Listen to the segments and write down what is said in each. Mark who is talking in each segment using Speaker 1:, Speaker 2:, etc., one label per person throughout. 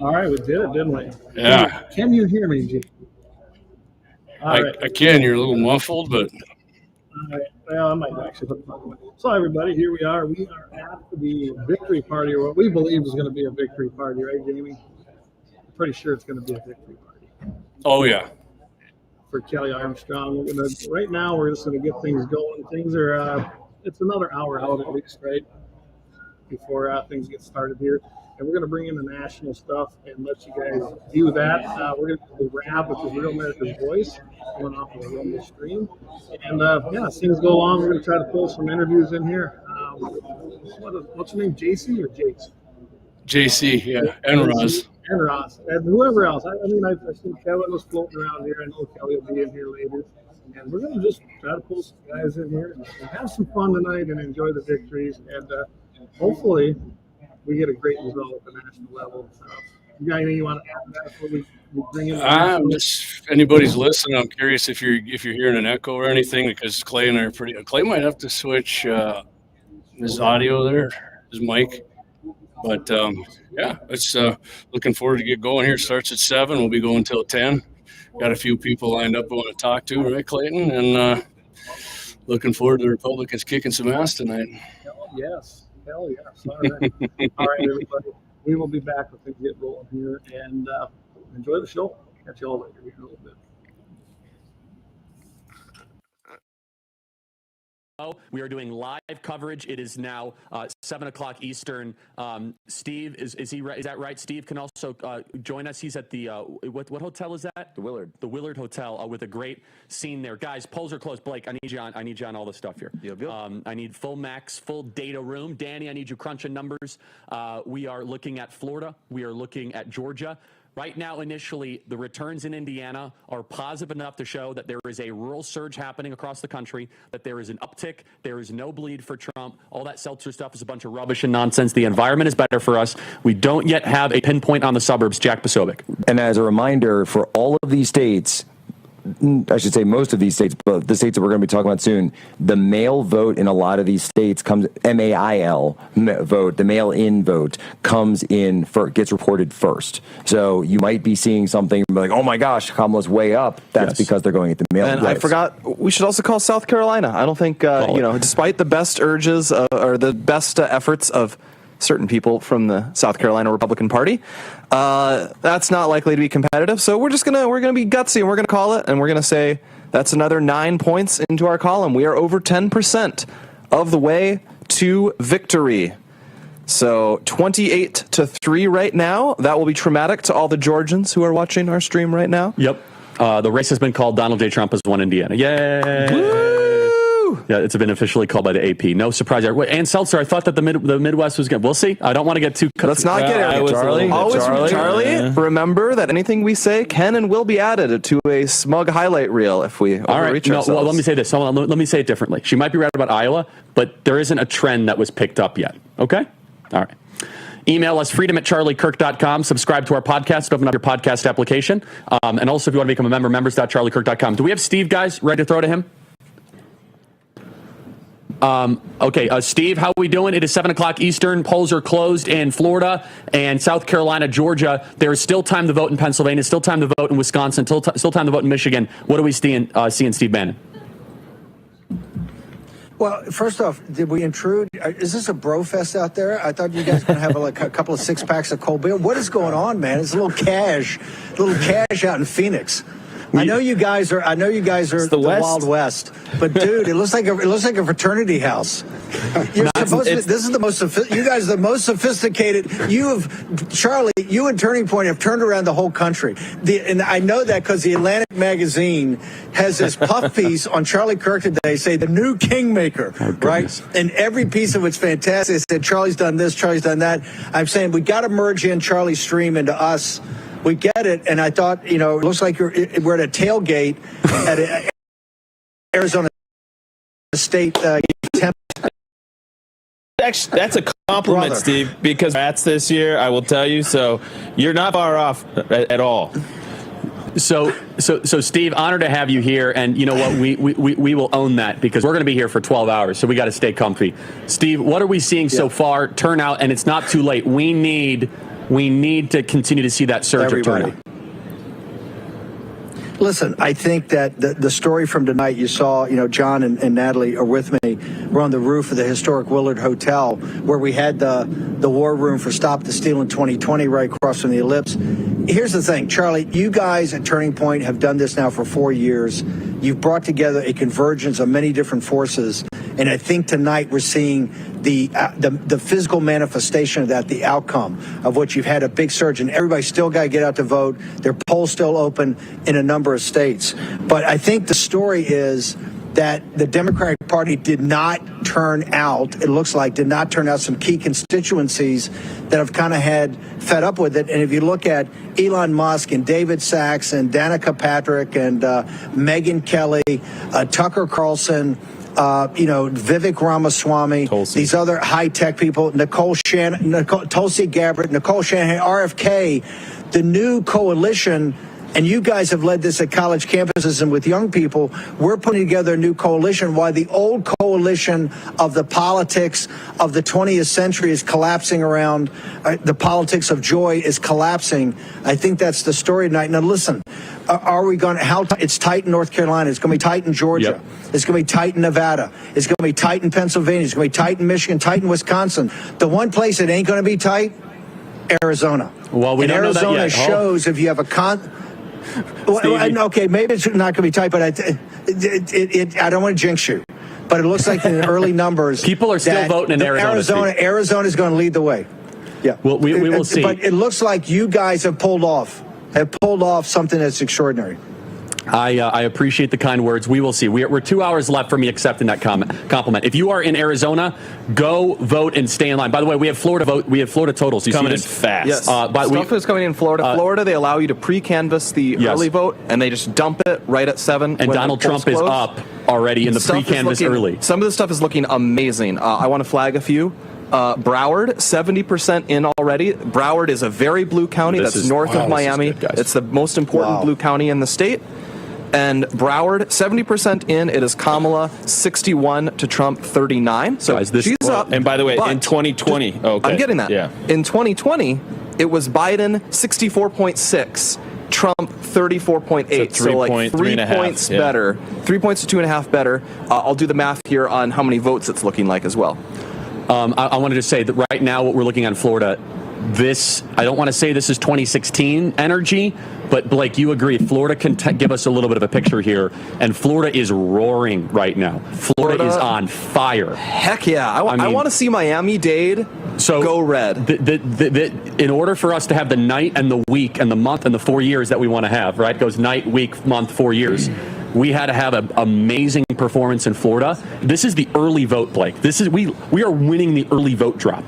Speaker 1: All right, we did it, didn't we?
Speaker 2: Yeah.
Speaker 1: Can you hear me, G?
Speaker 2: I can. You're a little muffled, but.
Speaker 1: All right. Well, I might actually put the away. So, everybody, here we are. We are at the victory party, or what we believe is going to be a victory party, right, Jamie? I'm pretty sure it's going to be a victory party.
Speaker 2: Oh, yeah.
Speaker 1: For Kelly Armstrong. Right now, we're just going to get things going. Things are, it's another hour out at least, right? Before things get started here. And we're going to bring in the national stuff and let you guys view that. We're going to do the RAV, which is Real America's Voice, going off of the Rumble stream. And as things go along, we're going to try to pull some interviews in here. What's your name, JC or Jace?
Speaker 2: JC, yeah, and Ross.
Speaker 1: And Ross, and whoever else. I think Kevin was floating around here. I know Kelly will be in here later. And we're going to just try to pull some guys in here and have some fun tonight and enjoy the victories. And hopefully we get a great result at the national level. You got anything you want to add to that before we bring in?
Speaker 2: Just if anybody's listening, I'm curious if you're hearing an echo or anything, because Clay and I are Clay might have to switch his audio there, his mic. But it's looking forward to get going here. Starts at 7. We'll be going till 10. Got a few people lined up I want to talk to, right, Clayton? And looking forward to the Republicans kicking some ass tonight.
Speaker 1: Yes. Hell yes. All right. All right, everybody. We will be back when things get rolling here, and enjoy the show. Catch you all later here in a little bit.
Speaker 3: We are doing live coverage. It is now 7 o'clock Eastern. Steve, is he right? Is that right? Steve can also join us. He's at the what hotel is that? The Willard. The Willard Hotel with a great scene there. Guys, polls are closed. Blake, I need you on all the stuff here. Yep. I need full data room. Danny, I need you crunching numbers. We are looking at Florida. We are looking at Georgia. Right now, initially, the returns in Indiana are positive enough to show that there is a rural surge happening across the country, that there is an uptick, there is no bleed for Trump. All that Seltzer stuff is a bunch of rubbish and nonsense. The environment is better for us. We don't yet have a pinpoint on the suburbs. Jack Posobiec.
Speaker 4: And as a reminder, for all of these states, I should say most of these states, but the states that we're going to be talking about soon, the mail vote in a lot of these states comes, MAIL vote, the mail-in vote comes in, gets reported first. So you might be seeing something like, oh my gosh, Kamala's way up. That's because they're going at the mail.
Speaker 5: And I forgot, we should also call South Carolina. I don't think, despite the best urges or the best efforts of certain people from the South Carolina Republican Party, that's not likely to be competitive. So we're gonna be gutsy and we're gonna call it, and we're gonna say that's another 9 points into our column. We are over 10% of the way to victory. So 28-3 right now. That will be traumatic to all the Georgians who are watching our stream right now.
Speaker 3: Yep. The race has been called. Donald J. Trump has won Indiana. Yay!
Speaker 5: Woo!
Speaker 3: Yeah, it's been officially called by the AP. No surprise there. And Seltzer, I thought that the Midwest was good. We'll see. I don't want to get too.
Speaker 5: Let's not get arrogant, Charlie. Always, Charlie. Remember that anything we say can and will be added to a smug highlight reel if we overreach ourselves.
Speaker 3: Well, let me say this. Let me say it differently. She might be right about Iowa, but there isn't a trend that was picked up yet. Okay? All right. Email us, freedom@charliekirk.com. Subscribe to our podcast. Open up your podcast application. And also, if you want to become a member, members.charliekirk.com. Do we have Steve, guys, ready to throw to him? Steve, how are we doing? It is 7 o'clock Eastern. Polls are closed in Florida and South Carolina, Georgia. There is still time to vote in Pennsylvania, still time to vote in Wisconsin, still time to vote in Michigan. What are we seeing, Steve Bannon?
Speaker 6: Well, first off, did we intrude? Is this a bro fest out there? I thought you guys were going to have a couple of 6-packs of cold beer. What is going on, man? It's a little cash out in Phoenix. I know you guys are the Wild West, but dude, it looks like a fraternity house. You guys are the most sophisticated. Charlie, you and Turning Point have turned around the whole country. And I know that because the Atlantic magazine has this puff piece on Charlie Kirk today, say the new kingmaker, right? And every piece of it's fantastic. It said Charlie's done this, Charlie's done that. I'm saying we got to merge in Charlie's stream into us. We get it, and I thought, it looks like we're at a tailgate at Arizona State.
Speaker 7: That's a compliment, Steve, because rats this year, I will tell you. So you're not far off at all.
Speaker 3: So Steve, honored to have you here, and you know what? We will own that because we're going to be here for 12 hours, so we got to stay comfy. Steve, what are we seeing so far? Turnout, and it's not too late. We need we need to continue to see that surge of turnout.
Speaker 6: Listen, I think that the story from tonight, you saw, John and Natalie are with me. We're on the roof of the historic Willard Hotel, where we had the war room for Stop the Steal in 2020 right across from the Ellipse. Here's the thing, Charlie, you guys at Turning Point have done this now for 4 years. You've brought together a convergence of many different forces. And I think tonight we're seeing the physical manifestation of that, the outcome of what you've had a big surge, and everybody still got to get out to vote. Their polls still open in a number of states. But I think the story is that the Democratic Party did not turn out, it looks like, did not turn out some key constituencies that have kind of had fed up with it. And if you look at Elon Musk and David Sachs and Danica Patrick and Megyn Kelly, Tucker Carlson, Vivek Ramaswamy, these other high-tech people, Tulsi Gabbard, Nicole Shanahan, RFK, the new coalition, and you guys have led this at college campuses and with young people, we're putting together a new coalition while the old coalition of the politics of the 20th century is collapsing around, the politics of joy is collapsing. I think that's the story tonight. Now, listen, are we going to, it's tight in North Carolina, it's going to be tight in Georgia, it's going to be tight in Nevada, it's going to be tight in Pennsylvania, it's going to be tight in Michigan, tight in Wisconsin. The one place it ain't going to be tight, Arizona.
Speaker 3: Well, we
Speaker 6: and
Speaker 3: don't
Speaker 6: Arizona
Speaker 3: know that yet.
Speaker 6: shows if you have okay, maybe it's not going to be tight, but I don't want to jinx you. But it looks like in the early numbers,
Speaker 3: people are still voting in Arizona.
Speaker 6: Arizona is going to lead the way. Yeah.
Speaker 3: Well, we will see.
Speaker 6: But it looks like you guys have pulled off something that's extraordinary.
Speaker 3: I appreciate the kind words. We will see. We're 2 hours left from me accepting that compliment. If you are in Arizona, go vote and stay in line. By the way, we have Florida vote. We have Florida totals. You
Speaker 7: coming
Speaker 3: see
Speaker 7: in
Speaker 3: this?
Speaker 7: fast.
Speaker 5: Yes. Stuff is coming in Florida. Florida, they allow you to pre-canvass the early vote, and they just dump it right at 7.
Speaker 3: And Donald Trump is up already in the pre-canvass early.
Speaker 5: Some of the stuff is looking amazing. I want to flag a few. Broward, 70% in already. Broward is a very blue county. That's north of Miami. It's the most important blue county in the state. And Broward, 70% in. It is Kamala, 61 to Trump, 39. So
Speaker 3: guys,
Speaker 5: she's up.
Speaker 7: And by the way, in 2020,
Speaker 5: I'm getting that.
Speaker 7: Yeah.
Speaker 5: In 2020, it was Biden, 64.6. Trump 34.8, so like 3 points better. 3 points to 2.5 better. I'll do the math here on how many votes it's looking like as well.
Speaker 3: I wanted to say that right now what we're looking at in Florida, I don't want to say this is 2016 energy, but Blake, you agree, Florida can give us a little bit of a picture here, and Florida is roaring right now. Florida is on fire.
Speaker 5: Heck yeah. I want to see Miami-Dade go red.
Speaker 3: In order for us to have the night and the week and the month and the 4 years that we want to have, right? It goes night, week, month, 4 years. We had to have an amazing performance in Florida. This is the early vote, Blake. We are winning the early vote drop.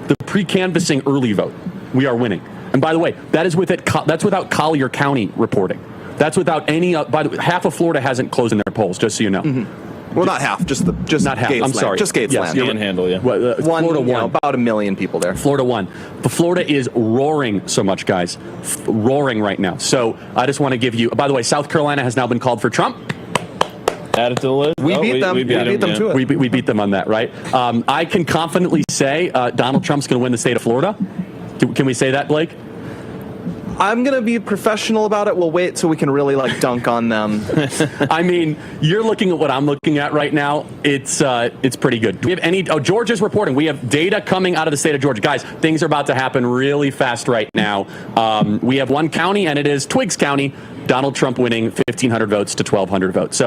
Speaker 3: The pre-canvassing early vote, we are winning. And by the way, that's without Collier County reporting. That's without any. Half of Florida hasn't closed in their polls, just so you know.
Speaker 5: Mm-hmm. Well, not half, just not half.
Speaker 3: I'm sorry,
Speaker 5: just Gatesland.
Speaker 7: Yes, Panhandle, yeah.
Speaker 3: Florida won.
Speaker 5: About 1 million people there.
Speaker 3: Florida won. But Florida is roaring so much, guys. Roaring right now. So I just want to give you. By the way, South Carolina has now been called for Trump.
Speaker 7: Add it to the list.
Speaker 5: We beat them. We beat them to it.
Speaker 3: We beat them on that, right? I can confidently say Donald Trump's going to win the state of Florida. Can we say that, Blake?
Speaker 5: I'm going to be professional about it. We'll wait till we can really dunk on them.
Speaker 3: I mean, you're looking at what I'm looking at right now. It's pretty good. Do we have any? Oh, Georgia's reporting. We have data coming out of the state of Georgia. Guys, things are about to happen really fast right now. We have one county, and it is Twiggs County. Donald Trump winning 1,500 votes to 1,200 votes.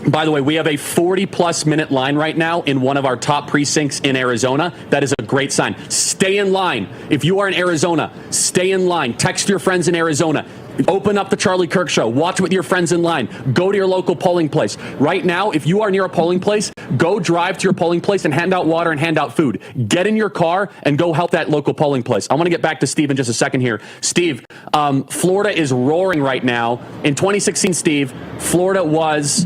Speaker 3: By the way, we have a 40-plus minute line right now in one of our top precincts in Arizona. That is a great sign. Stay in line. If you are in Arizona, stay in line. Text your friends in Arizona. Open up the Charlie Kirk Show. Watch with your friends in line. Go to your local polling place. Right now, if you are near a polling place, go drive to your polling place and hand out water and hand out food. Get in your car and go help that local polling place. I want to get back to Steve in just a second here. Steve, Florida is roaring right now. In 2016, Steve, Florida was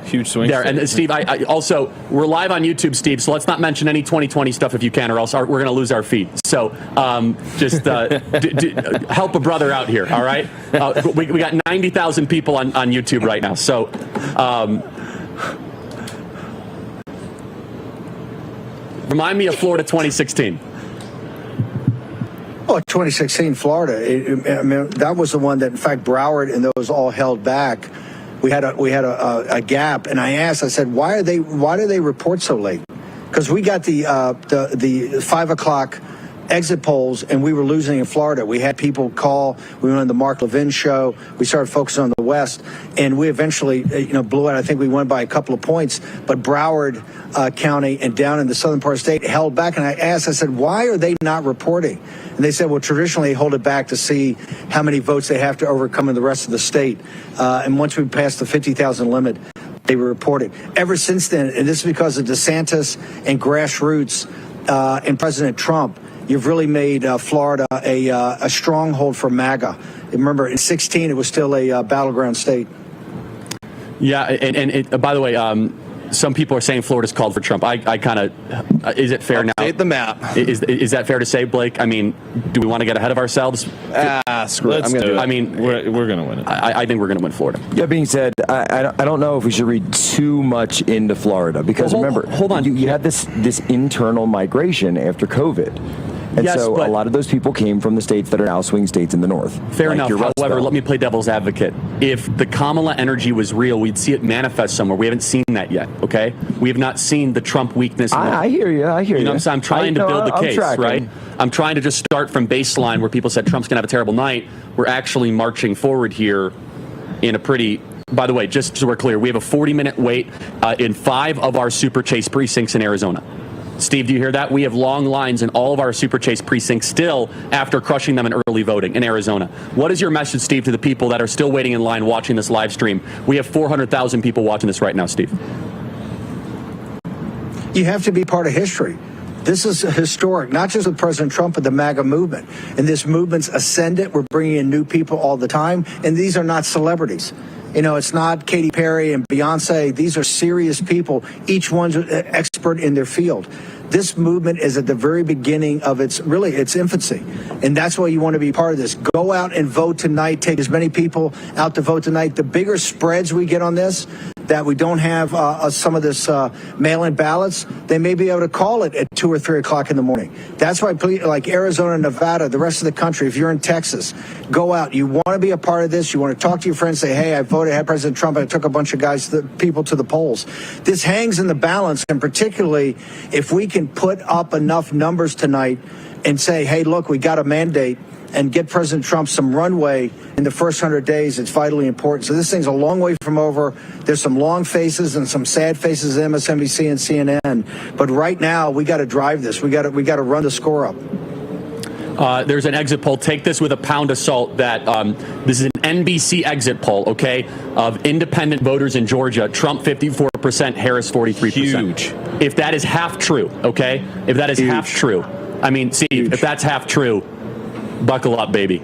Speaker 7: huge swing
Speaker 3: there. And Steve, I also, we're live on YouTube, Steve, so let's not mention any 2020 stuff if you can, or else we're going to lose our feed. So help a brother out here, all right? We got 90,000 people on YouTube right now. So Remind me of Florida 2016.
Speaker 6: Oh, 2016 Florida. I mean, that was the one that, in fact, Broward and those all held back. We had a gap, and I said, why do they report so late? Because we got the 5 o'clock exit polls, and we were losing in Florida. We had people call. We went on the Mark Levin show. We started focusing on the West, and we eventually, blew it. I think we won by a couple of points. But Broward County and down in the southern part of the state held back. And I said, why are they not reporting? And they said, well, traditionally they hold it back to see how many votes they have to overcome in the rest of the state. And once we passed the 50,000 limit, they were reported. Ever since then, and this is because of DeSantis and grassroots and President Trump, you've really made Florida a stronghold for MAGA. Remember, in 2016, it was still a battleground state.
Speaker 3: Yeah, and by the way, some people are saying Florida's called for Trump. I kind of, is it fair now?
Speaker 5: Update the map.
Speaker 3: Is that fair to say, Blake? I mean, do we want to get ahead of ourselves?
Speaker 5: Screw it.
Speaker 7: Let's do it.
Speaker 3: I mean,
Speaker 7: we're going to win it.
Speaker 3: I think we're going to win Florida.
Speaker 4: That being said, I don't know if we should read too much into Florida because remember,
Speaker 3: hold on.
Speaker 4: You had this internal migration after COVID. And
Speaker 3: yes,
Speaker 4: so
Speaker 3: but
Speaker 4: a lot of those people came from the states that are now swing states in the north.
Speaker 3: Fair
Speaker 4: like
Speaker 3: enough.
Speaker 4: your Rust
Speaker 3: However,
Speaker 4: Belt.
Speaker 3: let me play devil's advocate. If the Kamala energy was real, we'd see it manifest somewhere. We haven't seen that yet, okay? We have not seen the Trump weakness.
Speaker 4: I hear you. I hear you.
Speaker 3: You know what I'm saying? I'm trying to build the case, right? I'm trying to just start from baseline where people said Trump's going to have a terrible night. We're actually marching forward here in a pretty... By the way, just so we're clear, we have a 40-minute wait in 5 of our Super Chase precincts in Arizona. Steve, do you hear that? We have long lines in all of our Super Chase precincts still after crushing them in early voting in Arizona. What is your message, Steve, to the people that are still waiting in line watching this live stream? We have 400,000 people watching this right now, Steve.
Speaker 6: You have to be part of history. This is historic, not just with President Trump, but the MAGA movement. And this movement's ascendant. We're bringing in new people all the time. And these are not celebrities. It's not Katy Perry and Beyonce. These are serious people. Each one's an expert in their field. This movement is at the very beginning of its infancy. And that's why you want to be part of this. Go out and vote tonight. Take as many people out to vote tonight. The bigger spreads we get on this, that we don't have some of this mail-in ballots, they may be able to call it at 2 or 3 o'clock in the morning. That's why, like Arizona, Nevada, the rest of the country, if you're in Texas, go out. You want to be a part of this. You want to talk to your friends, say, hey, I voted, I had President Trump, and I took a bunch of people to the polls. This hangs in the balance, and particularly if we can put up enough numbers tonight and say, hey, look, we got a mandate, and get President Trump some runway in the first 100 days. It's vitally important. So this thing's a long way from over. There's some long faces and some sad faces at MSNBC and CNN. But right now, we got to drive this. We got to run the score up.
Speaker 3: There's an exit poll. Take this with a pound of salt. That this is an NBC exit poll, okay, of independent voters in Georgia. Trump 54%, Harris 43%.
Speaker 7: Huge.
Speaker 3: If that is half true, okay, if that is half true, I mean, Steve, if that's half true, buckle up, baby.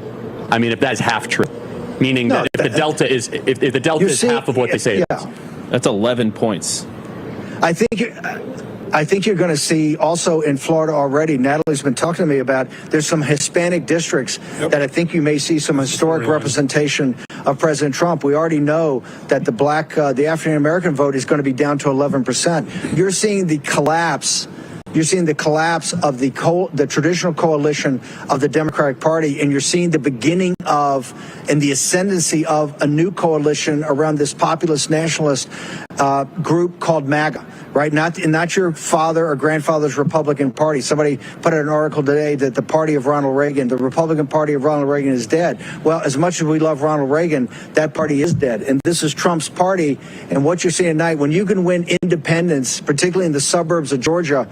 Speaker 3: I mean, if that's half true, meaning that if the delta is if the delta is half of what they say it is.
Speaker 7: That's 11 points.
Speaker 6: I think you're going to see also in Florida already. Natalie's been talking to me about. There's some Hispanic districts that I think you may see some historic representation of President Trump. We already know that the African American vote is going to be down to 11%. You're seeing the collapse. You're seeing the collapse of the traditional coalition of the Democratic Party, and you're seeing the beginning of and the ascendancy of a new coalition around this populist nationalist group called MAGA, right? Not your father or grandfather's Republican Party. Somebody put out an article today that the party of Ronald Reagan, the Republican Party of Ronald Reagan, is dead. Well, as much as we love Ronald Reagan, that party is dead, and this is Trump's party. And what you're seeing tonight, when you can win independents, particularly in the suburbs of Georgia,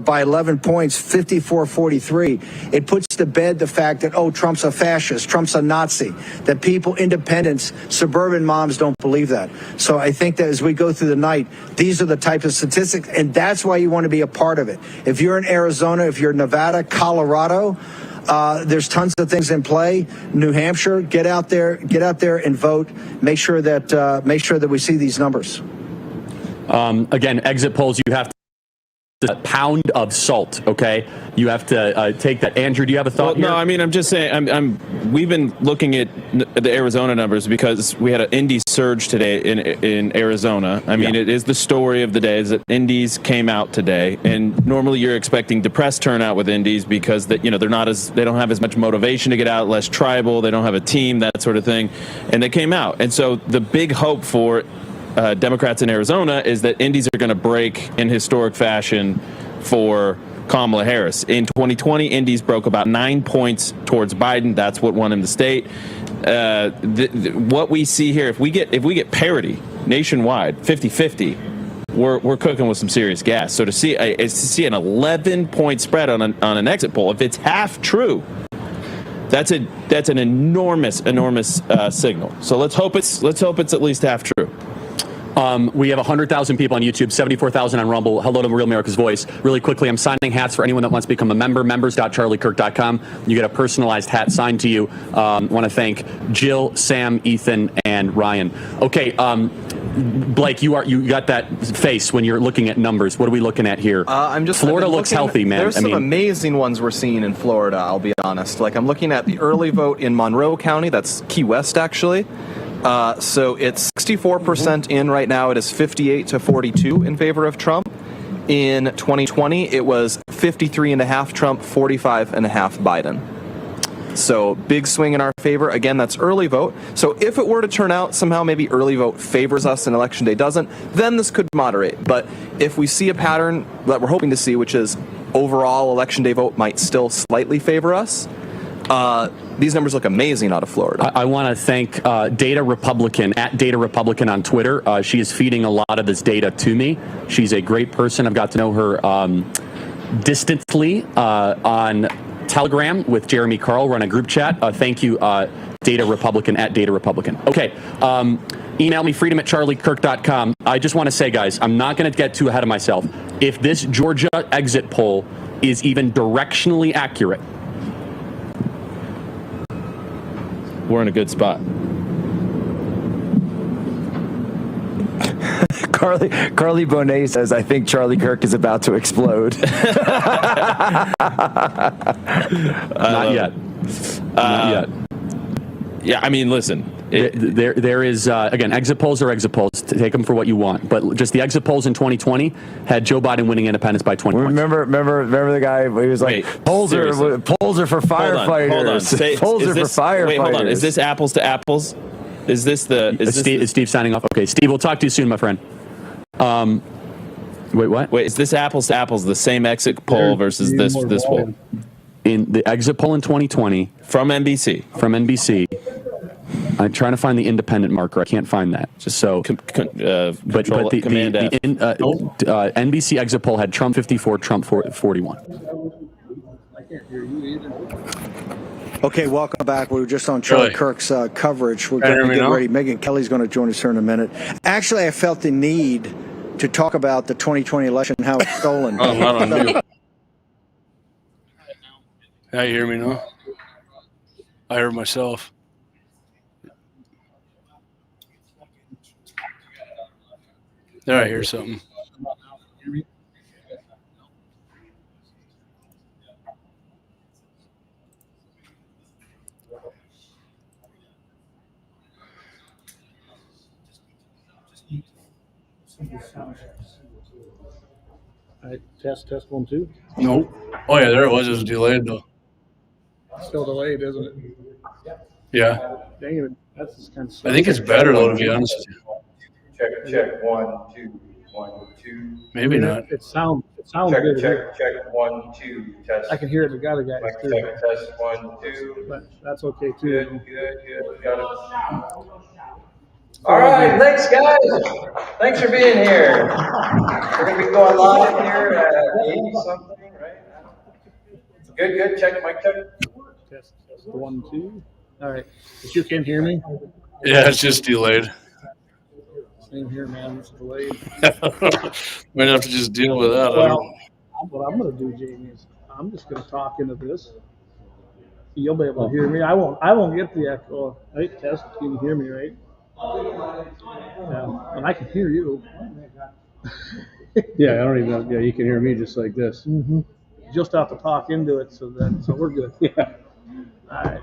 Speaker 6: by 11 points, 54-43, it puts to bed the fact that, Trump's a fascist, Trump's a Nazi, that people, independents, suburban moms don't believe that. So I think that as we go through the night, these are the type of statistics, and that's why you want to be a part of it. If you're in Arizona, if you're in Nevada, Colorado, there's tons of things in play. New Hampshire, get out there and vote. Make sure that we see these numbers.
Speaker 3: Again, exit polls, you have a pound of salt. Okay, you have to take that. Andrew, do you have a thought here?
Speaker 7: No, I mean, I'm just saying. We've been looking at the Arizona numbers because we had an Indy surge today in Arizona. I mean, It is the story of the day is that Indies came out today, and normally you're expecting depressed turnout with Indies because they don't have as much motivation to get out, less tribal, they don't have a team, that sort of thing, and they came out. And so the big hope for Democrats in Arizona is that Indies are going to break in historic fashion for Kamala Harris. In 2020, Indies broke about 9 points towards Biden. That's what won him the state. What we see here, if we get parity nationwide, 50-50, we're cooking with some serious gas. So to see an 11-point spread on an exit poll, if it's half true, that's an enormous signal. So let's hope it's at least half true.
Speaker 3: We have 100,000 people on YouTube, 74,000 on Rumble. Hello to Real America's Voice. Really quickly, I'm signing hats for anyone that wants to become a member. Members.charliekirk.com. You get a personalized hat signed to you. Want to thank Jill, Sam, Ethan, and Ryan. Okay, Blake, you got that face when you're looking at numbers. What are we looking at here? Florida looks healthy, man.
Speaker 5: There's some amazing ones we're seeing in Florida, I'll be honest. Like, I'm looking at the early vote in Monroe County. That's Key West, actually. So it's 64% in right now. It is 58-42 in favor of Trump. In 2020, it was 53.5 Trump, 45.5 Biden. So big swing in our favor. Again, that's early vote. So if it were to turn out somehow maybe early vote favors us and election day doesn't, then this could moderate. But if we see a pattern that we're hoping to see, which is overall election day vote might still slightly favor us, these numbers look amazing out of Florida.
Speaker 3: I want to thank Data Republican, at Data Republican on Twitter. She is feeding a lot of this data to me. She's a great person. I've got to know her distantly on Telegram with Jeremy Carl. We're on a group chat. Thank you, Data Republican, at Data Republican. Okay. Email me, freedom@charliekirk.com. I just want to say, guys, I'm not going to get too ahead of myself. If this Georgia exit poll is even directionally accurate,
Speaker 7: we're in a good spot.
Speaker 4: Carly Bonet says, I think Charlie Kirk is about to explode.
Speaker 3: Not yet. Not yet.
Speaker 7: Yeah, I mean, listen.
Speaker 3: There is, again, exit polls are exit polls. Take them for what you want. But just the exit polls in 2020 had Joe Biden winning independence by 20 points.
Speaker 4: Remember the guy, he was like, polls are for firefighters.
Speaker 7: Hold on.
Speaker 4: Polls are for firefighters.
Speaker 7: Wait, hold on. Is this apples to apples? Is
Speaker 3: Steve signing off? Okay, Steve, we'll talk to you soon, my friend. Wait, what?
Speaker 7: Wait, is this apples to apples, the same exit poll versus this poll?
Speaker 3: In the exit poll in 2020.
Speaker 7: From NBC.
Speaker 3: I'm trying to find the independent marker. I can't find that. Just so. NBC exit poll had Trump 54, Trump 41.
Speaker 1: I can't hear you either.
Speaker 6: Okay, welcome back. We were just on Charlie Kirk's coverage. We're going to get ready. Megyn Kelly's going to join us here in a minute. Actually, I felt the need to talk about the 2020 election and how it's stolen.
Speaker 2: Not on you. Yeah, you hear me now? I heard myself. There, I hear something.
Speaker 1: Test 1 2.
Speaker 2: No. Oh yeah, there it was. It was delayed though.
Speaker 1: Still delayed, isn't it?
Speaker 2: Yeah.
Speaker 1: Dang it, that's just kind of.
Speaker 2: I think it's better though, to be honest with you.
Speaker 8: Check 1 2 1 2.
Speaker 2: Maybe not.
Speaker 1: It sounds
Speaker 8: Check
Speaker 1: good.
Speaker 8: check 1 2 test.
Speaker 1: I can hear the other guys
Speaker 8: Mic
Speaker 1: too.
Speaker 8: check test 1 2.
Speaker 1: But that's okay too.
Speaker 8: Good. Got it. All right, thanks guys. Thanks for being here. We're gonna be going live here at 80 something, right? Good. Check mic check.
Speaker 1: Test 1 2. All right, but you can hear me.
Speaker 2: Yeah, it's just delayed.
Speaker 1: Same here, man. It's delayed.
Speaker 2: Might have to just deal with that.
Speaker 1: Well, what I'm going to do, Jamie, is I'm just going to talk into this. You'll be able to hear me. I won't get the echo. Right, test. You can hear me, right? Yeah, and I can hear you.
Speaker 2: Yeah, I don't even know. Yeah, you can hear me just like this.
Speaker 1: Just have to talk into it, so we're good.
Speaker 2: Yeah.
Speaker 1: All right.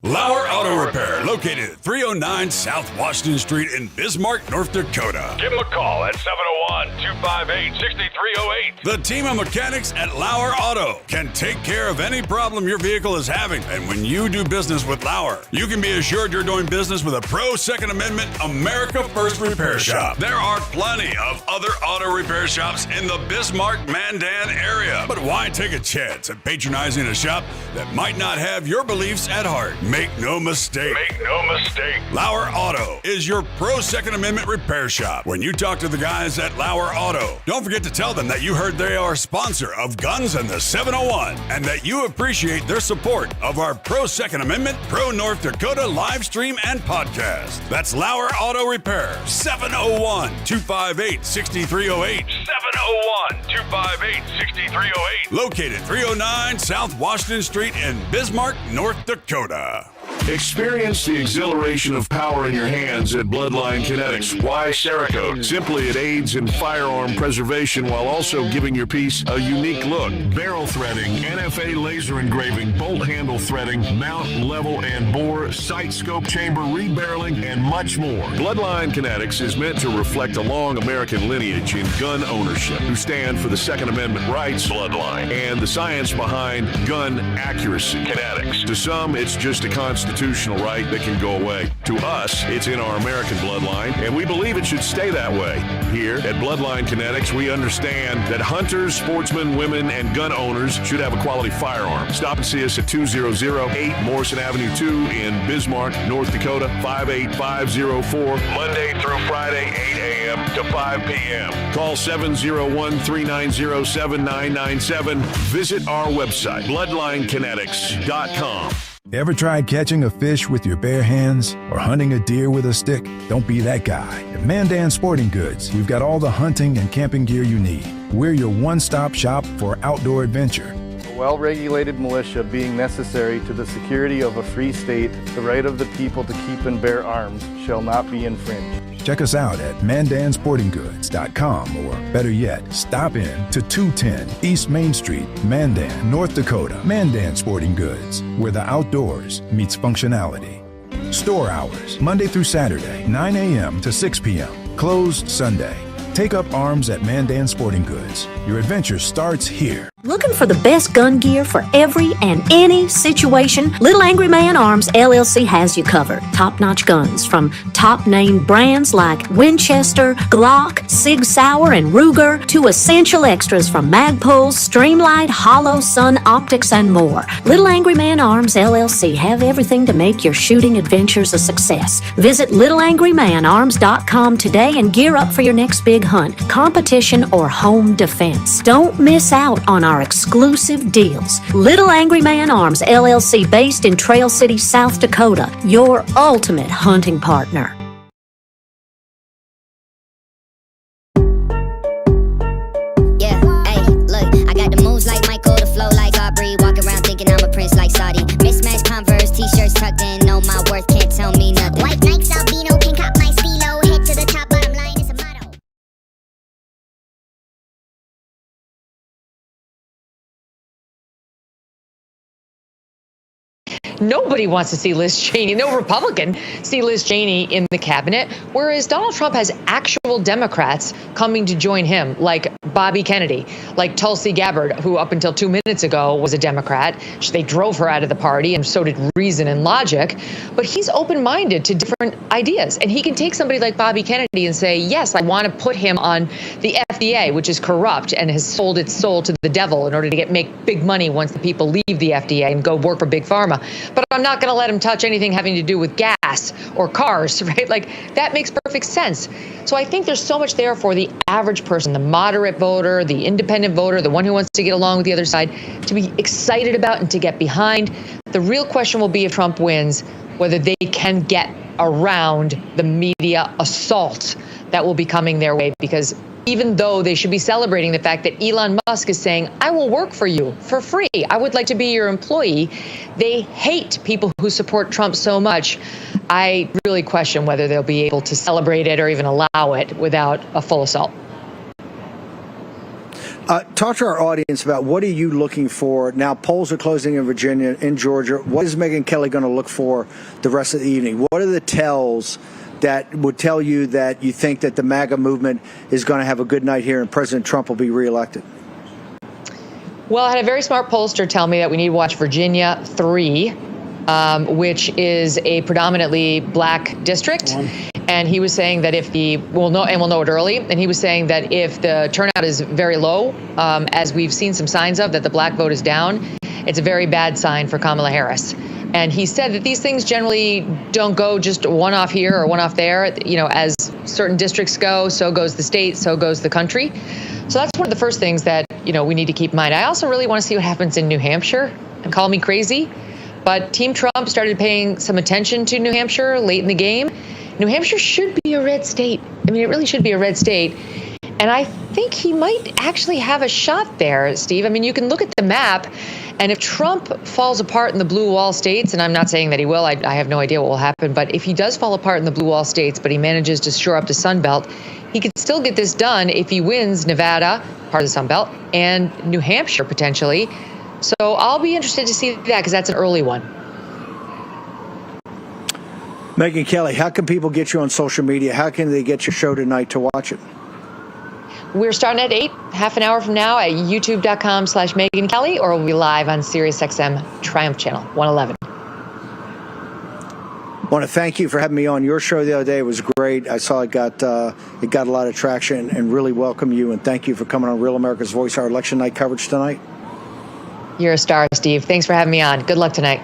Speaker 9: Lauer Auto Repair, located at 309 South Washington Street in Bismarck, North Dakota. Give them a call at 701-258-6308. The team of mechanics at Lauer Auto can take care of any problem your vehicle is having. And when you do business with Lauer, you can be assured you're doing business with a pro Second Amendment America First repair shop. There are plenty of other auto repair shops in the Bismarck-Mandan area. But why take a chance at patronizing a shop that might not have your beliefs at heart? Make no mistake. Make no mistake. Lauer Auto is your pro Second Amendment repair shop. When you talk to the guys at Lauer Auto, don't forget to tell them that you heard they are a sponsor of Guns and the 701 and that you appreciate their support of our pro Second Amendment, pro North Dakota live stream and podcast. That's Lauer Auto Repair, 701-258-6308. 701-258-6308. Located 309 South Washington Street in Bismarck, North Dakota.
Speaker 10: Experience the exhilaration of power in your hands at Bloodline Kinetics. Why Cerakote? Simply, it aids in firearm preservation while also giving your piece a unique look. Barrel threading, NFA laser engraving, bolt handle threading, mount, level, and bore, sight scope chamber rebarreling, and much more. Bloodline Kinetics is meant to reflect a long American lineage in gun ownership, who stand for the Second Amendment rights, Bloodline, and the science behind gun accuracy. Kinetics. To some, it's just a constitutional right that can go away. To us, it's in our American bloodline, and we believe it should stay that way. Here at Bloodline Kinetics, we understand that hunters, sportsmen, women, and gun owners should have a quality firearm. Stop and see us at 2008 Morrison Avenue 2 in Bismarck, North Dakota, 58504, Monday through Friday, 8 a.m. to 5 p.m. Call 701-390-7997. Visit our website, bloodlinekinetics.com.
Speaker 11: Ever tried catching a fish with your bare hands or hunting a deer with a stick? Don't be that guy. At Mandan Sporting Goods, we've got all the hunting and camping gear you need. We're your one-stop shop for outdoor adventure.
Speaker 12: A well-regulated militia being necessary to the security of a free state, the right of the people to keep and bear arms shall not be infringed.
Speaker 11: Check us out at mandansportinggoods.com, or better yet, stop in to 210 East Main Street, Mandan, North Dakota. Mandan Sporting Goods, where the outdoors meets functionality. Store hours, Monday through Saturday, 9 a.m. to 6 p.m. Closed Sunday. Take up arms at Mandan Sporting Goods. Your adventure starts here.
Speaker 13: Looking for the best gun gear for every and any situation? Little Angry Man Arms LLC has you covered. Top-notch guns from top-name brands like Winchester, Glock, Sig Sauer, and Ruger to essential extras from Magpul, Streamlight, Hollow, Sun Optics, and more. Little Angry Man Arms LLC have everything to make your shooting adventures a success. Visit littleangrymanarms.com today and gear up for your next big hunt, competition, or home defense. Don't miss out on our exclusive deals. Little Angry Man Arms LLC, based in Trail City, South Dakota, your ultimate hunting partner.
Speaker 14: Yeah, hey, look, I got the moves like Michael, the flow like Aubrey, walk around thinking I'm a prince like Saudi. Mismatched Converse, t-shirts tucked in, know my worth, can't tell me nothing. White Nikes, albino, pink cop my stilo, head to the top.
Speaker 15: Nobody wants to see Liz Cheney. No Republican see Liz Cheney in the cabinet, whereas Donald Trump has actual Democrats coming to join him, like Bobby Kennedy, like Tulsi Gabbard, who up until 2 minutes ago was a Democrat. They drove her out of the party, and so did Reason and Logic. But he's open-minded to different ideas, and he can take somebody like Bobby Kennedy and say, yes, I want to put him on the FDA, which is corrupt and has sold its soul to the devil in order to make big money once the people leave the FDA and go work for Big Pharma. But I'm not going to let him touch anything having to do with gas or cars, right? Like, that makes perfect sense. So I think there's so much there for the average person, the moderate voter, the independent voter, the one who wants to get along with the other side, to be excited about and to get behind. The real question will be, if Trump wins, whether they can get around the media assault that will be coming their way, because even though they should be celebrating the fact that Elon Musk is saying, I will work for you for free, I would like to be your employee, they hate people who support Trump so much. I really question whether they'll be able to celebrate it or even allow it without a full assault.
Speaker 6: Talk to our audience about, what are you looking for? Now, polls are closing in Virginia, in Georgia. What is Megyn Kelly going to look for the rest of the evening? What are the tells that would tell you that you think that the MAGA movement is going to have a good night here and President Trump will be reelected?
Speaker 15: Well, I had a very smart pollster tell me that we need to watch Virginia 3, which is a predominantly black district. And he was saying that we'll know it early. And he was saying that if the turnout is very low, as we've seen some signs of, that the black vote is down, it's a very bad sign for Kamala Harris. And he said that these things generally don't go just one off here or one off there. You know, as certain districts go, so goes the state, so goes the country. So that's one of the first things that, we need to keep in mind. I also really want to see what happens in New Hampshire. And call me crazy, but Team Trump started paying some attention to New Hampshire late in the game. New Hampshire should be a red state. I mean, it really should be a red state. And I think he might actually have a shot there, Steve. I mean, you can look at the map, and if Trump falls apart in the blue wall states, and I'm not saying that he will, I have no idea what will happen, but if he does fall apart in the blue wall states, but he manages to shore up the Sun Belt, he could still get this done if he wins Nevada, part of the Sun Belt, and New Hampshire potentially. So I'll be interested to see that, because that's an early one.
Speaker 6: Megyn Kelly, how can people get you on social media? How can they get your show tonight to watch it?
Speaker 15: We're starting at 8, half an hour from now, at youtube.com/Megyn Kelly, or we'll be live on SiriusXM Triumph Channel 111.
Speaker 6: I want to thank you for having me on your show the other day. It was great. I saw it got a lot of traction, and really welcome you. And thank you for coming on Real America's Voice, our election night coverage tonight.
Speaker 15: You're a star, Steve. Thanks for having me on. Good luck tonight.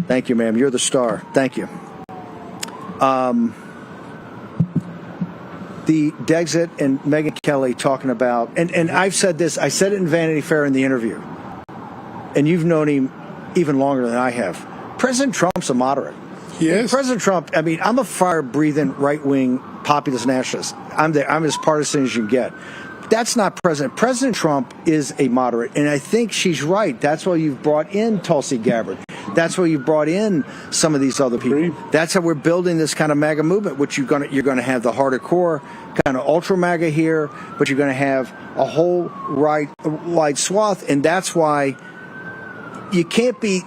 Speaker 6: Thank you, ma'am. You're the star. Thank you. The Dexit and Megyn Kelly talking about, and I've said this, I said it in Vanity Fair in the interview, and you've known him even longer than I have. President Trump's a moderate. Yes. President Trump, I mean, I'm a fire-breathing right-wing populist nationalist. I'm as partisan as you can get. That's not President. President Trump is a moderate, and I think she's right. That's why you've brought in Tulsi Gabbard. That's why you've brought in some of these other people. That's how we're building this kind of MAGA movement, which you're going to have the harder core kind of ultra MAGA here, but you're going to have a whole wide swath, and that's why you can't be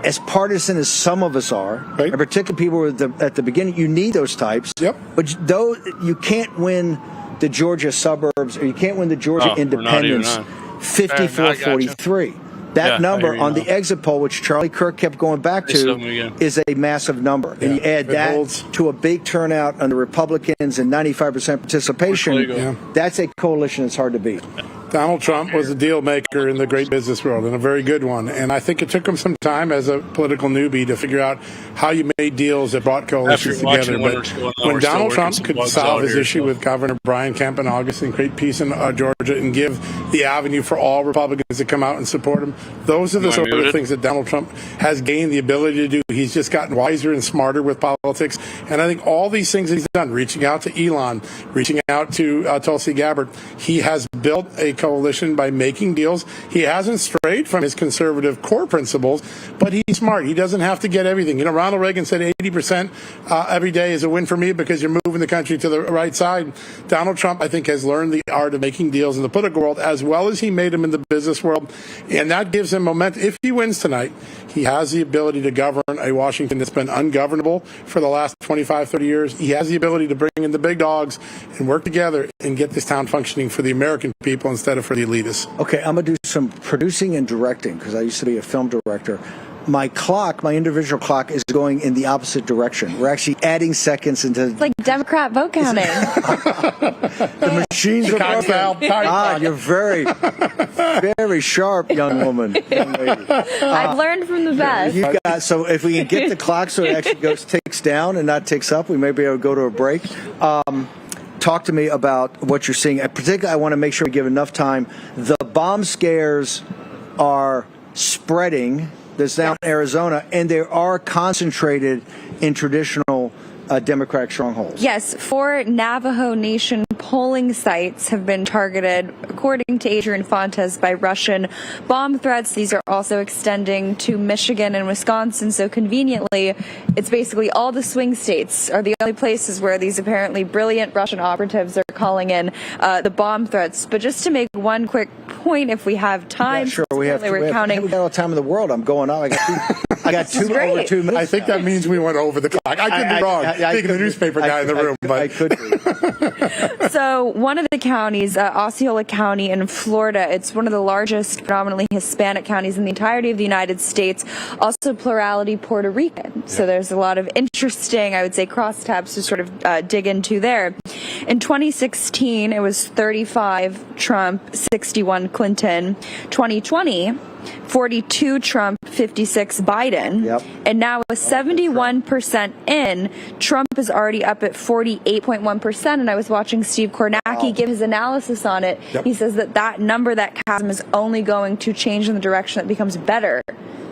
Speaker 6: as partisan as some of us are, and particularly people at the beginning. You need those types, but though you can't win the Georgia suburbs, or you can't win the Georgia independents 54-43. That number on the exit poll, which Charlie Kirk kept going back to, is a massive number. And you add that to a big turnout on the Republicans and 95% participation, that's a coalition that's hard to beat.
Speaker 16: Donald Trump was a deal maker in the great business world, and a very good one. And I think it took him some time as a political newbie to figure out how you made deals that brought coalitions together. But when Donald Trump could solve his issue with Governor Brian Kemp in August and create peace in Georgia and give the avenue for all Republicans to come out and support him, those are the sort of things that Donald Trump has gained the ability to do. He's just gotten wiser and smarter with politics. And I think all these things that he's done done, reaching out to Elon, reaching out to Tulsi Gabbard. He has built a coalition by making deals. He hasn't strayed from his conservative core principles, but he's smart. He doesn't have to get everything. Ronald Reagan said 80% every day is a win for me because you're moving the country to the right side. Donald Trump, I think, has learned the art of making deals in the political world as well as he made them in the business world, and that gives him momentum. If he wins tonight, he has the ability to govern a Washington that's been ungovernable for the last 25, 30 years. He has the ability to bring in the big dogs and work together and get this town functioning for the American people instead of for the elitists.
Speaker 6: Okay, I'm going to do some producing and directing because I used to be a film director. My clock, my individual clock, is going in the opposite direction. We're actually adding seconds into...
Speaker 17: It's like Democrat vote counting.
Speaker 6: The machines are broken. You're very, very sharp, young woman. Young lady.
Speaker 17: I've learned from the best.
Speaker 6: So if we can get the clock so it actually ticks down and not ticks up, we may be able to go to a break. Talk to me about what you're seeing. Particularly, I want to make sure we give enough time. The bomb scares are spreading. That's down in Arizona, and they are concentrated in traditional Democratic strongholds.
Speaker 17: Yes, 4 Navajo Nation polling sites have been targeted, according to Adrian Fontes, by Russian bomb threats. These are also extending to Michigan and Wisconsin, so conveniently, it's basically all the swing states are the only places where these apparently brilliant Russian operatives are calling in the bomb threats. But just to make one quick point, if we have time,
Speaker 6: yeah, sure. We got all the time in the world. I'm going on. I got over 2 minutes.
Speaker 16: I think that means we went over the clock. I could be wrong. Thinking the newspaper guy in the room, but
Speaker 6: I could be.
Speaker 17: So one of the counties, Osceola County in Florida, it's one of the largest predominantly Hispanic counties in the entirety of the United States, also plurality Puerto Rican. So there's a lot of interesting, I would say, crosstabs to sort of dig into there. In 2016, it was 35 Trump, 61 Clinton. 2020, 42 Trump, 56 Biden.
Speaker 6: Yep.
Speaker 17: And now with 71% in, Trump is already up at 48.1%. And I was watching Steve Kornacki give his analysis on it.
Speaker 6: Yep.
Speaker 17: He says that number, that chasm, is only going to change in the direction that becomes better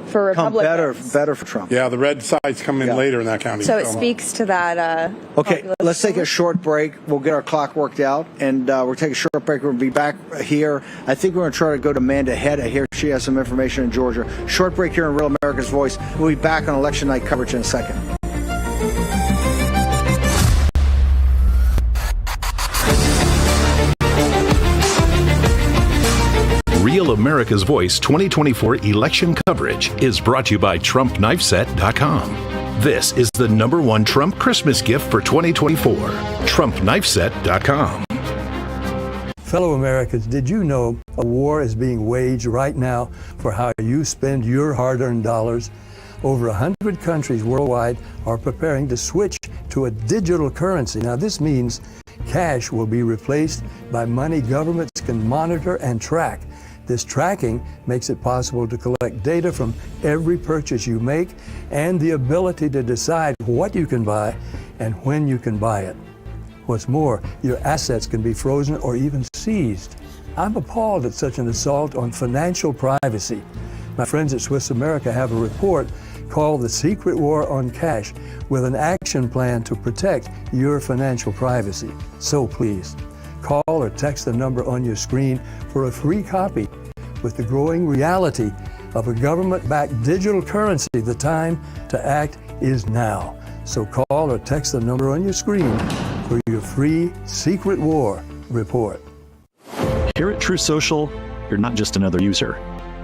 Speaker 17: for Republicans.
Speaker 6: Better for Trump.
Speaker 16: Yeah, the red sides come in later in that county.
Speaker 17: So it speaks to that.
Speaker 6: Okay, let's take a short break. We'll get our clock worked out, and we'll take a short break. We'll be back here. I think we're going to try to go to Amanda Head. I hear she has some information in Georgia. Short break here in Real America's Voice. We'll be back on election night coverage in a second.
Speaker 18: Real America's Voice 2024 election coverage is brought to you by TrumpKnifeSet.com. This is the #1 Trump Christmas gift for 2024. TrumpKnifeSet.com.
Speaker 19: Fellow Americans, did you know a war is being waged right now for how you spend your hard-earned dollars? Over 100 countries worldwide are preparing to switch to a digital currency. Now, this means cash will be replaced by money governments can monitor and track. This tracking makes it possible to collect data from every purchase you make and the ability to decide what you can buy and when you can buy it. What's more, your assets can be frozen or even seized. I'm appalled at such an assault on financial privacy. My friends at Swiss America have a report called The Secret War on Cash with an action plan to protect your financial privacy. So please, call or text the number on your screen for a free copy. With the growing reality of a government-backed digital currency, the time to act is now. So call or text the number on your screen for your free Secret War report.
Speaker 20: Here at True Social, you're not just another user.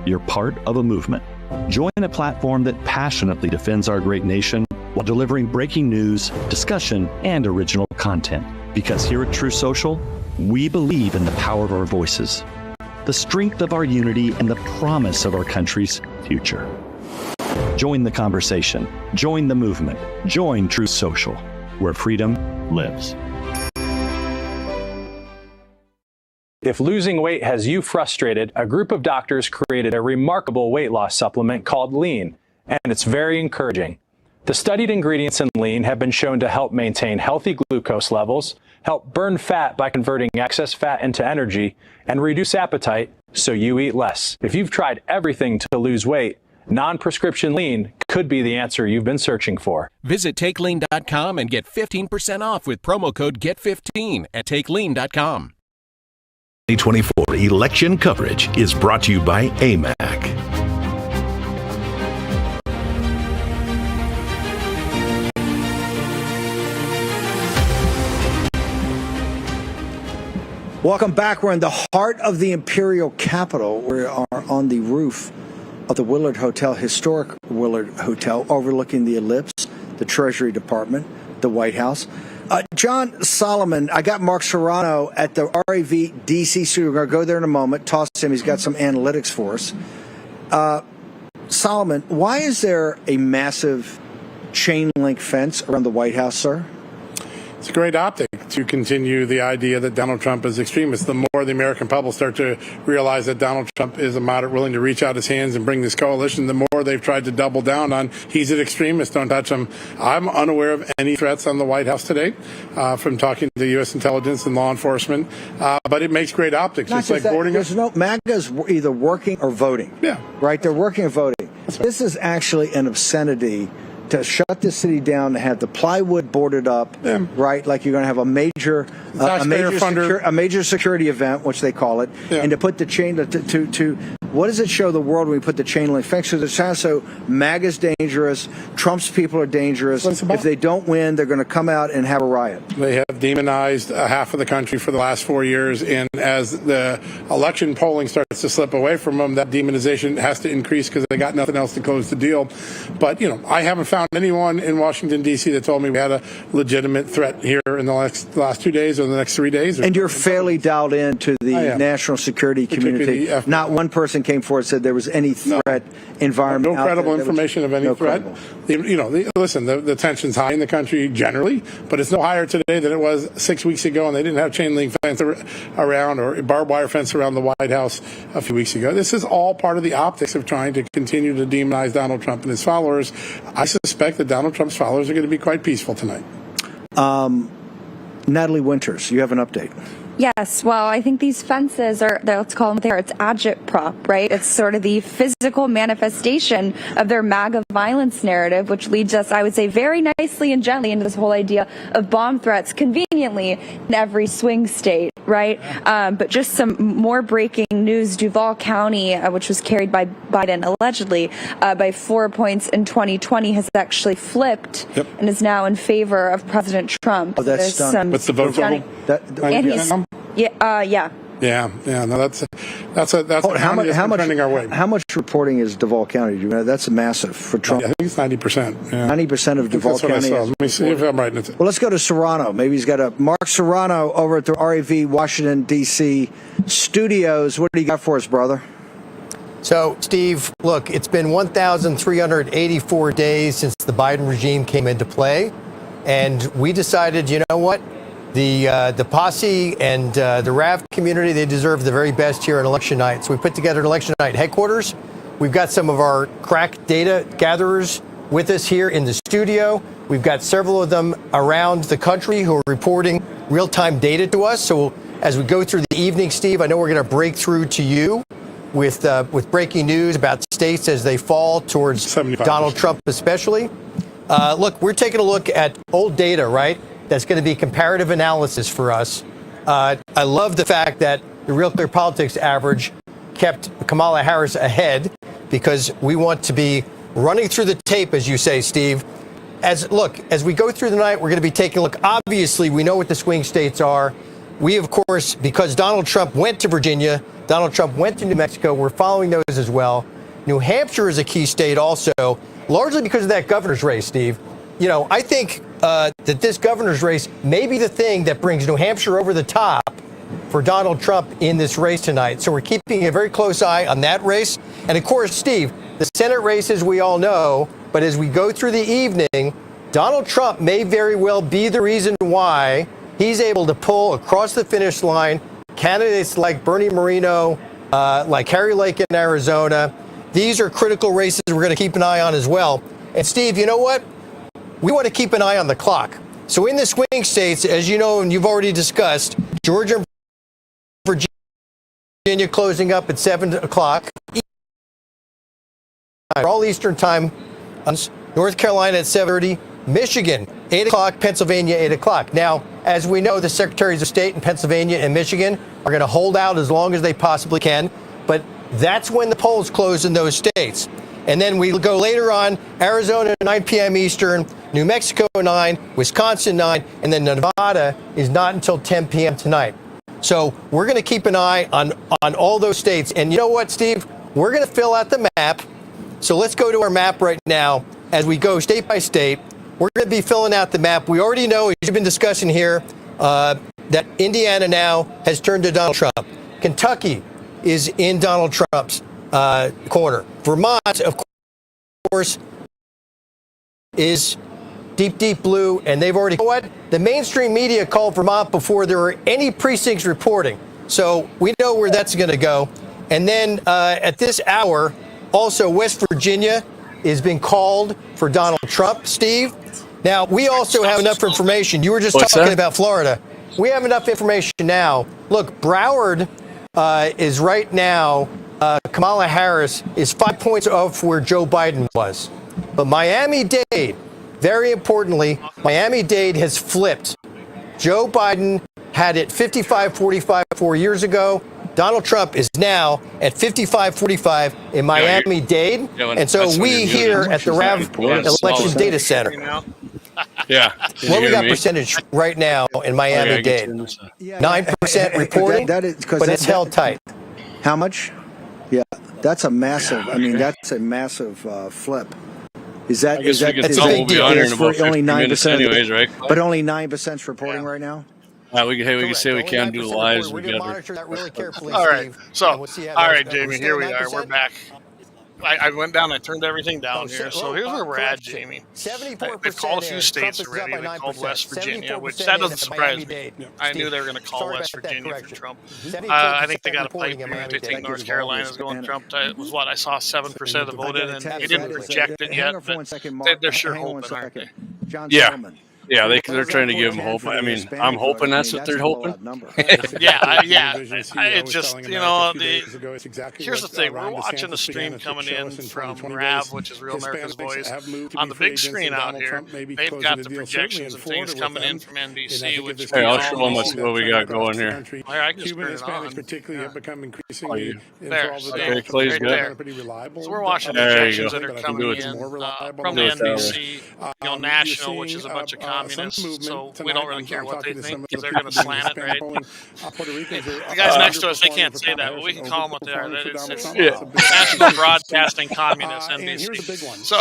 Speaker 20: You're part of a movement. Join a platform that passionately defends our great nation while delivering breaking news, discussion, and original content. Because here at True Social, we believe in the power of our voices, the strength of our unity, and the promise of our country's future. Join the conversation. Join the movement. Join True Social, where freedom lives.
Speaker 21: If losing weight has you frustrated, a group of doctors created a remarkable weight loss supplement called Lean, and it's very encouraging. The studied ingredients in Lean have been shown to help maintain healthy glucose levels, help burn fat by converting excess fat into energy, and reduce appetite so you eat less. If you've tried everything to lose weight non-prescription lean could be the answer you've been searching for.
Speaker 5: Visit TakeLean.com and get 15% off with promo code GET15 at TakeLean.com.
Speaker 18: 2024 election coverage is brought to you by AMAC.
Speaker 6: Welcome back. We're in the heart of the Imperial Capital. We are on the roof of the Willard Hotel, historic Willard Hotel, overlooking the Ellipse, the Treasury Department, the White House. John Solomon, I got Mark Serrano at the RAV DC studio. We're going to go there in a moment. Toss him. He's got some analytics for us. Solomon, why is there a massive chain link fence around the White House, sir?
Speaker 16: It's a great optic to continue the idea that Donald Trump is extremist. The more the American public start to realize that Donald Trump is a moderate willing to reach out his hands and bring this coalition, the more they've tried to double down on he's an extremist, don't touch him. I'm unaware of any threats on the White House today from talking to U.S. intelligence and law enforcement, but it makes great optics.
Speaker 6: Not
Speaker 16: it's like
Speaker 6: that,
Speaker 16: boarding
Speaker 6: there's no MAGA's either working or voting.
Speaker 16: Yeah.
Speaker 6: Right? They're working or voting. This is actually an obscenity to shut the city down, to have the plywood boarded up, right? Like you're going to have a major security event, which they call it, and to put the chain to what does it show the world when we put the chain link fence? Because it's trying to show MAGA's dangerous, Trump's people are dangerous. If they don't win, they're going to come out and have a riot.
Speaker 16: They have demonized half of the country for the last 4 years, and as the election polling starts to slip away from them, that demonization has to increase because they got nothing else to close the deal. But, I haven't found anyone in Washington, D.C. that told me we had a legitimate threat here in the last 2 days or the next 3 days.
Speaker 6: And you're fairly dialed into the national security community. Not one person came forward and said there was any threat environment.
Speaker 16: No credible information of any threat. Listen, the tension's high in the country generally, but it's no higher today than it was 6 weeks ago, and they didn't have chain link fence around or barbed wire fence around the White House a few weeks ago. This is all part of the optics of trying to continue to demonize Donald Trump and his followers. I suspect that Donald Trump's followers are going to be quite peaceful tonight.
Speaker 6: Natalie Winters, you have an update.
Speaker 17: Yes, well, I think these fences are, let's call them what they are. It's agitprop, right? It's sort of the physical manifestation of their MAGA violence narrative, which leads us, I would say, very nicely and gently into this whole idea of bomb threats conveniently in every swing state, right? But just some more breaking news. Duval County, which was carried by Biden allegedly by 4 points in 2020, has actually flipped and is now in favor of President Trump.
Speaker 6: Oh, that's stunning.
Speaker 16: What's the vote total?
Speaker 17: Yeah.
Speaker 16: No, that's how much
Speaker 6: trending our way. How much reporting is Duval County? That's massive for Trump.
Speaker 16: I think it's 90%.
Speaker 6: 90% of Duval County.
Speaker 16: Let me see if I'm right.
Speaker 6: Well, let's go to Serrano. Maybe he's got a Mark Serrano over at the RAV Washington D.C. studios. What do you got for us, brother?
Speaker 22: So, Steve, look, it's been 1,384 days since the Biden regime came into play, and we decided, you know what? The posse and the RAV community, they deserve the very best here on election night. So we put together an election night headquarters. We've got some of our crack data gatherers with us here in the studio. We've got several of them around the country who are reporting real-time data to us. So as we go through the evening, Steve, I know we're going to break through to you with breaking news about states as they fall towards 75%. Donald Trump especially. Look, we're taking a look at old data, right? That's going to be comparative analysis for us. I love the fact that the Real Clear Politics average kept Kamala Harris ahead because we want to be running through the tape, as you say, Steve. As we go through the night, we're going to be taking a look. Obviously, we know what the swing states are. We, of course, because Donald Trump went to Virginia, Donald Trump went to New Mexico, we're following those as well. New Hampshire is a key state also, largely because of that governor's race, Steve. I think that this governor's race may be the thing that brings New Hampshire over the top for Donald Trump in this race tonight. So we're keeping a very close eye on that race. And of course, Steve, the Senate races we all know, but as we go through the evening, Donald Trump may very well be the reason why he's able to pull across the finish line candidates like Bernie Moreno, like Harry Lake in Arizona. These are critical races we're going to keep an eye on as well. And Steve, you know what? We want to keep an eye on the clock. So in the swing states, as you know, and you've already discussed, Georgia and Virginia closing up at 7 o'clock For all Eastern time, North Carolina at 7:30, Michigan, 8 o'clock, Pennsylvania, 8 o'clock. Now, as we know, the Secretaries of State in Pennsylvania and Michigan are going to hold out as long as they possibly can, but that's when the polls close in those states. And then we go later on, Arizona, 9 p.m. Eastern, New Mexico, 9, Wisconsin, 9, and then Nevada is not until 10 p.m. tonight. So we're going to keep an eye on all those states. And you know what, Steve? We're going to fill out the map. So let's go to our map right now as we go state by state. We're going to be filling out the map. We already know, as you've been discussing here, that Indiana now has turned to Donald Trump. Kentucky is in Donald Trump's corner. Vermont, of course, is deep, deep blue, and they've already, you know what? The mainstream media called Vermont before there were any precincts reporting. So we know where that's going to go. And then at this hour, also West Virginia is being called for Donald Trump, Steve. Now, we also have enough information. You were just talking about Florida. We have enough information now. Look, Broward is right now, Kamala Harris is 5 points off where Joe Biden was. But Miami-Dade, very importantly, Miami-Dade has flipped. Joe Biden had it 55-45 4 years ago. Donald Trump is now at 55-45 in Miami-Dade. And so we here at the RAV Elections Data Center.
Speaker 2: Yeah.
Speaker 22: What we got percentage right now in Miami-Dade? 9% reporting, but it's held tight.
Speaker 6: How much? Yeah, that's a massive. I mean, that's a massive flip. Is that?
Speaker 2: I guess we can
Speaker 6: is
Speaker 2: tell
Speaker 6: that
Speaker 2: we'll be on here in about 50
Speaker 6: only
Speaker 2: minutes
Speaker 6: 9%?
Speaker 2: anyways, right?
Speaker 6: But only 9% reporting right now.
Speaker 2: We can say we can't do lives.
Speaker 22: We're going to monitor that really carefully,
Speaker 1: All right.
Speaker 22: Steve,
Speaker 1: So,
Speaker 22: and we'll see how
Speaker 1: all
Speaker 22: that
Speaker 1: right,
Speaker 22: goes.
Speaker 1: Jamie, here we are. We're back. I went down, I turned everything down here. So here's where we're at, Jamie. They've called a few states already. They called West Virginia, which that doesn't surprise me. I knew they were going to call West Virginia for Trump. I think they got a pipe dream if they take North Carolina's going Trump. It was what I saw 7% of the vote in, and he didn't reject it yet. But they're sure hoping, aren't they?
Speaker 2: Yeah. Yeah, they're trying to give them hope. I mean, I'm hoping that's what they're hoping.
Speaker 1: Yeah. It just, you know, here's the thing. We're watching the stream coming in from RAV, which is Real America's Voice. On the big screen out here, they've got the projections of things coming in from NBC, which
Speaker 2: hey, I'll show them what we got going here.
Speaker 1: Here, I can turn it on.
Speaker 16: Particularly have become increasingly
Speaker 1: There.
Speaker 2: Okay, Clay's good.
Speaker 1: So we're watching projections that are coming in from the NBC, national, which is a bunch of communists, so we don't really care what they think because they're going to slant it, right? The guys next to us, they can't say that, but we can call them what they are. It's National Broadcasting Communists, NBC. So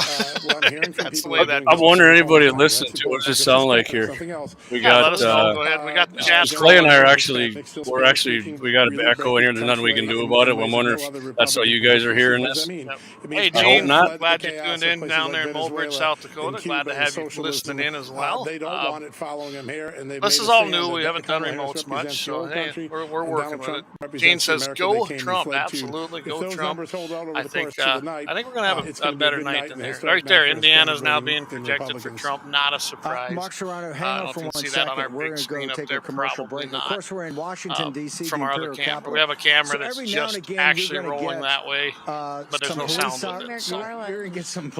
Speaker 1: that's the way that
Speaker 2: I'm wondering anybody that listens to what does it sound like here? We got
Speaker 1: let us know. Go ahead. We got the jazz.
Speaker 2: Clay and I are we got an echo in here. There's nothing we can do about it. I'm wondering if that's how you guys are hearing this.
Speaker 1: Hey, Gene, glad you tuned in down there in Mulberry, South Dakota. Glad to have you listening in as well. This is all new. We haven't done remotes much, so hey, we're working with it. Gene says, "Go Trump!" Absolutely, go Trump. I think we're gonna have a better night than there. Right there, Indiana's now being projected for Trump. Not a surprise.
Speaker 6: Mark Serrano, hang
Speaker 1: I don't
Speaker 6: on for
Speaker 1: know if you
Speaker 6: 1
Speaker 1: can see that on our
Speaker 6: second. We're
Speaker 1: big
Speaker 6: going to
Speaker 1: screen
Speaker 6: go
Speaker 1: up
Speaker 6: take
Speaker 1: there.
Speaker 6: a commercial
Speaker 1: Probably
Speaker 6: break. Of
Speaker 1: not.
Speaker 6: course, we're in Washington, D.C.
Speaker 1: From our other camera, we have a camera that's just actually rolling that way, but there's no sound with it. So.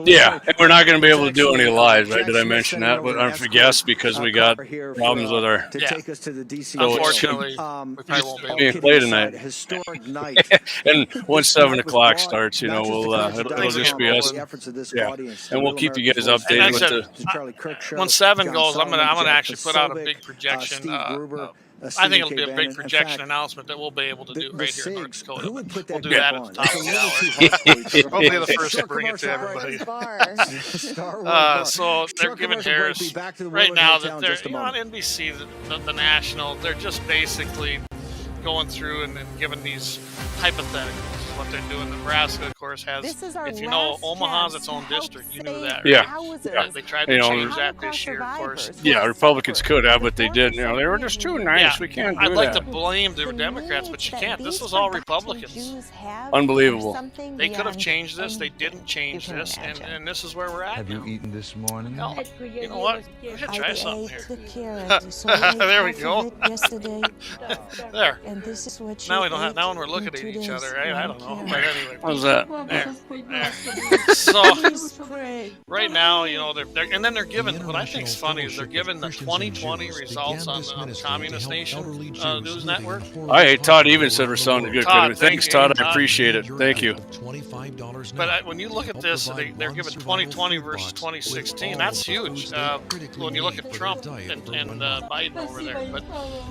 Speaker 2: Yeah, and we're not going to be able to do any lives, right? Did I mention that? But I guess because we got problems with our.
Speaker 1: Unfortunately, we probably won't be able to
Speaker 2: play tonight. And once 7 o'clock starts, it'll just be us. Yeah, and we'll keep you guys updated with the.
Speaker 1: When 7 goes, I'm gonna actually put out a big projection. I think it'll be a big projection announcement that we'll be able to do right here in North Dakota. We'll do that at the top of the hour. We'll be the first to bring it to everybody. So they're giving Harris right now that they're on NBC, the national. They're just basically going through and giving these hypotheticals. What they're doing. Nebraska, of course, has. If you know, Omaha's its own district. You knew that, right?
Speaker 2: Yeah.
Speaker 1: They tried to change that this year, of course.
Speaker 2: Yeah, Republicans could have, but they didn't. They were just too nice.
Speaker 1: Yeah.
Speaker 2: We can't do
Speaker 1: I'd like
Speaker 2: that.
Speaker 1: to blame the Democrats, but you can't. This was all Republicans.
Speaker 2: Unbelievable.
Speaker 1: They could have changed this. They didn't change this, and this is where we're at.
Speaker 4: Have you eaten this morning?
Speaker 1: No. You know what? We should try something here. There we go. There. Now we don't have. Now when we're looking at each other, right? I don't
Speaker 4: know. But anyway,
Speaker 2: how's that?
Speaker 4: There. So right now, you know, they're giving. What I think is funny is they're giving the 2020 results on the Communist Nation News Network.
Speaker 2: Hey, Todd even said we're sounding good.
Speaker 4: Todd,
Speaker 2: Thanks, Todd. I appreciate it. Thank you.
Speaker 4: But when you look at this, they're giving 2020 versus 2016. That's huge. When you look at Trump and Biden over there. But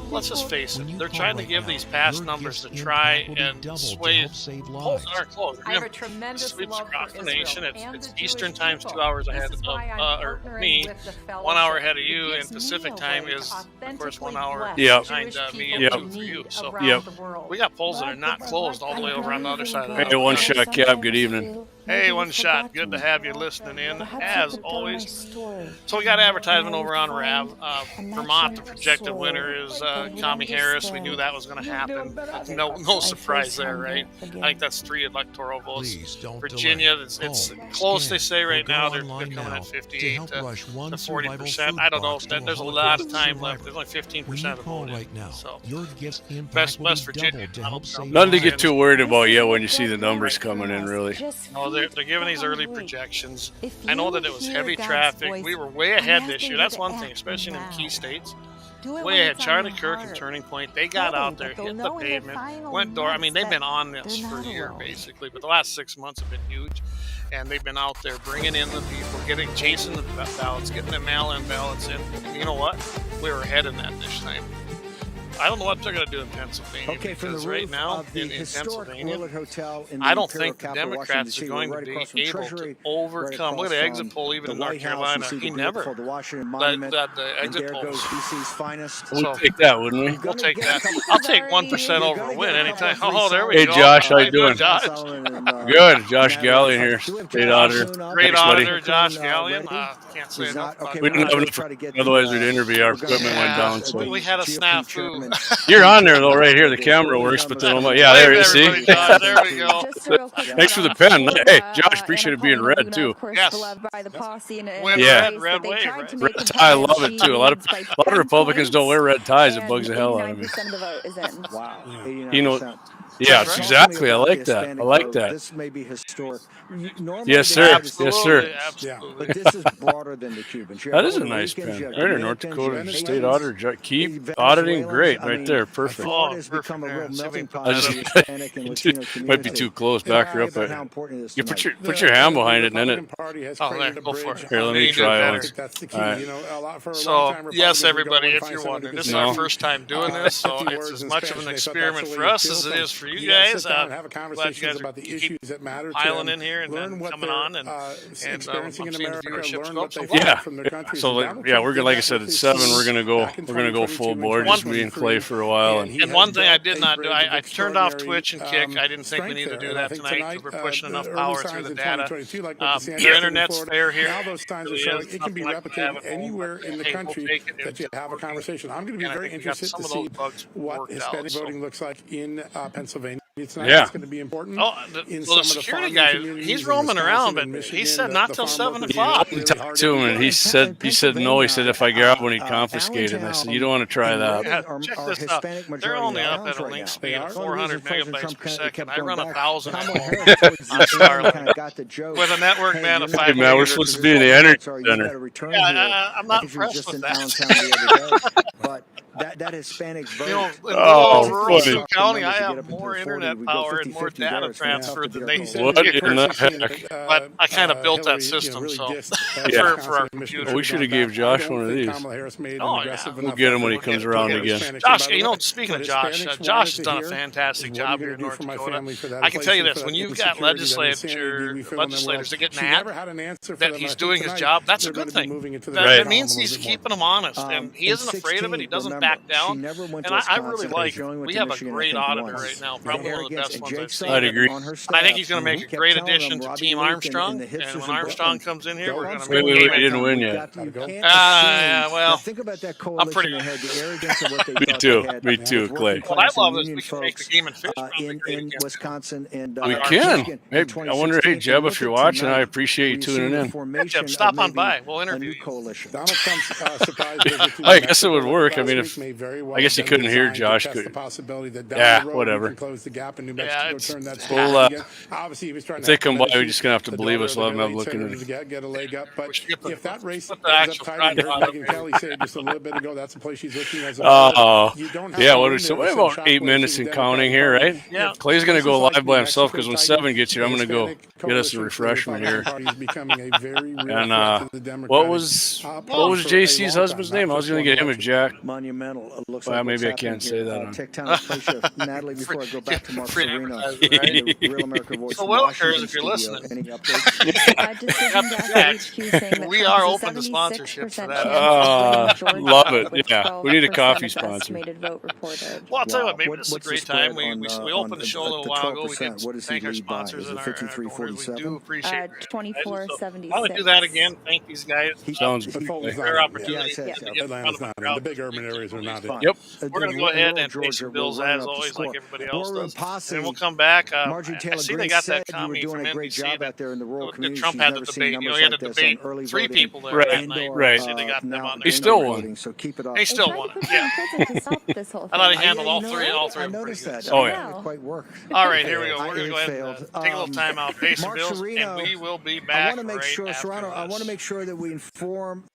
Speaker 4: let's just face it, they're trying to give these past numbers to try and sway polls that aren't close.
Speaker 7: I have a tremendous
Speaker 4: sweeps
Speaker 7: love
Speaker 4: across
Speaker 7: for
Speaker 4: the
Speaker 7: Israel
Speaker 4: nation. It's
Speaker 7: and the
Speaker 4: Eastern
Speaker 7: Jewish
Speaker 4: time's
Speaker 7: people.
Speaker 4: 2 hours ahead
Speaker 7: This is
Speaker 4: of
Speaker 7: why I'm
Speaker 4: or
Speaker 7: partnering
Speaker 4: me.
Speaker 7: with the
Speaker 4: 1 hour
Speaker 7: fellowship.
Speaker 4: ahead of you,
Speaker 7: It
Speaker 4: and
Speaker 7: gives
Speaker 4: Pacific
Speaker 7: me a
Speaker 4: time
Speaker 7: way to
Speaker 4: is, of course, 1
Speaker 7: authentically
Speaker 4: hour
Speaker 7: bless
Speaker 4: behind
Speaker 7: Jewish
Speaker 4: me
Speaker 7: people
Speaker 4: and
Speaker 7: in
Speaker 4: 2 for you.
Speaker 7: need
Speaker 4: So
Speaker 7: around the world.
Speaker 4: we got polls that are not closed all the way over on the other side of the
Speaker 2: Hey, one shot cab. Good evening.
Speaker 4: Hey, one shot. Good to have you listening in, as always. So we got advertisement over on RAV. Vermont, the projected winner is Kamala Harris. We knew that was going to happen. No surprise there, right? I think that's 3 electoral votes. Virginia, it's close, they say right now. They're coming at 58 to 40%. I don't know. There's a lot of time left. There's only 15% of the vote in. So West Virginia.
Speaker 2: Nothing to get too worried about yet when you see the numbers coming in, really.
Speaker 4: No, they're giving these early projections. I know that it was heavy traffic. We were way ahead this year. That's one thing, especially in key states. Way ahead. Charlie Kirk and Turning Point, they got out there, hit the pavement, went door. I mean, they've been on this for a year, basically, but the last 6 months have been huge. And they've been out there bringing in the people, chasing the ballots, getting the mail-in ballots in. And you know what? We were ahead in that this time. I don't know what they're going to do in Pennsylvania, because right now in Pennsylvania, I don't think the Democrats are going to be able to overcome. Look at the exit poll, even in North Carolina. He never let the exit polls.
Speaker 2: We'll take that, wouldn't we?
Speaker 4: We'll take that. I'll take 1% over a win anytime. Oh, there we go.
Speaker 2: Hey, Josh, how you doing?
Speaker 4: Josh.
Speaker 2: Good. Josh Gallion here, state auditor.
Speaker 4: Great auditor, Josh Gallion. Can't say enough about that.
Speaker 2: We didn't have enough, otherwise we'd interview. Our equipment went down. So
Speaker 4: we had a snafu.
Speaker 2: You're on there though, right here. The camera works, but then yeah, there you see.
Speaker 4: There we go.
Speaker 2: Thanks for the pen. Hey, Josh, appreciate it being red too.
Speaker 4: Yes.
Speaker 2: Yeah.
Speaker 4: Red wave.
Speaker 2: Red tie, I love it too. A lot of Republicans don't wear red ties. It bugs the hell out of me.
Speaker 6: Wow.
Speaker 2: You know. Yeah, exactly. I like that. I like that.
Speaker 6: This may be historic.
Speaker 2: Yes, sir. Yes, sir.
Speaker 6: But this is broader than the Cubans.
Speaker 2: That is a nice pen. Right here, North Dakota State Auditor. Keep auditing. Great. Right there. Perfect. Might be too close. Back her up. You put your hand behind it and then it.
Speaker 4: Oh, there. Go for it.
Speaker 2: Here, let me try one.
Speaker 4: All right. So, yes, everybody, if you're wondering, this is our first time doing this, so it's as much of an experiment for us as it is for you guys.
Speaker 16: Have a conversation about the issues that matter to
Speaker 4: piling
Speaker 16: them,
Speaker 4: in here and then coming on and
Speaker 16: experiencing in America, learn what they
Speaker 2: yeah.
Speaker 16: from their country.
Speaker 2: So yeah, we're gonna, like I said, at 7 we're gonna go full board. Just me and Clay for a while.
Speaker 4: And one thing I did not do, I turned off Twitch and Kick. I didn't think we needed to do that tonight because we're pushing enough power through the data. Their internet's fair here.
Speaker 16: Now those times are showing it can be replicated anywhere in the country that you have a conversation. I'm going to be very interested to see what Hispanic voting looks like in Pennsylvania. It's not
Speaker 2: Yeah.
Speaker 16: going to be important.
Speaker 4: Oh, the security guy, he's roaming around, but he said not till 7 o'clock.
Speaker 2: I talked to him and he said no. He said if I grab one, he'd confiscate it. And I said you don't want to try that.
Speaker 4: Yeah, check this out. They're only up at a link speed of 400 megabytes per second. I run 1,000 on Starlink with a network man of 5.
Speaker 2: Hey man, we're supposed to be in the energy center.
Speaker 4: Yeah, I'm not impressed with that.
Speaker 6: But that Hispanic vote.
Speaker 4: You know, in rural Sioux County, I have more internet power and more data transfer than they do.
Speaker 2: What in the heck?
Speaker 4: But I kind of built that system, so for our computer.
Speaker 2: Well, we should have gave Josh one of these.
Speaker 4: Oh, yeah.
Speaker 2: We'll get him when he comes around again.
Speaker 4: Josh, you know, speaking of Josh, Josh has done a fantastic job here in North Dakota. I can tell you this: when you've got legislators that get mad that he's doing his job, that's a good thing. That means he's keeping them honest, and he isn't afraid of it. He doesn't back down, and I really like it. We have a great auditor right now, probably one of the best ones I've seen.
Speaker 2: I'd agree.
Speaker 4: I think he's going to make a great addition to Team Armstrong, and when Armstrong comes in here, we're going to make
Speaker 2: Wait, he didn't win yet.
Speaker 4: Well, I'm pretty.
Speaker 2: Me too, Clay.
Speaker 4: What I love is we can make the game in fish
Speaker 6: in Wisconsin and
Speaker 2: we can. Hey, I wonder, hey Jeb, if you're watching, I appreciate you tuning in.
Speaker 4: Jeb, stop on by. We'll interview you.
Speaker 6: Coalition.
Speaker 16: Donald Trump's surprise visit to
Speaker 2: I guess it would work. I mean, if
Speaker 16: think may very well
Speaker 2: I guess you
Speaker 16: have been
Speaker 2: couldn't hear
Speaker 16: designed to
Speaker 2: Josh.
Speaker 16: test the possibility that down
Speaker 2: Yeah,
Speaker 16: the road
Speaker 2: whatever.
Speaker 16: we can close the gap in New Mexico, turn that
Speaker 2: We'll,
Speaker 16: again. Obviously, he was trying
Speaker 2: if
Speaker 16: to
Speaker 2: they
Speaker 16: help
Speaker 2: come by,
Speaker 16: Tennessee,
Speaker 2: we're just gonna have to
Speaker 16: the
Speaker 2: believe
Speaker 16: daughter
Speaker 2: us.
Speaker 16: of
Speaker 2: We'll
Speaker 16: the
Speaker 2: have them
Speaker 16: Gurley
Speaker 2: looking
Speaker 16: Senator,
Speaker 2: at
Speaker 16: to get a leg up. But if that race
Speaker 4: the
Speaker 16: ends up
Speaker 4: actual
Speaker 16: tied, you heard
Speaker 4: front
Speaker 16: Megan
Speaker 4: end.
Speaker 16: Kelly say just a little bit ago, that's the place she's looking as a
Speaker 2: Oh,
Speaker 16: you don't have
Speaker 2: yeah.
Speaker 16: to
Speaker 2: What
Speaker 16: go
Speaker 2: are
Speaker 16: in
Speaker 2: so?
Speaker 16: there to
Speaker 2: What
Speaker 16: send
Speaker 2: about 8
Speaker 16: shockwaves
Speaker 2: minutes
Speaker 16: through
Speaker 2: and
Speaker 16: the
Speaker 2: counting
Speaker 16: Democratic
Speaker 2: here,
Speaker 16: Party.
Speaker 2: right?
Speaker 4: Yeah.
Speaker 2: Clay's gonna go
Speaker 16: Places like
Speaker 2: live by
Speaker 16: New
Speaker 2: himself because
Speaker 16: Mexico
Speaker 2: when 7 gets here, I'm gonna go get us a refreshment here.
Speaker 16: Party is becoming a very real
Speaker 2: And
Speaker 16: threat to the Democratic
Speaker 2: what was
Speaker 16: party for a
Speaker 2: JC's
Speaker 16: long
Speaker 2: husband's
Speaker 16: time,
Speaker 2: name?
Speaker 16: not
Speaker 2: I was
Speaker 16: just
Speaker 2: gonna
Speaker 16: one
Speaker 2: get him a
Speaker 16: election.
Speaker 2: Jack.
Speaker 3: Monumental. It looks
Speaker 2: Well,
Speaker 3: like what's
Speaker 2: maybe I can't
Speaker 3: happening
Speaker 2: say
Speaker 3: here.
Speaker 2: that on.
Speaker 3: Tectonic plate shift. Natalie, before I go back to Mark
Speaker 4: Free
Speaker 3: Serino,
Speaker 4: advertising, right?
Speaker 3: the Real America Voice
Speaker 4: So what
Speaker 3: Washington
Speaker 4: occurs if you're
Speaker 3: studio.
Speaker 4: listening?
Speaker 3: Any updates?
Speaker 17: Decision Desk HQ saying that
Speaker 4: We
Speaker 17: Trump
Speaker 4: are
Speaker 17: has a
Speaker 4: open to sponsorship for
Speaker 17: 76%
Speaker 4: that.
Speaker 17: chance of winning Georgia
Speaker 2: Love it.
Speaker 17: with
Speaker 2: Yeah, we need a
Speaker 17: 12%
Speaker 2: coffee
Speaker 17: of the
Speaker 2: sponsor.
Speaker 17: estimated vote reported.
Speaker 4: Well, I'll tell you what, maybe
Speaker 3: What-
Speaker 4: this is a
Speaker 3: what's the
Speaker 4: great
Speaker 3: spread
Speaker 4: time. We
Speaker 3: on,
Speaker 4: opened the show a little
Speaker 3: the
Speaker 4: while ago. We
Speaker 3: 12%?
Speaker 4: did
Speaker 3: What does he
Speaker 4: thank our
Speaker 3: lead by?
Speaker 4: sponsors
Speaker 3: Is
Speaker 4: and
Speaker 3: it
Speaker 4: our donors. We
Speaker 3: 53-47?
Speaker 4: do appreciate it.
Speaker 17: 24-76.
Speaker 4: I would do that again. Thank these guys.
Speaker 2: Sounds
Speaker 16: But Fulton's
Speaker 4: Fair
Speaker 16: not.
Speaker 4: opportunity.
Speaker 3: Yeah,
Speaker 4: to get in front
Speaker 16: Atlanta's
Speaker 4: of a
Speaker 16: not.
Speaker 4: crowd.
Speaker 16: The big urban areas are not.
Speaker 2: Yep.
Speaker 4: We're going to go ahead and pay some bills as always, like everybody else does. And we'll come back.
Speaker 3: Marjorie
Speaker 4: I
Speaker 3: Taylor
Speaker 4: see
Speaker 3: Greene
Speaker 4: they got
Speaker 3: said
Speaker 4: that
Speaker 3: you were
Speaker 4: comment
Speaker 3: doing
Speaker 4: from
Speaker 3: a great
Speaker 4: NBC
Speaker 3: job out there in the rural
Speaker 4: that
Speaker 3: community.
Speaker 4: Trump
Speaker 3: She's
Speaker 4: had
Speaker 3: never
Speaker 4: the
Speaker 3: seen
Speaker 4: debate.
Speaker 3: numbers
Speaker 4: He had to
Speaker 3: like this
Speaker 4: debate
Speaker 3: on early
Speaker 4: 3
Speaker 3: voting
Speaker 4: people there
Speaker 2: Right,
Speaker 4: that night.
Speaker 2: right.
Speaker 4: So they got them
Speaker 3: now
Speaker 4: on there.
Speaker 2: He still
Speaker 3: early
Speaker 2: won.
Speaker 3: voting, so keep it up.
Speaker 4: He still won. Yeah.
Speaker 17: To stop this whole
Speaker 4: I thought he
Speaker 17: thing.
Speaker 4: handled all
Speaker 3: You know
Speaker 4: three.
Speaker 3: what?
Speaker 4: All three.
Speaker 3: I
Speaker 4: of them
Speaker 3: noticed
Speaker 4: pretty
Speaker 3: that.
Speaker 4: good.
Speaker 2: Oh,
Speaker 3: It
Speaker 2: yeah.
Speaker 3: didn't quite work.
Speaker 4: All right, here we go.
Speaker 3: I-
Speaker 4: We're going to
Speaker 3: it
Speaker 4: go ahead
Speaker 3: failed.
Speaker 4: and take a little time out, pay some
Speaker 3: Mark
Speaker 4: bills,
Speaker 3: Serino,
Speaker 4: and we will be
Speaker 3: I
Speaker 4: back
Speaker 3: want to make
Speaker 4: right
Speaker 3: sure,
Speaker 4: after
Speaker 3: Serrano, I
Speaker 4: this.
Speaker 3: want to make sure that we inform.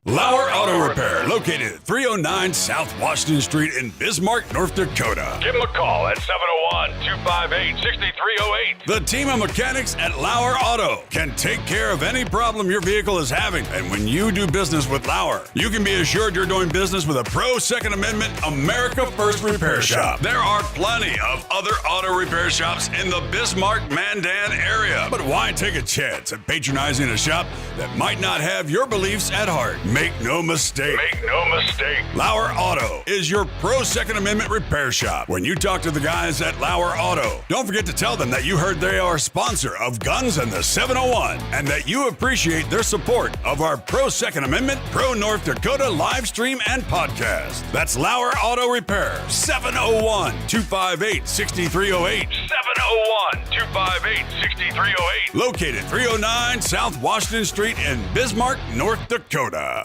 Speaker 9: Lauer Auto Repair, located at 309 South Washington Street in Bismarck, North Dakota.
Speaker 7: Give them a call at 701-258-6308.
Speaker 9: The team of mechanics at Lauer Auto can take care of any problem your vehicle is having. And when you do business with Lauer, you can be assured you're doing business with a pro Second Amendment America First repair shop. There are plenty of other auto repair shops in the Bismarck-Mandan area. But why take a chance at patronizing a shop that might not have your beliefs at heart? Make no mistake.
Speaker 7: Make no mistake.
Speaker 9: Lauer Auto is your pro Second Amendment repair shop. When you talk to the guys at Lauer Auto, don't forget to tell them that you heard they are a sponsor of Guns and the 701 and that you appreciate their support of our pro Second Amendment, pro North Dakota live stream and podcast. That's Lauer Auto Repair, 701-258-6308.
Speaker 7: 701-258-6308.
Speaker 9: Located 309 South Washington Street in Bismarck, North Dakota.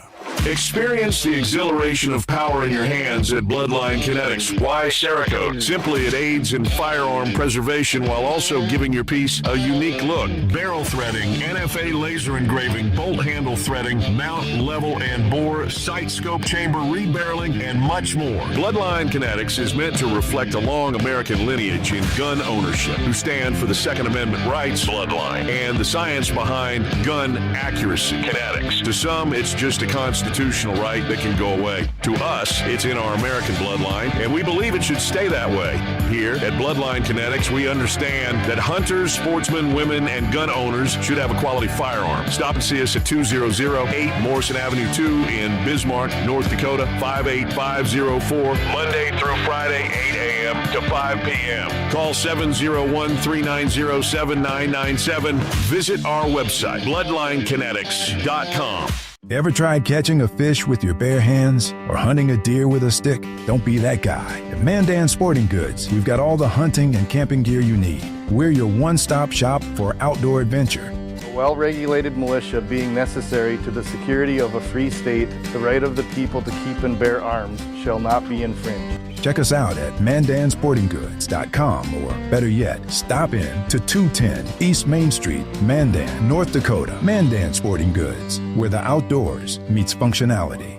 Speaker 10: Experience the exhilaration of power in your hands at Bloodline Kinetics. Why Cerakote? Simply, it aids in firearm preservation while also giving your piece a unique look. Barrel threading, NFA laser engraving, bolt handle threading, mount, level, and bore, sight scope chamber rebarreling, and much more. Bloodline Kinetics is meant to reflect a long American lineage in gun ownership, who stand for the Second Amendment rights, Bloodline, and the science behind gun accuracy. Kinetics. To some, it's just a constitutional right that can go away. To us, it's in our American bloodline, and we believe it should stay that way. Here at Bloodline Kinetics, we understand that hunters, sportsmen, women, and gun owners should have a quality firearm. Stop and see us at 2008 Morrison Avenue 2 in Bismarck, North Dakota, 58504, Monday through Friday, 8 a.m. to 5 p.m. Call 701-390-7997. Visit our website, bloodlinekinetics.com.
Speaker 11: Ever tried catching a fish with your bare hands or hunting a deer with a stick? Don't be that guy. At Mandan Sporting Goods, we've got all the hunting and camping gear you need. We're your one-stop shop for outdoor adventure.
Speaker 12: A well-regulated militia being necessary to the security of a free state, the right of the people to keep and bear arms shall not be infringed.
Speaker 11: Check us out at mandansportinggoods.com, or better yet, stop in to 210 East Main Street, Mandan, North Dakota. Mandan Sporting Goods, where the outdoors meets functionality.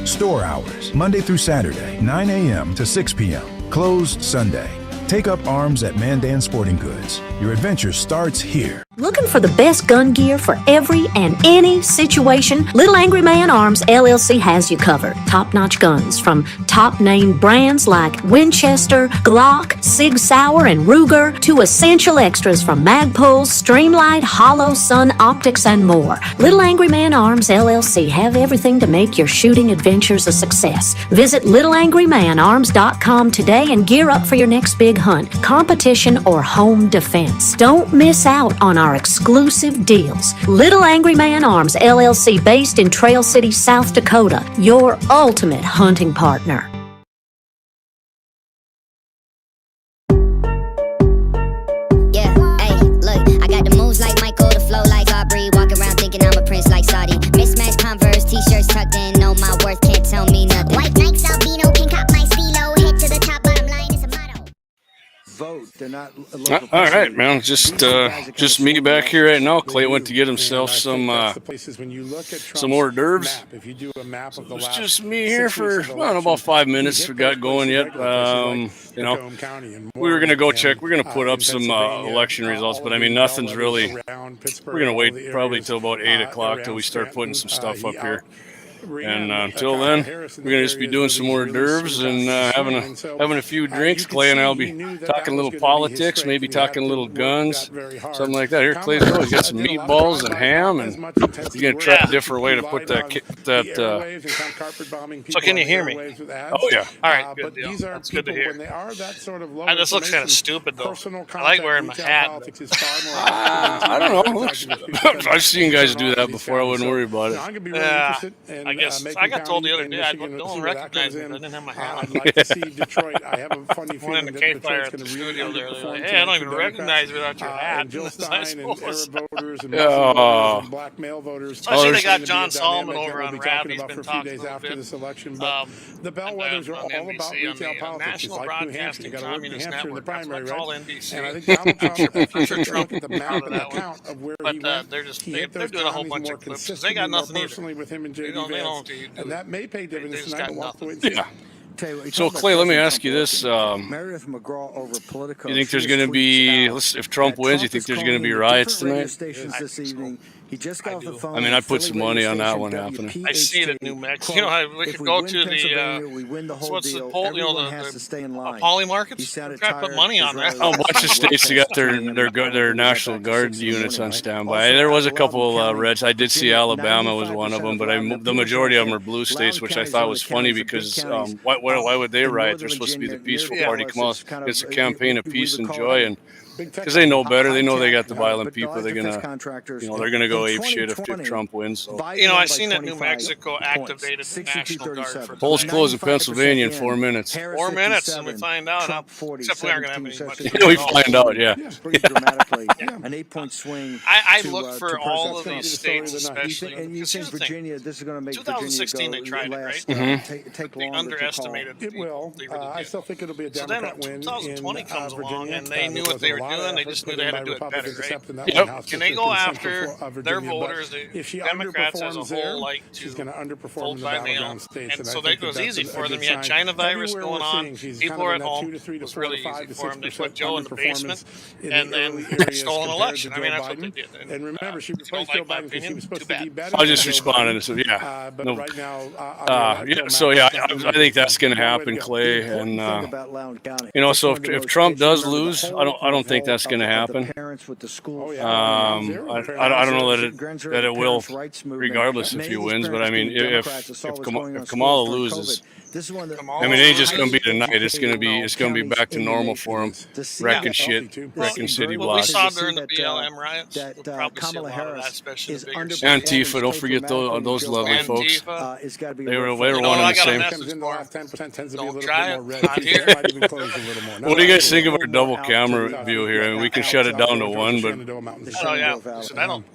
Speaker 11: Store hours, Monday through Saturday, 9 a.m. to 6 p.m. Closed Sunday. Take up arms at Mandan Sporting Goods. Your adventure starts here.
Speaker 13: Looking for the best gun gear for every and any situation? Little Angry Man Arms LLC has you covered. Top-notch guns from top-name brands like Winchester, Glock, Sig Sauer, and Ruger to essential extras from Magpul, Streamlight, Hollow, Sun Optics, and more. Little Angry Man Arms LLC have everything to make your shooting adventures a success. Visit littleangrymanarms.com today and gear up for your next big hunt, competition, or home defense. Don't miss out on our exclusive deals. Little Angry Man Arms LLC, based in Trail City, South Dakota, your ultimate hunting partner.
Speaker 2: All right, man. Just me back here right now. Clay went to get himself some hors d'oeuvres. It's just me here for about 5 minutes. We got going yet. We were gonna go check. We're gonna put up some election results, but I mean nothing's really. We're gonna wait probably till about 8 o'clock till we start putting some stuff up here. And until then, we're gonna just be doing some hors d'oeuvres and having a few drinks. Clay and I'll be talking a little politics, maybe talking a little guns, something like that. Here, Clay's always got some meatballs and ham, and he's gonna try a different way to put that.
Speaker 4: So can you hear me?
Speaker 2: Oh yeah.
Speaker 4: All right, good deal. That's good to hear. This looks kind of stupid though. I like wearing my hat.
Speaker 2: I don't know. I've seen guys do that before. I wouldn't worry about it.
Speaker 4: Yeah. I guess I got told the other day I don't recognize me. I didn't have my hat on.
Speaker 16: I'd like to see Detroit. I have a funny
Speaker 4: One in
Speaker 16: feeling
Speaker 4: the
Speaker 16: that
Speaker 4: K fire
Speaker 16: Detroit's
Speaker 4: at the
Speaker 16: going to really
Speaker 4: studio there. They're like,
Speaker 16: underperform
Speaker 4: hey, I don't
Speaker 16: to
Speaker 4: even
Speaker 16: the
Speaker 4: recognize you
Speaker 16: Democrats.
Speaker 4: without your hat.
Speaker 16: And Jill
Speaker 4: I
Speaker 16: Stein and
Speaker 4: suppose.
Speaker 16: Arab voters and Muslim voters and black male voters.
Speaker 4: So I see they got
Speaker 16: It's
Speaker 4: John
Speaker 16: gonna be a
Speaker 4: Solomon
Speaker 16: dynamic
Speaker 4: over
Speaker 16: that
Speaker 4: on
Speaker 16: we'll be
Speaker 4: Rap.
Speaker 16: talking
Speaker 4: He's
Speaker 16: about
Speaker 4: been
Speaker 16: for a few
Speaker 4: talking
Speaker 16: days
Speaker 4: a
Speaker 16: after
Speaker 4: little
Speaker 16: this
Speaker 4: bit.
Speaker 16: election. But the bellwethers are
Speaker 4: on
Speaker 16: all about
Speaker 4: NBC,
Speaker 16: retail
Speaker 4: on the
Speaker 16: politics. It's
Speaker 4: National
Speaker 16: like New Hampshire. You
Speaker 4: Broadcasting
Speaker 16: got to work New
Speaker 4: Communist
Speaker 16: Hampshire in the
Speaker 4: Network. That's
Speaker 16: primary,
Speaker 4: what I call
Speaker 16: right?
Speaker 4: NBC.
Speaker 16: And I think Donald Trump, if you
Speaker 4: Sure Trump
Speaker 16: look at the
Speaker 4: is
Speaker 16: map
Speaker 4: proud of
Speaker 16: and the
Speaker 4: that one.
Speaker 16: count of where he
Speaker 4: But
Speaker 16: went,
Speaker 4: they're doing a whole bunch of clips. They got nothing either.
Speaker 16: personally with him and
Speaker 4: They
Speaker 16: J.D.
Speaker 4: don't
Speaker 16: Vance,
Speaker 4: do
Speaker 16: and that may pay dividends
Speaker 4: just
Speaker 16: tonight.
Speaker 4: got
Speaker 16: We'll have to wait
Speaker 4: nothing.
Speaker 16: and see.
Speaker 2: Yeah. So Clay, let me ask you this:
Speaker 6: Meredith McGraw over Politico.
Speaker 2: you think there's going to be, if Trump wins, you think there's going to be riots tonight?
Speaker 6: This evening. He just got off the phone.
Speaker 2: I mean, I put some money on that one happening.
Speaker 4: I see it at New Mexico. We could go to the what's the poll? The poly markets. Try to put money on that.
Speaker 2: Oh, a bunch of states that got their National Guard units on standby. There was a couple reds. I did see Alabama was one of them, but the majority of them are blue states, which I thought was funny because why would they riot? They're supposed to be the peaceful party. Come on, it's a campaign of peace and joy, and because they know better, they know they got the violent people. They're gonna go ape shit if Trump wins. So.
Speaker 4: I seen that New Mexico activated the National Guard. For
Speaker 2: polls close in Pennsylvania in 4 minutes.
Speaker 4: 4 minutes, and we find out. Except we aren't gonna have any much.
Speaker 2: We find out, yeah.
Speaker 6: Pretty dramatically, an 8-point swing.
Speaker 4: I look for all of these states, especially.
Speaker 6: And you think Virginia? This is going to make
Speaker 4: 2016
Speaker 6: Virginia
Speaker 4: they tried it, right?
Speaker 6: Take
Speaker 4: They
Speaker 6: longer
Speaker 4: underestimated.
Speaker 16: It will. I still think it'll be a Democrat win.
Speaker 4: So then 2020 comes along,
Speaker 16: Virginia,
Speaker 4: and they knew what they were doing. They just knew they had to do it better, right?
Speaker 2: Yep.
Speaker 4: Can they go after their voters, the Democrats as a whole, like to vote by mail? And so it was easy for them. You had China virus going on. People were at home. It was really easy for them. They put Joe in the basement, and then stole an election. I mean, that's what they did.
Speaker 16: And remember, she replaced Joe Biden because she was supposed to be better.
Speaker 2: I was just responding. So yeah,
Speaker 16: but
Speaker 2: no.
Speaker 16: right now,
Speaker 2: I think that's going to happen, Clay. And so if Trump does lose, I don't think that's going to happen. I don't know that it will, regardless if he wins. But I mean, if Kamala loses, I mean, it ain't just going to be tonight. It's going to be back to normal for him. Wrecking shit, wrecking city blocks.
Speaker 4: We saw during the BLM riots. We'll probably see a lot of that, especially the bigger cities.
Speaker 2: Antifa, don't forget those lovely folks. They were one and the same.
Speaker 4: Don't try it.
Speaker 2: What do you guys think of our double camera view here? I mean, we can shut it down to one, but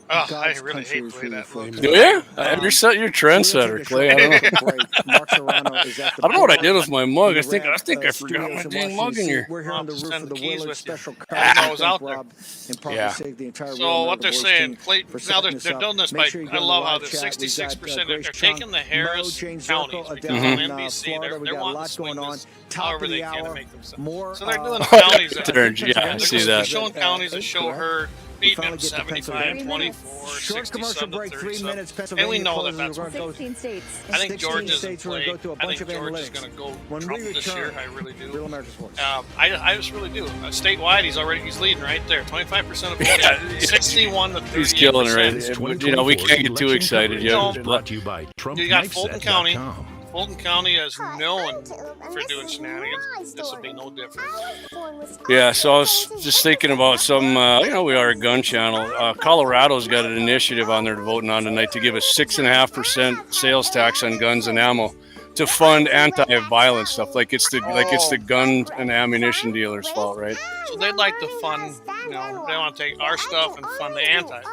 Speaker 4: I really hate the way that looks.
Speaker 2: Yeah, you're trendsetter, Clay. I don't know what I did with my mug. I think I forgot my dang mug in here.
Speaker 4: Send the keys with you. I was out there.
Speaker 2: Yeah.
Speaker 4: So what they're saying, now they're doing this by, I love how the 66%, they're taking the Harris counties, because on NBC, they're wanting to swing this however they can to make themselves. So they're doing the counties. They're showing counties that show her beating them 75, 24, 67, 37. And we know that that's what they're doing. I think George isn't playing. I think George is going to go Trump this year. I really do. I just really do. Statewide, he's leading right there. 25% of votes. 61 to 38%.
Speaker 2: He's killing it, right? We can't get too excited yet.
Speaker 18: Brought to you by
Speaker 4: You got Fulton County.
Speaker 18: TrumpKnifeSet.com.
Speaker 4: Fulton County is known for doing shenanigans. This will be no different.
Speaker 2: Yeah, so I was just thinking about some, we are a gun channel. Colorado's got an initiative on there voting on tonight to give a 6.5% sales tax on guns and ammo to fund anti-violence stuff. Like it's the gun and ammunition dealers' fault, right?
Speaker 4: So they'd like to fund, they want to take our stuff and fund the antis.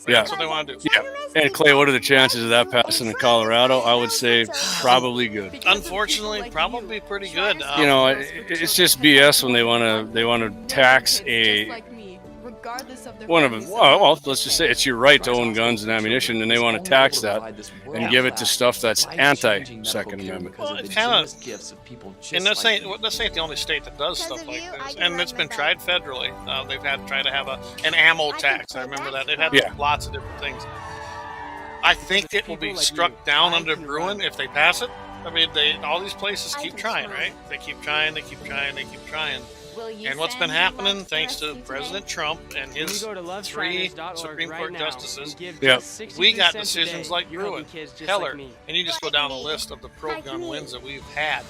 Speaker 4: That's what they want to do.
Speaker 2: Yeah. And Clay, what are the chances of that passing in Colorado? I would say probably good.
Speaker 4: Unfortunately, probably pretty good.
Speaker 2: You know, it's just BS when they want to tax one of them. Well, let's just say it's your right to own guns and ammunition, and they want to tax that and give it to stuff that's anti-Second Amendment.
Speaker 4: Well, it kind of, and this ain't the only state that does stuff like this, and it's been tried federally. They've tried to have an ammo tax. I remember that. They've had lots of different things. I think it will be struck down under Bruin if they pass it. I mean, all these places keep trying, right? They keep trying. And what's been happening, thanks to President Trump and his 3 Supreme Court justices, we got decisions like Bruin, Heller, and you just go down a list of the pro-gun wins that we've had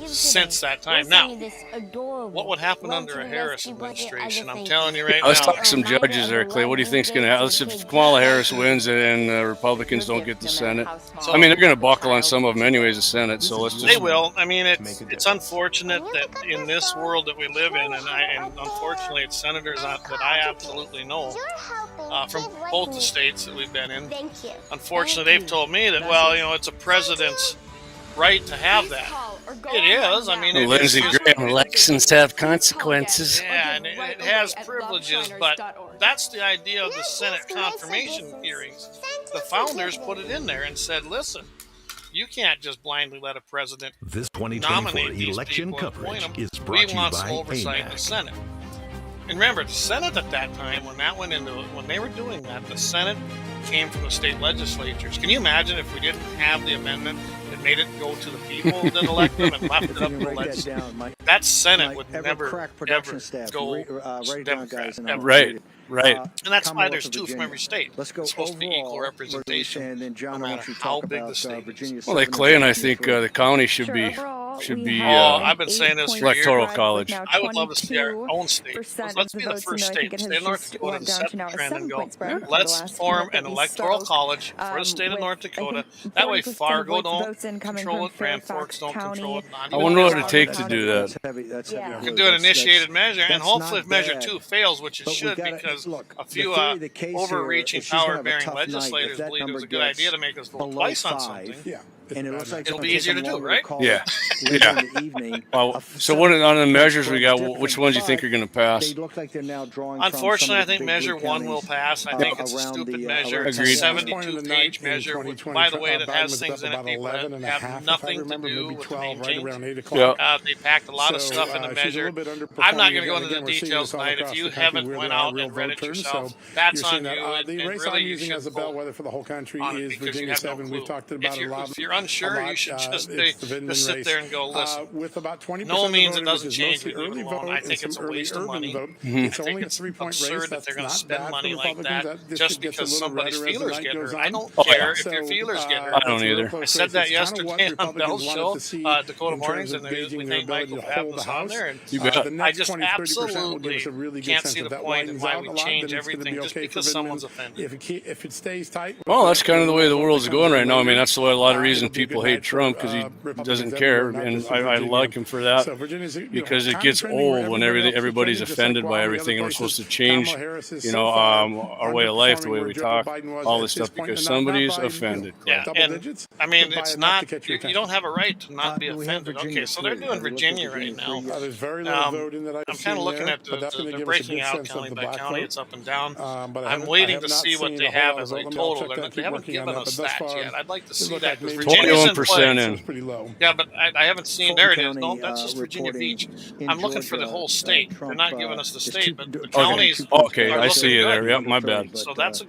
Speaker 4: since that time. Now, what would happen under a Harris administration? I'm telling you right now.
Speaker 2: Let's talk some judges there, Clay. What do you think's going to happen? If Kamala Harris wins and Republicans don't get the Senate, I mean, they're going to buckle on some of them anyways, the Senate. So let's just.
Speaker 4: They will. I mean, it's unfortunate that in this world that we live in, and unfortunately it's senators that I absolutely know from both the states that we've been in. Unfortunately, they've told me that, well, you know, it's a president's right to have that. It is. I mean,
Speaker 2: Lindsey Graham elections have consequences.
Speaker 4: Yeah, and it has privileges, but that's the idea of the Senate confirmation hearings. The founders put it in there and said, listen, you can't just blindly let a president
Speaker 18: This 2024
Speaker 4: nominate
Speaker 18: election
Speaker 4: these people and appoint
Speaker 18: coverage
Speaker 4: them.
Speaker 18: is brought to you
Speaker 4: want
Speaker 18: by
Speaker 4: some oversight in the
Speaker 18: AMAC.
Speaker 4: Senate. And remember, the Senate at that time, when they were doing that, the Senate came from the state legislatures. Can you imagine if we didn't have the amendment that made it go to the people that elect them and left it up to the legislature? That Senate would never, ever go Democrat. Ever.
Speaker 2: Right.
Speaker 4: And that's why there's 2 from every state. It's supposed to be equal representation, no matter how big the state is.
Speaker 2: Well, like Clay and I think the county should be.
Speaker 4: I've been saying this for
Speaker 2: electoral
Speaker 4: years.
Speaker 2: college.
Speaker 4: I would love to see our own state. Let's be the first state, the state of North Dakota, to set the trend and go, let's form an electoral college for the state of North Dakota. That way Fargo don't control it, Grand Forks don't control it.
Speaker 2: I wonder what it'd take to do that.
Speaker 4: You can do an initiated measure, and hopefully if Measure 2 fails, which it should, because a few overreaching, power-bearing legislators believe it was a good idea to make us vote twice on something.
Speaker 6: And it looks like
Speaker 4: it'll be easier to do, right?
Speaker 2: Yeah. Well, so what on the measures we got? Which ones do you think are going to pass?
Speaker 6: They look like they're now drawing.
Speaker 4: Unfortunately, I think Measure 1 will pass. I think it's a stupid measure. It's a 72-page measure. By the way, that has things in it that have nothing to do with the main change. They packed a lot of stuff in the measure. I'm not going to go into the details tonight. If you haven't went out and read it yourself, that's on you.
Speaker 16: The race I'm using as a bellwether for the whole country is Virginia 7. We've talked about it a lot.
Speaker 4: If you're unsure, you should just sit there and go, listen.
Speaker 16: With about 20%
Speaker 4: no means it
Speaker 16: voters,
Speaker 4: doesn't change the early vote. I think it's a waste of money. I think it's absurd that they're going to spend money like that just because somebody's feelers get hurt. I don't care if your feelers get hurt.
Speaker 2: I don't either.
Speaker 4: I said that yesterday on Bell's show, Dakota Mornings, and we thank Michael for having us on there. And I just absolutely can't see the point in why we change everything just because someone's offended.
Speaker 16: If it stays tight.
Speaker 2: Well, that's kind of the way the world's going right now. I mean, that's a lot of reason people hate Trump, because he doesn't care, and I like him for that, because it gets old when everybody's offended by everything, and we're supposed to change, our way of life, the way we talk, all this stuff, because somebody's offended.
Speaker 4: Yeah, and I mean, it's not, you don't have a right to not be offended. Okay, so they're doing Virginia right now. I'm kind of looking at the breaking out county by county. It's up and down. I'm waiting to see what they have as a total. They haven't given us that yet. I'd like to see that, because Virginia's in play. Yeah, but I haven't seen. There it is. No, that's just Virginia Beach. I'm looking for the whole state. They're not giving us the state, but the counties.
Speaker 2: Okay, I see you there. Yep, my bad.
Speaker 4: So that's a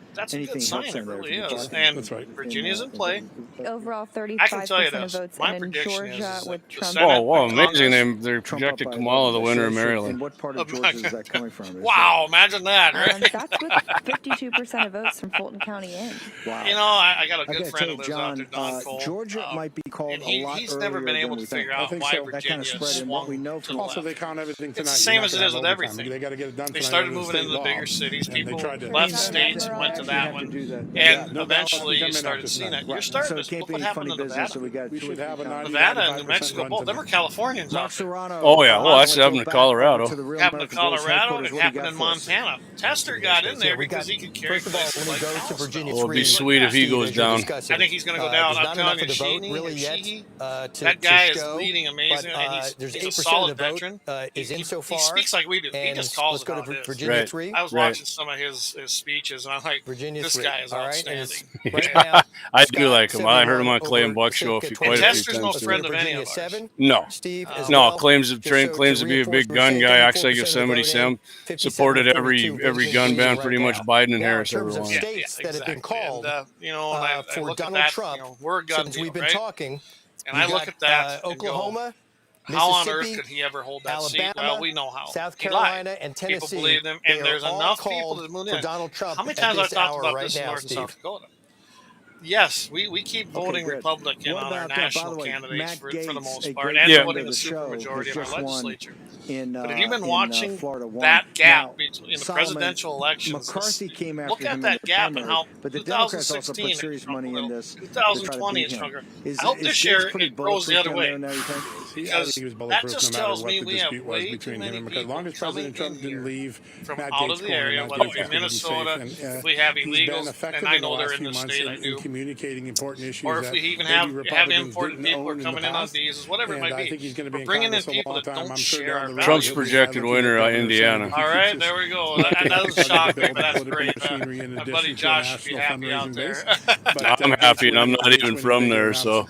Speaker 4: good sign. It really is. And Virginia's in play.
Speaker 17: Overall, 35%
Speaker 4: I can tell you
Speaker 17: of
Speaker 4: this.
Speaker 17: votes,
Speaker 4: My
Speaker 17: and in
Speaker 4: prediction
Speaker 17: Georgia
Speaker 4: is
Speaker 17: with
Speaker 4: the
Speaker 17: Trump.
Speaker 4: Senate,
Speaker 2: Wow, amazing! They projected Kamala the winner of Maryland.
Speaker 6: And what part of Georgia is that coming from?
Speaker 4: Wow, imagine that, right?
Speaker 17: That's with 52% of votes from Fulton County in.
Speaker 6: Wow.
Speaker 4: I got a good friend who lives out there, Don Cole.
Speaker 3: Georgia might be called
Speaker 4: and
Speaker 3: a lot
Speaker 4: he's never been
Speaker 3: earlier
Speaker 4: able
Speaker 3: than we
Speaker 4: to figure
Speaker 3: think.
Speaker 4: out why
Speaker 16: so.
Speaker 3: That kind
Speaker 4: Virginia
Speaker 3: of spread in what we
Speaker 4: swung
Speaker 3: know
Speaker 4: to
Speaker 3: from
Speaker 4: the
Speaker 16: Also,
Speaker 4: left.
Speaker 16: they count everything tonight.
Speaker 4: It's the same
Speaker 16: You're
Speaker 4: as
Speaker 16: not
Speaker 4: it is
Speaker 16: gonna
Speaker 4: with
Speaker 16: have overtime.
Speaker 4: everything.
Speaker 16: They got to get it done
Speaker 4: They
Speaker 16: tonight
Speaker 4: started
Speaker 16: under the
Speaker 4: moving
Speaker 16: state
Speaker 4: into the
Speaker 16: law.
Speaker 4: bigger cities.
Speaker 16: And they
Speaker 4: People
Speaker 16: tried to-
Speaker 4: left states and went to that one. And eventually you started seeing it. You're starting to look what happened to Nevada.
Speaker 16: We should have a
Speaker 4: Nevada and New
Speaker 16: 95%
Speaker 4: Mexico,
Speaker 16: run
Speaker 4: both them
Speaker 16: tonight.
Speaker 4: are Californians out there.
Speaker 2: Oh yeah, well that's happened to Colorado.
Speaker 4: Happened to Colorado. It happened in Montana. Tester got in there because he could carry places like Kalispell.
Speaker 2: Well, it'd be sweet if he goes down.
Speaker 4: I think he's going to go down. I'm telling you, Sheehy, that guy is leading amazing, and he's a solid veteran. He speaks like we do. He just calls it out.
Speaker 2: Right.
Speaker 4: I was watching some of his speeches, and I'm like, this guy is outstanding.
Speaker 2: I do like him. I heard him on Clay and Buck show quite a few
Speaker 4: Tester's no
Speaker 2: times.
Speaker 4: friend of any of ours.
Speaker 2: No, no. Claims to be a big gun guy. Actually, Yosemite Sam supported every gun ban, pretty much Biden and Harris ever wanted.
Speaker 22: States that have been called
Speaker 4: and, I
Speaker 22: for
Speaker 4: look
Speaker 22: Donald
Speaker 4: at that,
Speaker 22: Trump
Speaker 4: we're a gun
Speaker 22: since
Speaker 4: deal,
Speaker 22: we've been
Speaker 4: right?
Speaker 22: talking.
Speaker 4: And I look at that
Speaker 22: Oklahoma,
Speaker 4: and go, how on
Speaker 22: Mississippi,
Speaker 4: earth could he ever hold that
Speaker 22: Alabama,
Speaker 4: seat? Well, we know how.
Speaker 22: South
Speaker 4: He
Speaker 22: Carolina,
Speaker 4: lied.
Speaker 22: and Tennessee.
Speaker 4: People believe him, and there's enough people that moved in.
Speaker 22: For Donald Trump
Speaker 4: how many
Speaker 22: at
Speaker 4: times I've
Speaker 22: this
Speaker 4: talked
Speaker 22: hour
Speaker 4: about
Speaker 22: right
Speaker 4: this in
Speaker 22: now,
Speaker 4: North and
Speaker 22: Steve?
Speaker 4: South Dakota? Yes, we keep voting
Speaker 3: good.
Speaker 4: Republican
Speaker 3: What
Speaker 4: on our
Speaker 3: about, by
Speaker 4: national
Speaker 3: the way,
Speaker 4: candidates
Speaker 3: Matt
Speaker 4: for
Speaker 3: Gaetz,
Speaker 4: the most
Speaker 3: a
Speaker 4: part,
Speaker 3: great
Speaker 4: and
Speaker 3: friend
Speaker 4: winning
Speaker 3: of
Speaker 4: the
Speaker 3: the show,
Speaker 4: supermajority in our
Speaker 3: has just won
Speaker 4: legislature.
Speaker 3: in,
Speaker 4: But have you been watching
Speaker 3: Florida won.
Speaker 4: that gap
Speaker 3: Now,
Speaker 4: between the
Speaker 3: Solomon,
Speaker 4: presidential elections?
Speaker 3: McCarthy came after
Speaker 4: Look
Speaker 3: him
Speaker 4: at
Speaker 3: in
Speaker 4: that
Speaker 3: the
Speaker 4: gap and
Speaker 3: primary,
Speaker 4: how
Speaker 3: but the Democrats also put
Speaker 4: 2016
Speaker 3: serious money in this.
Speaker 4: 2020 is stronger. I hope this year it goes the other way. Because that just tells me we have way too many people coming in here from out of the area, whether it be Minnesota, if we have illegals, and I know they're in the state, I do.
Speaker 16: Communicating important issues,
Speaker 4: or if we even have imported people who are coming in on visas, whatever it might be. We're bringing in people that don't share our values.
Speaker 2: Trump's projected winner, Indiana.
Speaker 4: All right, there we go. That doesn't shock me, but that's great. My buddy Josh should be happy out there.
Speaker 2: I'm happy, and I'm not even from there, so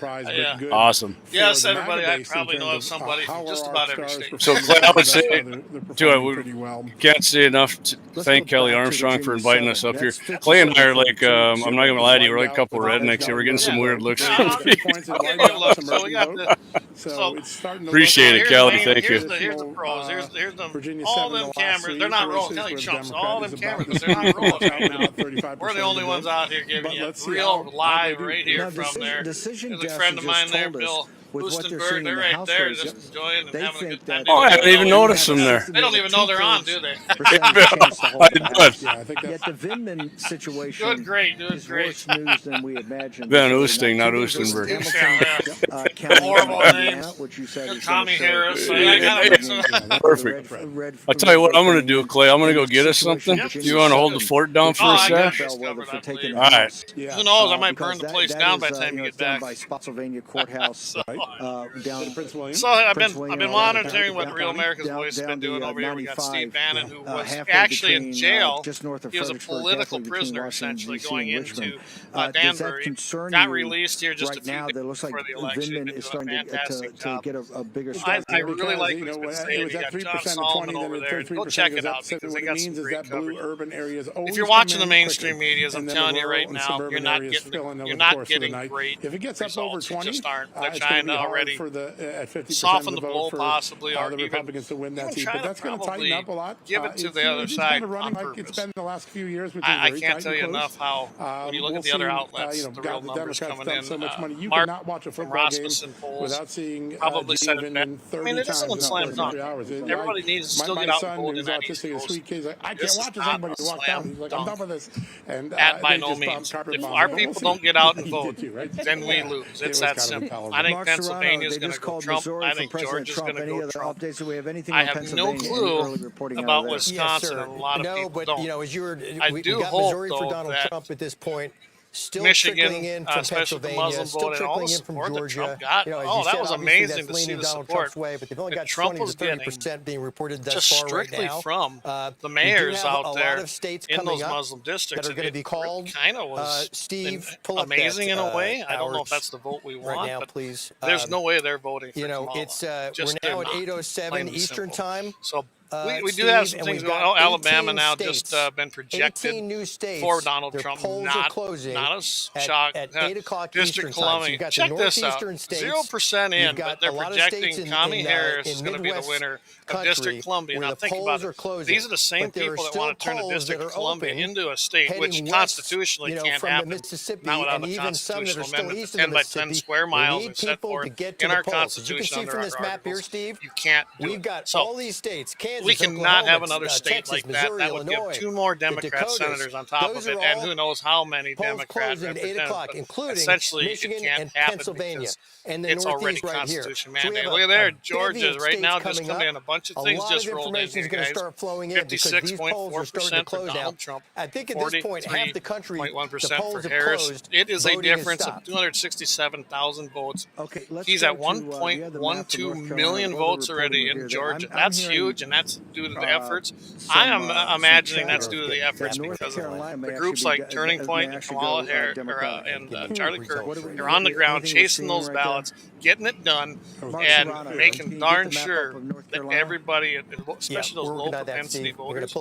Speaker 2: awesome.
Speaker 4: Yes, everybody. I probably know of somebody from just about every state.
Speaker 2: So Clay, I would say, we can't say enough to thank Kelly Armstrong for inviting us up here. Clay and I are like, I'm not going to lie to you, we're like a couple of rednecks here. We're getting some weird looks. Appreciate it, Kelly. Thank you.
Speaker 4: Here's the pros. Here's them. All them cameras. They're not rolling. Kelly chumps. All them cameras. They're not rolling right now. We're the only ones out here giving you real live right here from there. There's a friend of mine there, Bill Lustenberg. They're right there, just enjoying and having a good time.
Speaker 2: Oh, I haven't even noticed them there.
Speaker 4: They don't even know they're on, do they?
Speaker 2: I did.
Speaker 3: Yet the Vindman situation
Speaker 4: doing great.
Speaker 3: is worse news than we imagined.
Speaker 2: Van Oosting, not Oostenberg.
Speaker 4: Horrible names.
Speaker 3: Which you said is
Speaker 4: Tommy Harris.
Speaker 2: Perfect. I'll tell you what I'm going to do, Clay. I'm going to go get us something. You want to hold the fort down for a sec? All right.
Speaker 4: Who knows? I might burn the place down by the time you get back.
Speaker 3: By Spotsylvania Courthouse down in Prince William.
Speaker 4: So I've been monitoring what Real America's Voice has been doing over here. We got Steve Bannon, who was actually in jail. He was a political prisoner, essentially, going into Danbury. Got released here just a few days before the election. Been doing a fantastic job. I really like what he's been saying. You got John Solomon over there. Go check it out because they got some great coverage. If you're watching the mainstream medias, I'm telling you right now, you're not getting great results. You just aren't. They're trying to already soften the blow, possibly, or even try to probably give it to the other side on purpose. I can't tell you enough how, when you look at the other outlets, the real numbers coming in, Mark from Rasmussen polls probably said it best. I mean, it isn't a slam dunk. Everybody needs to still get out and vote in that East Coast. This is not a slam dunk. By no means. If our people don't get out and vote, then we lose. It's that simple. I think Pennsylvania is going to go Trump. I think Georgia's going to go Trump. I have no clue about Wisconsin, and a lot of people don't. I do hope, though, that
Speaker 22: Trump at this point. Still
Speaker 4: Michigan,
Speaker 22: in from
Speaker 4: especially the
Speaker 22: Pennsylvania,
Speaker 4: Muslim
Speaker 22: still
Speaker 4: vote, and all the
Speaker 22: trickling in from
Speaker 4: support that
Speaker 22: Georgia.
Speaker 4: Trump got. That was amazing to see the
Speaker 22: Donald
Speaker 4: support
Speaker 22: Trump's way, but they've only
Speaker 4: that
Speaker 22: got
Speaker 4: Trump
Speaker 22: 20
Speaker 4: was
Speaker 22: to 30% being reported thus
Speaker 4: just
Speaker 22: far right
Speaker 4: strictly
Speaker 22: now.
Speaker 4: from the mayors out there in those
Speaker 22: up
Speaker 4: Muslim districts.
Speaker 22: that are going to be called.
Speaker 4: Kind of was
Speaker 22: Steve, pull up
Speaker 4: amazing
Speaker 22: that,
Speaker 4: in a way. I don't know if that's the vote we want,
Speaker 22: right now,
Speaker 4: but
Speaker 22: please.
Speaker 4: There's no way they're voting for
Speaker 22: We're now at 8:07 Eastern time.
Speaker 4: So We do have some things going on. Alabama now just been projected for Donald Trump. Not a shock. District Columbia. Check this out. 0% in, but they're projecting Kamala Harris is going to be the winner of District Columbia. Now think about it. These are the same people that want to turn the District of Columbia into a state, which constitutionally can't happen. Not without the constitutional amendment, the 10 by 10 square miles are set forth in our Constitution under our articles. You can't do it. So we cannot have another state like that. That would give 2 more Democrat senators on top of it, and who knows how many Democrat representatives. Essentially, it can't happen because it's already Constitution mandated. Look at there, Georgia right now just come in. A bunch of things just rolled in here, guys. 56.4% for Donald Trump.
Speaker 22: I think at this point, half the country,
Speaker 4: 0.1% for Harris. It is a difference of 267,000 votes. He's at 1.12 million votes already in Georgia. That's huge, and that's due to the efforts. I am imagining that's due to the efforts because of the groups like Turning Point and Kamala Harris and Charlie Kirk. They're on the ground chasing those ballots, getting it done, and making darn sure that everybody, especially those low propensity voters,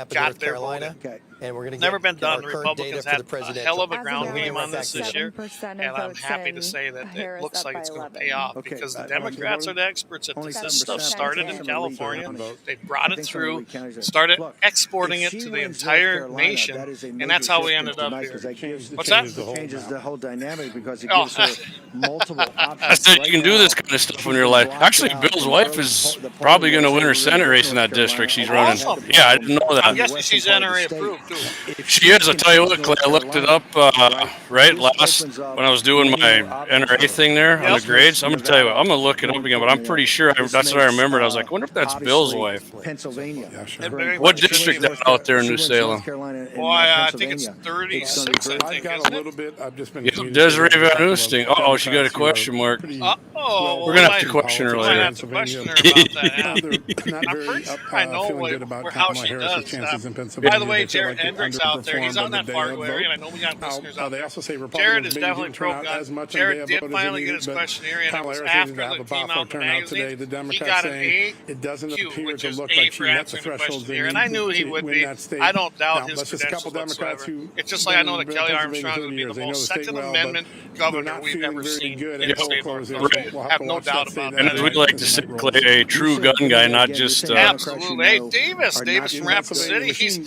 Speaker 4: got their vote.
Speaker 22: And we're going to
Speaker 4: never been done. The Republicans had a hell of a ground game on this year, and I'm happy to say that it looks like it's going to pay off because the Democrats are the experts at this. This stuff started in California. They brought it through, started exporting it to the entire nation, and that's how we ended up here. What's that?
Speaker 6: It changes the whole dynamic because it gives her multiple options.
Speaker 2: I said you can do this kind of stuff when you're like, actually, Bill's wife is probably going to win her Senate race in that district she's running. Yeah, I didn't know that.
Speaker 4: I'm guessing she's NRA approved too.
Speaker 2: She is. I tell you what, Clay, I looked it up right last when I was doing my NRA thing there on the grades. I'm going to tell you what, I'm going to look it up again, but I'm pretty sure that's what I remembered. I was like, I wonder if that's Bill's wife.
Speaker 6: Pennsylvania.
Speaker 2: What district is out there in New Salem?
Speaker 4: Well, I think it's 36, I think, isn't it?
Speaker 16: I've just been
Speaker 2: Desiree Van Oosting. Oh, she got a question mark.
Speaker 4: Uh-oh.
Speaker 2: We're going to have to question her later.
Speaker 4: I'm pretty sure I know how she does. By the way, Jared Hendricks out there, he's on that Fargo area, and I know we got listeners out there. Jared is definitely pro-gun. Jared did finally get his questionnaire, and it was after it came out in the magazine. He got an A, Q, which is A for answering the questionnaire, and I knew he would be. I don't doubt his credentials whatsoever. It's just like I know that Kelly Armstrong would be the most Second Amendment governor we've ever seen in the state of North Dakota. I have no doubt about that.
Speaker 2: And as we like to say, Clay, a true gun guy, not just...
Speaker 4: Absolutely. Hey, Davis from Rapid City, he's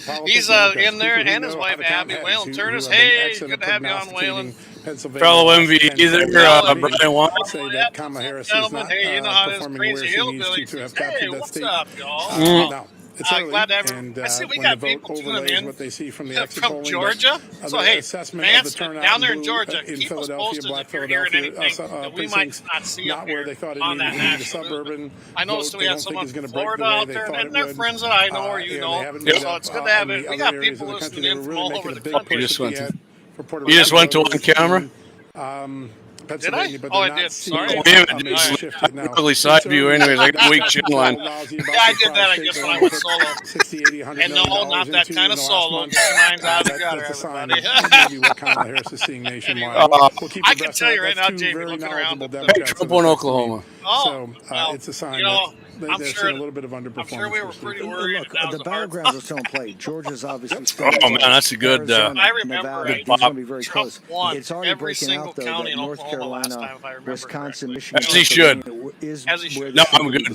Speaker 4: in there, and his wife, Abby Whalen Turners. Hey, good to have you on, Whalen.
Speaker 2: Fellow MV either, Brian Watts.
Speaker 4: Gentlemen, hey, you know how this crazy hillbilly says, hey, what's up, y'all? Glad to have you. I see we got people tuning in from Georgia. So, hey, Vance, down there in Georgia, keep us posted if you're hearing anything that we might not see up here on that national movement. I noticed that we had someone from Florida out there, and they're friends that I know or you know. So it's good to have it. We got people listening in from all over the country.
Speaker 2: You just went to one camera?
Speaker 4: Did I? Oh, I did. Sorry.
Speaker 2: Ugly side view anyways. I got a weak chin line.
Speaker 4: Yeah, I did that, I guess, when I went solo. And no, not that kind of solo. Get your minds out of the gutter, everybody. I can tell you right now, Jamie, looking around.
Speaker 2: Trump won Oklahoma.
Speaker 4: Oh, it's a sign. You know, I'm sure
Speaker 16: a little bit of underperformance.
Speaker 4: I'm sure we were pretty worried.
Speaker 6: Look, the battlegrounds are still in play. Georgia's obviously.
Speaker 2: Oh man, that's a good.
Speaker 4: I remember
Speaker 6: it's going to be very close.
Speaker 4: It's
Speaker 6: already
Speaker 4: every
Speaker 6: breaking
Speaker 4: single
Speaker 6: out though
Speaker 4: county
Speaker 6: that
Speaker 4: in
Speaker 6: North
Speaker 4: Oklahoma,
Speaker 6: Carolina, Wisconsin, Michigan,
Speaker 2: as he should.
Speaker 4: As he should.
Speaker 2: No, I'm good.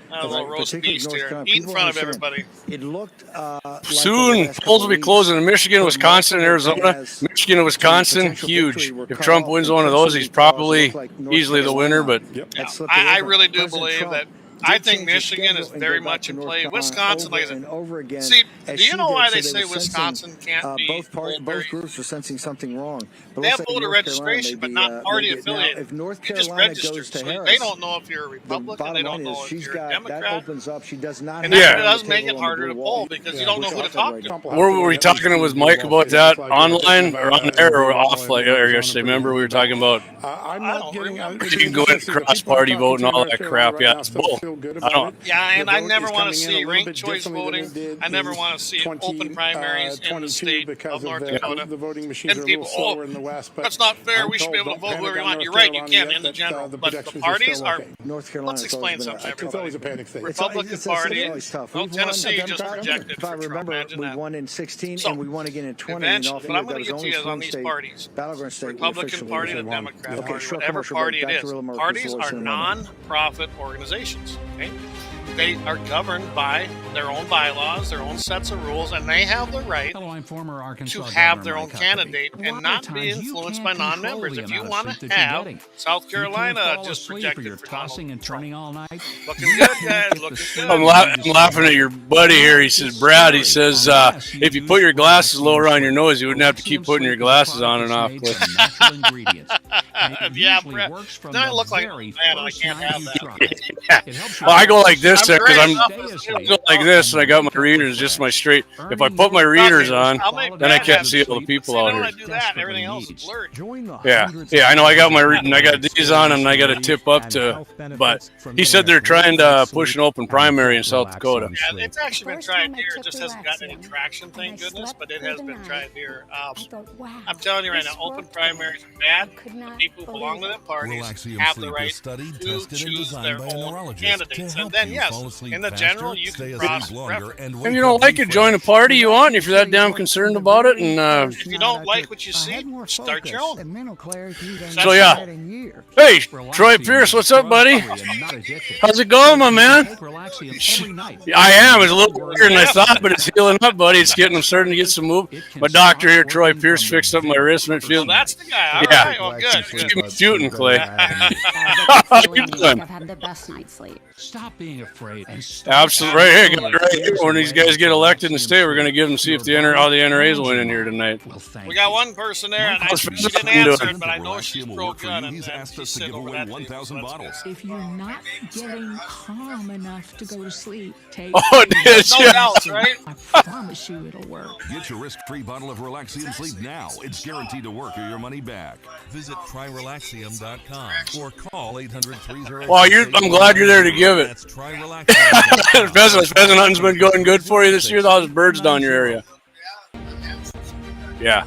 Speaker 4: A little roast beast here. Eat in front of everybody.
Speaker 6: It looked
Speaker 2: soon. Polls will be closing in Michigan, Wisconsin, Arizona. Michigan and Wisconsin, huge. If Trump wins one of those, he's probably easily the winner. But
Speaker 4: I really do believe that. I think Michigan is very much in play. Wisconsin, like I said, see, do you know why they say Wisconsin can't be
Speaker 6: both groups were sensing something wrong.
Speaker 4: They have voter registration, but not party affiliated.
Speaker 6: If North
Speaker 4: You just
Speaker 6: Carolina
Speaker 4: register,
Speaker 6: goes to
Speaker 4: so
Speaker 6: Harris,
Speaker 4: they don't know if you're a Republican. They don't know if you're a Democrat.
Speaker 6: That opens up. She does not.
Speaker 4: And that does make it harder to poll because you don't know who to talk to.
Speaker 2: Were we talking with Mike about that online or on air or offline yesterday? Remember we were talking about
Speaker 16: I'm not getting.
Speaker 2: you can go in cross-party vote and all that crap. Yeah, it's bull.
Speaker 16: feel good about it.
Speaker 4: Yeah, and
Speaker 16: The
Speaker 4: I
Speaker 16: vote
Speaker 4: never
Speaker 16: is
Speaker 4: want to
Speaker 16: coming in a
Speaker 4: see
Speaker 16: little
Speaker 4: ranked
Speaker 16: bit
Speaker 4: choice
Speaker 16: differently than
Speaker 4: voting.
Speaker 16: it did
Speaker 4: I never
Speaker 16: in
Speaker 4: want to see open primaries in the state
Speaker 16: because
Speaker 4: of North
Speaker 16: the,
Speaker 4: Dakota.
Speaker 16: the voting machines
Speaker 4: And
Speaker 16: are a
Speaker 4: people,
Speaker 16: little slower in the West. But
Speaker 4: that's not fair.
Speaker 16: I'm
Speaker 4: We should be
Speaker 16: told,
Speaker 4: able to
Speaker 16: don't
Speaker 4: vote whoever
Speaker 16: panic
Speaker 4: you
Speaker 16: on
Speaker 4: want.
Speaker 16: North
Speaker 4: You're right, you
Speaker 16: Carolina
Speaker 4: can
Speaker 16: yet,
Speaker 4: in the
Speaker 16: that,
Speaker 4: general.
Speaker 16: the
Speaker 4: But the
Speaker 16: projections
Speaker 4: parties
Speaker 16: still
Speaker 4: are.
Speaker 16: okay.
Speaker 6: North Carolina.
Speaker 4: Let's explain something to
Speaker 16: It's
Speaker 4: everybody.
Speaker 16: always a panic state.
Speaker 4: Republican Party.
Speaker 6: It's tough.
Speaker 4: Oh,
Speaker 6: We've
Speaker 4: Tennessee
Speaker 6: won,
Speaker 4: just projected
Speaker 6: if I
Speaker 4: for Trump.
Speaker 6: remember,
Speaker 4: Imagine
Speaker 6: we
Speaker 4: that.
Speaker 6: won in 16
Speaker 4: So,
Speaker 6: and we won again in 20.
Speaker 4: eventually,
Speaker 6: And
Speaker 4: what I'm
Speaker 6: that
Speaker 4: going
Speaker 6: was
Speaker 4: to
Speaker 6: the
Speaker 4: get to
Speaker 6: only
Speaker 4: you is on
Speaker 6: swing
Speaker 4: these
Speaker 6: state,
Speaker 4: parties.
Speaker 6: battleground state.
Speaker 4: Republican Party, the Democrat Party,
Speaker 6: short
Speaker 4: whatever
Speaker 6: commercial
Speaker 4: party
Speaker 6: break.
Speaker 4: it
Speaker 6: Back
Speaker 4: is.
Speaker 6: to Real America's
Speaker 4: Parties
Speaker 6: Voice
Speaker 4: are
Speaker 6: in a moment.
Speaker 4: non-profit organizations. Okay? They are governed by their own bylaws, their own sets of rules, and they have the right to have their own candidate and not be influenced by non-members. If you want to have South Carolina just projected for Donald Trump. Looking good, guys. Looking good.
Speaker 2: I'm laughing at your buddy here. He says, Brad, he says, if you put your glasses lower on your nose, you wouldn't have to keep putting your glasses on and off.
Speaker 4: Yeah, Brad. Then I look like a man and I can't have that.
Speaker 2: Well, I go like this because I'm
Speaker 4: I
Speaker 2: go like this, and I got my readers, just my straight. If I put my readers on, then I can't see all the people out
Speaker 4: When I
Speaker 2: here.
Speaker 4: do that, everything else is blurry.
Speaker 2: Yeah, I know. I got my and I got these on, and I got a tip up to. But he said they're trying to push an open primary in South Dakota.
Speaker 4: Yeah, it's actually been tried here. It just hasn't gotten any traction, thank goodness, but it has been tried here. I'm telling you right now, open primaries are bad. The people who belong to the parties have the right to choose their own candidates. And then, yes, in the general, you can cross-reference.
Speaker 2: If you don't like it, join a party you want. If you're that damn concerned about it, and
Speaker 4: if you don't like what you see, start your own.
Speaker 2: so yeah. Hey, Troy Pierce, what's up, buddy? How's it going, my man? I am. It's a little weirder than I thought, but it's healing up, buddy. It's getting. I'm starting to get some move. My doctor here, Troy Pierce, fixed up my wrist, and it feels.
Speaker 4: That's the guy. All
Speaker 2: Yeah.
Speaker 4: right. Well, good.
Speaker 2: Keep me shooting, Clay.
Speaker 8: How you doing? I've had the best night's sleep.
Speaker 14: Stop being afraid.
Speaker 2: Absolutely right here, right here. When these guys get elected in the state, we're going to give them see if all the NRAs win in here tonight.
Speaker 4: We got one person there, and she didn't answer it, but I know she's pro-gun, and she's sitting over that
Speaker 14: 1,000 bottles. If you're not getting calm enough to go to sleep, take
Speaker 4: no doubts, right?
Speaker 14: I promise you it'll work.
Speaker 10: Get your risk-free bottle of Relaxium Sleep now. It's guaranteed to work or your money back. Visit tryrelaxium.com or call 800-30.
Speaker 2: Well, I'm glad you're there to give it. Pheasant hunting's been going good for you this year. All those birds down your area. Yeah.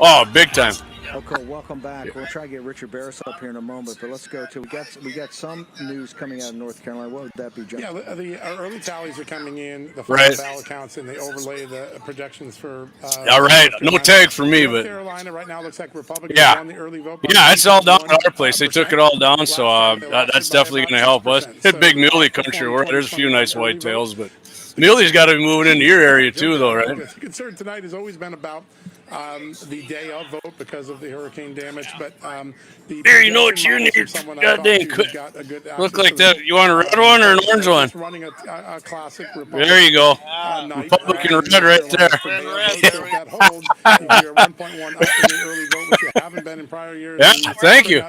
Speaker 2: Oh, big time.
Speaker 6: Okay, welcome back. We'll try to get Richard Barris up here in a moment, but let's go to we got some news coming out of North Carolina. What would that be, John?
Speaker 16: Yeah, the early tallies are coming in. The
Speaker 2: Right.
Speaker 16: ballot counts, and they overlay the projections for.
Speaker 2: All right, no tag for me,
Speaker 16: North
Speaker 2: but
Speaker 16: Carolina right now looks like Republicans
Speaker 2: yeah,
Speaker 16: won the early vote.
Speaker 2: yeah, it's all down at our place. They took it all down, so that's definitely going to help us. It's big muley country. There's a few nice whitetails, but muley's got to be moving into your area too, though, right?
Speaker 16: The concern tonight has always been about the day of vote because of the hurricane damage, but
Speaker 2: Here, you know what you need? Goddamn, look like that. You want a red one or an orange one?
Speaker 16: Running a classic
Speaker 2: There you go. Republican red right there. Yeah, thank you.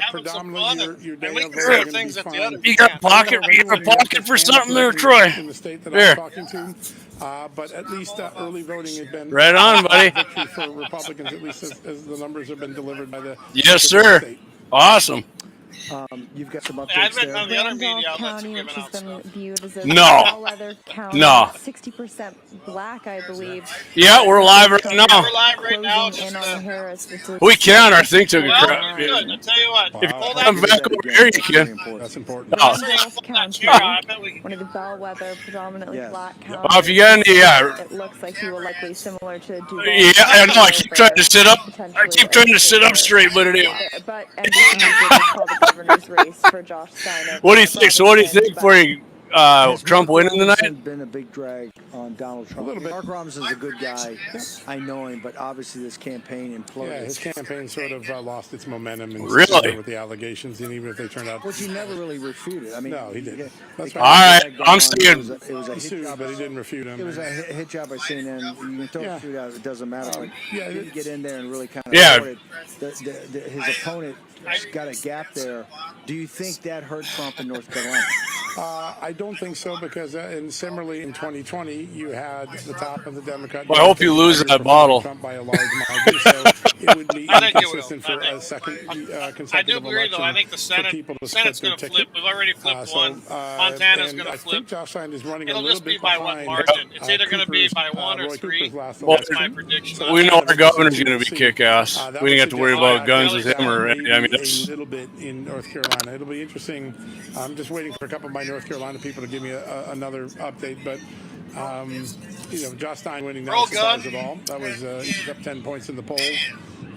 Speaker 2: You got a pocket for something there, Troy. Here.
Speaker 16: But at least early voting has been
Speaker 2: right on, buddy.
Speaker 16: Victory for Republicans, at least as the numbers have been delivered by the
Speaker 2: yes, sir. Awesome.
Speaker 6: You've got some
Speaker 4: I've
Speaker 6: updates
Speaker 4: been
Speaker 6: there.
Speaker 4: on the other media outlets
Speaker 17: County,
Speaker 4: giving
Speaker 17: which has
Speaker 4: out
Speaker 17: been
Speaker 4: stuff.
Speaker 17: viewed as a
Speaker 2: No.
Speaker 17: bellwether county,
Speaker 2: No.
Speaker 17: 60% black, I believe.
Speaker 2: Yeah, we're live right now.
Speaker 4: We're live right now.
Speaker 17: Closing in on Harris.
Speaker 2: We can. Our thing took a
Speaker 4: Well,
Speaker 2: crap.
Speaker 4: good. I tell you what.
Speaker 2: If you come back over here, you can.
Speaker 16: That's important.
Speaker 2: Oh.
Speaker 17: Randolph County, one of the bellwether, predominantly black counties.
Speaker 2: Well, if you got any,
Speaker 17: It looks like he will likely similar to Duval.
Speaker 2: yeah, I know. I keep trying to sit up. I keep trying to sit up straight, but it ain't.
Speaker 17: But NBC News did call the governor's race for Josh Steiner.
Speaker 2: What do you think? So, what do you think for you? Trump winning tonight?
Speaker 6: It's been a big drag on Donald Trump. Mark Robinson's a good guy. I know him, but obviously this campaign imploded.
Speaker 16: Yeah, his campaign sort of lost its momentum and
Speaker 2: really
Speaker 16: with the allegations, and even if they turned out,
Speaker 6: which he never really refuted. I mean,
Speaker 16: no, he didn't. That's
Speaker 6: all
Speaker 16: right.
Speaker 2: right, I'm saying
Speaker 6: it was a
Speaker 16: he
Speaker 6: hit
Speaker 16: sued,
Speaker 6: job,
Speaker 16: but he didn't refute him.
Speaker 6: It was a hit job by CNN. You can throw a shootout; it doesn't matter. But
Speaker 16: yeah,
Speaker 6: he didn't get in there and really kind of his opponent got a gap there. Do you think that hurt Trump in North Carolina?
Speaker 16: I don't don't think so, because and similarly in 2020, you had the top of the Democrat.
Speaker 2: Well, I hope you lose that bottle.
Speaker 16: Trump by a large margin, so it would be inconsistent for a second consecutive
Speaker 4: I do agree, though. I think the Senate's going to flip. We've already flipped one. Montana's going to flip.
Speaker 16: I think Josh Stein is running
Speaker 4: It'll
Speaker 16: a little
Speaker 4: just be
Speaker 16: bit
Speaker 4: by
Speaker 16: behind.
Speaker 4: what margin? It's either going to be by 1 or 3. That's my prediction.
Speaker 2: We know our governor's going to be kick-ass. We didn't have to worry about guns with him or anything. I mean,
Speaker 16: a little bit in North Carolina. It'll be interesting. I'm just waiting for a couple of my North Carolina people to give me another update, but Josh Stein winning that surprise of all. That was he's up 10 points in the polls.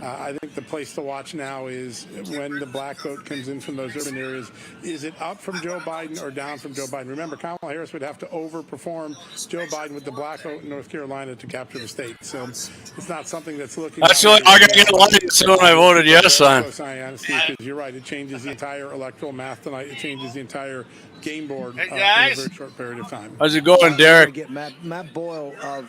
Speaker 16: I think the place to watch now is when the black vote comes in from those urban areas. Is it up from Joe Biden or down from Joe Biden? Remember, Kamala Harris would have to overperform Joe Biden with the black vote in North Carolina to capture the state. So it's not something that's looking.
Speaker 2: That's the only I got to get lying. So when I voted yes on.
Speaker 16: Because you're right, it changes the entire electoral math tonight. It changes the entire game board in a very short period of time.
Speaker 2: How's it going, Derek?
Speaker 6: Get Matt Boyle of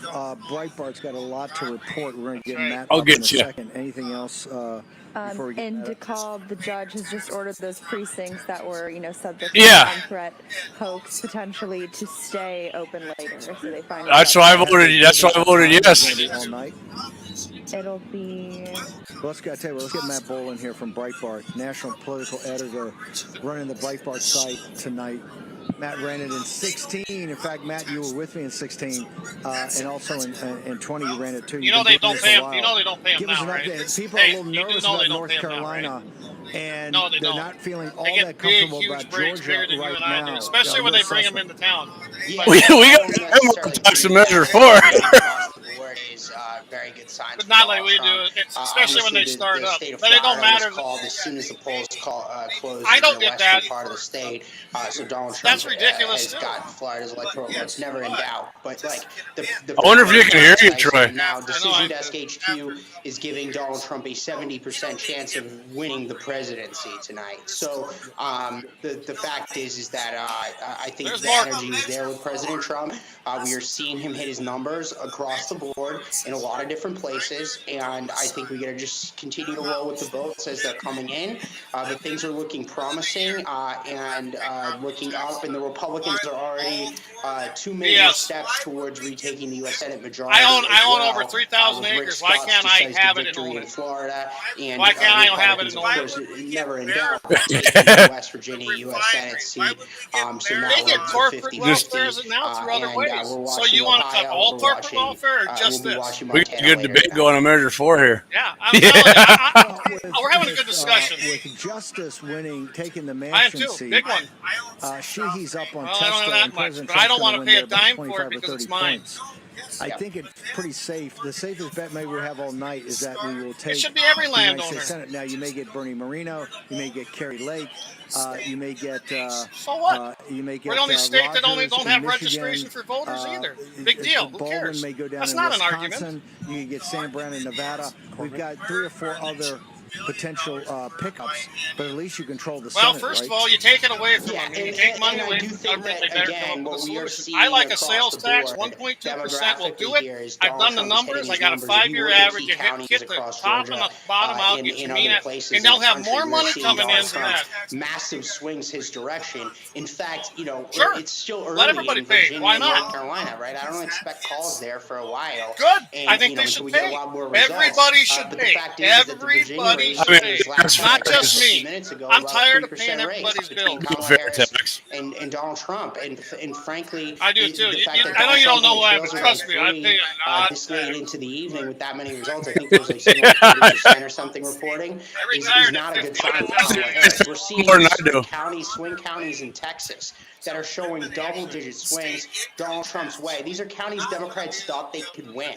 Speaker 6: Breitbart's got a lot to report. We're going to get Matt
Speaker 2: I'll
Speaker 6: up
Speaker 2: get
Speaker 6: in a
Speaker 2: you.
Speaker 6: second. Anything else before we get
Speaker 17: And DeKalb, the judge, has just ordered those precincts that were, subject to
Speaker 2: Yeah.
Speaker 17: the threat hoax potentially to stay open later. So they find
Speaker 2: That's why I voted. That's why I voted yes.
Speaker 6: all night?
Speaker 17: It'll be.
Speaker 6: Well, let's get Matt Boyle in here from Breitbart, national political editor, running the Breitbart site tonight. Matt ran it in 16. In fact, Matt, you were with me in 16, and also in 20 you ran it too.
Speaker 4: You know they don't pay him. You know they don't pay him
Speaker 6: Give us
Speaker 4: now,
Speaker 6: an
Speaker 4: right?
Speaker 6: update. People are a little nervous about North Carolina, and
Speaker 4: no, they
Speaker 6: they're
Speaker 4: don't.
Speaker 6: not feeling all
Speaker 4: They get
Speaker 6: that comfortable
Speaker 4: big,
Speaker 6: about
Speaker 4: huge breaks
Speaker 6: Georgia
Speaker 4: bigger than
Speaker 6: right
Speaker 4: you and I
Speaker 6: now.
Speaker 4: do, especially when they bring him into town.
Speaker 2: We got tax to measure for.
Speaker 15: Very good signs.
Speaker 4: But not like we do, especially when they start up. But it don't matter.
Speaker 15: Called as soon as the polls closed.
Speaker 4: I don't
Speaker 15: in the
Speaker 4: get that.
Speaker 15: part of the state. So Donald Trump
Speaker 4: That's ridiculous,
Speaker 15: has gotten Florida's electoral vote. It's never in doubt. But like the
Speaker 2: I wonder if you can hear you, Troy.
Speaker 15: Now, Decision Desk HQ is giving Donald Trump a 70% chance of winning the presidency tonight. So the fact is that I think the energy is there with President Trump. We are seeing him hit his numbers across the board in a lot of different places, and I think we got to just continue to roll with the votes as they're coming in. But things are looking promising and looking up, and the Republicans are already 2 major steps towards retaking the U.S. Senate majority.
Speaker 4: I own over 3,000 acres. Why can't I have it and own it?
Speaker 15: Florida, and
Speaker 4: why can't I have it and own
Speaker 15: it? Never in doubt. West Virginia U.S. Senate seat. So now
Speaker 4: they get corporate welfare now through other ways. So you want to cut all corporate welfare or just this?
Speaker 2: We got a good debate going on Measure 4 here.
Speaker 4: Yeah, I'm telling you, we're having a good discussion.
Speaker 6: With Justice taking the
Speaker 4: I am
Speaker 6: mansion
Speaker 4: too,
Speaker 6: seat,
Speaker 4: big one.
Speaker 6: Sheehy's up on
Speaker 4: Well,
Speaker 6: Testa,
Speaker 4: I don't know that
Speaker 6: and
Speaker 4: much,
Speaker 6: President
Speaker 4: but I don't
Speaker 6: Trump's
Speaker 4: want to
Speaker 6: gonna
Speaker 4: pay a
Speaker 6: win there
Speaker 4: dime
Speaker 6: by
Speaker 4: for it
Speaker 6: 25 or
Speaker 4: because
Speaker 6: 30
Speaker 4: it's mine.
Speaker 6: points. I think it's pretty safe. The safest bet maybe we have all night is that we will take.
Speaker 4: It should be every
Speaker 6: the United
Speaker 4: landowner.
Speaker 6: States Senate. Now you may get Bernie Marino, you may get Kerry Lake, you may get.
Speaker 4: So what?
Speaker 6: You may get.
Speaker 4: We're the only state that don't
Speaker 6: Rogers
Speaker 4: have
Speaker 6: in
Speaker 4: registration
Speaker 6: Michigan.
Speaker 4: for voters either. Big deal. Who
Speaker 6: Baldwin
Speaker 4: cares?
Speaker 6: may go down
Speaker 4: That's
Speaker 6: in
Speaker 4: not an
Speaker 6: Wisconsin.
Speaker 4: argument.
Speaker 6: You can get Sam Brown in Nevada. We've got 3 or 4 other potential pickups, but at least you control the Senate.
Speaker 4: Well, first
Speaker 6: right?
Speaker 4: of all, you take it away from them. You take money away from government. They better come up with a solution. I like a sales tax. 1.2% will do it. I've done the numbers. I got a 5-year average. You hit the top and the bottom out. Get your mean at, and they'll have more money coming in than that.
Speaker 15: Massive swings his direction. In fact, it's still early.
Speaker 4: Let everybody
Speaker 15: in
Speaker 4: pay.
Speaker 15: Virginia
Speaker 4: Why
Speaker 15: and
Speaker 4: not?
Speaker 15: North Carolina, right? I don't expect calls there for a while.
Speaker 4: Good.
Speaker 15: And,
Speaker 4: I think they should pay. Everybody should pay. Everybody should pay. Not just me. I'm tired of paying everybody's bills.
Speaker 15: And Donald Trump, and frankly,
Speaker 4: I do too.
Speaker 15: I
Speaker 4: know you don't know who I am, but trust me, I pay.
Speaker 15: This late into the evening with that many results, I think there's like 30% or something reporting is not a good sign. We're seeing swing counties in Texas that are showing double-digit swings Donald Trump's way. These are counties Democrats thought they could win,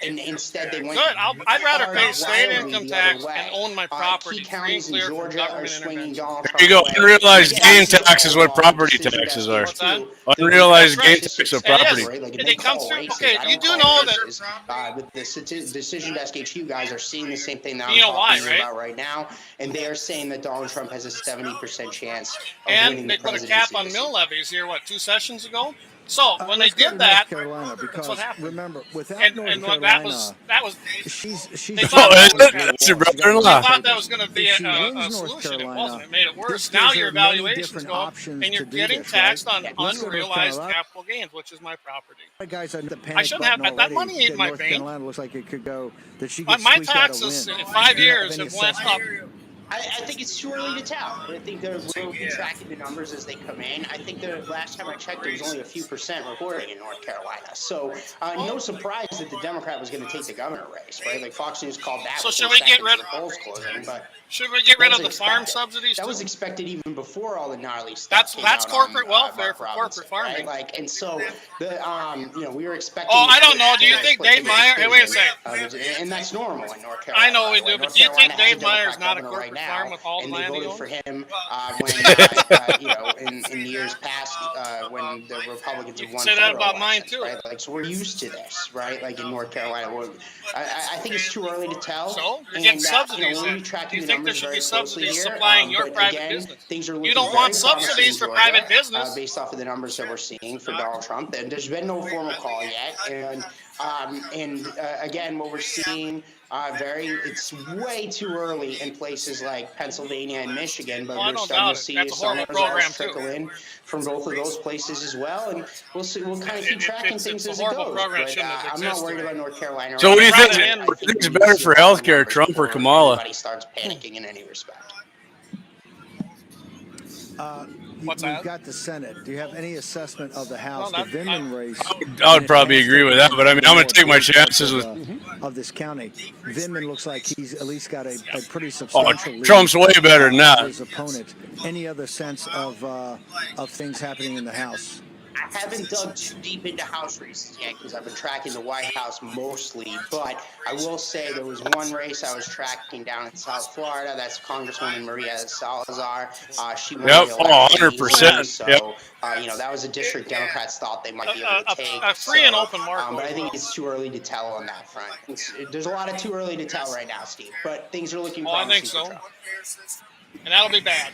Speaker 15: and instead they went.
Speaker 4: Good. I'd rather pay state income tax and own my property.
Speaker 15: Counties in Georgia are swinging Donald Trump.
Speaker 2: There you go. Unrealized gain tax is what property taxes are. Unrealized gain tax of property.
Speaker 15: They come through. Okay, you do know that. With the Decision Desk HQ guys are seeing the same thing that I'm talking about right now, and they are saying that Donald Trump has a 70% chance of winning the presidency.
Speaker 4: And they put a cap on mill levies here, 2 sessions ago? So when they did that,
Speaker 6: Carolina,
Speaker 4: that's
Speaker 6: because
Speaker 4: what happened.
Speaker 6: remember, without
Speaker 4: And
Speaker 6: North
Speaker 4: that
Speaker 6: Carolina,
Speaker 4: was
Speaker 6: she's
Speaker 4: they thought
Speaker 2: That's your brother-in-law.
Speaker 4: They thought that was going to be
Speaker 6: If she
Speaker 4: a
Speaker 6: wins North
Speaker 4: solution. It
Speaker 6: Carolina,
Speaker 4: wasn't. It made it worse.
Speaker 6: this
Speaker 4: Now
Speaker 6: gives
Speaker 4: your
Speaker 6: her many
Speaker 4: valuations
Speaker 6: different
Speaker 4: go up,
Speaker 6: options
Speaker 4: and you're
Speaker 6: to do
Speaker 4: getting
Speaker 6: this,
Speaker 4: taxed
Speaker 6: right?
Speaker 4: on
Speaker 6: Let's go to North
Speaker 4: unrealized
Speaker 6: Carolina.
Speaker 4: capital gains, which is my property.
Speaker 6: Guys, I
Speaker 4: I shouldn't have that. That money ain't my
Speaker 6: North
Speaker 4: bank.
Speaker 6: Carolina looks like it could go. That she
Speaker 4: My
Speaker 6: could squeak out a
Speaker 4: taxes
Speaker 6: win.
Speaker 4: in 5
Speaker 6: Do you
Speaker 4: years
Speaker 6: any
Speaker 4: have went
Speaker 6: assessment?
Speaker 4: up.
Speaker 15: I think it's too early to tell. I think we'll be tracking the numbers as they come in. I think the last time I checked, there was only a few percent reporting in North Carolina. So no surprise that the Democrat was going to take the governor race, right? Like Fox News called that.
Speaker 4: So
Speaker 15: within
Speaker 4: should we get
Speaker 15: seconds
Speaker 4: rid
Speaker 15: of the polls closing? But
Speaker 4: should we get rid
Speaker 15: that
Speaker 4: of
Speaker 15: was
Speaker 4: the farm
Speaker 15: expected.
Speaker 4: subsidies?
Speaker 15: That
Speaker 4: too?
Speaker 15: was expected even before all the gnarly stuff.
Speaker 4: That's
Speaker 15: came out
Speaker 4: corporate
Speaker 15: on,
Speaker 4: welfare
Speaker 15: Mark
Speaker 4: for
Speaker 15: Robinson,
Speaker 4: corporate farming.
Speaker 15: right? Like, and so the we were expecting.
Speaker 4: Oh, I don't know. Do you think Dave Meyer? Hey, wait a second.
Speaker 15: And that's normal in North Carolina.
Speaker 4: I know we do,
Speaker 15: North
Speaker 4: but do you think
Speaker 15: Carolina has
Speaker 4: Dave
Speaker 15: a
Speaker 4: Meyer's
Speaker 15: Democrat
Speaker 4: not a
Speaker 15: governor
Speaker 4: corporate
Speaker 15: right
Speaker 4: farm
Speaker 15: now,
Speaker 4: with all the
Speaker 15: and they
Speaker 4: land he
Speaker 15: voted
Speaker 4: owns?
Speaker 15: for him when in years past when the Republicans have won
Speaker 4: Say that
Speaker 15: federal
Speaker 4: about mine
Speaker 15: elections,
Speaker 4: too.
Speaker 15: right? Like, so we're used to this, right? Like in North Carolina, I think it's too early to tell.
Speaker 4: So you're
Speaker 15: and,
Speaker 4: getting subsidies.
Speaker 15: we'll be
Speaker 4: Do
Speaker 15: tracking
Speaker 4: you
Speaker 15: the
Speaker 4: think there
Speaker 15: numbers
Speaker 4: should
Speaker 15: very
Speaker 4: be
Speaker 15: closely
Speaker 4: subsidies
Speaker 15: here.
Speaker 4: supplying your
Speaker 15: But
Speaker 4: private
Speaker 15: again,
Speaker 4: business?
Speaker 15: things are looking
Speaker 4: You don't
Speaker 15: very
Speaker 4: want
Speaker 15: promising
Speaker 4: subsidies
Speaker 15: in
Speaker 4: for
Speaker 15: Georgia,
Speaker 4: private business.
Speaker 15: based off of the numbers that we're seeing for Donald Trump. And there's been no formal call yet, and again, what we're seeing it's way too early in places like Pennsylvania and Michigan, but we're starting to see some results trickle in from both of those places as well, and we'll see. We'll kind of keep tracking things as it goes. But I'm not worried about North Carolina.
Speaker 2: So what do you think?
Speaker 15: I
Speaker 2: What do you think is
Speaker 15: we
Speaker 2: better
Speaker 15: see
Speaker 2: for
Speaker 15: a lot of
Speaker 2: healthcare,
Speaker 15: numbers
Speaker 2: Trump or
Speaker 15: before
Speaker 2: Kamala?
Speaker 15: anybody starts panicking in any respect.
Speaker 6: We've got the Senate. Do you have any assessment of the House?
Speaker 4: Well,
Speaker 6: the Vindman race.
Speaker 2: I would probably agree with that, but I mean, I'm going to take my chances with.
Speaker 6: Of this county, Vindman looks like he's at least got a pretty substantial lead.
Speaker 2: Trump's way better than that.
Speaker 6: His opponent. Any other sense of things happening in the House?
Speaker 15: I haven't dug too deep into House races yet because I've been tracking the White House mostly, but I will say there was one race I was tracking down in South Florida. That's Congresswoman Maria Salazar. She won the election
Speaker 2: 100%.
Speaker 15: So, that was a district Democrats thought they might be able to take.
Speaker 4: A free and open market.
Speaker 15: But I think it's too early to tell on that front. There's a lot of too early to tell right now, Steve, but things are looking promising.
Speaker 4: I think so. And that'll be bad.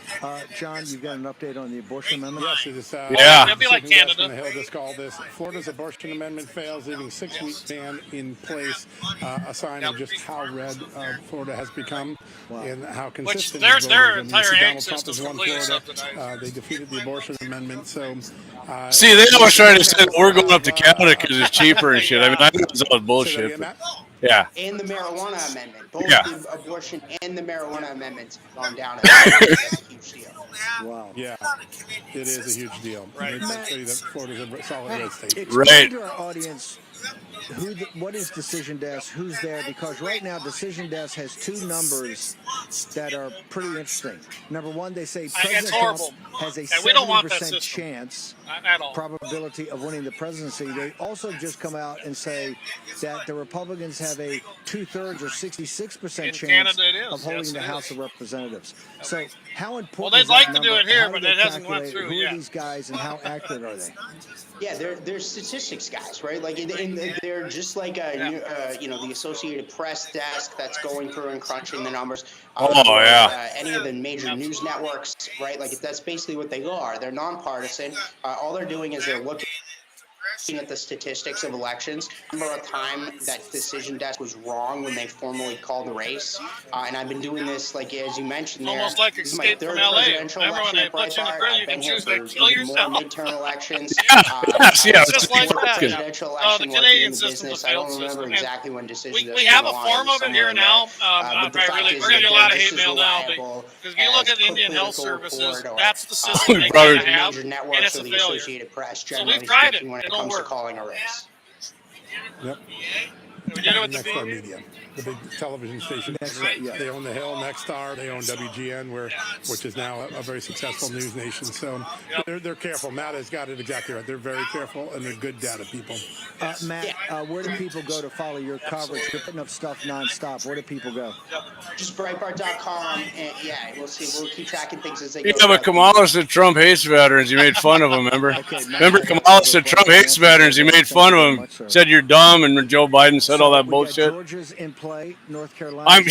Speaker 6: John, you've got an update on the abortion amendment?
Speaker 16: Yes, it is.
Speaker 4: It'll be like Canada.
Speaker 16: On the Hill just called this. Florida's abortion amendment fails, leaving 6-week ban in place. A sign of just how red Florida has become and how consistent.
Speaker 4: Which their entire
Speaker 16: Donald
Speaker 4: ag
Speaker 16: Trump
Speaker 4: system's
Speaker 16: has won
Speaker 4: completely
Speaker 16: Florida.
Speaker 4: subsidized.
Speaker 16: They defeated the abortion amendment. So,
Speaker 2: See, they always try to say that we're going up to Canada because it's cheaper and shit. I mean, I know it's all bullshit. But, yeah.
Speaker 15: And the marijuana amendment. Both the abortion and the marijuana amendments have gone down. That's a huge deal.
Speaker 6: Wow.
Speaker 16: Yeah, it is a huge deal. Right. I'll tell you that Florida's a solid red state.
Speaker 6: Explain to our audience what is Decision Desk, who's there, because right now Decision Desk has two numbers that are pretty interesting. Number one, they say President Trump has a 70% chance probability of winning the presidency. They also just come out and say that the Republicans have a 2/3 or 66% chance of holding the House of Representatives. So how important
Speaker 4: Well, they'd
Speaker 6: is
Speaker 4: like
Speaker 6: that
Speaker 4: to do
Speaker 6: number?
Speaker 4: it here,
Speaker 6: How do
Speaker 4: but
Speaker 6: they
Speaker 4: it hasn't went
Speaker 6: calculate
Speaker 4: through
Speaker 6: Who
Speaker 4: yet.
Speaker 6: are these guys and how accurate are they?
Speaker 15: Yeah, they're statistics guys, right? Like, they're just like the Associated Press desk that's going through and crunching the numbers. Any of the major news networks, right? Like, that's basically what they are. They're nonpartisan. All they're doing is they're looking at the statistics of elections. Remember a time that Decision Desk was wrong when they formally called the race, and I've been doing this, like as you mentioned,
Speaker 4: almost like
Speaker 15: this is my
Speaker 4: Escape
Speaker 15: third
Speaker 4: from LA.
Speaker 15: presidential
Speaker 4: Remember when
Speaker 15: election
Speaker 4: they
Speaker 15: at
Speaker 4: put you in the
Speaker 15: Breitbart.
Speaker 4: grill, you
Speaker 15: I've been
Speaker 4: can
Speaker 15: here
Speaker 4: choose
Speaker 15: for
Speaker 4: to kill
Speaker 15: even more
Speaker 4: yourself.
Speaker 15: midterm elections.
Speaker 2: It's
Speaker 4: just like that.
Speaker 15: Presidential
Speaker 4: The
Speaker 15: election, working
Speaker 4: Canadian
Speaker 15: in the
Speaker 4: system's a
Speaker 15: business. I
Speaker 4: failed
Speaker 15: don't remember
Speaker 4: system.
Speaker 15: exactly when Decision Desk
Speaker 4: We have a
Speaker 15: came along.
Speaker 4: form of it here now.
Speaker 15: But the fact
Speaker 4: we're
Speaker 15: is
Speaker 4: going to get a
Speaker 15: that
Speaker 4: lot of
Speaker 15: this
Speaker 4: hate
Speaker 15: is
Speaker 4: mail now.
Speaker 15: reliable
Speaker 4: Because if you look
Speaker 15: as
Speaker 4: at the Indian Health
Speaker 15: political
Speaker 4: Services,
Speaker 15: report or,
Speaker 4: that's the system they
Speaker 2: brother.
Speaker 4: kind of have,
Speaker 15: major
Speaker 4: and
Speaker 15: networks
Speaker 4: it's
Speaker 15: or
Speaker 4: a
Speaker 15: the
Speaker 4: failure.
Speaker 15: Associated Press,
Speaker 4: So
Speaker 15: generally
Speaker 4: we've tried
Speaker 15: speaking,
Speaker 4: it.
Speaker 15: when it
Speaker 4: It don't
Speaker 15: comes to
Speaker 4: work.
Speaker 15: calling a race.
Speaker 16: Yep.
Speaker 4: We did it with the
Speaker 16: Nexstar Media, the big television station. They own The Hill, Nexstar. They own WGN, which is now a very successful news nation. So they're careful. Matt has got it exactly right. They're very careful, and they're good data people.
Speaker 6: Matt, where do people go to follow your coverage? You're putting up stuff nonstop. Where do people go?
Speaker 15: Just Breitbart.com, and we'll see. We'll keep tracking things as they go.
Speaker 2: Yeah, but Kamala said Trump hates veterans. You made fun of him, remember? Remember Kamala said Trump hates veterans. You made fun of him. Said you're dumb, and Joe Biden said said all that bullshit.
Speaker 6: Georgia's in play. North Carolina.
Speaker 2: I'm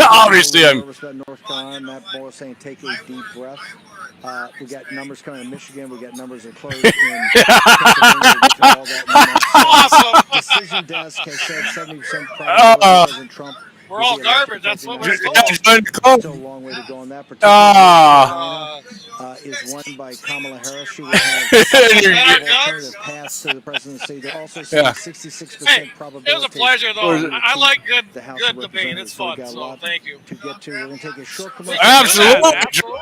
Speaker 2: obviously I'm.
Speaker 6: North Carolina. Matt Boyle saying, "Take a deep breath." We got numbers coming in Michigan. We got numbers that close in Pennsylvania.
Speaker 4: Awesome.
Speaker 6: Decision desk has said 70% probability President Trump.
Speaker 4: We're all garbage. That's what we're told.
Speaker 6: Still a long way to go on that. Particularly is won by Kamala Harris. She will have alternative paths to the presidency. They're also saying 66% probability.
Speaker 4: It was a pleasure, though. I like good debate. It's fun. So thank you.
Speaker 6: To get to, we're going to take a short commercial.
Speaker 2: Absolutely.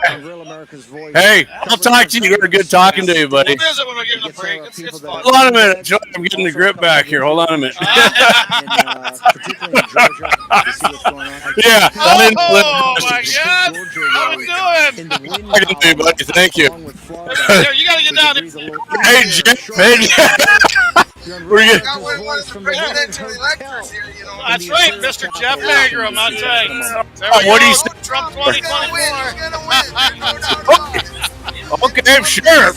Speaker 6: On Real America's Voice.
Speaker 2: Hey, I'll talk to you. Good talking to you, buddy.
Speaker 4: We'll visit when we're getting a break. It's fun.
Speaker 2: Hold on a minute, Joe. I'm getting the grip back here. Hold on a minute.
Speaker 6: Particularly in Georgia, to see what's going on.
Speaker 2: Yeah.
Speaker 4: Oh my God! How we doing?
Speaker 2: Hey, buddy. Thank you.
Speaker 4: Here, you gotta get down there.
Speaker 2: Hey, Jeff. We're getting.
Speaker 4: That's right, Mr. Jeff Bagram. I'll tell you. There we
Speaker 2: What do
Speaker 4: go.
Speaker 2: you say?
Speaker 4: Trump 2024.
Speaker 2: Okay, sure.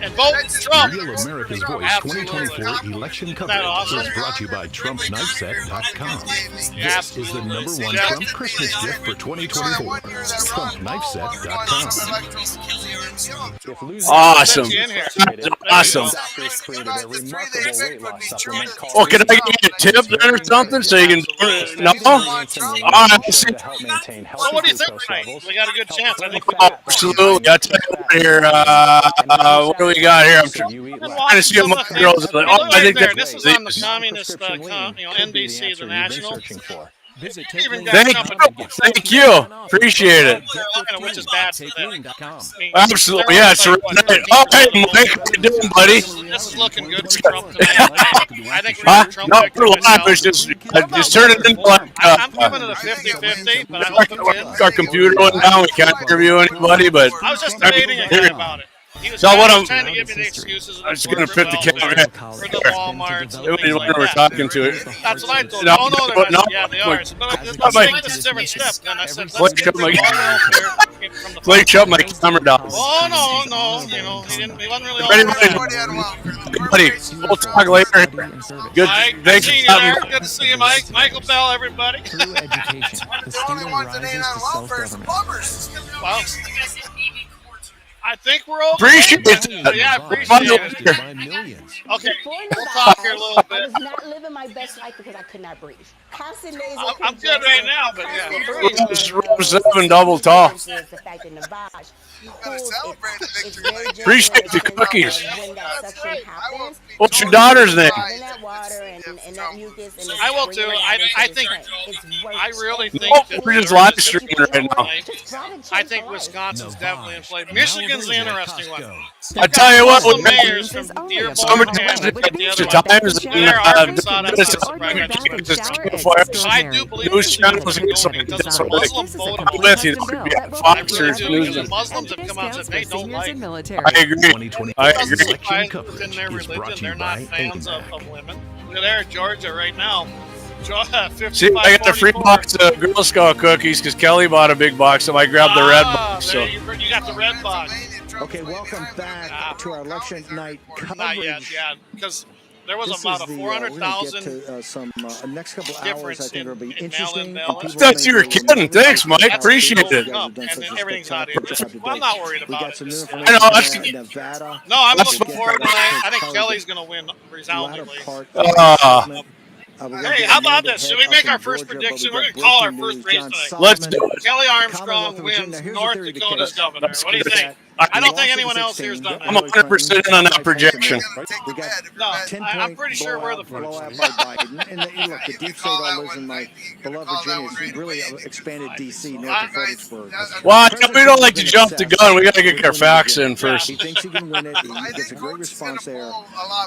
Speaker 4: And vote Trump.
Speaker 18: Real America's Voice
Speaker 4: Absolutely.
Speaker 18: 2024 election
Speaker 4: Isn't that
Speaker 18: coverage
Speaker 4: awesome?
Speaker 18: is brought to you by TrumpKnifeSet.com. This is the #1 Trump Christmas gift for 2024. TrumpKnifeSet.com.
Speaker 2: Awesome. Awesome. Well, can I get a tip then or something so you can? No.
Speaker 4: So what do you think tonight? We got a good chance. I think we do.
Speaker 2: Absolutely. I'll tell you what here. What do we got here? I'm trying to see what my girls are. Oh, I think
Speaker 4: this is on the communist, NBC, the national.
Speaker 2: Thank you. Appreciate it.
Speaker 4: Which is bad for them.
Speaker 2: Absolutely. Yeah, it's a night. Oh, hey, Mike. How you doing, buddy?
Speaker 4: This is looking good for Trump tonight. I think Trump
Speaker 2: no, we're live. It's just turn it into like.
Speaker 4: I'm giving it a 50-50, but I hope it wins.
Speaker 2: Our computer went down. We can't interview anybody, but.
Speaker 4: I was just debating a guy about it. He was
Speaker 2: So what
Speaker 4: trying to give me the excuses.
Speaker 2: I'm just going to fit the camera
Speaker 4: for the Walmarts.
Speaker 2: when we're talking to it.
Speaker 4: That's what I told him.
Speaker 2: No,
Speaker 4: Oh, no,
Speaker 2: no,
Speaker 4: yeah, they are. But let's take this a different step. Then I said, let's
Speaker 2: Blake
Speaker 4: get
Speaker 2: shut
Speaker 4: the
Speaker 2: my
Speaker 4: from the
Speaker 2: Blake shut my camera down.
Speaker 4: Oh, no, you know, he wasn't really all
Speaker 2: Buddy, we'll talk later. Good.
Speaker 4: Mike,
Speaker 2: Thanks
Speaker 4: see you
Speaker 2: for having
Speaker 4: there.
Speaker 2: me.
Speaker 4: Good to see you, Mike. Michael Bell, everybody.
Speaker 19: Through education, the student rises to self-government.
Speaker 4: Well, I think we're okay.
Speaker 2: Appreciate it.
Speaker 4: Yeah, appreciate it.
Speaker 19: By millions.
Speaker 4: Okay, we'll talk here a little
Speaker 20: I
Speaker 4: bit.
Speaker 20: was not living my best life because I could not breathe. Constant nasal
Speaker 4: I'm good right now, but yeah.
Speaker 2: Room 7 double tall.
Speaker 20: The fact that Navage it's very
Speaker 2: Appreciate the cookies.
Speaker 20: when that suction happens.
Speaker 2: What's your daughter's name?
Speaker 20: Having that water and that mucus and
Speaker 4: I will too. I think, I really think that
Speaker 2: We're just live streaming right now.
Speaker 4: I think Wisconsin's definitely in play. Michigan's the interesting one.
Speaker 2: I tell you what,
Speaker 4: The mayors from Dearborn,
Speaker 2: summertime times
Speaker 4: I do believe
Speaker 2: news channels and
Speaker 4: Muslim vote
Speaker 2: I'm with you. Fox or
Speaker 4: the
Speaker 2: news.
Speaker 4: Muslims have come out and said they don't like
Speaker 2: I agree. I agree.
Speaker 4: election coverage they're not fans of women. They're there in Georgia right now.
Speaker 2: See, I got the free box of Girl Scout cookies because Kelly bought a big box, so I grabbed the red box. So.
Speaker 4: You got the red box.
Speaker 6: Okay, welcome back to our election night coverage.
Speaker 4: Not yet, yeah, because there was about a 400,000.
Speaker 6: Some next couple hours, I think, will be interesting.
Speaker 2: Thought you were kidding. Thanks, Mike. Appreciate it.
Speaker 4: And everything's out here. Well, I'm not worried about it.
Speaker 2: I know. That's
Speaker 4: No, I'm looking forward to it. I think Kelly's going to win resoundingly. Hey, how about this? Should we make our first prediction? We're going to call our first race tonight.
Speaker 2: Let's do it.
Speaker 4: Kelly Armstrong wins North Dakota's governor. What do you think? I don't think anyone else here has done that.
Speaker 2: I'm 100% in on that projection.
Speaker 4: No, I'm pretty sure we're the first.
Speaker 6: And look, the deep state all lives in my beloved Virginia. It's really expanded D.C. north of Fredericksburg.
Speaker 2: Well, we don't like to jump the gun. We got to get our facts in first.
Speaker 6: He thinks he can win it. He gets a great response there.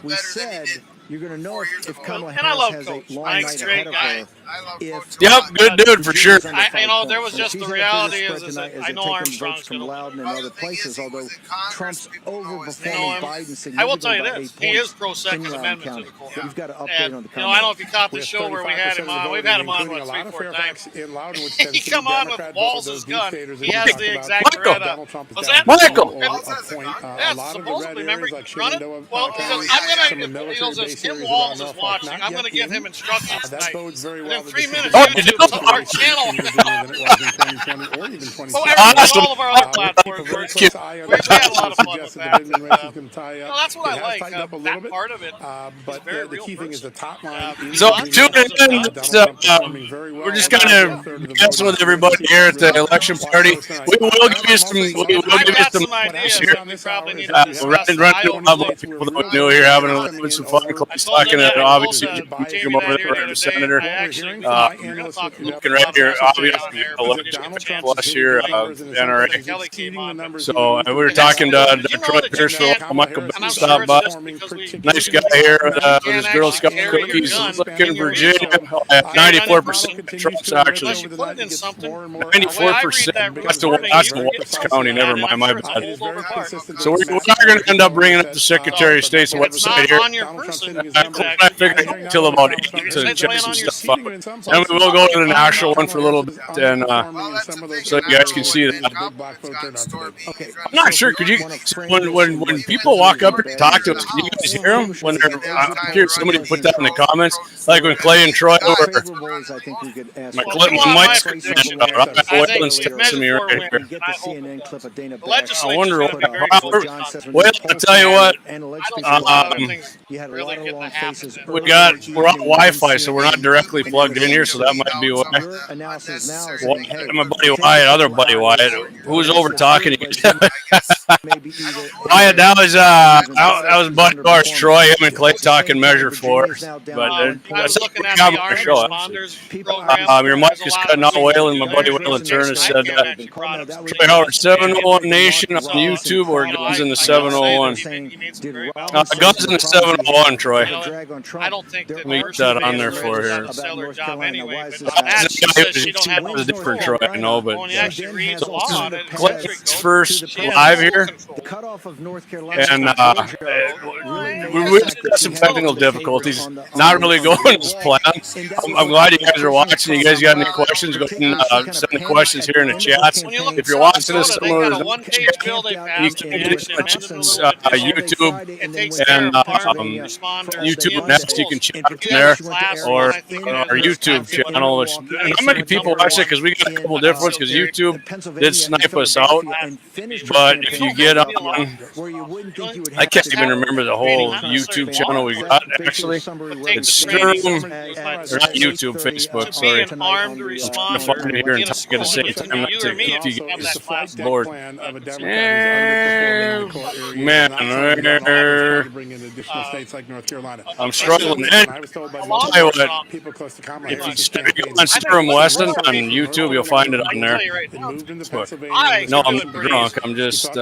Speaker 6: We said you're going to know if Kamala Harris has a long night ahead of her.
Speaker 2: Yep, good dude for sure.
Speaker 4: You know, there was just the reality is that I know Armstrong's going to win.
Speaker 6: Loudon and other places
Speaker 3: although Trump's overperforming Biden significantly.
Speaker 4: I will tell you
Speaker 3: by
Speaker 4: this:
Speaker 3: 8
Speaker 4: he
Speaker 3: points
Speaker 4: is pro Second
Speaker 3: in Loudoun
Speaker 4: Amendment
Speaker 3: County.
Speaker 4: to the core.
Speaker 3: You've got to update
Speaker 4: And,
Speaker 3: on the
Speaker 4: I don't know if you caught the
Speaker 16: With
Speaker 4: show where we had him
Speaker 16: 35% of the
Speaker 4: on. We've
Speaker 16: voting,
Speaker 4: had him on
Speaker 16: including a lot
Speaker 4: 3-4
Speaker 16: of Fairfax
Speaker 4: times.
Speaker 16: in Loudon, which
Speaker 4: He
Speaker 16: tends to be
Speaker 4: come on with
Speaker 16: Democrat,
Speaker 4: Walls'
Speaker 16: those
Speaker 4: gun.
Speaker 16: deep-staters that
Speaker 4: He
Speaker 16: we
Speaker 4: has
Speaker 16: talk
Speaker 4: the
Speaker 16: about.
Speaker 4: exact Beretta.
Speaker 16: Donald Trump is
Speaker 4: Was
Speaker 16: down
Speaker 4: that
Speaker 16: Michael
Speaker 4: over
Speaker 16: a point.
Speaker 4: Yeah,
Speaker 16: A lot of the
Speaker 4: supposedly,
Speaker 16: red
Speaker 4: remember,
Speaker 16: areas like
Speaker 4: run it.
Speaker 16: Shenandoah
Speaker 4: Well,
Speaker 16: County,
Speaker 4: I'm going
Speaker 16: some of the
Speaker 4: to,
Speaker 16: military
Speaker 4: since
Speaker 16: base
Speaker 4: Tim
Speaker 16: areas
Speaker 4: Walls
Speaker 16: around
Speaker 4: is
Speaker 16: Norfolk,
Speaker 4: watching,
Speaker 16: not
Speaker 4: I'm going
Speaker 16: yet
Speaker 4: to give
Speaker 16: in.
Speaker 4: him instructions
Speaker 16: That
Speaker 4: tonight.
Speaker 16: bodes very well
Speaker 4: Within
Speaker 16: that
Speaker 4: 3
Speaker 16: this is
Speaker 4: minutes,
Speaker 16: a
Speaker 4: YouTube,
Speaker 16: closer
Speaker 4: our
Speaker 16: race
Speaker 4: channel.
Speaker 16: in Virginia than it was in 2020 or even 2016.
Speaker 4: Well, all of our other
Speaker 16: Keep a
Speaker 4: platforms,
Speaker 16: very close eye on
Speaker 4: we
Speaker 16: the
Speaker 4: had a lot of fun
Speaker 16: suggests
Speaker 4: with
Speaker 16: that the
Speaker 4: that.
Speaker 16: Vindman race is going to tie up.
Speaker 4: That's what
Speaker 16: It
Speaker 4: I
Speaker 16: has
Speaker 4: like.
Speaker 16: tightened up a little
Speaker 4: That
Speaker 16: bit,
Speaker 4: part of it
Speaker 16: but
Speaker 4: is very
Speaker 16: the
Speaker 4: real
Speaker 16: key thing is the
Speaker 4: personal.
Speaker 16: top line.
Speaker 2: So tuning in. We're just kind of messing with everybody here at the election party. We will give you some. We will give you some ideas here. We're running a lot of people that we knew here, having some fun. Clay's talking to obviously Jim over there, the senator. Looking right here, obviously election plus here, NRA. So we were talking to Troy Pierce for a while. Michael Bennett stopped by. Nice guy here with his Girl Scout cookies. Looking Virginia, 94% Trump's actually. 94%. That's the West County. Never mind, my bad. So we're not going to end up bringing up the Secretary of State's website here. I figured until about 8 to check some stuff out. And we will go to the national one for a little bit, and so you guys can see that. I'm not sure. Could you, when people walk up here and talk to us, can you guys hear them? When they're, I'm curious, somebody put that in the comments, like when Clay and Troy were. My mic's to me right here. I wonder what. Well, I'll tell you what. We're on Wi-Fi, so we're not directly plugged in here, so that might be why. My buddy Wyatt, other buddy Wyatt, who was over talking to you. Wyatt, that was buddy of ours, Troy. Him and Clay talking Measure Floors, but that's what we got on our show. Your mic is cutting out, Waylon. My buddy Waylon Turner said that. Troy Howard, 701 Nation on YouTube or Guns in the 701? Guns in the 701, Troy.
Speaker 4: I don't think that
Speaker 2: let me get that on there for here.
Speaker 4: stellar job anyway, but
Speaker 2: That's a different Troy, I know, but Clay's first live here, and we had some technical difficulties. Not really going as planned. I'm glad you guys are watching. You guys got any questions? Go ahead and send the questions here in the chats. If you're watching this somewhere, you can get YouTube and YouTube Next. You can chat from there, or our YouTube channel. Not many people watch it because we got a couple different ones. Because YouTube did snipe us out, but if you get on, I can't even remember the whole YouTube channel we got. Actually, it's Sturm, or not YouTube, Facebook. Sorry, I'm trying to find it here and talk at the same time. Not to if you get bored. Man, I'm struggling. And I'll tell you what, if you on Sturm Weston on YouTube, you'll find it on there. No, I'm not drunk. I'm just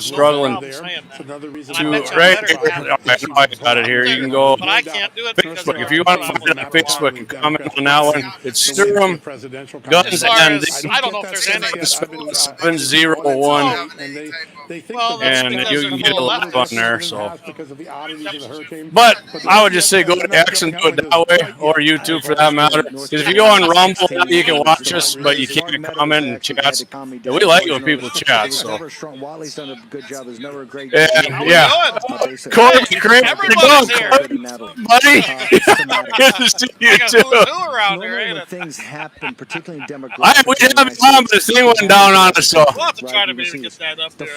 Speaker 2: struggling to right. I got it here. You can go Facebook if you want to find it on Facebook and comment on that one. It's Sturm Guns and
Speaker 4: I don't know if there's any
Speaker 2: 701, and you can get a live on there. So, but I would just say go to X and do it that way, or YouTube for that matter. Because if you go on Rumble, you can watch us, but you can't comment and chat. Yeah, we like it when people chat. So, yeah, Corby, Craig, where you going, buddy? Good to see you too.
Speaker 3: Things happen, particularly in
Speaker 2: We have it on, but the thing went down on us. So
Speaker 4: we'll have to try to maybe get that up there.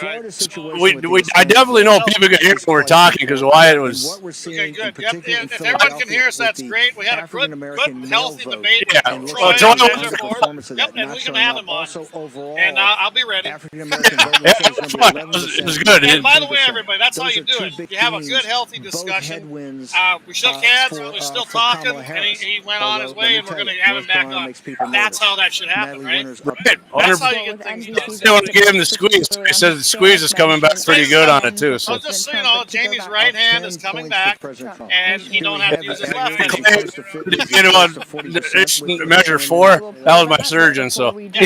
Speaker 2: I definitely know people can hear when we're talking because Wyatt was.
Speaker 4: Okay, good. Yep, if everyone can hear us, that's great. We had a good healthy debate.
Speaker 2: Yeah.
Speaker 4: Yep, and we're going to have him on. And I'll be ready.
Speaker 2: It was good.
Speaker 4: And by the way, everybody, that's how you do it. You have a good, healthy discussion. We shook hands, we're still talking, and he went on his way, and we're going to have him back on. That's how that should happen, right? That's how you get things done.
Speaker 2: They want to give him the squeeze. He says the squeeze is coming back pretty good on it, too.
Speaker 4: So just so you know, Jamie's right hand is coming back, and he don't have to use his left hand.
Speaker 2: You know, Measure 4, that was my surgeon, so. Yeah. He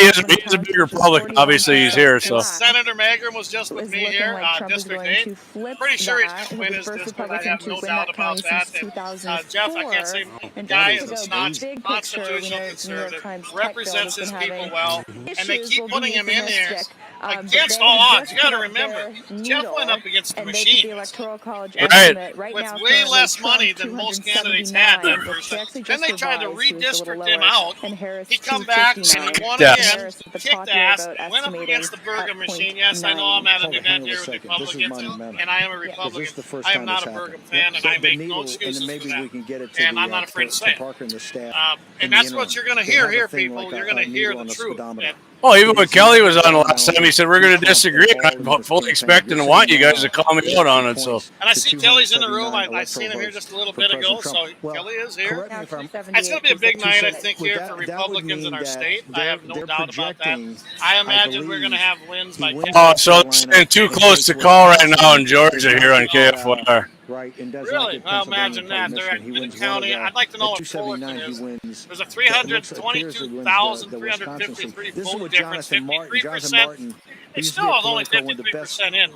Speaker 2: is a bigger public obviously he's here. So
Speaker 4: Senator Magrum was just with me here,
Speaker 17: like Trump is
Speaker 4: District
Speaker 17: going
Speaker 4: 8.
Speaker 17: to flip
Speaker 4: Pretty sure he's
Speaker 17: that.
Speaker 4: going to
Speaker 17: He'll
Speaker 4: win
Speaker 17: be the
Speaker 4: his
Speaker 17: first
Speaker 4: district. I
Speaker 17: Republican
Speaker 4: have
Speaker 17: to
Speaker 4: no
Speaker 17: win
Speaker 4: doubt
Speaker 17: that
Speaker 4: about
Speaker 17: county
Speaker 4: that.
Speaker 17: since
Speaker 4: And,
Speaker 17: 2004.
Speaker 4: Jeff, I can't say
Speaker 17: And
Speaker 4: guy
Speaker 17: decades
Speaker 4: is a
Speaker 17: ago,
Speaker 4: staunch
Speaker 17: big picture, we
Speaker 4: constitutional
Speaker 17: know that the New York
Speaker 4: conservative,
Speaker 17: Times tech build
Speaker 4: represents
Speaker 17: has
Speaker 4: his
Speaker 17: been
Speaker 4: people
Speaker 17: having
Speaker 4: well, and they
Speaker 17: issues.
Speaker 4: keep
Speaker 17: We'll
Speaker 4: putting
Speaker 17: be
Speaker 4: him in there
Speaker 17: euphemistic, but
Speaker 4: against
Speaker 17: they
Speaker 4: all
Speaker 17: have
Speaker 4: odds.
Speaker 17: just
Speaker 4: You got to
Speaker 17: put up
Speaker 4: remember,
Speaker 17: their
Speaker 4: Jeff went
Speaker 17: needle,
Speaker 4: up against the
Speaker 17: and they did the
Speaker 4: machine.
Speaker 17: Electoral College
Speaker 4: And
Speaker 17: estimate right
Speaker 4: with
Speaker 17: now.
Speaker 4: way
Speaker 17: Currently,
Speaker 4: less
Speaker 17: Trump
Speaker 4: money than most candidates had that
Speaker 17: 279, but
Speaker 4: first
Speaker 17: she
Speaker 4: time.
Speaker 17: actually
Speaker 4: Then
Speaker 17: just
Speaker 4: they tried to
Speaker 17: revised. She was a little
Speaker 4: redistrict him
Speaker 17: lower,
Speaker 4: out.
Speaker 17: and Harris
Speaker 4: He come back and
Speaker 17: 259.
Speaker 4: he won
Speaker 2: Yes.
Speaker 4: again,
Speaker 17: Harris at the
Speaker 4: kicked
Speaker 17: popular
Speaker 4: ass,
Speaker 17: vote
Speaker 4: went up
Speaker 17: estimating
Speaker 4: against the Burgum
Speaker 17: at
Speaker 4: machine. Yes, I know
Speaker 17: 0.9.
Speaker 4: I'm at an
Speaker 3: Okay,
Speaker 4: event
Speaker 3: hang on
Speaker 4: here
Speaker 3: a
Speaker 4: with
Speaker 3: second. This is
Speaker 4: Republicans,
Speaker 3: monumental.
Speaker 4: and I am a
Speaker 3: Because
Speaker 4: Republican.
Speaker 3: this is the first
Speaker 4: I am
Speaker 3: time
Speaker 4: not
Speaker 3: this
Speaker 4: a Burgum
Speaker 3: happened.
Speaker 4: fan, and
Speaker 3: The
Speaker 4: I make
Speaker 3: needle,
Speaker 4: no
Speaker 3: and
Speaker 4: excuses
Speaker 3: then
Speaker 4: for
Speaker 3: maybe
Speaker 4: that.
Speaker 3: we can get it to
Speaker 4: And
Speaker 3: the,
Speaker 4: I'm not afraid to say it.
Speaker 3: Parker and the staff.
Speaker 4: And that's what you're going to hear here, people. You're going to hear the truth. And
Speaker 2: well, even when Kelly was on the last time, he said we're going to disagree. And I'm fully expecting and want you guys to call me out on it. So.
Speaker 4: And I see Kelly's in the room. I seen him here just a little bit ago. So Kelly is here. It's going to be a big night, I think, here for Republicans in our state. I have no doubt about that. I imagine we're going to have wins by 10.
Speaker 2: Oh, so it's saying too close to call right now in Georgia here on KFYR.
Speaker 3: Right, and does
Speaker 4: Really?
Speaker 3: not
Speaker 4: Well,
Speaker 3: get
Speaker 4: imagine that. They're at Newton County. I'd like to know what Fullerton is. There's a 322,353 vote difference, 53%. It's still only 53% in.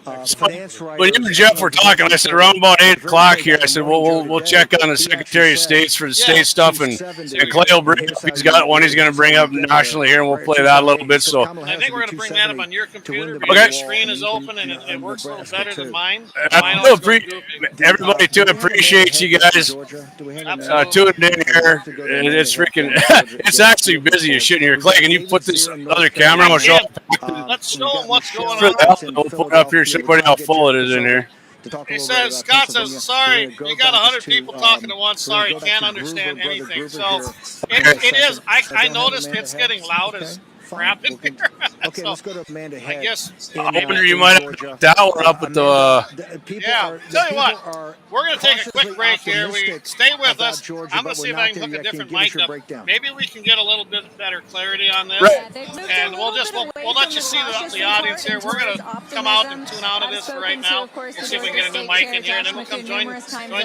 Speaker 2: When you and Jeff were talking, I said around about 8 o'clock here. I said, well, we'll check on the Secretary of States for the state stuff, and Clay will bring up. He's got one he's going to bring up nationally here, and we'll play that a little bit. So
Speaker 4: I think we're going to bring that up on your computer because
Speaker 2: Okay.
Speaker 4: your screen is open and it works a little better than mine.
Speaker 2: Everybody too appreciate you guys tuning in here. It's freaking. It's actually busy as shit in here. Clay, can you put this other camera? I'll show.
Speaker 4: Let's show them what's going
Speaker 2: We'll
Speaker 4: on.
Speaker 2: put it up here so everybody how full it is in here.
Speaker 4: He says, Scott says, sorry, you got 100 people talking at once. Sorry, can't understand anything. So it is. I noticed it's getting loud as crap in here.
Speaker 3: Okay, let's go to Amanda Head.
Speaker 4: I guess.
Speaker 2: I wonder you might have put that one up at the.
Speaker 4: Yeah, tell you what, we're going to take a quick break here. Stay with us. I'm going to see if I can hook a different mic up. Maybe we can get a little bit better clarity on this.
Speaker 2: Right.
Speaker 4: And we'll let you see the audience here. We're going to come out and tune out of this for right now. We'll see if we can get a new mic in here, and then we'll come join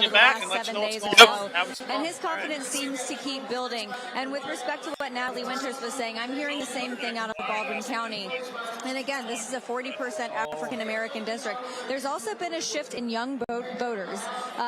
Speaker 4: you back and let you know what's going on.
Speaker 5: And his confidence seems to keep building. And with respect to what Natalie Winters was saying, I'm hearing the same thing out of Baldwin County. And again, this is a 40% African-American district. There's also been a shift in young voters.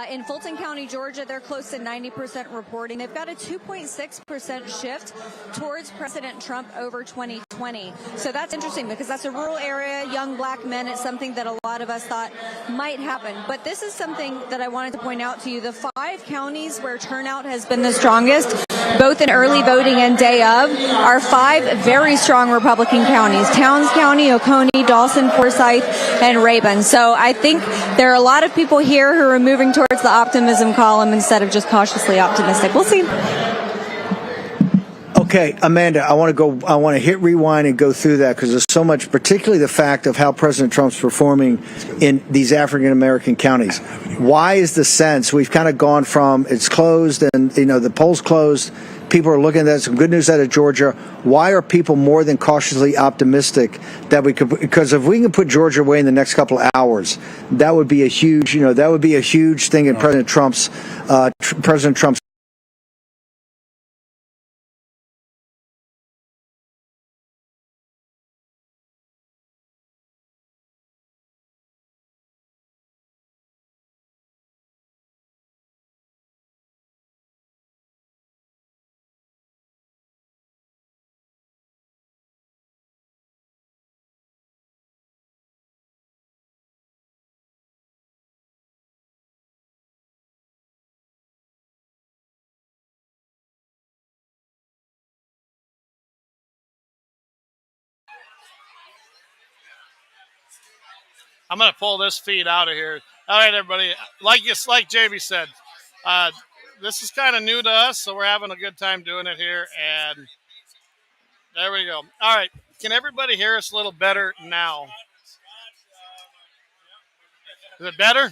Speaker 5: In Fulton County, Georgia, they're close to 90% reporting. They've got a 2.6% shift towards President Trump over 2020. So that's interesting because that's a rural area, young black men. It's something that a lot of us thought might happen. But this is something that I wanted to point out to you. The 5 counties where turnout has been the strongest, both in early voting and day of, are 5 very strong Republican counties: Towns County, Oconee, Dawson, Forsyth, and Rabun. So I think there are a lot of people here who are moving towards the optimism column instead of just cautiously optimistic. We'll see.
Speaker 6: Okay, Amanda, I want to hit rewind and go through that because there's so much, particularly the fact of how President Trump's performing in these African American counties. Why is the sense we've kind of gone from it's closed and the polls closed? People are looking at that. Some good news out of Georgia. Why are people more than cautiously optimistic that we could? Because if we can put Georgia away in the next couple of hours, that would be a huge, that would be a huge thing in President Trump's
Speaker 4: I'm going to pull this feed out of here. All right, everybody. Like JB said, this is kind of new to us, so we're having a good time doing it here. And there we go. All right. Can everybody hear us a little better now? Is it better?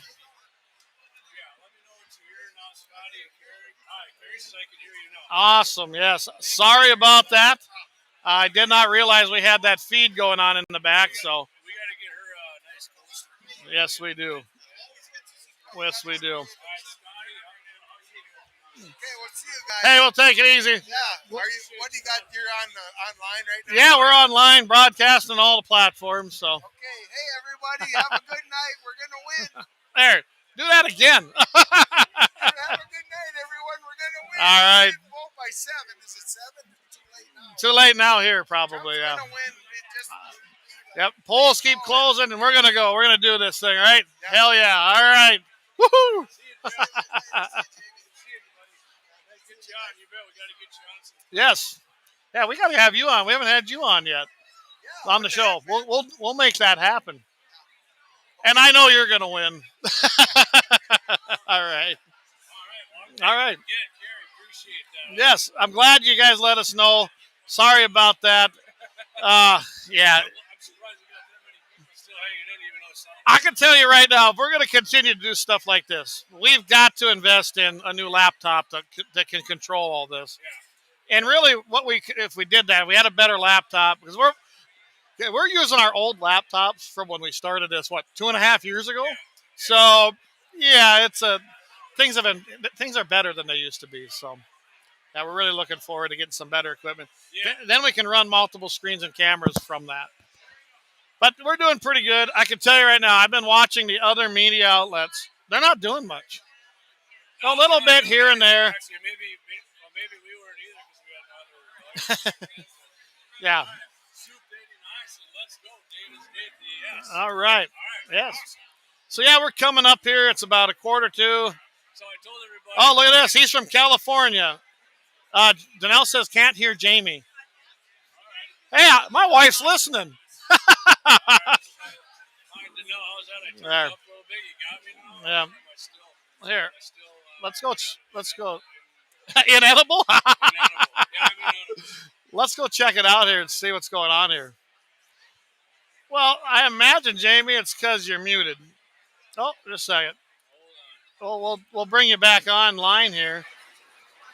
Speaker 4: Awesome. Yes. Sorry about that. I did not realize we had that feed going on in the back, so. Yes, we do. Yes, we do.
Speaker 20: we'll see you guys.
Speaker 4: Hey, we'll take it easy.
Speaker 20: Yeah. What do you got? You're online right now?
Speaker 4: Yeah, we're online, broadcasting on all the platforms. So.
Speaker 20: Okay. Hey, everybody. Have a good night. We're going to win.
Speaker 4: There. Do that again.
Speaker 20: Have a good night, everyone. We're going to win.
Speaker 4: All right.
Speaker 20: Vote by 7. Is it 7? Too late now.
Speaker 4: Too late now here, probably.
Speaker 20: Trump's
Speaker 4: yeah.
Speaker 20: Gonna win.
Speaker 4: Yep. Polls keep closing, and we're going to go. We're going to do this thing, all right? Yeah. Hell yeah. All right. Woohoo. Yes. Yeah, we got to have you on. We haven't had you on yet on the show. We'll make that happen. And I know you're going to win. All right. All right. Yes, I'm glad you guys let us know. Sorry about that. Yeah. I can tell you right now, if we're going to continue to do stuff like this, we've got to invest in a new laptop that can control all this. And really, if we did that, we had a better laptop, because we're using our old laptops from when we started this, 2.5 years ago? So, yeah, things are better than they used to be. So, yeah, we're really looking forward to getting some better equipment. Yeah. Then we can run multiple screens and cameras from that. But we're doing pretty good. I can tell you right now, I've been watching the other media outlets. They're not doing much. A little bit here and there.
Speaker 2: Actually, maybe we weren't either because we had another.
Speaker 4: Yeah. All right. Yes. So, yeah, we're coming up here. It's about 1:45. So I told everybody. Oh, look at this. He's from California. Danelle says, can't hear Jamie. Hey, my wife's listening. There. Yeah. Here. Let's go. Inedible? Let's go check it out here and see what's going on here. Well, I imagine, Jamie, it's because you're muted. Oh, just a second. Oh, we'll bring you back online here.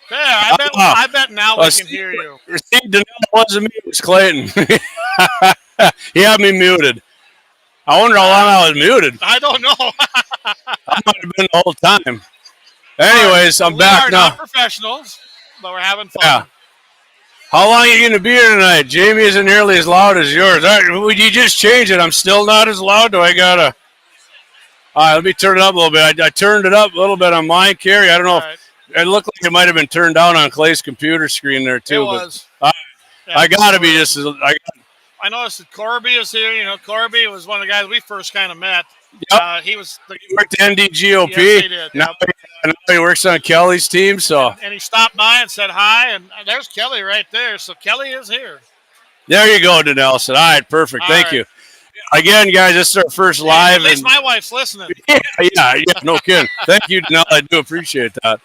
Speaker 4: There, I bet now we can hear you.
Speaker 2: See, Danelle wasn't me. It was Clayton. He had me muted. I wonder how long I was muted.
Speaker 4: I don't know.
Speaker 2: I might have been the whole time. Anyways, I'm back now.
Speaker 4: We're not professionals, but we're having fun.
Speaker 2: Yeah. How long are you going to be here tonight? Jamie isn't nearly as loud as yours. Would you just change it? I'm still not as loud. Do I got to? All right, let me turn it up a little bit. I turned it up a little bit on mine, Carrie. I don't know. It looked like it might have been turned down on Clay's computer screen there, too.
Speaker 4: It was.
Speaker 2: But I got to be just as...
Speaker 4: I noticed that Corby is here. You know, Corby was one of the guys we first kind of met.
Speaker 2: Yep.
Speaker 4: He
Speaker 2: worked at NDGOP.
Speaker 4: Yes, he did.
Speaker 2: Now he works on Kelly's team. So.
Speaker 4: And he stopped by and said hi, and there's Kelly right there. So Kelly is here.
Speaker 2: There you go, Danelle. All right, perfect. Thank you. Again, guys, this is our first live.
Speaker 4: At least my wife's listening.
Speaker 2: Yeah, no kidding. Thank you, Danelle. I do appreciate that.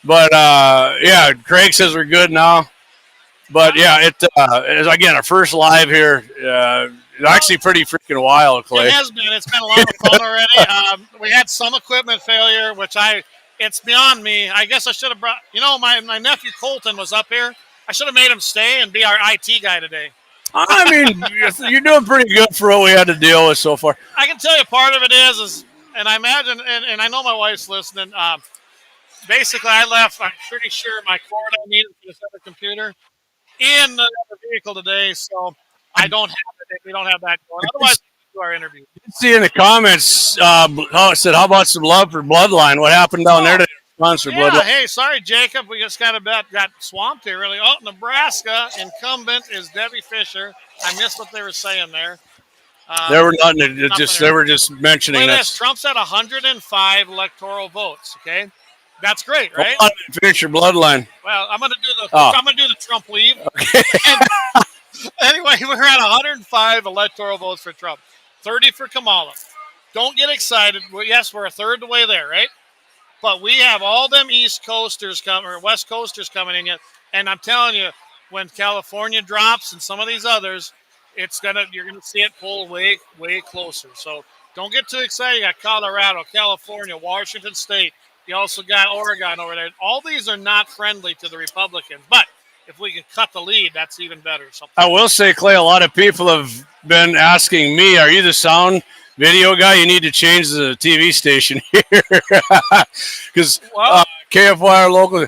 Speaker 2: But, yeah, Craig says we're good now. But, yeah, it is, again, our first live here. Actually pretty freaking wild, Clay.
Speaker 4: It has been. It's been a lot of fun already. We had some equipment failure, which it's beyond me. I guess I should have brought, my nephew Colton was up here. I should have made him stay and be our IT guy today.
Speaker 2: I mean, you're doing pretty good for what we had to deal with so far.
Speaker 4: I can tell you part of it is and I imagine, and I know my wife's listening, basically I left, I'm pretty sure, my cord I needed for this other computer in the vehicle today, so I don't have it. We don't have that going. Otherwise, we do our interview.
Speaker 2: See in the comments, it said, how about some love for Bloodline? What happened down there to sponsor Bloodline?
Speaker 4: Hey, sorry, Jacob. We just got swamped here, really. Oh, Nebraska incumbent is Debbie Fisher. I missed what they were saying there.
Speaker 2: They were they were just mentioning
Speaker 4: Look at
Speaker 2: this.
Speaker 4: Trump's at 105 electoral votes. Okay, that's great, right?
Speaker 2: Hold on, finish your Bloodline.
Speaker 4: Well, I'm gonna do the Trump leave.
Speaker 2: Okay.
Speaker 4: Anyway, we're at 105 electoral votes for Trump, 30 for Kamala. Don't get excited. Yes, we're a third of the way there, right? But we have all them East Coasters West Coasters coming in yet, and I'm telling you, when California drops and some of these others, you're gonna see it pull way, way closer. So don't get too excited. You got Colorado, California, Washington State. You also got Oregon over there. All these are not friendly to the Republicans, but if we can cut the lead, that's even better.
Speaker 2: I will say, Clay, a lot of people have been asking me, are you the sound video guy? You need to change the TV station here. Because KFYR local.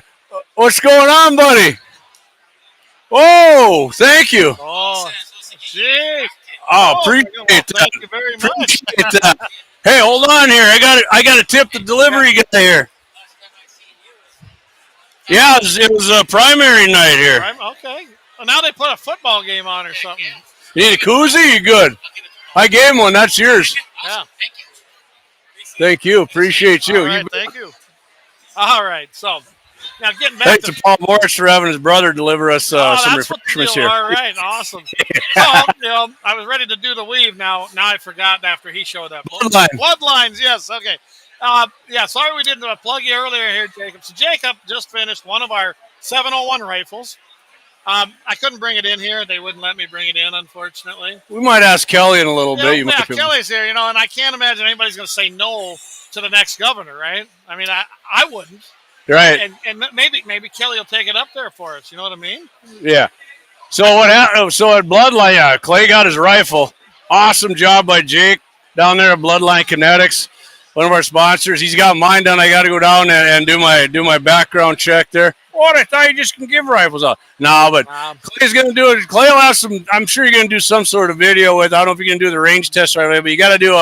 Speaker 2: What's going on, buddy? Oh, thank you.
Speaker 4: Oh, gee.
Speaker 2: Appreciate that.
Speaker 4: Thank you very much.
Speaker 2: Appreciate that. Hey, hold on here. I got to tip the delivery guy here. Yeah, it was a primary night here.
Speaker 4: Okay. Well, now they put a football game on or something.
Speaker 2: You need a koozie? You good? I gave him one. That's yours.
Speaker 4: Yeah.
Speaker 2: Thank you. Appreciate you.
Speaker 4: All right, thank you. All right. So, now getting back
Speaker 2: Thanks to Paul Morris for having his brother deliver us some refreshments here.
Speaker 4: All right, awesome. So, I was ready to do the weave. Now I forgot after he showed up. Bloodlines, yes. Okay. Sorry we didn't plug you earlier here, Jacob. So Jacob just finished one of our 701 rifles. I couldn't bring it in here. They wouldn't let me bring it in, unfortunately.
Speaker 2: We might ask Kelly in a little bit.
Speaker 4: Kelly's here, and I can't imagine anybody's going to say no to the next governor, right? I mean, I wouldn't.
Speaker 2: Right.
Speaker 4: And maybe Kelly will take it up there for us. You know what I mean?
Speaker 2: Yeah. So what happened? So at Bloodline, Clay got his rifle. Awesome job by Jake down there at Bloodline Kinetics, one of our sponsors. He's got mine done. I got to go down and do my background check there. What? I thought you just can give rifles out. No, but Clay's going to do it. Clay will have some. I'm sure you're going to do some sort of video with. I don't know if you're going to do the range test right away, but you got to do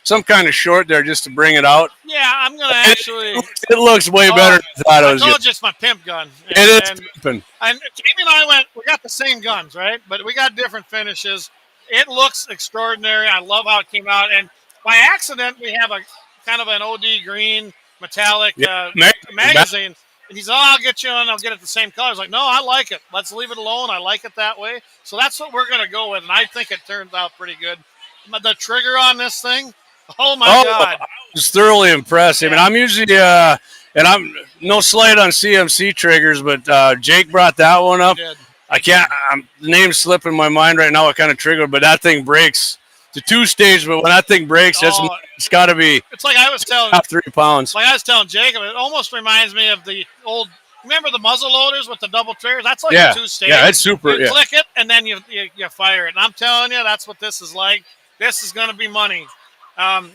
Speaker 2: some kind of short there just to bring it out.
Speaker 4: Yeah, I'm going to actually.
Speaker 2: It looks way better than I thought it was.
Speaker 4: I told you it's my pimp gun.
Speaker 2: It is pimping.
Speaker 4: And Jamie and I we got the same guns, right? But we got different finishes. It looks extraordinary. I love how it came out. And by accident, we have a kind of an OD green metallic magazine. And he said, I'll get you and I'll get it the same color. I was like, no, I like it. Let's leave it alone. I like it that way. So that's what we're going to go with. And I think it turns out pretty good. But the trigger on this thing, oh my God.
Speaker 2: I was thoroughly impressed. Yeah. I mean, I'm usually, and I'm no slight on CMC triggers, but Jake brought that one up. I can't, the name's slipping my mind right now what kind of trigger, but that thing breaks. It's a 2-stage, but when that thing breaks, it's got to be.
Speaker 4: It's like I was telling.
Speaker 2: 3 pounds.
Speaker 4: Like I was telling Jacob, it almost reminds me of the old. Remember the muzzle loaders with the double triggers? That's like a 2-stage.
Speaker 2: Yeah, it's super.
Speaker 4: You click it and then you fire it. And I'm telling you, that's what this is like. This is going to be money. I'm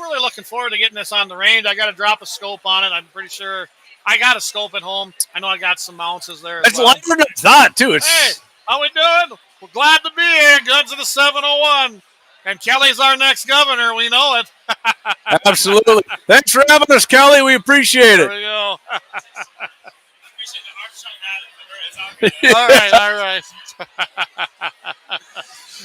Speaker 4: really looking forward to getting this on the range. I got to drop a scope on it. I'm pretty sure I got a scope at home. I know I got some mounts there.
Speaker 2: It's lighter than it's not too.
Speaker 4: Hey, how we doing? We're glad to be here. Guns of the 701. And Kelly's our next governor. We know it.
Speaker 2: Absolutely. Thanks for having us, Kelly. We appreciate it.
Speaker 4: There we go. All right.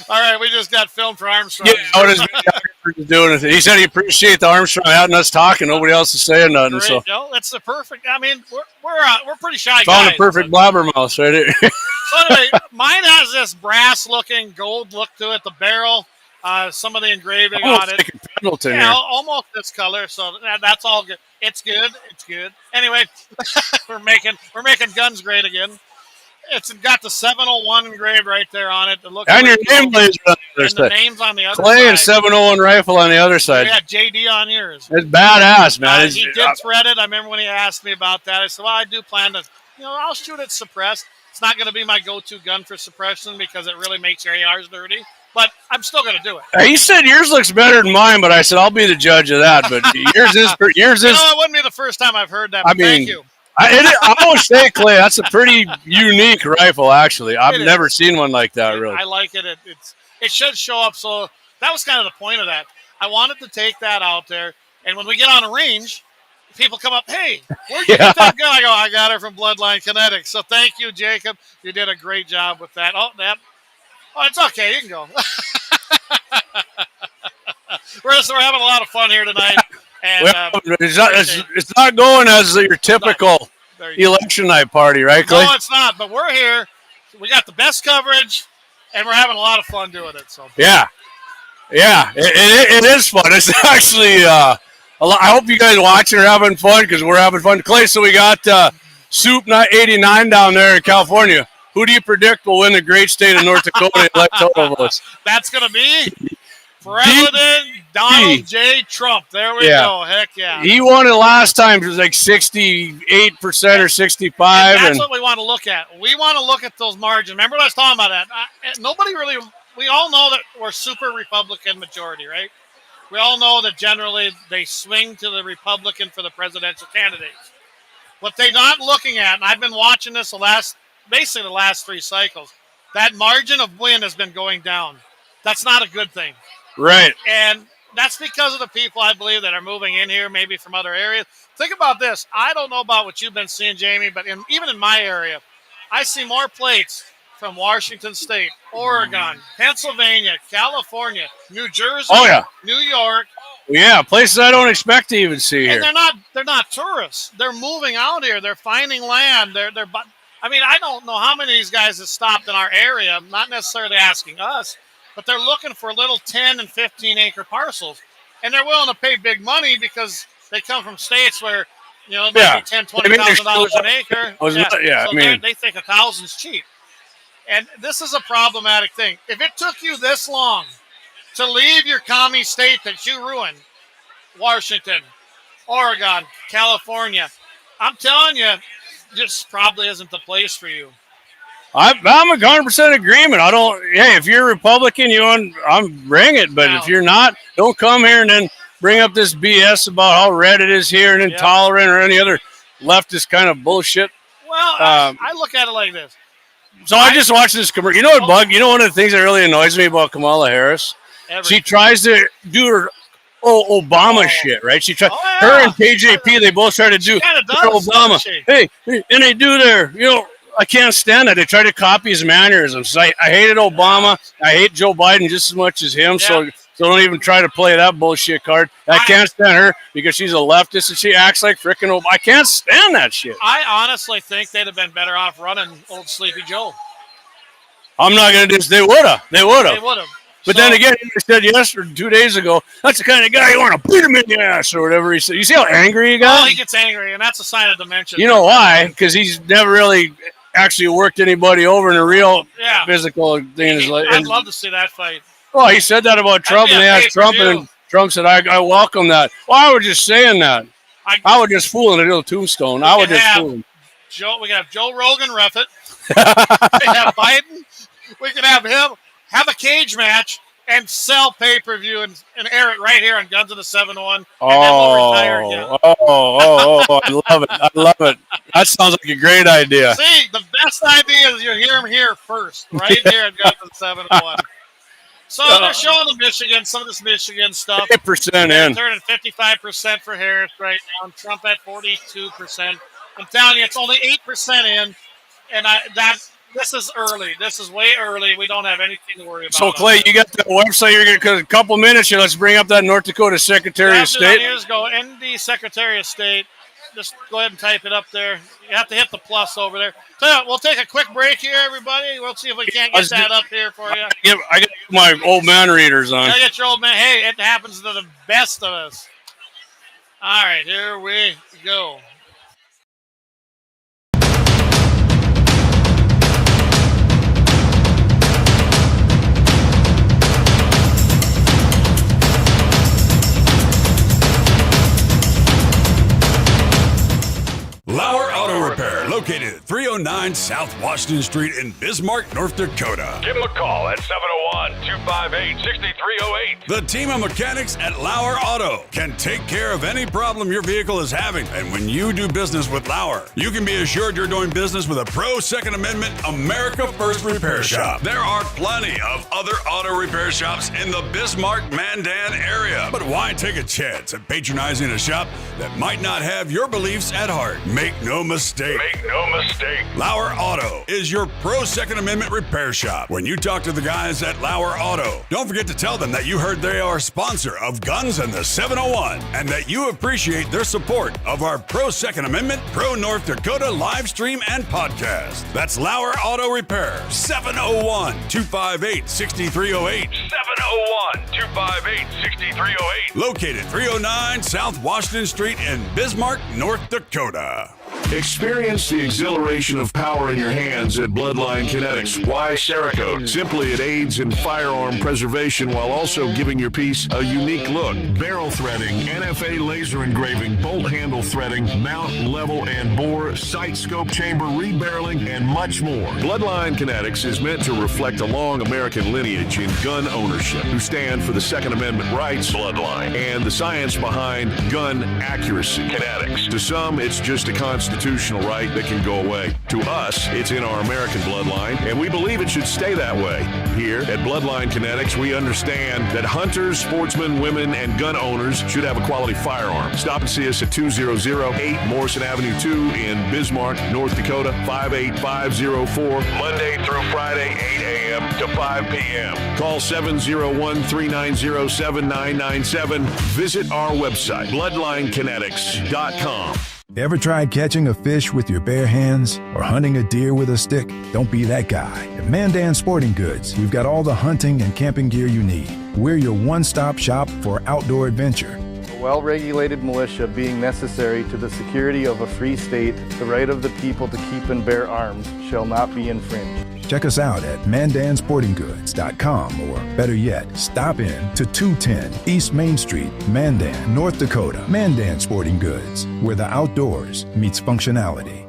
Speaker 4: All right, we just got filmed for Armstrong.
Speaker 2: Yeah, what is doing it? He said he appreciated the Armstrong having us talking. Nobody else is saying nothing.
Speaker 4: Great.
Speaker 2: So
Speaker 4: No, that's the perfect. I mean, we're pretty shy guys.
Speaker 2: Found a perfect blabbermouth right here.
Speaker 4: So anyway, mine has this brass-looking gold look to it. The barrel, some of the engraving on it.
Speaker 2: Like Pendleton
Speaker 4: yeah,
Speaker 2: here.
Speaker 4: almost this color. So that's all good. It's good. It's good. Anyway, we're making guns great again. It's got the 701 engraved right there on it.
Speaker 2: And your name laser on the other side.
Speaker 4: The name's on the other
Speaker 2: Clay
Speaker 4: side.
Speaker 2: and 701 rifle on the other side.
Speaker 4: We got JD on yours.
Speaker 2: It's badass, man.
Speaker 4: He did thread it. I remember when he asked me about that. I said, well, I do plan to, I'll shoot it suppressed. It's not going to be my go-to gun for suppression because it really makes your ARs dirty. But I'm still going to do it.
Speaker 2: He said yours looks better than mine, but I said I'll be the judge of that. But yours is.
Speaker 4: It wouldn't be the first time I've heard that. But thank you.
Speaker 2: I always say, Clay, that's a pretty unique rifle, actually. I've never seen one like that, really.
Speaker 4: I like it. It should show up. So that was kind of the point of that. I wanted to take that out there. And when we get on a range, people come up, hey, where'd you get that gun? I go, I got it from Bloodline Kinetics. So thank you, Jacob. You did a great job with that. Oh, it's okay. You can go. We're having a lot of fun here tonight. And,
Speaker 2: it's not going as your typical election night party, right, Clay?
Speaker 4: No, it's not. But we're here. We got the best coverage, and we're having a lot of fun doing it. So
Speaker 2: yeah, it is fun. It's actually I hope you guys watching are having fun because we're having fun. Clay, so we got Soup 89 down there in California. Who do you predict will win the great state of North Dakota electoral votes?
Speaker 4: That's going to be President Donald J. Trump. There we go. Heck yeah.
Speaker 2: He won it last time. It was like 68% or 65.
Speaker 4: And that's what we want to look at. We want to look at those margins. Remember what I was talking about that? We all know that we're super Republican majority, right? We all know that generally they swing to the Republican for the presidential candidates. What they're not looking at, and I've been watching this basically the last 3 cycles, that margin of win has been going down. That's not a good thing.
Speaker 2: Right.
Speaker 4: And that's because of the people, I believe, that are moving in here, maybe from other areas. Think about this. I don't know about what you've been seeing, Jamie, but even in my area, I see more plates from Washington State, Oregon, Pennsylvania, California, New Jersey, New York.
Speaker 2: Yeah, places I don't expect to even see here.
Speaker 4: And they're not tourists. They're moving out here. They're finding land. I mean, I don't know how many of these guys have stopped in our area, not necessarily asking us, but they're looking for little 10 and 15 acre parcels. And they're willing to pay big money because they come from states where, it might be $10,000, $20,000 an acre. So they think $1,000's cheap. And this is a problematic thing. If it took you this long to leave your commie state that you ruined, Washington, Oregon, California, I'm telling you, this probably isn't the place for you.
Speaker 2: I'm 100% agreement. Hey, if you're a Republican, I'm bring it. But if you're not, don't come here and then bring up this BS about how red it is here and intolerant or any other leftist kind of bullshit.
Speaker 4: Well, I look at it like this.
Speaker 2: So I just watched this commercial. You know what, Bug? One of the things that really annoys me about Kamala Harris? She tries to do her Obama shit, right? She tried. Her and KJP, they both try to do Obama. Hey, and they do their, I can't stand it. They try to copy his mannerisms. I hated Obama. I hate Joe Biden just as much as him. So don't even try to play that bullshit card. I can't stand her because she's a leftist and she acts like frickin' Obama. I can't stand that shit.
Speaker 4: I honestly think they'd have been better off running old Sleepy Joe.
Speaker 2: I'm not going to do this. They would have. They would have. But then again, he said 2 days ago, that's the kind of guy you want to beat him in the ass or whatever he said. You see how angry he got?
Speaker 4: Oh, he gets angry, and that's a sign of dementia.
Speaker 2: You know why? Because he's never really actually worked anybody over in a real physical thing in his life.
Speaker 4: I'd love to see that fight.
Speaker 2: Oh, he said that about Trump, and they asked Trump, and Trump said, I welcome that. Well, I was just saying that. I was just fooling a little tombstone. I was just fooling.
Speaker 4: We can have Joe Rogan ref it. We can have Biden. We can have him have a cage match and sell pay-per-view and air it right here on Guns of the 701. And then we'll retire again.
Speaker 2: I love it. I love it. That sounds like a great idea.
Speaker 4: See, the best idea is you hear him here first, right here at Guns of the 701. So they're showing some of this Michigan stuff.
Speaker 2: 8% in.
Speaker 4: They're at 55% for Harris right now. Trump at 42%. I'm telling you, it's only 8% in, and this is early. This is way early. We don't have anything to worry about.
Speaker 2: So, Clay, you got the website. You're going to a couple minutes here. Let's bring up that North Dakota Secretary of State.
Speaker 4: Years ago, ND Secretary of State. Just go ahead and type it up there. You have to hit the plus over there. So we'll take a quick break here, everybody. We'll see if we can't get that up here for you.
Speaker 2: I got my old man readers on.
Speaker 4: I get your old man. Hey, it happens to the best of us. All right, here we go.
Speaker 9: Lauer Auto Repair, located at 309 South Washington Street in Bismarck, North Dakota.
Speaker 7: Give them a call at 701-258-6308.
Speaker 9: The team of mechanics at Lauer Auto can take care of any problem your vehicle is having. And when you do business with Lauer, you can be assured you're doing business with a pro Second Amendment America First repair shop. There are plenty of other auto repair shops in the Bismarck-Mandan area. But why take a chance at patronizing a shop that might not have your beliefs at heart? Make no mistake.
Speaker 7: Make no mistake.
Speaker 9: Lauer Auto is your pro Second Amendment repair shop. When you talk to the guys at Lauer Auto, don't forget to tell them that you heard they are a sponsor of Guns and the 701 and that you appreciate their support of our pro Second Amendment, pro North Dakota live stream and podcast. That's Lauer Auto Repair, 701-258-6308.
Speaker 7: 701-258-6308.
Speaker 9: Located 309 South Washington Street in Bismarck, North Dakota.
Speaker 10: Experience the exhilaration of power in your hands at Bloodline Kinetics. Why Cerakote? Simply, it aids in firearm preservation while also giving your piece a unique look. Barrel threading, NFA laser engraving, bolt handle threading, mount, level, and bore, sight scope chamber, rebarreling, and much more. Bloodline Kinetics is meant to reflect a long American lineage in gun ownership, who stand for the Second Amendment rights, Bloodline, and the science behind gun accuracy. Kinetics. To some, it's just a constitution. constitutional right that can go away. To us, it's in our American bloodline, and we believe it should stay that way. Here at Bloodline Kinetics, we understand that hunters, sportsmen, women, and gun owners should have a quality firearm. Stop and see us at 2008 Morrison Avenue 2 in Bismarck, North Dakota, 58504, Monday through Friday, 8 a.m. to 5 p.m. Call 701-390-7997. Visit our website, bloodlinekinetics.com.
Speaker 11: Ever tried catching a fish with your bare hands or hunting a deer with a stick? Don't be that guy. At Mandan Sporting Goods, we've got all the hunting and camping gear you need. We're your one-stop shop for outdoor adventure.
Speaker 12: A well-regulated militia being necessary to the security of a free state, the right of the people to keep and bear arms shall not be infringed.
Speaker 11: Check us out at mandansportinggoods.com, or better yet, stop in to 210 East Main Street, Mandan, North Dakota. Mandan Sporting Goods, where the outdoors meets functionality.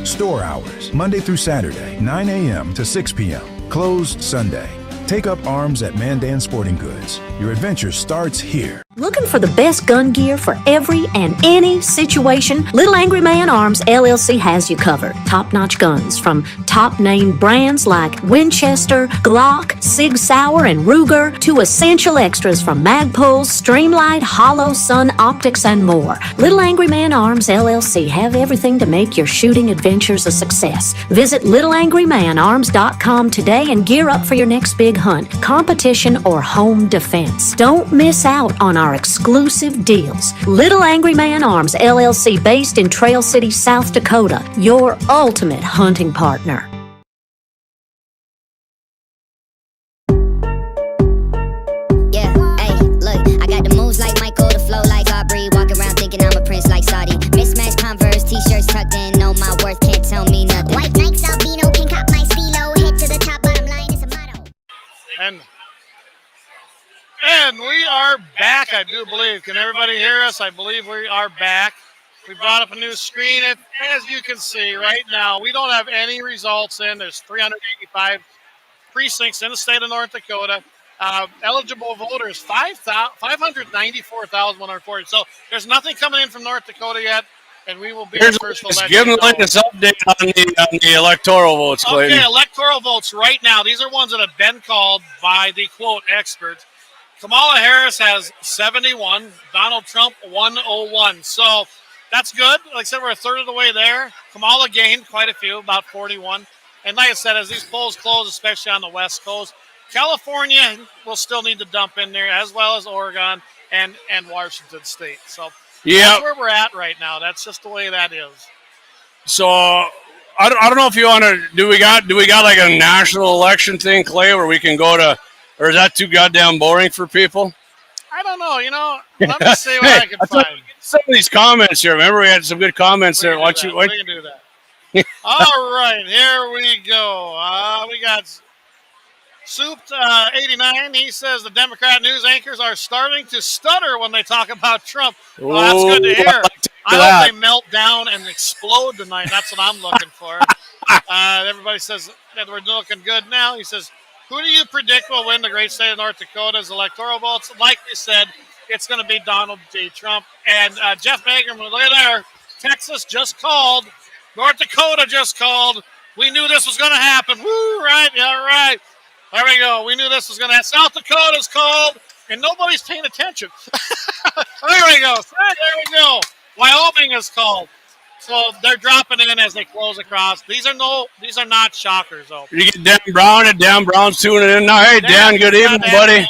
Speaker 11: Store hours, Monday through Saturday, 9 a.m. to 6 p.m. Closed Sunday. Take up arms at Mandan Sporting Goods. Your adventure starts here.
Speaker 13: Looking for the best gun gear for every and any situation? Little Angry Man Arms LLC has you covered. Top-notch guns from top-name brands like Winchester, Glock, Sig Sauer, and Ruger to essential extras from Magpul, Streamlight, Hollow, Sun Optics, and more. Little Angry Man Arms LLC have everything to make your shooting adventures a success. Visit littleangrymanarms.com today and gear up for your next big hunt, competition, or home defense. Don't miss out on our exclusive deals. Little Angry Man Arms LLC, based in Trail City, South Dakota, your ultimate hunting partner.
Speaker 1: Yeah, hey, look, I got the moves like Michael, the flow like Aubrey, walk around thinking I'm a prince like Saudi. Mismatched Converse, t-shirts tucked in, know my worth, can't tell me nothing. White Nikes, albino, pink cop my stilo, head to the top, bottom line is a motto.
Speaker 4: And we are back, I do believe. Can everybody hear us? I believe we are back. We brought up a new screen. As you can see right now, we don't have any results in. There's 385 precincts in the state of North Dakota. Eligible voters, 594,140. So there's nothing coming in from North Dakota yet, and we will be the first to let
Speaker 2: give them
Speaker 4: you
Speaker 2: the
Speaker 4: know.
Speaker 2: latest update on the electoral votes, Clayton.
Speaker 4: Okay, electoral votes right now. These are ones that have been called by the, quote, experts. Kamala Harris has 71. Donald Trump, 101. So that's good. Like I said, we're a third of the way there. Kamala gained quite a few, about 41. And like I said, as these polls close, especially on the West Coast, California will still need to dump in there, as well as Oregon and Washington State. So that's where we're at right now. That's just the way that is.
Speaker 2: So I don't know if you want to do we got like a national election thing, Clay, where we can go to, or is that too goddamn boring for people?
Speaker 4: I don't know. Let me see what I can find.
Speaker 2: Some of these comments here. Remember, we had some good comments there.
Speaker 4: We can do that. All right, here we go. We got Souped 89. He says the Democrat news anchors are starting to stutter when they talk about Trump. Well, that's good to hear. I hope they melt down and explode tonight. That's what I'm looking for. Everybody says that we're looking good now. He says, who do you predict will win the great state of North Dakota's electoral votes? Like we said, it's going to be Donald J. Trump. And Jeff Magram, look at there. Texas just called. North Dakota just called. We knew this was going to happen. Woo, right? Yeah, right. There we go. We knew this was going to happen. South Dakota's called, and nobody's paying attention. There we go. There we go. Wyoming is called. So they're dropping in as they close across. These are not shockers, though.
Speaker 2: You get Dan Brown, and Dan Brown's tuning in now. Hey, Dan, good evening, buddy.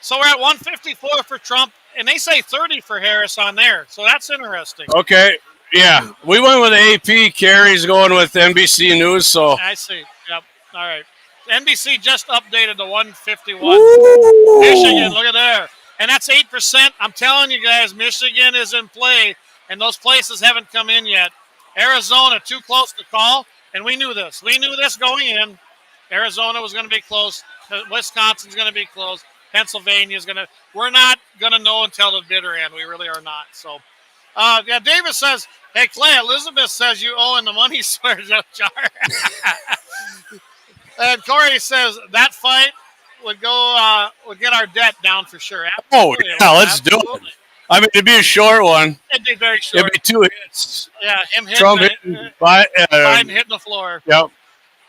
Speaker 4: So we're at 154 for Trump, and they say 30 for Harris on there. So that's interesting.
Speaker 2: Okay, yeah. We went with AP. Carrie's going with NBC News. So
Speaker 4: I see. Yep. All right. NBC just updated to 151.
Speaker 2: Ooh.
Speaker 4: Michigan, look at there. And that's 8%. I'm telling you guys, Michigan is in play. And those places haven't come in yet. Arizona, too close to call, and we knew this. We knew this going in. Arizona was going to be close. Wisconsin's going to be close. Pennsylvania's going to – we're not going to know until the bitter end. We really are not. So, yeah, Davis says, hey, Clay, Elizabeth says you owe in the money swears up jar. And Corey says that fight would go would get our debt down for sure. Absolutely.
Speaker 2: Oh, yeah, let's do it. I mean, it'd be a short one.
Speaker 4: It'd be very short.
Speaker 2: It'd be 2 hits.
Speaker 4: Yeah, him hitting
Speaker 2: Trump hitting
Speaker 4: Biden hitting the floor.
Speaker 2: Yep.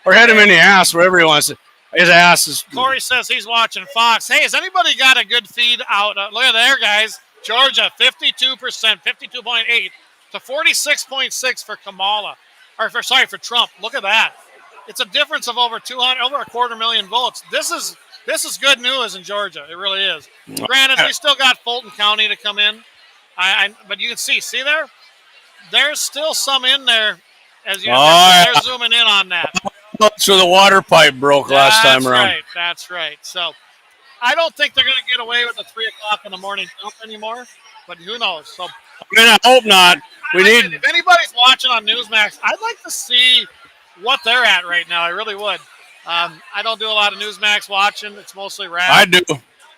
Speaker 2: Or hit him in the ass, wherever he wants it. His ass is.
Speaker 4: Corey says he's watching Fox. Hey, has anybody got a good feed out? Look at there, guys. Georgia, 52%, 52.8 to 46.6 for Kamala. For Trump. Look at that. It's a difference of over a 250,000 votes. This is good news in Georgia. It really is. Granted, we still got Fulton County to come in. But you can see there? There's still some in there. As you they're zooming in on that.
Speaker 2: So the water pipe broke last time around.
Speaker 4: That's right. So I don't think they're going to get away with the 3 o'clock in the morning dump anymore. But who knows? So
Speaker 2: I mean, I hope not.
Speaker 4: If anybody's watching on Newsmax, I'd like to see what they're at right now. I really would. I don't do a lot of Newsmax watching. It's mostly RAV.
Speaker 2: I do.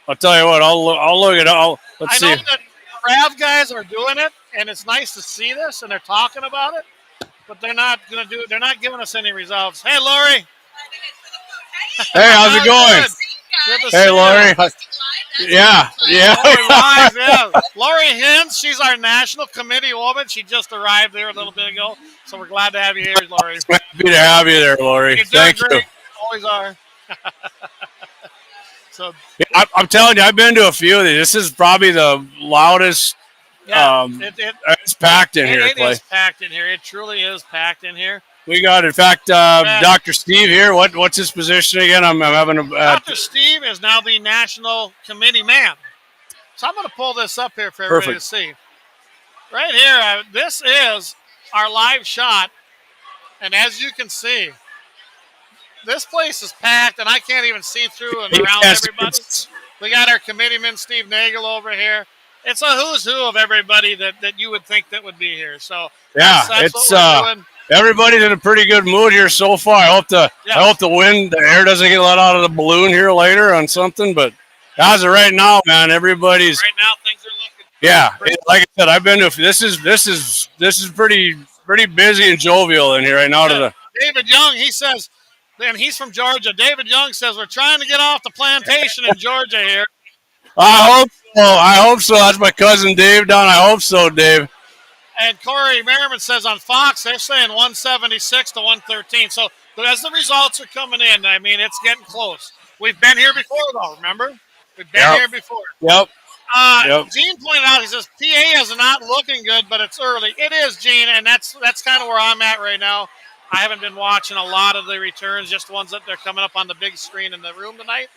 Speaker 2: I'll tell you what. I'll look at it. Let's see.
Speaker 4: I know that RAV guys are doing it, and it's nice to see this, and they're talking about it. But they're not going to do it. They're not giving us any results. Hey, Lori.
Speaker 2: Hey, how's it going?
Speaker 4: Good to
Speaker 2: hey,
Speaker 4: see
Speaker 2: Lori. Yeah.
Speaker 4: Live, yeah. Lori Hintz, she's our national committee woman. She just arrived there a little bit ago, so we're glad to have you here, Lori.
Speaker 2: Happy to have you there, Lori.
Speaker 4: You're
Speaker 2: Thank
Speaker 4: doing great.
Speaker 2: you.
Speaker 4: Always are. So
Speaker 2: I'm telling you, I've been to a few of these. This is probably the loudest.
Speaker 4: Yeah,
Speaker 2: it's packed in here, Clay.
Speaker 4: It is packed in here. It truly is packed in here.
Speaker 2: We got, in fact, Dr. Steve here. What's his position again? I'm having a.
Speaker 4: Dr. Steve is now the national committee man. So I'm going to pull this up here for everybody to see. Right here, this is our live shot. And as you can see, this place is packed, and I can't even see through and around everybody. We got our committeeman, Steve Nagel, over here. It's a who's who of everybody that you would think that would be here. So
Speaker 2: yeah,
Speaker 4: that's
Speaker 2: it's
Speaker 4: what we're doing.
Speaker 2: Everybody's in a pretty good mood here so far. I hope the wind, the air doesn't get let out of the balloon here later on something. But as of right now, man, everybody's
Speaker 4: right now things are looking.
Speaker 2: Yeah, like I said, I've been to. This is pretty busy and jovial in here right now.
Speaker 4: Yeah. David Young, he says, and he's from Georgia. David Young says we're trying to get off the plantation in Georgia here.
Speaker 2: I hope so. That's my cousin Dave down. I hope so, Dave.
Speaker 4: And Corey Merriman says on Fox, they're saying 176 to 113. So as the results are coming in, I mean, it's getting close. We've been here before, though, remember? We've been here before.
Speaker 2: Yep.
Speaker 4: Gene pointed out, he says, PA is not looking good, but it's early. It is, Gene, and that's kind of where I'm at right now. I haven't been watching a lot of the returns, just ones that they're coming up on the big screen in the room tonight.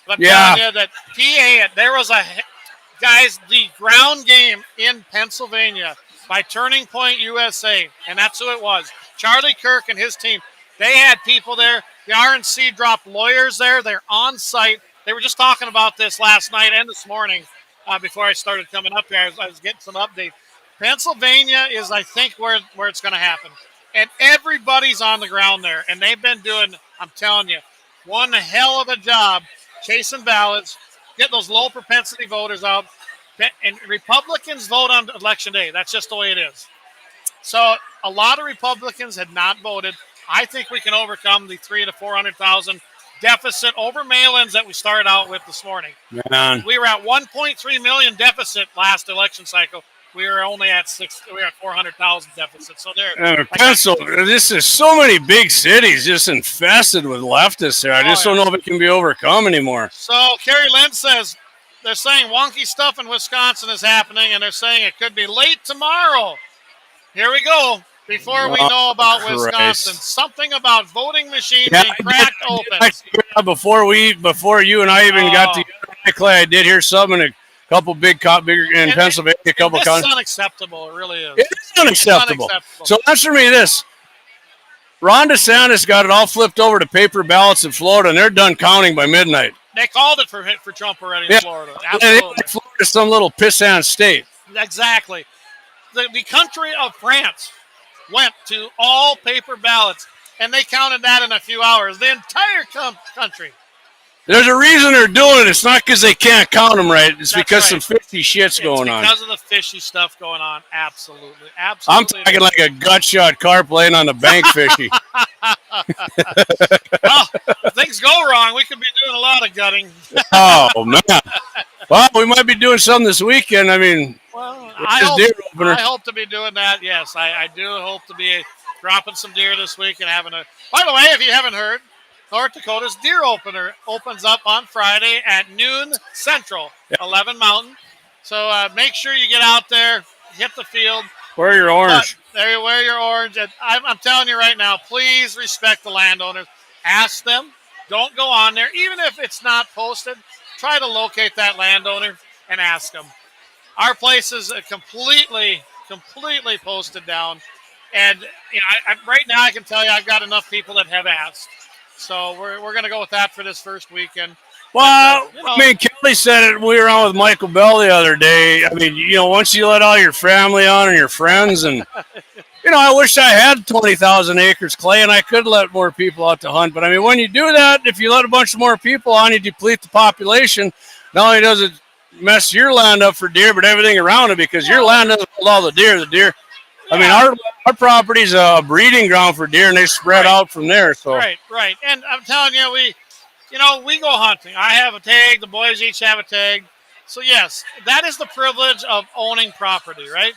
Speaker 4: But I'm telling you that PA, there was the ground game in Pennsylvania by Turning Point USA, and that's who it was. Charlie Kirk and his team, they had people there. The RNC dropped lawyers there. They're on site. They were just talking about this last night and this morning before I started coming up here. I was getting some updates. Pennsylvania is, I think, where it's going to happen. And everybody's on the ground there, and they've been doing, I'm telling you, one hell of a job chasing ballots, get those low propensity voters out. And Republicans vote on election day. That's just the way it is. So a lot of Republicans had not voted. I think we can overcome the 300,000 to 400,000 deficit over mail-ins that we started out with this morning.
Speaker 2: Man.
Speaker 4: We were at 1.3 million deficit last election cycle. We were only at 400,000 deficit. So
Speaker 2: this is so many big cities just infested with leftists here. I just don't know if it can be overcome anymore.
Speaker 4: So Carrie Lynn says they're saying wonky stuff in Wisconsin is happening, and they're saying it could be late tomorrow. Here we go. Before we know about Wisconsin, something about voting machines being cracked open.
Speaker 2: Before you and I even got together, Clay, I did hear something. A couple bigger in Pennsylvania.
Speaker 4: It's unacceptable. It really is.
Speaker 2: It is unacceptable. So answer me this: Ron DeSantis got it all flipped over to paper ballots in Florida, and they're done counting by midnight.
Speaker 4: They called it for Trump already in Florida. Absolutely.
Speaker 2: Florida's some little pissant state.
Speaker 4: Exactly. The country of France went to all paper ballots, and they counted that in a few hours. The entire country.
Speaker 2: There's a reason they're doing it. It's not because they can't count them right. It's because some fishy shit's going on.
Speaker 4: Because of the fishy stuff going on. Absolutely.
Speaker 2: I'm talking like a gut shot car playing on the bank fishy.
Speaker 4: Well, if things go wrong, we could be doing a lot of gutting.
Speaker 2: Oh, man. Well, we might be doing something this weekend. I mean,
Speaker 4: I hope to be doing that. Yes, I do hope to be dropping some deer this week and having a. By the way, if you haven't heard, North Dakota's deer opener opens up on Friday at noon Central, 11 Mountain. So make sure you get out there, hit the field.
Speaker 2: Wear your orange.
Speaker 4: There you wear your orange. And I'm telling you right now, please respect the landowners. Ask them. Don't go on there. Even if it's not posted, try to locate that landowner and ask them. Our place is completely posted down. And right now I can tell you I've got enough people that have asked. So we're going to go with that for this first weekend.
Speaker 2: Well, I mean, Kelly said it. We were on with Michael Bell the other day. I mean, once you let all your family on and your friends, and I wish I had 20,000 acres, Clay, and I could let more people out to hunt. But I mean, when you do that, if you let a bunch more people on, you deplete the population. Not only does it mess your land up for deer, but everything around it, because your land doesn't hold all the deer. I mean, our property's a breeding ground for deer, and they spread out from there. So
Speaker 4: right. And I'm telling you, we go hunting. I have a tag. The boys each have a tag. So, yes, that is the privilege of owning property, right?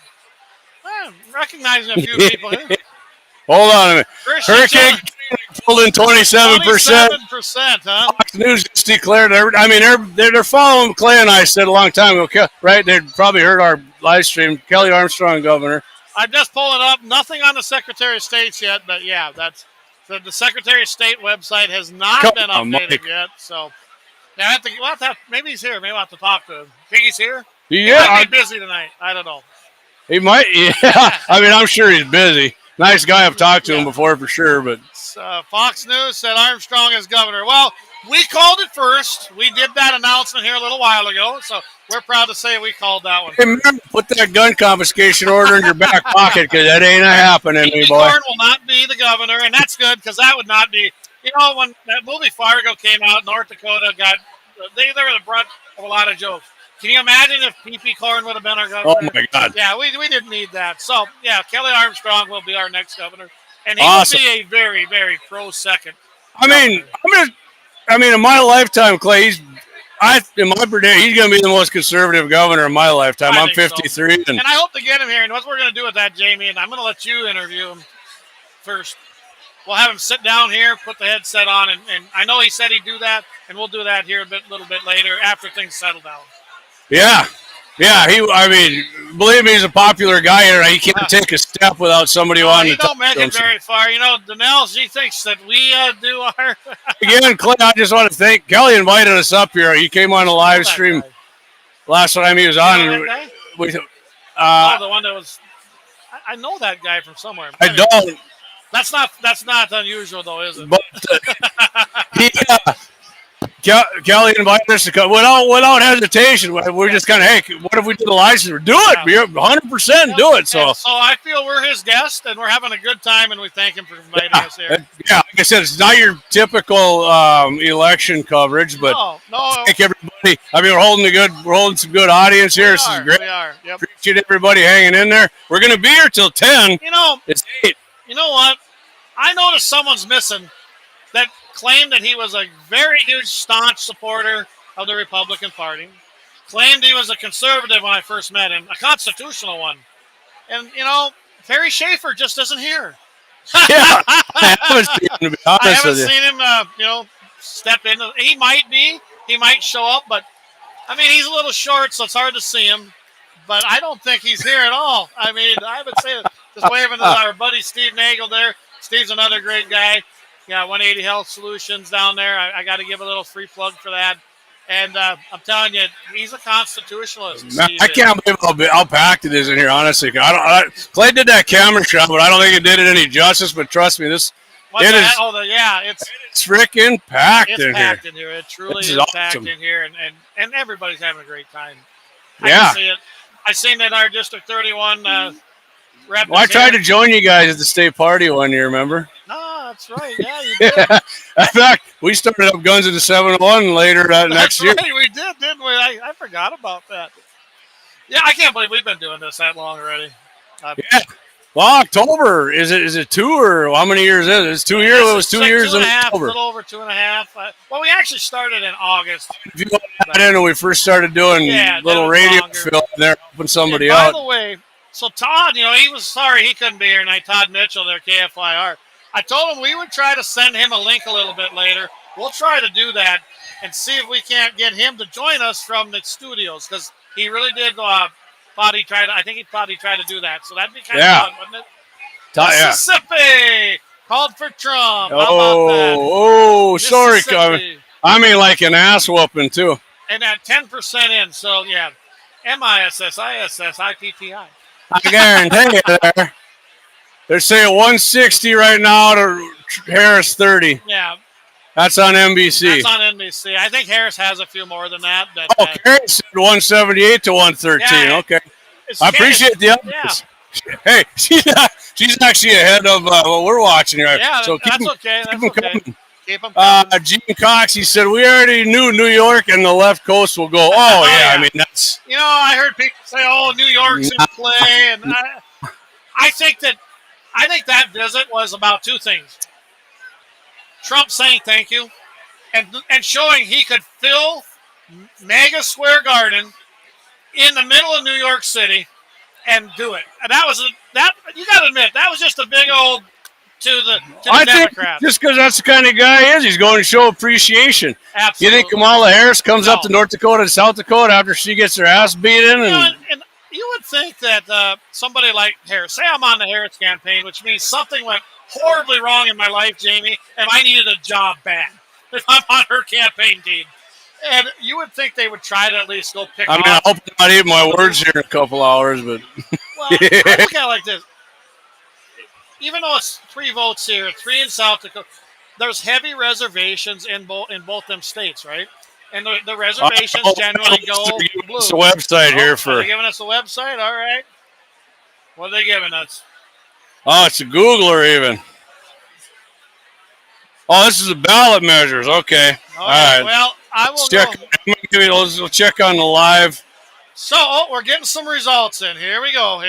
Speaker 4: I'm recognizing a few people here.
Speaker 2: Hold on a minute. Hurricane pulled in 27%.
Speaker 4: 27%, huh?
Speaker 2: Fox News just declared. I mean, they're following Clay and I said a long time ago, right? They probably heard our live stream. Kelly Armstrong, governor.
Speaker 4: I'm just pulling up. Nothing on the Secretary of State's yet, but yeah, that's the Secretary of State website has not been updated yet. So yeah, maybe he's here. Maybe we'll have to talk to him. Think he's here?
Speaker 2: Yeah,
Speaker 4: he might be busy tonight. I don't know.
Speaker 2: He might. Yeah, I mean, I'm sure he's busy. Nice guy. I've talked to him before for sure. But
Speaker 4: Fox News said Armstrong is governor. Well, we called it first. We did that announcement here a little while ago, so we're proud to say we called that one.
Speaker 2: Hey, remember, put that gun confiscation order in your back pocket, because that ain't happening, me boy.
Speaker 4: Corn will not be the governor, and that's good, because that would not be. When that movie Fargo came out, North Dakota they were the brunt of a lot of jokes. Can you imagine if P.P. Corn would have been our governor?
Speaker 2: Oh my God!
Speaker 4: Yeah, we didn't need that. So yeah, Kelly Armstrong will be our next governor, and he will be a very, very pro second.
Speaker 2: I mean, in my lifetime, Clay, in my prediction, he's going to be the most conservative governor in my lifetime. I'm 53.
Speaker 4: So. And I hope to get him here. And what we're going to do with that, Jamie, and I'm going to let you interview him first. We'll have him sit down here, put the headset on, and I know he said he'd do that, and we'll do that here a little bit later after things settle down.
Speaker 2: Yeah. Believe me, he's a popular guy here. He can't take a step without somebody wanting to talk to him.
Speaker 4: He don't make it very far. Danelle, she thinks that we do our...
Speaker 2: Again, Clay, I just want to thank Kelly. Invited us up here. He came on a live stream last time he was on.
Speaker 4: The one that was... I know that guy from somewhere.
Speaker 2: I don't.
Speaker 4: That's not unusual, though, is it?
Speaker 2: But Kelly invited us to come without hesitation. We're just kind of, hey, what if we did a license? Do it. We're 100% do it. So
Speaker 4: I feel we're his guest, and we're having a good time, and we thank him for inviting us here.
Speaker 2: Yeah, like I said, it's not your typical election coverage, but thank everybody. I mean, we're holding some good audience here. This is great.
Speaker 4: We are. Yep.
Speaker 2: Appreciate everybody hanging in there. We're going to be here till 10. It's 8.
Speaker 4: You know what? I noticed someone's missing that claimed that he was a very huge, staunch supporter of the Republican Party, claimed he was a conservative when I first met him, a constitutional one. And, Terry Schaefer just isn't here.
Speaker 2: Yeah, I haven't seen him, to be honest
Speaker 4: I haven't
Speaker 2: with you.
Speaker 4: seen him, step in. He might show up, but, he's a little short, so it's hard to see him. But I don't think he's here at all. I would say, just waving to our buddy Steve Nagel there. Steve's another great guy. Yeah, 180 Health Solutions down there. I got to give a little free plug for that. And I'm telling you, he's a constitutionalist.
Speaker 2: I can't believe how packed it is in here, honestly. Clay did that camera shot, but I don't think it did it any justice. But trust me, it's freaking packed in here.
Speaker 4: It's packed in here. It truly is packed in here, and everybody's having a great time. I
Speaker 2: can
Speaker 4: see it. I seen that our District 31 rep.
Speaker 2: Well, I tried to join you guys at the state party one year, remember?
Speaker 4: No, that's right. Yeah, you did.
Speaker 2: In fact, we started up guns at the 701 later next year.
Speaker 4: Right, we did, didn't we? I forgot about that. Yeah, I can't believe we've been doing this that long already.
Speaker 2: Yeah. Well, October, is it 2 or how many years is it? It's 2 years. It was 2 years in October.
Speaker 4: A little over 2.5. We actually started in August.
Speaker 2: If you want to add in when we first started doing little radio film, there helping somebody
Speaker 4: and by
Speaker 2: out.
Speaker 4: the way, so Todd, he was sorry he couldn't be here tonight. Todd Mitchell, there, KFYR. I told him we would try to send him a link a little bit later. We'll try to do that and see if we can't get him to join us from the studios, because he really did I think he thought he tried to do that. So that'd be kind of fun, wouldn't it? Mississippi called for Trump. How about that?
Speaker 2: Oh, sorry. I mean, like an ass whooping, too.
Speaker 4: And at 10% in, so yeah. MISS, ISS, IPTI.
Speaker 2: I guarantee you there. They're saying 160 right now to Harris 30.
Speaker 4: Yeah.
Speaker 2: That's on NBC.
Speaker 4: That's on NBC. I think Harris has a few more than that.
Speaker 2: Harris said 178 to 113. Yeah, okay. I appreciate the updates. Yeah. Hey, she's actually ahead of what we're watching here.
Speaker 4: Yeah,
Speaker 2: so
Speaker 4: that's okay. That's okay. Keep them
Speaker 2: coming. Gene Cox, he said, we already knew New York and the left coast will go. Oh, yeah. I mean, that's...
Speaker 4: I heard people say, New York's in play. And I think that visit was about two things. Trump saying thank you and showing he could fill Mega Square Garden in the middle of New York City and do it. And you got to admit, that was just a big old to the Democrats.
Speaker 2: Think just because that's the kind of guy he is, he's going to show appreciation.
Speaker 4: Absolutely.
Speaker 2: You think Kamala Harris comes up to North Dakota and South Dakota after she gets her ass beaten?
Speaker 4: And you would think that somebody like Harris, say I'm on the Harris campaign, which means something went horribly wrong in my life, Jamie, and I needed a job bad if I'm on her campaign team. And you would think they would try to at least go pick off.
Speaker 2: I hope I'm not eating my words here in a couple hours, but...
Speaker 4: Well, I look at it like this. Even though it's 3 votes here, 3 in South Dakota, there's heavy reservations in both them states, right? And the reservations generally go blue.
Speaker 2: It's a website here for...
Speaker 4: Are they giving us a website? All right. What are they giving us?
Speaker 2: Oh, it's a Googler even. Oh, this is the ballot measures. Okay. All right.
Speaker 4: Well, I will
Speaker 2: We'll check on the live.
Speaker 4: So, we're getting some results in. Here we go.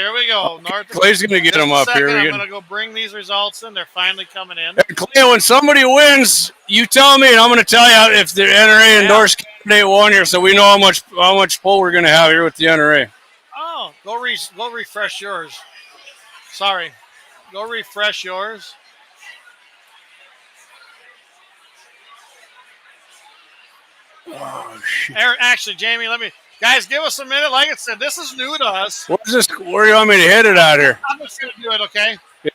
Speaker 2: Clay's going to get them up here.
Speaker 4: I'm going to go bring these results in. They're finally coming in.
Speaker 2: Hey, Clay, when somebody wins, you tell me, and I'm going to tell you if the NRA endorsed candidate won here, so we know how much poll we're going to have here with the NRA.
Speaker 4: Oh, go refresh yours. Sorry. Go refresh yours.
Speaker 2: Oh, shit.
Speaker 4: Actually, Jamie, guys, give us a minute. Like I said, this is new to us.
Speaker 2: Where's this? Where do you want me to hit it out here?
Speaker 4: I'm just going to do it, okay?
Speaker 2: Yeah,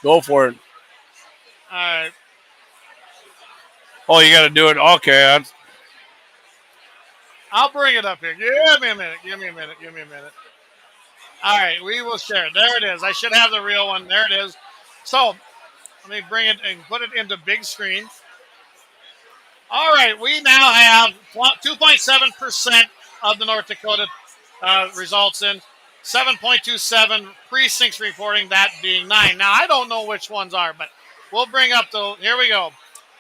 Speaker 2: go for it.
Speaker 4: All right.
Speaker 2: Oh, you got to do it. Okay.
Speaker 4: I'll bring it up here. Give me a minute. All right, we will share it. There it is. I should have the real one. There it is. So, let me bring it and put it into big screen. All right, we now have 2.7% of the North Dakota results in, 7.27 precincts reporting, that being 9. Now, I don't know which ones are, but we'll bring up here we go.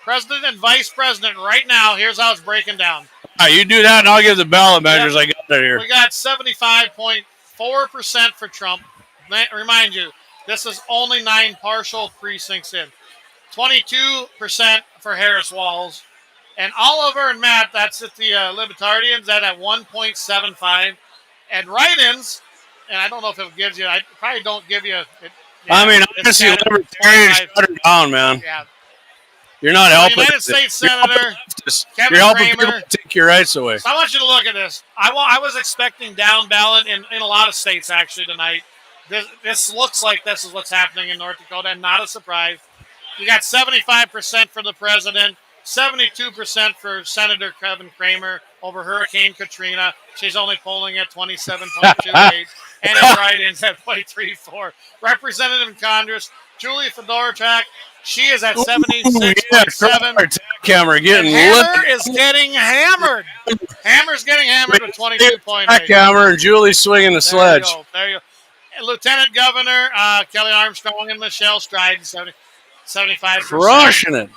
Speaker 4: President and vice president right now, here's how it's breaking down.
Speaker 2: All right, you do that, and I'll give the ballot measures. I got that here.
Speaker 4: We got 75.4% for Trump. Remind you, this is only 9 partial precincts in. 22% for Harris Walls. And Oliver and Matt, that's at the Libertarians, that at 1.75. And write-ins, and I don't know if it gives you, I probably don't give you.
Speaker 2: Honestly, Libertarians shut her down, man.
Speaker 4: Yeah.
Speaker 2: You're not helping.
Speaker 4: United States Senator Kevin
Speaker 2: You're helping
Speaker 4: Kramer.
Speaker 2: people take your rights away.
Speaker 4: So I want you to look at this. I was expecting down ballot in a lot of states actually tonight. This looks like this is what's happening in North Dakota, and not a surprise. You got 75% for the president, 72% for Senator Kevin Kramer over Hurricane Katrina. She's only polling at 27.28, and in write-ins at 0.34. Representative in Congress, Julie Fedorchak, she is at 76.7.
Speaker 2: Camera getting
Speaker 4: Hammer is getting hammered. Hammer's getting hammered with 22.8.
Speaker 2: Hammer and Julie swinging the sledge.
Speaker 4: There you go. And Lieutenant Governor Kelly Armstrong and Michelle Stride, 75%.
Speaker 2: Crushing it.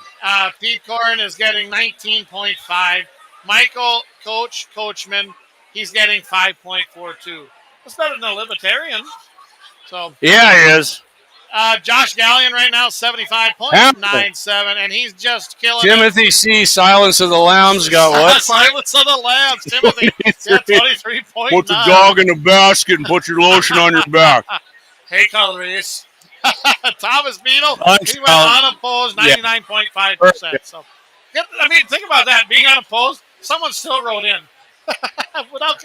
Speaker 4: Pete Corrin is getting 19.5. Michael Coachman, he's getting 5.42. That's better than a Libertarian. So
Speaker 2: yeah, he is.
Speaker 4: Josh Gallion right now, 75.97, and he's just killing
Speaker 2: Timothy C. Silence of the Lambs got what?
Speaker 4: Silence of the Lambs. Timothy, 23.9.
Speaker 2: Put the dog in the basket and put your lotion on your back.
Speaker 4: Hey, Calreese. Thomas Beadle, he went unopposed, 99.5%. So, I mean, think about that. Being unopposed, someone still wrote in.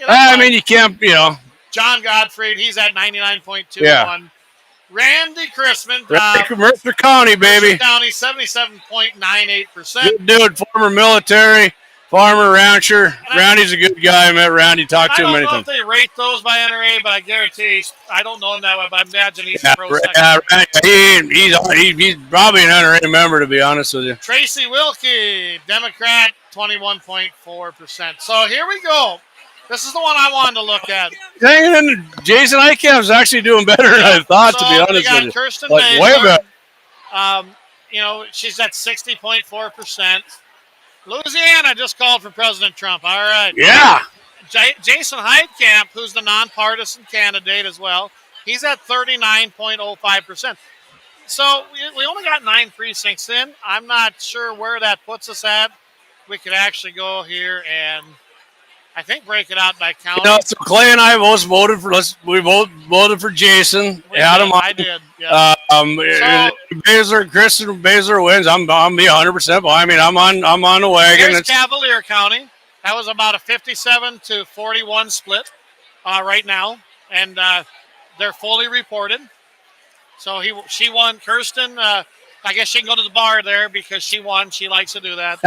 Speaker 2: I mean, you can't,
Speaker 4: John Gottfried, he's at 99.21.
Speaker 2: Yeah.
Speaker 4: Randy Chrisman,
Speaker 2: Mercer County, baby.
Speaker 4: Mercer County, 77.98%.
Speaker 2: Good dude, former military, farmer, rancher. Randy's a good guy. I met Randy, talked to him many times.
Speaker 4: I don't know if they rate those by NRA, but I guarantee I don't know him that way, but I imagine he's a pro
Speaker 2: He's probably an NRA member, to be honest with you.
Speaker 4: Tracy Wilkie, Democrat, 21.4%. So here we go. This is the one I wanted to look at.
Speaker 2: Hanging in, Jason Eichkamp's actually doing better than I thought, to be honest with you.
Speaker 4: Kirsten
Speaker 2: like, way better.
Speaker 4: She's at 60.4%. Louisiana just called for President Trump. All right.
Speaker 2: Yeah.
Speaker 4: Jason Heidkamp, who's the nonpartisan candidate as well, he's at 39.05%. So we only got 9 precincts in. I'm not sure where that puts us at. We could actually go here and I think break it out by county.
Speaker 2: So Clay and I both voted for. We both voted for Jason.
Speaker 4: I did. Yeah.
Speaker 2: Kristen Baszler wins. I'm be 100%. I mean, I'm on the wagon.
Speaker 4: Here's Cavalier County. That was about a 57-41 split right now, and they're fully reported. So she won. Kirsten. I guess she can go to the bar there because she won. She likes to do that.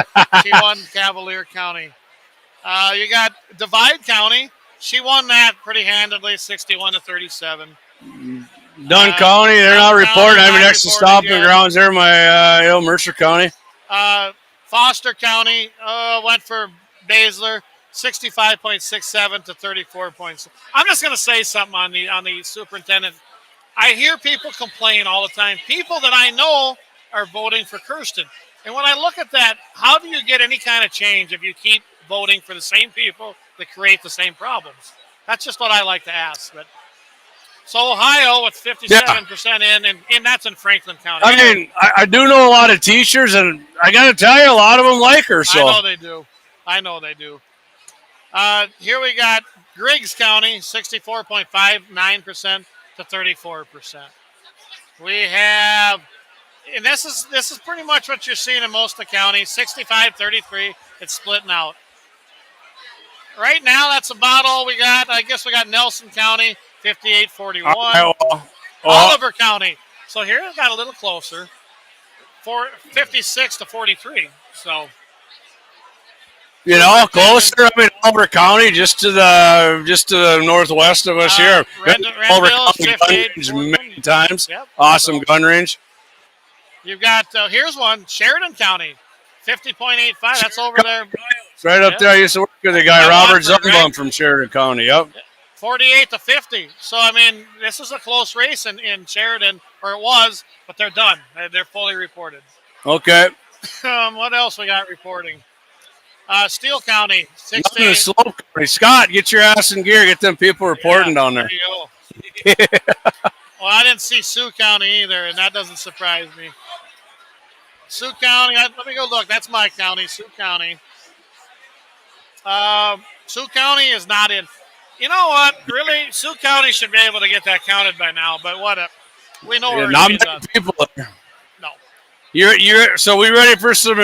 Speaker 4: She won Cavalier County. You got Divide County. She won that pretty handedly, 61-37.
Speaker 2: Dunn County, they're not reporting. I mean, next to stomping grounds there, my Mercer County.
Speaker 4: Foster County went for Baszler, 65.67 to 34.6. I'm just going to say something on the superintendent. I hear people complain all the time. People that I know are voting for Kirsten. And when I look at that, how do you get any kind of change if you keep voting for the same people that create the same problems? That's just what I like to ask. But so Ohio with 57% in, and that's in Franklin County.
Speaker 2: I mean, I do know a lot of teachers, and I got to tell you, a lot of them like her. So
Speaker 4: I know they do. Here we got Griggs County, 64.59% to 34%. We have, and this is pretty much what you're seeing in most of the counties, 65-33. It's splitting out. Right now, that's about all we got. I guess we got Nelson County, 58-41. Oliver County. So here it got a little closer, 56-43. So,
Speaker 2: closer. I mean, Oliver County, just to the northwest of us here. Oliver County many times.
Speaker 4: Yep.
Speaker 2: Awesome gun range.
Speaker 4: You've got here's one, Sheridan County, 50.85. That's over there.
Speaker 2: It's right up there. I used to work with the guy Robert Zumbum from Sheridan County. Yep.
Speaker 4: 48-50. So I mean, this is a close race in Sheridan, or it was, but they're done. They're fully reported.
Speaker 2: Okay.
Speaker 4: What else we got reporting? Steele County,
Speaker 2: 60. Slope County. Scott, get your ass in gear. Get them people reporting down there.
Speaker 4: There you go. Well, I didn't see Sioux County either, and that doesn't surprise me. Sioux County, let me go look. That's my county, Sioux County. Sioux County is not in. You know what? Really, Sioux County should be able to get that counted by now, but whatever. We know where
Speaker 2: not
Speaker 4: it
Speaker 2: many
Speaker 4: is.
Speaker 2: people there.
Speaker 4: No.
Speaker 2: You're so we ready for some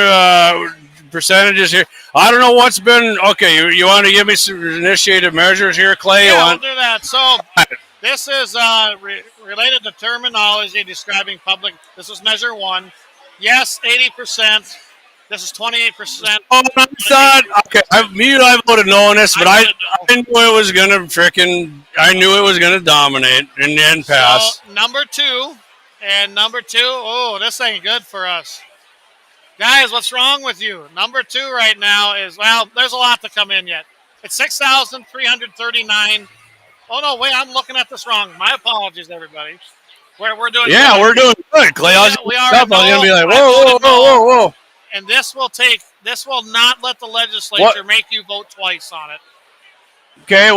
Speaker 2: percentages here? I don't know what's been okay. You want to give me some initiated measures here, Clay?
Speaker 4: Yeah, we'll do that. So this is related to terminology describing public. This is measure 1. Yes, 80%. This is 28%.
Speaker 2: Oh, I thought, okay, I voted no on this, but I knew it was going to dominate and then pass.
Speaker 4: So, number 2, oh, this ain't good for us. Guys, what's wrong with you? Number 2 right now is, well, there's a lot to come in yet. It's 6,339. Oh, no, wait, I'm looking at this wrong. My apologies, everybody. We're doing
Speaker 2: good. We're doing good, Clay. I was going to be like, whoa.
Speaker 4: And this will not let the legislature make you vote twice on it.
Speaker 2: Okay,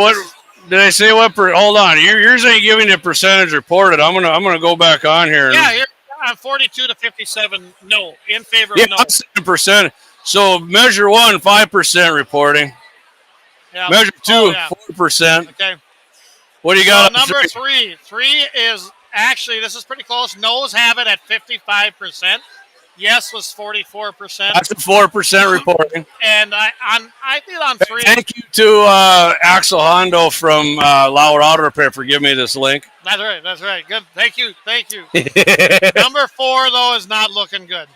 Speaker 2: Did I say what? Hold on. Yours ain't giving a percentage reported. I'm gonna go back on here.
Speaker 4: Yeah, you're on 42 to 57. No, in favor of no.
Speaker 2: 7%. So measure 1, 5% reporting.
Speaker 4: Yeah.
Speaker 2: Measure 2, 4%.
Speaker 4: Okay.
Speaker 2: What do you got?
Speaker 4: So number 3. 3 is actually, this is pretty close. No's have it at 55%. Yes was 44%.
Speaker 2: That's a 4% reporting.
Speaker 4: And I did on 3.
Speaker 2: Thank you to Axel Hondo from Lauer Auto Repair for giving me this link.
Speaker 4: That's right. That's right. Good. Thank you. Number 4 though is not looking good.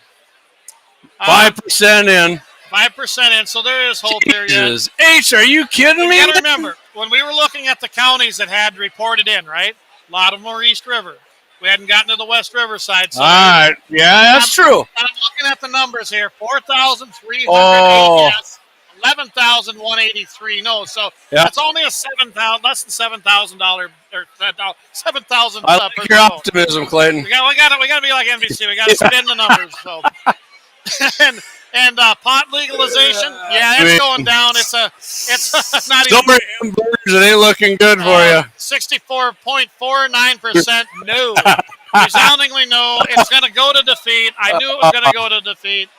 Speaker 2: 5% in.
Speaker 4: 5% in. So there is hope here yet.
Speaker 2: H, are you kidding me?
Speaker 4: You got to remember when we were looking at the counties that had reported in, right? A lot of them were East River. We hadn't gotten to the West Riverside. So
Speaker 2: all right. Yeah, that's true.
Speaker 4: I'm looking at the numbers here. 4,308 yes. 11,183 no. So that's only a $7,000, less than $7,000 or $7,000.
Speaker 2: I like your optimism, Clayton.
Speaker 4: We got to be like NBC. We got to spin the numbers. So and pot legalization, it's going down. It's not even.
Speaker 2: Don't hamburgers. It ain't looking good for you.
Speaker 4: 64.49% no. Resoundingly no. It's going to go to defeat. I knew it was going to go to defeat.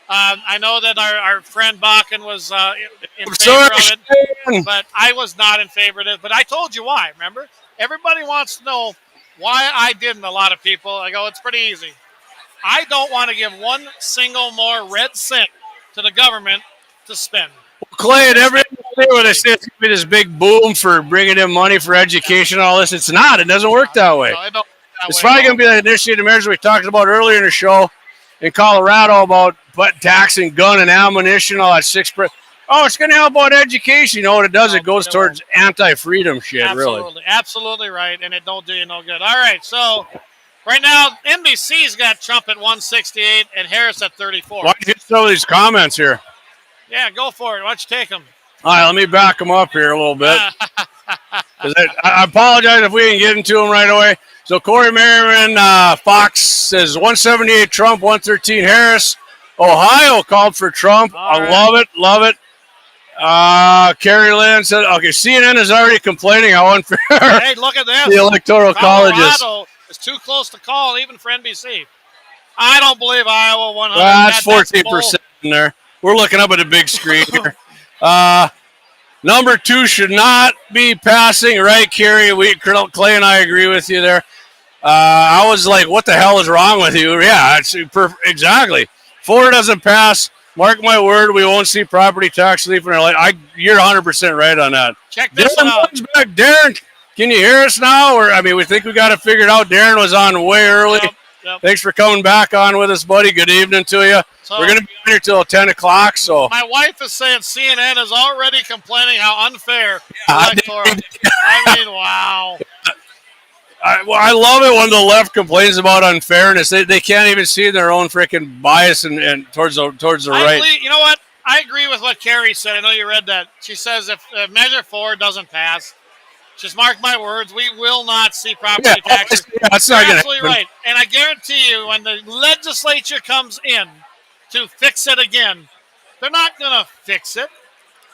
Speaker 4: I know that our friend Bakken was in favor of it, but I was not in favor of it. But I told you why, remember? Everybody wants to know why I didn't, a lot of people. I go, it's pretty easy. I don't want to give one single more red cent to the government to spend.
Speaker 2: Clay, and every day when they say it's going to be this big boom for bringing in money for education and all this, it's not. It doesn't work that way.
Speaker 4: No,
Speaker 2: It's probably going to be the initiative measures we talked about earlier in the show in Colorado about taxing gun and ammunition, all that 6%. Oh, it's going to help out education. You know what it does? It goes towards anti-freedom shit,
Speaker 4: absolutely,
Speaker 2: really.
Speaker 4: Absolutely right, and it don't do you no good. All right, so right now, NBC's got Trump at 168 and Harris at 34.
Speaker 2: Why don't you get some of these comments here?
Speaker 4: Yeah, go for it. Why don't you take them?
Speaker 2: All right, let me back them up here a little bit. I apologize if we didn't get into them right away. So Corey Merriman, Fox says 178 Trump, 113 Harris. Ohio called for Trump. Love it. Carrie Lynn said, okay, CNN is already complaining how unfair
Speaker 4: hey, look at this.
Speaker 2: The electoral college is.
Speaker 4: Colorado is too close to call, even for NBC. I don't believe Iowa 100.
Speaker 2: That's 14% in there. We're looking up at a big screen here. Number 2 should not be passing, right, Carrie? Clay and I agree with you there. I was like, what the hell is wrong with you? Yeah, it's exactly. 4 doesn't pass. Mark my word, we won't see property tax relief in our life. You're 100% right on that.
Speaker 4: Check this out.
Speaker 2: Back. Darren, can you hear us now? We think we got it figured out. Darren was on way early.
Speaker 4: Yep.
Speaker 2: Thanks for coming back on with us, buddy. Good evening to you.
Speaker 4: So,
Speaker 2: we're going to be here till 10 o'clock. So
Speaker 4: my wife is saying CNN is already complaining how unfair electoral. I mean, wow.
Speaker 2: I love it when the left complains about unfairness. They can't even see their own freaking bias and towards the right.
Speaker 4: You know what? I agree with what Carrie said. I know you read that. She says if Measure 4 doesn't pass, just mark my words, we will not see property taxes.
Speaker 2: That's not going to
Speaker 4: absolutely right. And I guarantee you, when the legislature comes in to fix it again, they're not going to fix it.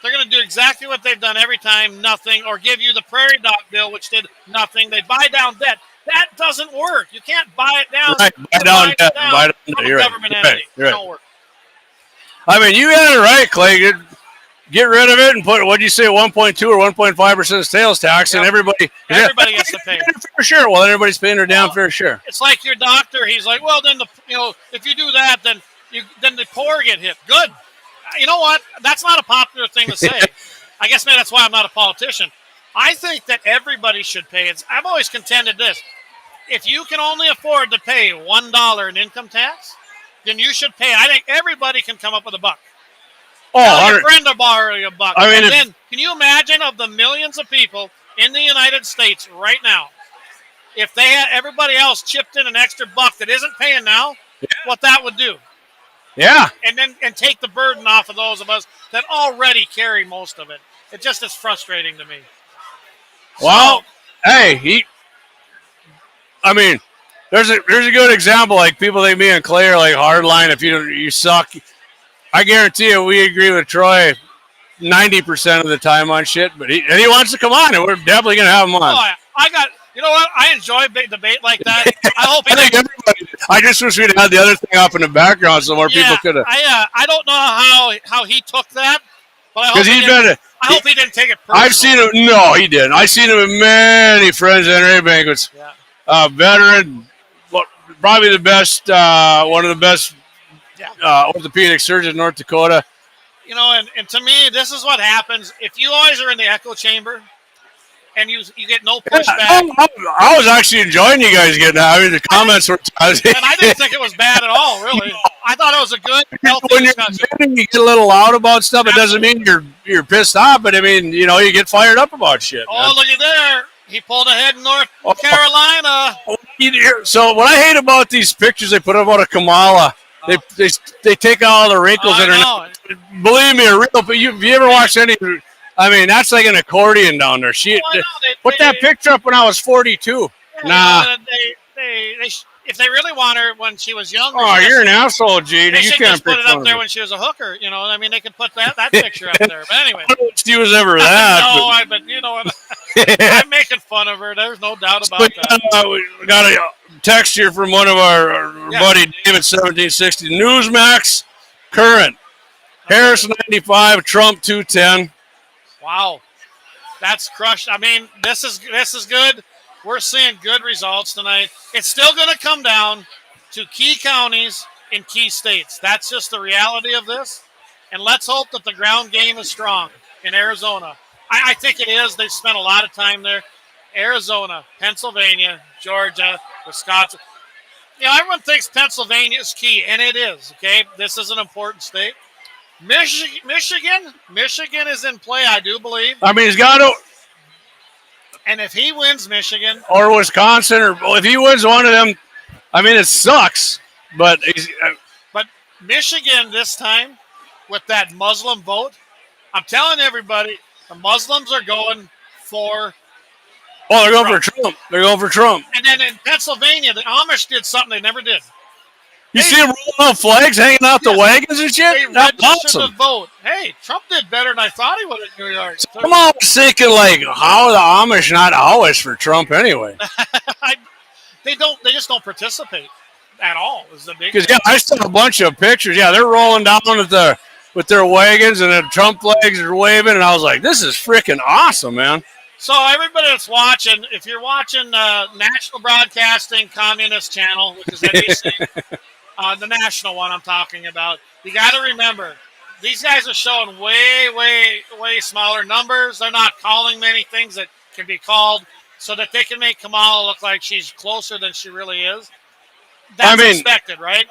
Speaker 4: They're going to do exactly what they've done every time, nothing, or give you the Prairie Dog bill, which did nothing. They buy down debt. That doesn't work. You can't buy it down.
Speaker 2: Right, buy down debt. You're
Speaker 4: government
Speaker 2: right.
Speaker 4: entity.
Speaker 2: You're right.
Speaker 4: It don't work.
Speaker 2: I mean, you had it right, Clay. Get rid of it and put, what do you say, 1.2 or 1.5% sales tax, and everybody
Speaker 4: gets to pay.
Speaker 2: For sure. Well, everybody's paying their damn fair share.
Speaker 4: It's like your doctor. He's like, well, then if you do that, then the poor get hit. Good. You know what? That's not a popular thing to say. I guess maybe that's why I'm not a politician. I think that everybody should pay. I've always contended this. If you can only afford to pay $1 in income tax, then you should pay. I think everybody can come up with a buck. Tell your friend to borrow you a buck. Then, can you imagine of the millions of people in the United States right now, if they had everybody else chipped in an extra buck that isn't paying now, what that would do?
Speaker 2: Yeah.
Speaker 4: And take the burden off of those of us that already carry most of it. It just is frustrating to me.
Speaker 2: Well, hey, there's a good example. Like people like me and Clay are like hardline. If you suck, I guarantee you, we agree with Troy. 90% of the time on shit, but he wants to come on, and we're definitely going to have him on.
Speaker 4: Oh, I got, you know what? I enjoy debate like that. I hope he
Speaker 2: I just wish we'd had the other thing up in the background so more people could have.
Speaker 4: I don't know how he took that, but I hope he didn't take it personally.
Speaker 2: I've seen him. No, he didn't. I've seen him at many friends and NRA banquets.
Speaker 4: Yeah.
Speaker 2: Veteran, probably the best, one of the best orthopedic surgeons in North Dakota.
Speaker 4: You know, and to me, this is what happens if you always are in the echo chamber and you get no pushback.
Speaker 2: I was actually enjoying you guys getting out. I mean, the comments were.
Speaker 4: And I didn't think it was bad at all, really. I thought it was a good, healthy discussion.
Speaker 2: When you get a little loud about stuff, it doesn't mean you're pissed off, but I mean, you know, you get fired up about shit.
Speaker 4: Oh, man. Look at there. He pulled ahead in North Carolina.
Speaker 2: So what I hate about these pictures they put up about a Kamala, they take out all the wrinkles that are not, believe me, but if you ever watched any, I mean, that's like an accordion down there. Put that picture up when I was 42. Nah.
Speaker 4: If they really want her when she was younger.
Speaker 2: Oh, you're an asshole, JD.
Speaker 4: They
Speaker 2: you
Speaker 4: should
Speaker 2: can't
Speaker 4: just put it up there when she was a hooker. You know, I mean, they could put that picture up there. But anyway.
Speaker 2: I don't know if she was ever that.
Speaker 4: But you know what? I'm making fun of her. There's no doubt about that.
Speaker 2: We got a text here from one of our buddy, David, 1760. Newsmax, current. Harris, 95. Trump, 210.
Speaker 4: Wow. That's crushed. I mean, this is good. We're seeing good results tonight. It's still going to come down to key counties in key states. That's just the reality of this. And let's hope that the ground game is strong in Arizona. I think it is. They've spent a lot of time there. Arizona, Pennsylvania, Georgia, Wisconsin. You know, everyone thinks Pennsylvania is key, and it is, okay? This is an important state. Michigan is in play, I do believe.
Speaker 2: I mean, he's got to...
Speaker 4: And if he wins Michigan
Speaker 2: or Wisconsin, or if he wins one of them, I mean, it sucks. But
Speaker 4: Michigan this time with that Muslim vote, I'm telling everybody, the Muslims are going for.
Speaker 2: Oh, they're going for Trump. They're going for Trump.
Speaker 4: And then in Pennsylvania, the Amish did something they never did.
Speaker 2: You see them rolling out flags, hanging out the wagons and shit?
Speaker 4: They registered to vote. Hey, Trump did better than I thought he would in New York.
Speaker 2: I'm always thinking, like, how are the Amish not always for Trump anyway?
Speaker 4: They just don't participate at all. Is the big.
Speaker 2: Because I saw a bunch of pictures. Yeah, they're rolling down with their wagons and the Trump flags are waving, and I was like, this is freaking awesome, man.
Speaker 4: So everybody that's watching, if you're watching National Broadcasting Communist Channel, which is NBC. The national one I'm talking about. You got to remember, these guys are showing way, way, way smaller numbers. They're not calling many things that can be called so that they can make Kamala look like she's closer than she really is. That's expected, right?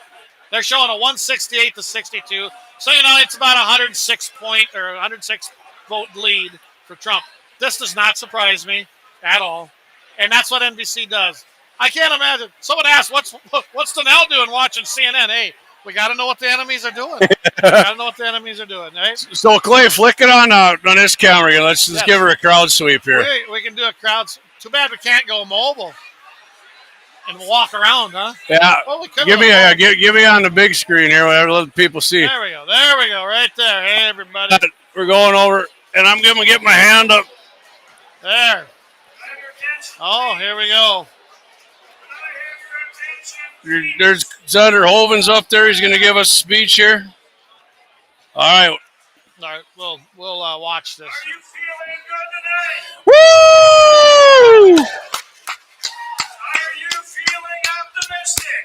Speaker 4: They're showing a 168 to 62. So, you know, it's about 106 vote lead for Trump. This does not surprise me at all. And that's what NBC does. I can't imagine. Someone asked, what's Danelle doing watching CNN? Hey, we got to know what the enemies are doing. Right?
Speaker 2: So, Clay, flick it on this camera. Let's just give her a crowd sweep here.
Speaker 4: We can do a crowd. Too bad we can't go mobile and walk around, huh?
Speaker 2: Yeah.
Speaker 4: Well,
Speaker 2: give me on the big screen here. Whatever, let the people see.
Speaker 4: There we go. Right there. Hey, everybody.
Speaker 2: We're going over, and I'm going to get my hand up.
Speaker 4: There. Oh, here we go.
Speaker 2: There's Senator Hovens up there. He's going to give us a speech here. All right,
Speaker 4: we'll watch this.
Speaker 7: Are you feeling good today?
Speaker 2: Woo!
Speaker 7: Are you feeling optimistic?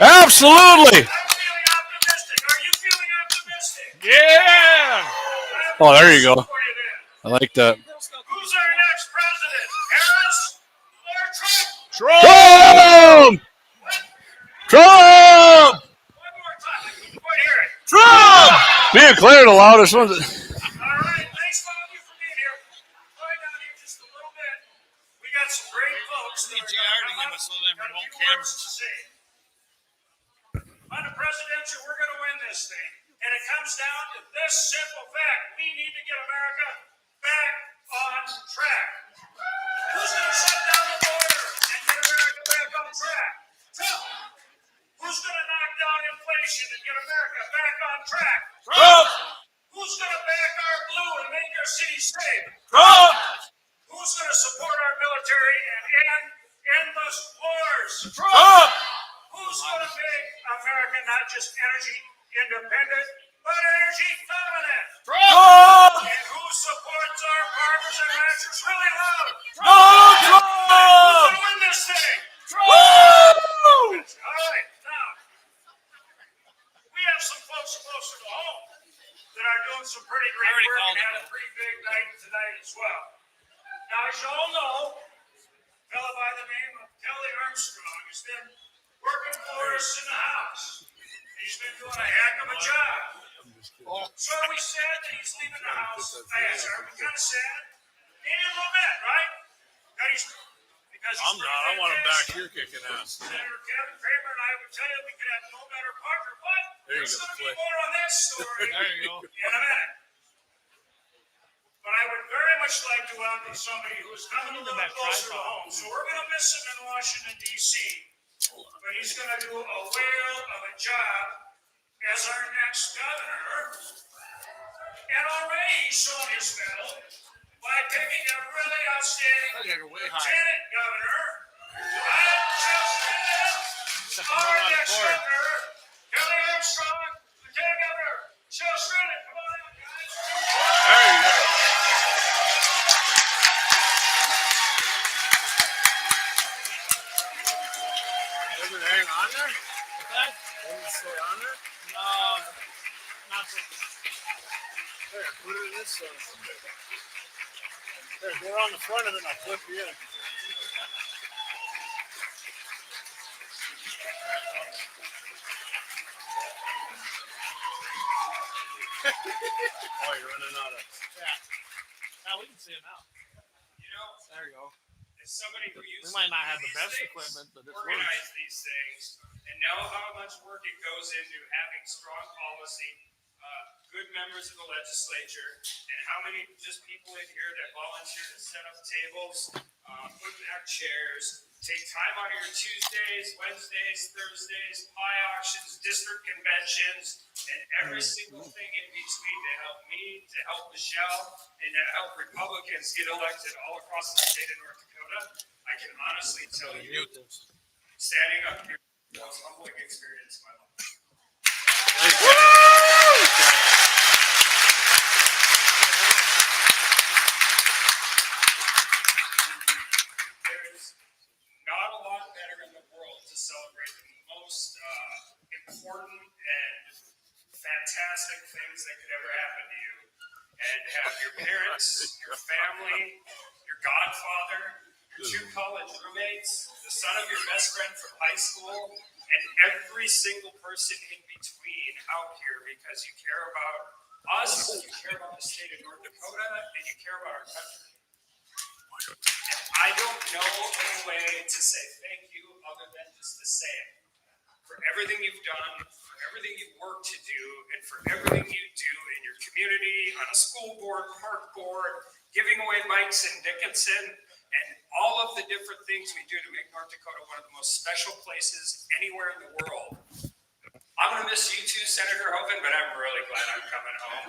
Speaker 2: Absolutely.
Speaker 7: I'm feeling optimistic. Are you feeling optimistic?
Speaker 4: Yeah.
Speaker 2: Oh, there you go. I like that.
Speaker 7: Who's our next president? Harris or
Speaker 2: Trump! Trump! Trump! Me and Claire, the loudest ones.
Speaker 7: All right, thanks a lot of you for being here. Quiet down here just a little bit. We got some great folks.
Speaker 4: Need JR to give us those remote cameras.
Speaker 7: On the presidential, we're going to win this thing. And it comes down to this simple fact. We need to get America back on track. Who's going to shut down the border and get America back on track? Trump. Who's going to knock down inflation and get America back on track?
Speaker 2: Trump.
Speaker 7: Who's going to back our blue America not just energy independent, but energy dominant. And who supports our farmers and ranchers really loud? Who's going to win this thing? All right, now, we have some folks closer to home that are doing some pretty great work and had a pretty big night tonight as well. Now, as you all know, a fellow by the name of Kelly Armstrong has been working for us in the House. He's been doing a heck of a job. So are we sad that he's leaving the House? Yes, are we kind of sad? Maybe a little bit, right? Because
Speaker 4: I'm not. I want him back here kicking ass.
Speaker 7: Senator Kevin Kramer and I would tell you we could have no better partner, but
Speaker 4: There you
Speaker 7: there's
Speaker 4: go,
Speaker 7: going to be
Speaker 4: Clay.
Speaker 7: more on that story
Speaker 4: There you go.
Speaker 7: in a minute. But I would very much like to welcome somebody who is coming a little closer to home. So we're going to miss him in Washington, D.C., but he's going to do a whale of a job as our next governor. And already he's shown his mettle by picking a really outstanding lieutenant governor. Our next governor, Kelly Armstrong, lieutenant governor. Show Strickland, come on out, guys.
Speaker 4: There you go. Does it hang on there? That? Does it stay on there? No, not so. There, put it in this one. There, get on the front of it and I'll flip you in. Oh, you're running out of. Yeah. Now we can see it now.
Speaker 7: You know,
Speaker 4: There you go.
Speaker 7: as somebody who
Speaker 4: We
Speaker 7: used
Speaker 4: might not have the
Speaker 7: these
Speaker 4: best
Speaker 7: things,
Speaker 4: equipment, but it's
Speaker 7: organize
Speaker 4: works.
Speaker 7: these things and know how much work it goes into having strong policy, good members of the legislature, and how many just people in here that volunteer to set up tables, put back chairs, take time out of your Tuesdays, Wednesdays, Thursdays, pie auctions, district conventions, and every single thing in between to help me, to help Michelle, and to help Republicans get elected all across the state of North Dakota. I can honestly tell you, standing up here, the most humbling experience of my life. There's not a lot better in the world to celebrate the most important and fantastic things that could ever happen to you. And have your parents, your family, your godfather, your two college roommates, the son of your best friend from high school, and every single person in between out here because you care about us, you care about the state of North Dakota, and you care about our country. And I don't know any way to say thank you other than just to say it. For everything you've done, for everything you've worked to do, and for everything you do in your community, on a school board, park board, giving away bikes in Dickinson, and all of the different things we do to make North Dakota one of the most special places anywhere in the world. I'm going to miss you too, Senator Hogan, but I'm really glad I'm coming home.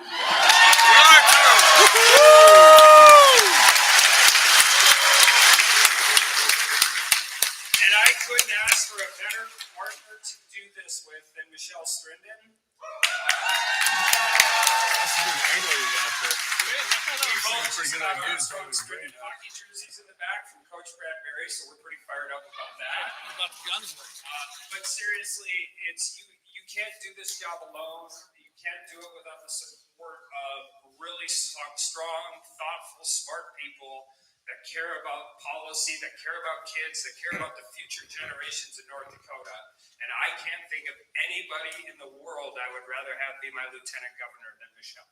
Speaker 7: And I couldn't ask for a better partner to do this with than Michelle Strinden.
Speaker 4: That's a good angle you got there.
Speaker 7: We've all
Speaker 4: Pretty
Speaker 7: just
Speaker 4: good
Speaker 7: got
Speaker 4: idea.
Speaker 7: Armstrong Strinden hockey jerseys in the back from Coach Bradbury, so we're pretty fired up about that.
Speaker 4: About the guns,
Speaker 7: But seriously, it's you can't do this job alone. You can't do it without the support of really strong, thoughtful, smart people that care about policy, that care about kids, that care about the future generations in North Dakota. And I can't think of anybody in the world I would rather have be my lieutenant governor than Michelle.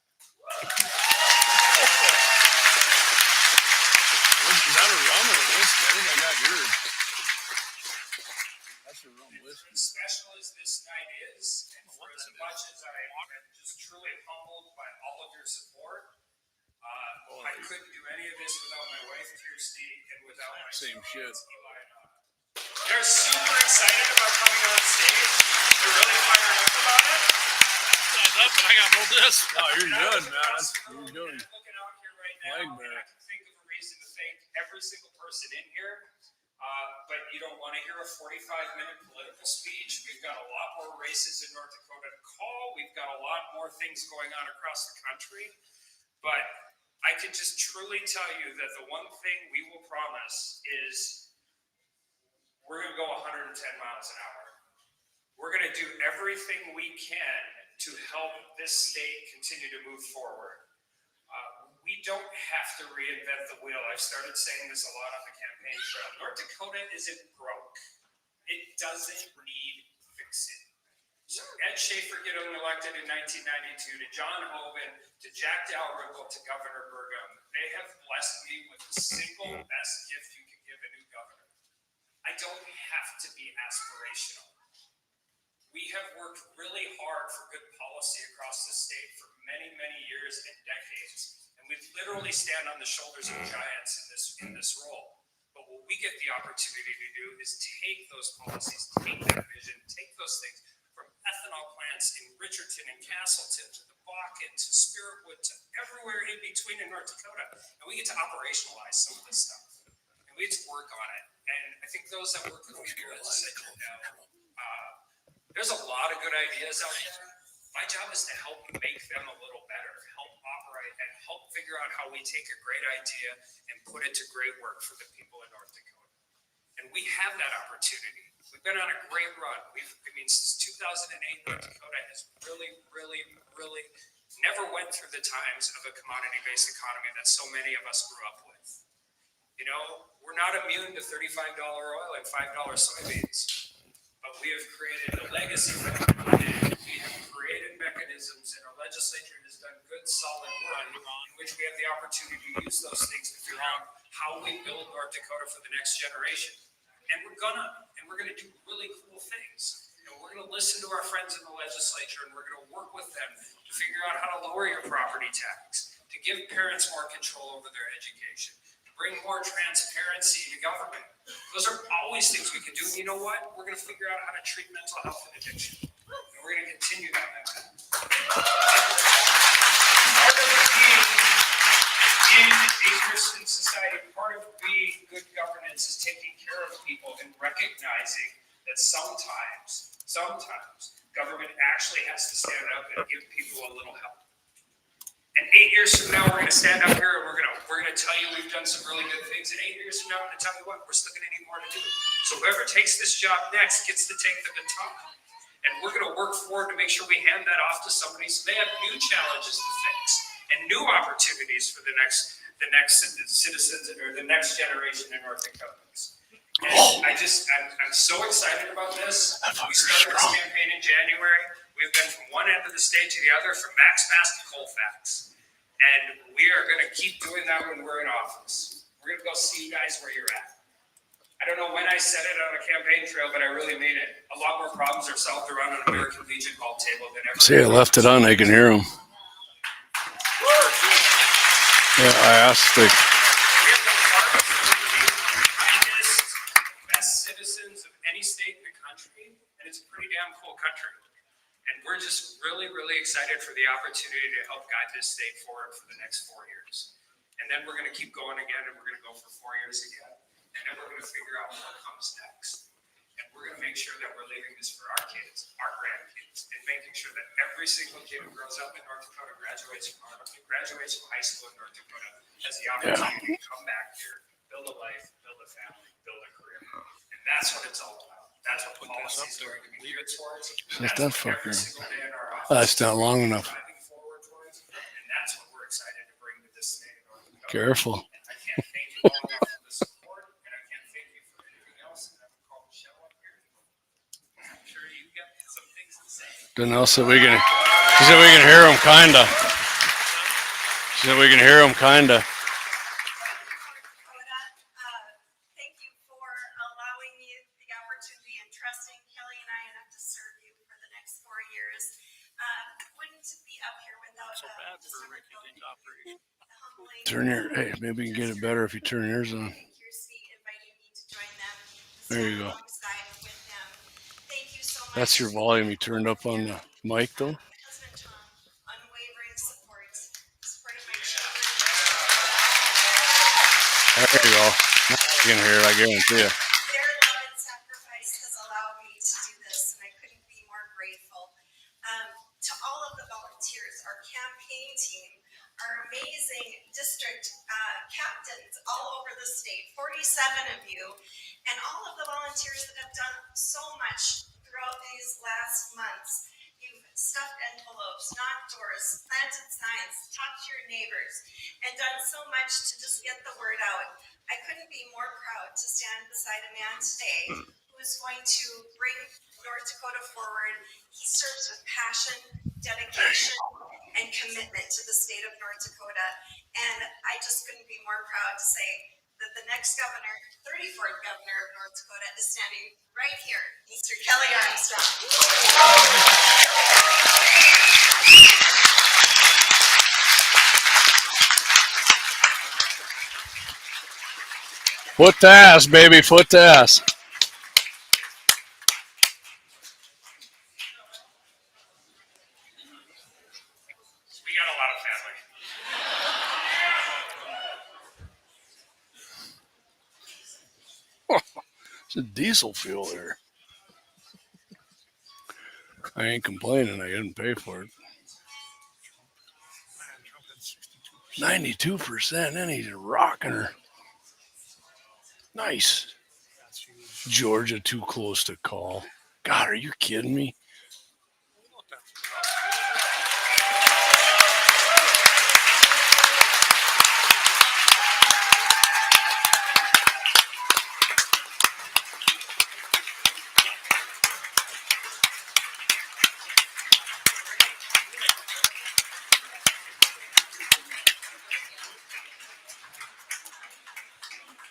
Speaker 4: Is that a rum or a whiskey? I think I got yours. That's a rum whiskey.
Speaker 7: As special as this night is, and for as much as I am just truly humbled by all of your support, I couldn't do any of this without my wife, Kirsty, and without my
Speaker 4: Same shit.
Speaker 7: Eli and I. They're super excited about coming on stage. They're really fired up about it.
Speaker 4: Stand up, and I got to hold this. Oh, you're
Speaker 7: And I
Speaker 4: good,
Speaker 7: was
Speaker 4: man.
Speaker 7: across the
Speaker 4: You're
Speaker 7: room,
Speaker 4: good.
Speaker 7: and I'm looking out here right now,
Speaker 4: Leg
Speaker 7: and
Speaker 4: bear.
Speaker 7: I can think of a reason to thank every single person in here. But you don't want to hear a 45-minute political speech. We've got a lot more races in North Dakota to call. We've got a lot more things going on across the country. But I can just truly tell you that the one thing we will promise is we're going to go 110 miles an hour. We're going to do everything we can to help this state continue to move forward. We don't have to reinvent the wheel. I've started saying this a lot on the campaign trail. North Dakota isn't broke. It doesn't need fixing. So Ed Schaefer getting elected in 1992, to John Hoeven, to Jack Dalrymple, to Governor Burgum, they have blessed me with the single best gift you can give a new governor. I don't have to be aspirational. We have worked really hard for good policy across the state for many, many years and decades. And we literally stand on the shoulders of giants in this role. But what we get the opportunity to do is take those policies, take that vision, take those things from ethanol plants in Richardson and Castleton to the Bakken to Spiritwood to everywhere in between in North Dakota. And we get to operationalize some of this stuff. And we get to work on it. And I think those that work with me in the legislature know, there's a lot of good ideas out there. My job is to help make them a little better, help operate, and help figure out how we take a great idea and put it to great work for the people in North Dakota. And we have that opportunity. We've been on a great run. Since 2008, North Dakota has really never went through the times of a commodity-based economy that so many of us grew up with. You know, we're not immune to $35 oil and $5 soybeans. But we have created a legacy for it. We have created mechanisms, and our legislature has done good, solid work in which we have the opportunity to use those things to figure out how we build North Dakota for the next generation. And we're gonna do really cool things. And we're gonna listen to our friends in the legislature, and we're gonna work with them to figure out how to lower your property tax, to give parents more control over their education, bring more transparency to government. Those are always things we can do. And you know what? We're going to figure out how to treat mental health and addiction. And we're going to continue down that path. Part of being in a Christian society, part of being good governance is taking care of people and recognizing that sometimes government actually has to stand up and give people a little help. And 8 years from now, we're going to stand up here and we're going to tell you we've done some really good things. And 8 years from now, I'm going to tell you what, we're still going to need more to do. So whoever takes this job next gets to take the baton. And we're going to work forward to make sure we hand that off to somebody so they have new challenges to fix and new opportunities for the next citizens or the next generation in North Dakota. And I'm so excited about this. We started this campaign in January. We've been from one end of the state to the other, from Max Pass to Colfax. And we are going to keep doing that when we're in office. We're going to go see you guys where you're at. I don't know when I said it on a campaign trail, but I really mean it. A lot more problems are solved around an American Legion hall table than ever.
Speaker 2: See, I left it on. They can hear them. Yeah, I asked the.
Speaker 7: We have the kindest, best citizens of any state in the country, and it's a pretty damn cool country. And we're just really excited for the opportunity to help guide this state forward for the next 4 years. And then we're going to keep going again, and we're going to go for 4 years again. And then we're going to figure out what comes next. And we're going to make sure that we're leaving this for our kids, our grandkids, and making sure that every single kid who grows up in North Dakota graduates from high school in North Dakota has the opportunity to come back here, build a life, build a family, build a career. And that's what it's all about. That's what policy is going to be geared towards.
Speaker 2: Shut that fucker. That's not long enough.
Speaker 7: And that's what we're excited to bring to this state of North Dakota.
Speaker 2: Careful.
Speaker 7: I can't thank you all enough for the support, and I can't thank you for anything else. And I will call Michelle up here. I'm sure you've got some things to say.
Speaker 2: Danelle said we can. She said we can hear them, kinda. She said we can hear them, kinda. Turn your, hey, maybe you can get it better if you turn yours on. There you go. That's your volume you turned up on the mic, though. There you go. Now you can hear it, I guarantee you.
Speaker 21: Their love and sacrifice has allowed me to do this, and I couldn't be more grateful. our campaign team, our amazing district captains all over the state, 47 of you, and all of the volunteers that have done so much throughout these last months. You've stuffed envelopes, knocked doors, planted signs, talked to your neighbors, and done so much to just get the word out. I couldn't be more proud to stand beside a man today who is going to bring North Dakota forward. He serves with passion, dedication, and commitment to the state of North Dakota. And I just couldn't be more proud to say that the next governor, 34th governor of North Dakota, is standing right here, Mr. Kelly Armstrong.
Speaker 2: Foot to ass, baby, foot to ass.
Speaker 7: We got a lot of family.
Speaker 2: It's a diesel fuel there. I ain't complaining. I didn't pay for it. 92%, and he's rocking her. Nice. Georgia too close to call. God, are you kidding me?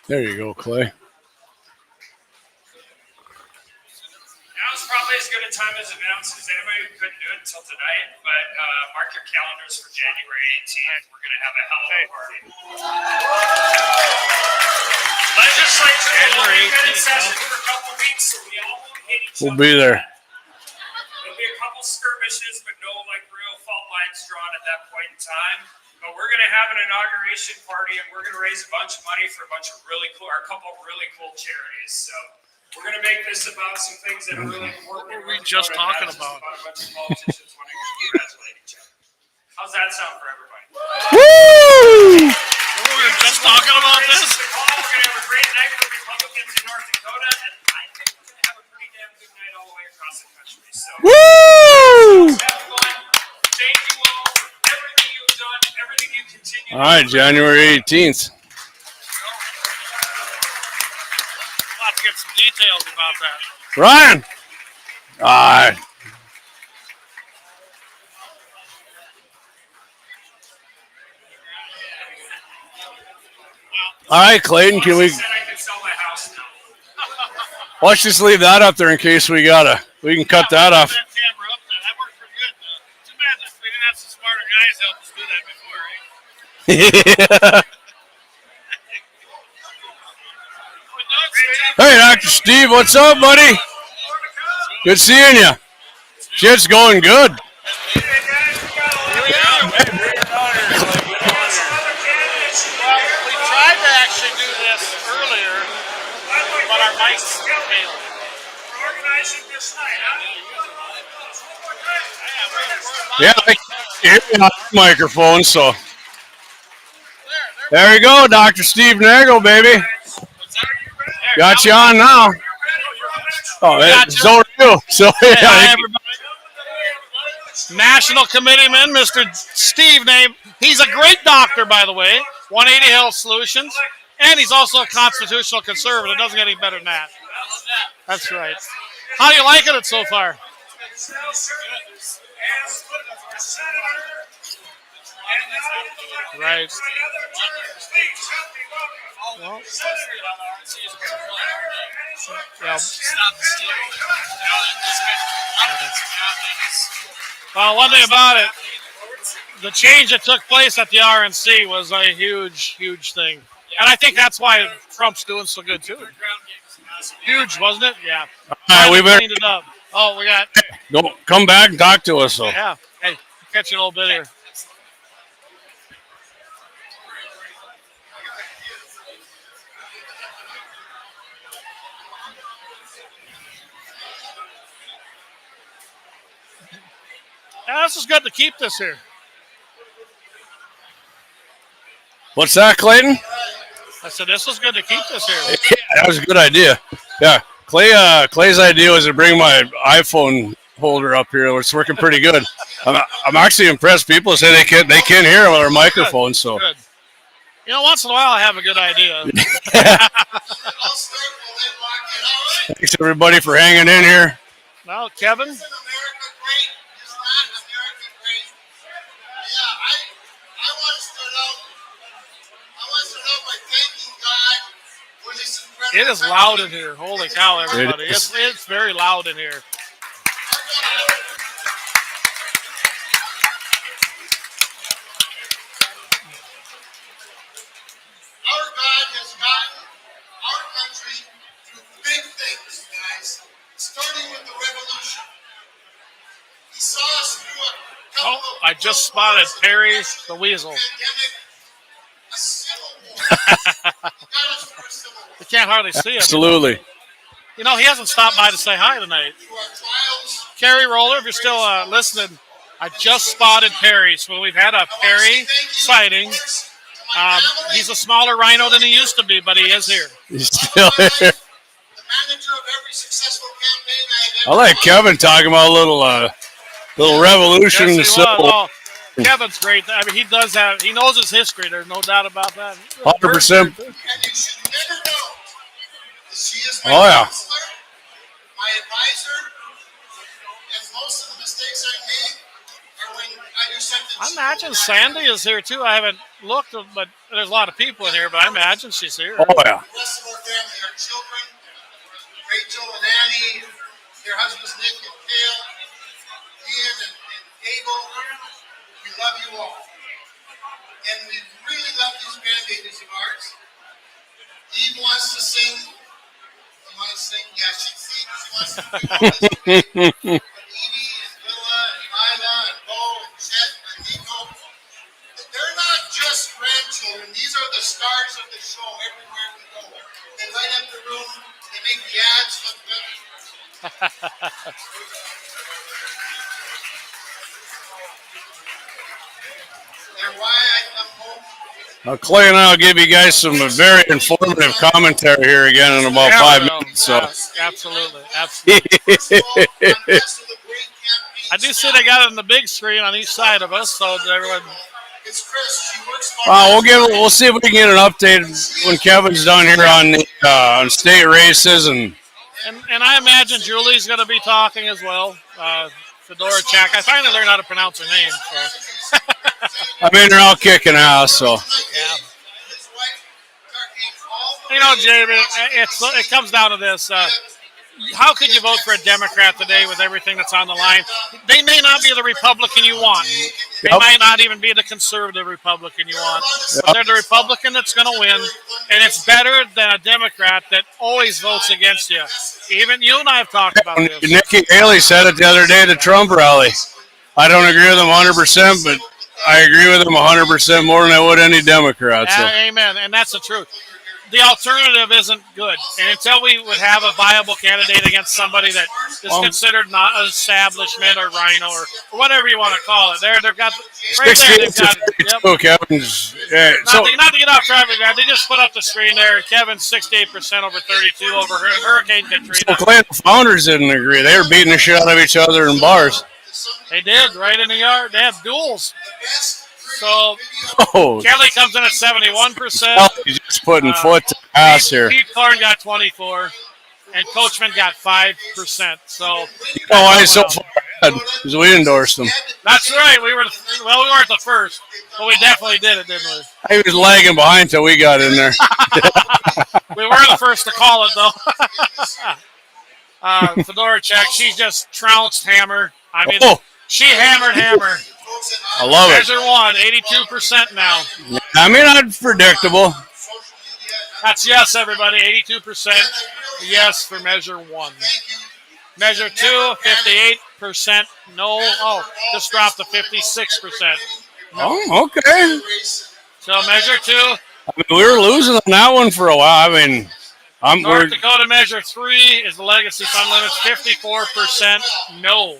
Speaker 2: There you go, Clay.
Speaker 7: Now's probably as good a time as announced as anybody who couldn't do it until tonight, but mark your calendars for January 18th. We're going to have a hell of a party. Legislature will only been in session for a couple weeks, so we all won't hit each other.
Speaker 2: We'll be there.
Speaker 7: There'll be a couple skirmishes, but no real fault lines drawn at that point in time. But we're going to have an inauguration party, and we're going to raise a bunch of money for a bunch of really cool, or a couple of really cool charities. So we're going to make this about some things that are really important.
Speaker 4: What were we just talking about?
Speaker 7: A bunch of politicians wanting to congratulate each other. How's that sound for everybody?
Speaker 2: Woo!
Speaker 4: We were just talking about this.
Speaker 7: We're going to have a great night for Republicans in North Dakota, and I think we're going to have a pretty damn good night all the way across the country. So,
Speaker 2: woo!
Speaker 7: Thank you all for everything you've done, everything you continue.
Speaker 2: All right, January 18th.
Speaker 4: We'll have to get some details about that.
Speaker 2: Ryan! All right. All right, Clayton, can we... Let's just leave that up there in case we gotta. We can cut that off.
Speaker 4: That camera up there. That worked pretty good. Too bad that we didn't have some smarter guys help us do that before, right?
Speaker 2: Hey, Dr. Steve, what's up, buddy? Good seeing you. Shit's going good.
Speaker 4: Here we are. Well, we tried to actually do this earlier, but our mics failed.
Speaker 7: We're organizing this night, huh?
Speaker 2: Yeah, I can hear you on the microphone, so. There you go, Dr. Steve Nagel, baby. Got you on now. Oh, so are you. So, yeah.
Speaker 4: Hi, everybody. National Committeeman, Mr. Steve Name. He's a great doctor, by the way. 180 Health Solutions. And he's also a constitutional conservative. It doesn't get any better than that. That's right. How do you like it so far? Right. Well, yeah. Well, one thing about it, the change that took place at the RNC was a huge, huge thing. And I think that's why Trump's doing so good, too. Huge, wasn't it? Yeah.
Speaker 2: All right, we better
Speaker 4: cleaned it up. Oh, we got...
Speaker 2: Go, come back and talk to us. So.
Speaker 4: Yeah. Hey, catch you a little bit here. Yeah, this is good to keep this here.
Speaker 2: What's that, Clayton?
Speaker 4: I said this was good to keep this here.
Speaker 2: Yeah, that was a good idea. Yeah, Clay's idea was to bring my iPhone holder up here. It's working pretty good. I'm actually impressed. People say they can't hear with our microphone. So,
Speaker 4: good. You know, once in a while I have a good idea.
Speaker 2: Thanks everybody for hanging in here.
Speaker 4: Now, Kevin. It is loud in here. Holy cow, everybody. It's very loud in here.
Speaker 8: Our God has gotten our country through big things, guys, starting with the revolution. He saw us through a couple of
Speaker 4: I just spotted Perry the Weasel.
Speaker 8: a civil war. Got us through a civil war.
Speaker 4: You can't hardly see him.
Speaker 2: Absolutely.
Speaker 4: You know, he hasn't stopped by to say hi tonight. Kerry Roller, if you're still listening, I just spotted Perry. So we've had a Perry sighting. He's a smaller rhino than he used to be, but he is here.
Speaker 2: He's still here. I like Kevin talking about a little revolution.
Speaker 4: Yes, well, Kevin's great. I mean, he knows his history. There's no doubt about that.
Speaker 2: 100%.
Speaker 8: She is
Speaker 2: my counselor,
Speaker 8: my advisor, and most of the mistakes I made are when I do something.
Speaker 4: I imagine Sandy is here too. I haven't looked, but there's a lot of people in here, but I imagine she's here.
Speaker 2: Oh, yeah.
Speaker 8: The rest of our family, our children, Rachel and Annie, their husbands Nick and Dale, Ian and Abel, we love you all. And we really love these grandbabies of ours. Eve wants to sing. You want to sing? Yeah, she sings. She wants to do all this. But Evie and Willa and Lila and Bo and Chet and Nico, they're not just grandchildren. These are the stars of the show everywhere we go. They light up the room. They make the ads look better. They're why I come home.
Speaker 2: Now, Clay and I will give you guys some very informative commentary here again in about 5 minutes. So.
Speaker 4: Absolutely. I do see they got it on the big screen on each side of us, so everyone.
Speaker 2: We'll see if we can get an update when Kevin's done here on state races and
Speaker 4: I imagine Julie's going to be talking as well. Fedora Chak. I finally learned how to pronounce her name. So.
Speaker 2: I mean, they're all kicking ass, so.
Speaker 4: Yeah. You know, Jamie, it comes down to this. How could you vote for a Democrat today with everything that's on the line? They may not be the Republican you want. They might not even be the conservative Republican you want. But they're the Republican that's going to win, and it's better than a Democrat that always votes against you. Even you and I have talked about this.
Speaker 2: Nikki Haley said it the other day at the Trump rally. I don't agree with them 100%, but I agree with them 100% more than I would any Democrat. So.
Speaker 4: Amen, and that's the truth. The alternative isn't good. And until we would have a viable candidate against somebody that is considered not an establishment or rhino or whatever you want to call it, they've got right there. They've got
Speaker 2: Kevin's,
Speaker 4: not to get off traffic, man. They just put up the screen there. Kevin's 68% over 32 over Hurricane Katrina.
Speaker 2: So Clay and the founders didn't agree. They were beating the shit out of each other in bars.
Speaker 4: They did, right in the yard. They have duels. So Kelly comes in at 71%.
Speaker 2: He's just putting foot to ass here.
Speaker 4: Pete Clarn got 24%, and Coachman got 5%. So
Speaker 2: you know why he's so far ahead? Because we endorsed him.
Speaker 4: That's right. We weren't the first, but we definitely did it, didn't we?
Speaker 2: He was lagging behind until we got in there.
Speaker 4: We were the first to call it, though. Fedora Chak, she just trounced Hammer. I mean, she hammered Hammer.
Speaker 2: I love it.
Speaker 4: Measure one, 82% now.
Speaker 2: I mean, that's predictable.
Speaker 4: That's yes, everybody. 82% yes for measure one. Measure two, 58% no. Oh, just dropped to 56%. No.
Speaker 2: Oh, okay.
Speaker 4: So measure two.
Speaker 2: I mean, we were losing on that one for a while. I mean,
Speaker 4: North Dakota measure three is the Legacy Fund Limits, 54% no.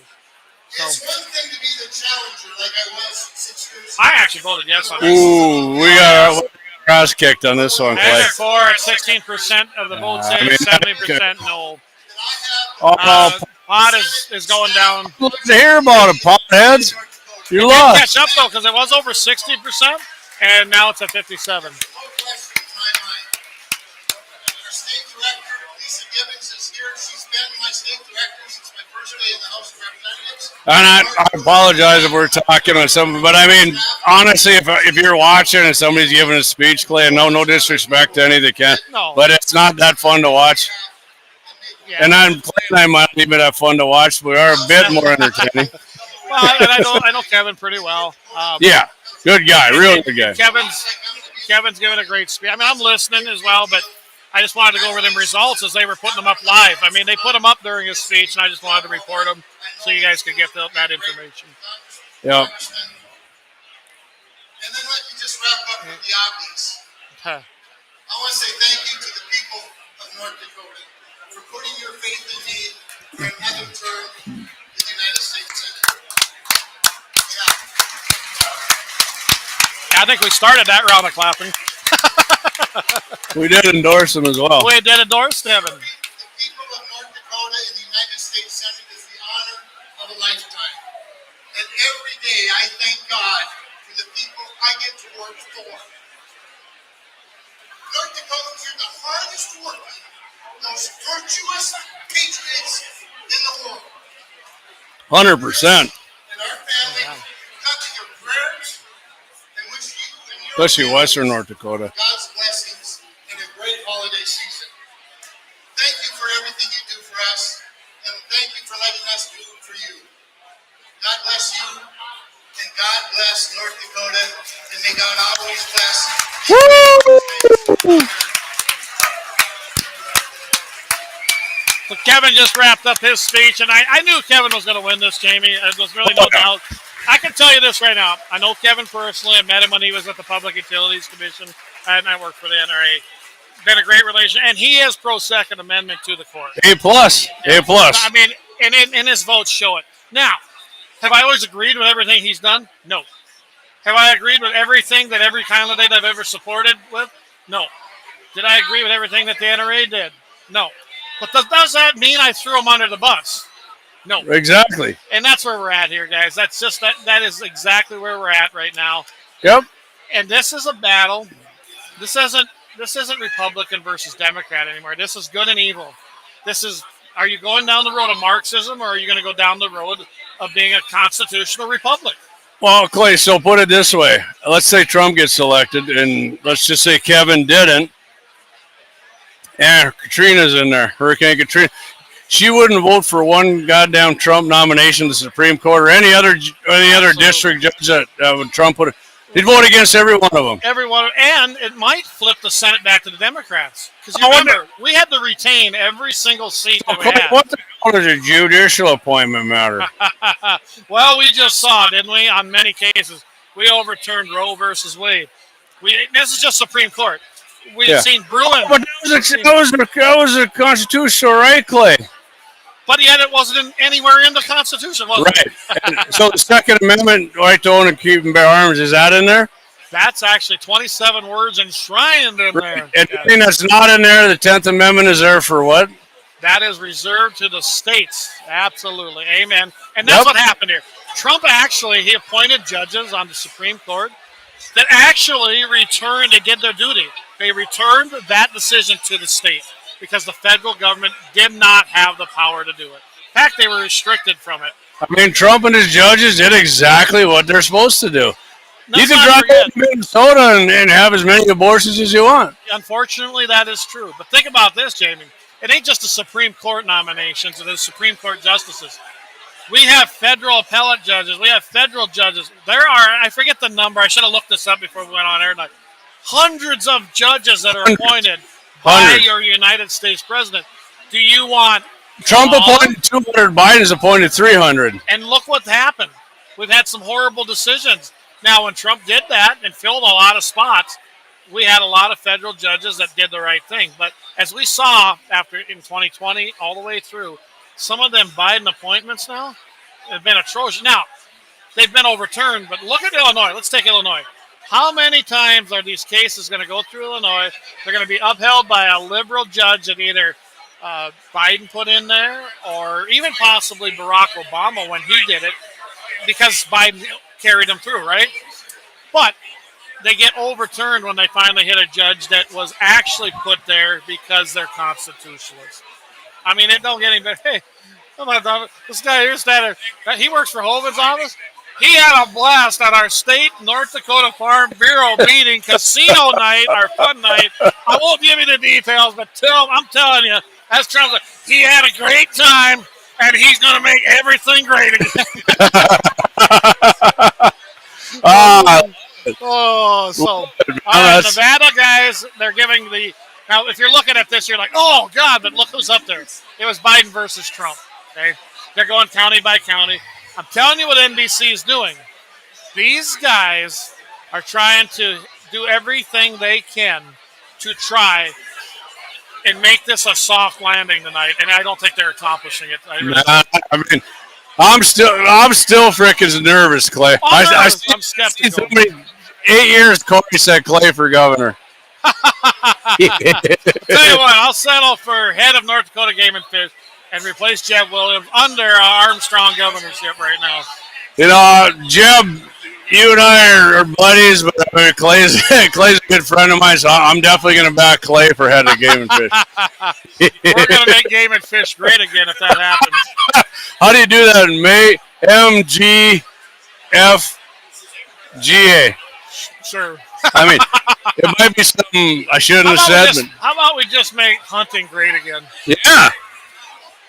Speaker 4: So,
Speaker 8: it's one thing to be the challenger like I was 6 years ago.
Speaker 4: I actually voted yes on that.
Speaker 2: Ooh, we got ass kicked on this one, Clay.
Speaker 4: Measure 4 at 16% of the votes
Speaker 2: I
Speaker 4: in,
Speaker 2: mean,
Speaker 4: 70% no.
Speaker 2: Oh,
Speaker 4: Pot is going down.
Speaker 2: I'd love to hear about it, potheads. You
Speaker 4: It did
Speaker 2: lost.
Speaker 4: catch up though, because it was over 60%, and now it's at 57.
Speaker 8: Our state director, Lisa Gibbons, is here. She's been my state director since my first day in the House of Representatives.
Speaker 2: And I apologize if we're talking on something, but I mean, honestly, if you're watching and somebody's giving a speech, Clay, and no disrespect to any that can, but it's not that fun to watch.
Speaker 4: Yeah.
Speaker 2: And Clay and I might not even have fun to watch, but we are a bit more entertaining.
Speaker 4: Well, and I know Kevin pretty well.
Speaker 2: Yeah, good guy, real good guy.
Speaker 4: Kevin's giving a great speech. I mean, I'm listening as well, but I just wanted to go over them results as they were putting them up live. I mean, they put them up during his speech, and I just wanted to report them so you guys could get that information.
Speaker 2: Yep.
Speaker 8: And then let me just wrap up with the obvious. I want to say thank you to the people of North Dakota for putting your faith in me for another term in the United States Senate.
Speaker 4: I think we started that round of clapping.
Speaker 2: We did endorse him as well.
Speaker 4: We did endorse Kevin.
Speaker 8: The people of North Dakota in the United States Senate is the honor of a lifetime. And every day I thank God for the people I get to work for. North Dakotans are the hardest working, most virtuous patriots in the world.
Speaker 2: 100%.
Speaker 8: And our family come to your prayers and wish you and your
Speaker 2: Especially
Speaker 8: family
Speaker 2: Western North Dakota.
Speaker 8: God's blessings and a great holiday season. Thank you for everything you do for us, and thank you for letting us do it for you. God bless you, and God bless North Dakota, and may God always bless.
Speaker 4: So Kevin just wrapped up his speech, and I knew Kevin was going to win this, Jamie. There's really no doubt. I can tell you this right now. I know Kevin personally. I met him when he was at the Public Utilities Commission, and I worked for the NRA. Been a great relation, and he is pro Second Amendment to the court.
Speaker 2: A+. A+.
Speaker 4: I mean, and his votes show it. Now, have I always agreed with everything he's done? No. Have I agreed with everything that every candidate I've ever supported with? No. Did I agree with everything that the NRA did? No. But does that mean I threw him under the bus? No.
Speaker 2: Exactly.
Speaker 4: And that's where we're at here, guys. That's just that is exactly where we're at right now.
Speaker 2: Yep.
Speaker 4: And this is a battle. This isn't Republican versus Democrat anymore. This is good and evil. Are you going down the road of Marxism, or are you going to go down the road of being a constitutional republic?
Speaker 2: Well, Clay, so put it this way. Let's say Trump gets elected, and let's just say Kevin didn't. And Katrina's in there, Hurricane Katrina. She wouldn't vote for one goddamn Trump nomination to the Supreme Court or any other district judge that Trump would. He'd vote against every one of them.
Speaker 4: Everyone, and it might flip the Senate back to the Democrats. Because remember, we had to retain every single seat that we had.
Speaker 2: What the hell does a judicial appointment matter?
Speaker 4: Well, we just saw, didn't we? On many cases, we overturned Roe versus Wade. This is just Supreme Court. We've seen Bruin.
Speaker 2: But that was a constitutional right, Clay.
Speaker 4: But yet it wasn't anywhere in the Constitution, was it?
Speaker 2: Right. So the Second Amendment, right to own and keep and bear arms, is that in there?
Speaker 4: That's actually 27 words enshrined in there.
Speaker 2: Anything that's not in there, the 10th Amendment is there for what?
Speaker 4: That is reserved to the states. Absolutely. Amen. And that's what happened here. Trump he appointed judges on the Supreme Court that actually did their duty. They returned that decision to the state because the federal government did not have the power to do it. In fact, they were restricted from it.
Speaker 2: I mean, Trump and his judges did exactly what they're supposed to do. You can drive to Minnesota and have as many abortions as you want.
Speaker 4: Unfortunately, that is true. But think about this, Jamie. It ain't just the Supreme Court nominations or the Supreme Court justices. We have federal appellate judges. We have federal judges. There are, I forget the number. I should have looked this up before we went on air. Like hundreds of judges that are appointed by your United States president. Do you want
Speaker 2: Trump appointed 200, Biden's appointed 300.
Speaker 4: And look what happened. We've had some horrible decisions. Now, when Trump did that and filled a lot of spots, we had a lot of federal judges that did the right thing. But as we saw in 2020 all the way through, some of them Biden appointments now have been atrocious. Now, they've been overturned, but look at Illinois. Let's take Illinois. How many times are these cases going to go through Illinois? They're going to be upheld by a liberal judge that either Biden put in there or even possibly Barack Obama when he did it, because Biden carried them through, right? But they get overturned when they finally hit a judge that was actually put there because they're constitutionalists. I mean, it don't get any better. Hey, this guy here's he works for Hogan's office. He had a blast at our state North Dakota Farm Bureau meeting, casino night, our fun night. I won't give you the details, but I'm telling you, as Trump said, he had a great time, and he's going to make everything great again. All right, Nevada guys, they're giving now, if you're looking at this, you're like, oh, God, but look who's up there. It was Biden versus Trump, okay? They're going county by county. I'm telling you what NBC is doing. These guys are trying to do everything they can to try and make this a soft landing tonight, and I don't think they're accomplishing it.
Speaker 2: I mean, I'm still freaking nervous, Clay. I'm skeptical. 8 years Corey said Clay for governor.
Speaker 4: Tell you what, I'll settle for head of North Dakota Game and Fish and replace Jeb Williams under Armstrong governorship right now.
Speaker 2: You know, Jeb, you and I are buddies, but I mean, Clay's a good friend of mine, so I'm definitely going to back Clay for head of Game and Fish.
Speaker 4: We're going to make Game and Fish great again if that happens.
Speaker 2: How do you do that in May? MGFGA.
Speaker 4: Sure.
Speaker 2: I mean, it might be something I shouldn't have said.
Speaker 4: How about we just make hunting great again?
Speaker 2: Yeah.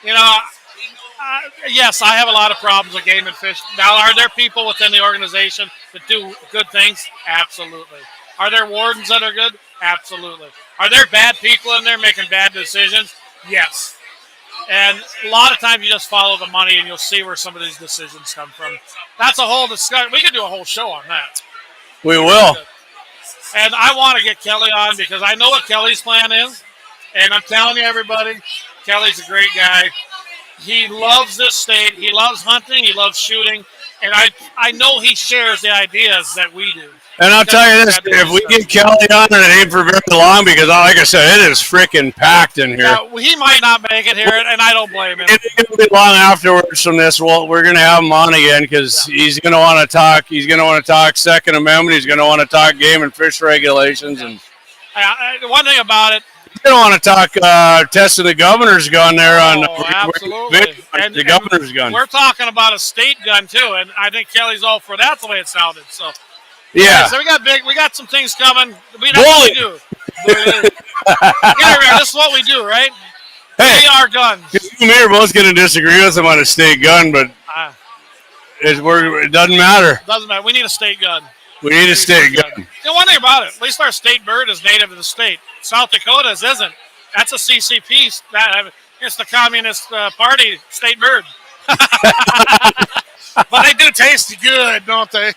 Speaker 4: You know, yes, I have a lot of problems with Game and Fish. Now, are there people within the organization that do good things? Absolutely. Are there wardens that are good? Absolutely. Are there bad people in there making bad decisions? Yes. And a lot of times you just follow the money and you'll see where some of these decisions come from. That's a whole discussion. We could do a whole show on that.
Speaker 2: We will.
Speaker 4: And I want to get Kelly on because I know what Kelly's plan is. And I'm telling you, everybody, Kelly's a great guy. He loves this state. He loves hunting. He loves shooting. And I know he shares the ideas that we do.
Speaker 2: And I'll tell you this, if we get Kelly on, it ain't for very long because, like I said, it is freaking packed in here.
Speaker 4: Now, he might not make it here, and I don't blame him.
Speaker 2: It ain't going to be long afterwards from this. Well, we're going to have him on again because he's going to want to talk. He's going to want to talk Second Amendment. He's going to want to talk game and fish regulations. And
Speaker 4: one thing about it,
Speaker 2: he's going to want to talk testing the governor's gun there on
Speaker 4: absolutely.
Speaker 2: The governor's gun.
Speaker 4: We're talking about a state gun too, and I think Kelly's all for that. The way it sounded, so.
Speaker 2: Yeah.
Speaker 4: So we got some things coming. That's what we do. This is what we do, right?
Speaker 2: Hey,
Speaker 4: we are guns.
Speaker 2: You and me are both going to disagree with him on a state gun, but it doesn't matter.
Speaker 4: Doesn't matter. We need a state gun.
Speaker 2: We need a state gun.
Speaker 4: You know, one thing about it, at least our state bird is native to the state. South Dakota's isn't. That's a CCP. It's the Communist Party state bird. But they do taste good, don't they?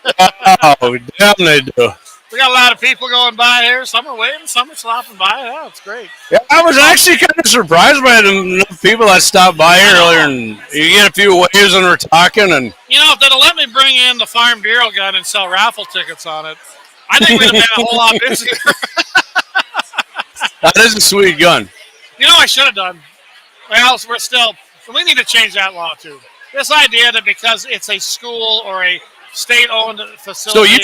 Speaker 2: Oh, damn they do.
Speaker 4: We got a lot of people going by here. Some are waiting, some are stopping by. Yeah, it's great.
Speaker 2: Yeah, I was actually kind of surprised by the number of people that stopped by here earlier, and you get a few waves and we're talking. And
Speaker 4: you know, if they'd have let me bring in the Farm Bureau gun and sell raffle tickets on it, I think we'd have been a whole lot busier.
Speaker 2: That is a sweet gun.
Speaker 4: You know, I should have done. Well, we need to change that law too. This idea that because it's a school or a state-owned facility.
Speaker 2: So you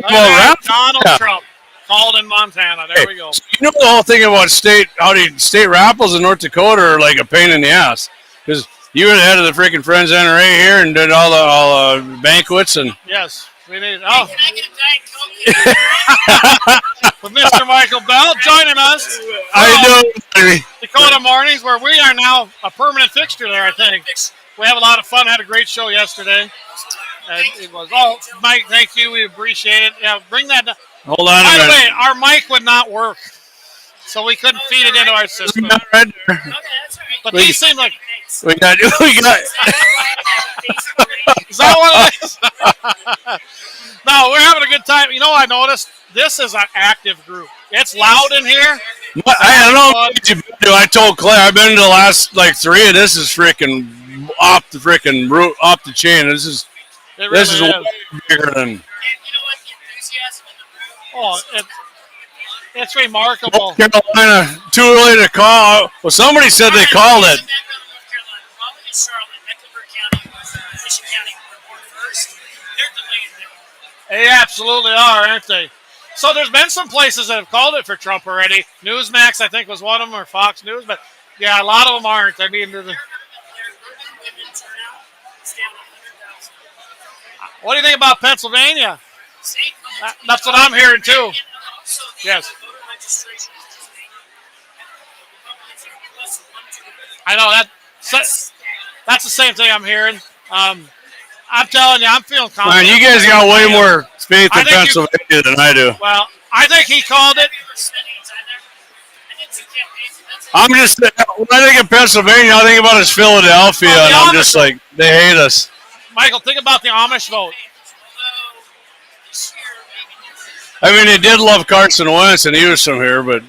Speaker 2: know
Speaker 4: Donald Trump called in Montana. There we go.
Speaker 2: So you know the whole thing about state raffles in North Dakota are like a pain in the ass because you were the head of the freaking Friends NRA here and did all the banquets and.
Speaker 4: Yes, we need. Oh. Can I get a Diet Coke? With Mr. Michael Bell joining us.
Speaker 2: I know.
Speaker 4: Dakota Mornings, where we are now a permanent fixture there. I think. We have a lot of fun. Had a great show yesterday. And it was, Mike, thank you. We appreciate it. Yeah, bring that down.
Speaker 2: Hold on a minute.
Speaker 4: By the way, our mic would not work, so we couldn't feed it into our system.
Speaker 2: Right there. Okay,
Speaker 4: that's all right. But these seem like...
Speaker 2: We got...
Speaker 4: Is that what it is? No, we're having a good time. You know, I noticed this is an active group. It's loud in here.
Speaker 2: I don't know what you do. I told Claire, I've been to the last, 3 of this is freaking... off the chain. This is way bigger than.
Speaker 14: And you know what? The enthusiasm and the
Speaker 4: Oh, it's remarkable.
Speaker 2: North Carolina, too early to call. Well, somebody said they called it.
Speaker 4: They absolutely are, aren't they? So there's been some places that have called it for Trump already. Newsmax, I think, was one of them, or Fox News. But, yeah, a lot of them aren't. I mean, what do you think about Pennsylvania? That's what I'm hearing, too. Yes. I know that's the same thing I'm hearing. I'm telling you, I'm feeling confident.
Speaker 2: Man, you guys got way more faith in Pennsylvania than I do.
Speaker 4: Well, I think he called it.
Speaker 2: I'm just, when I think of Pennsylvania, I think about is Philadelphia, and I'm just like, they hate us.
Speaker 4: Michael, think about the Amish vote.
Speaker 2: I mean, they did love Carson Wentz, and he was from here, but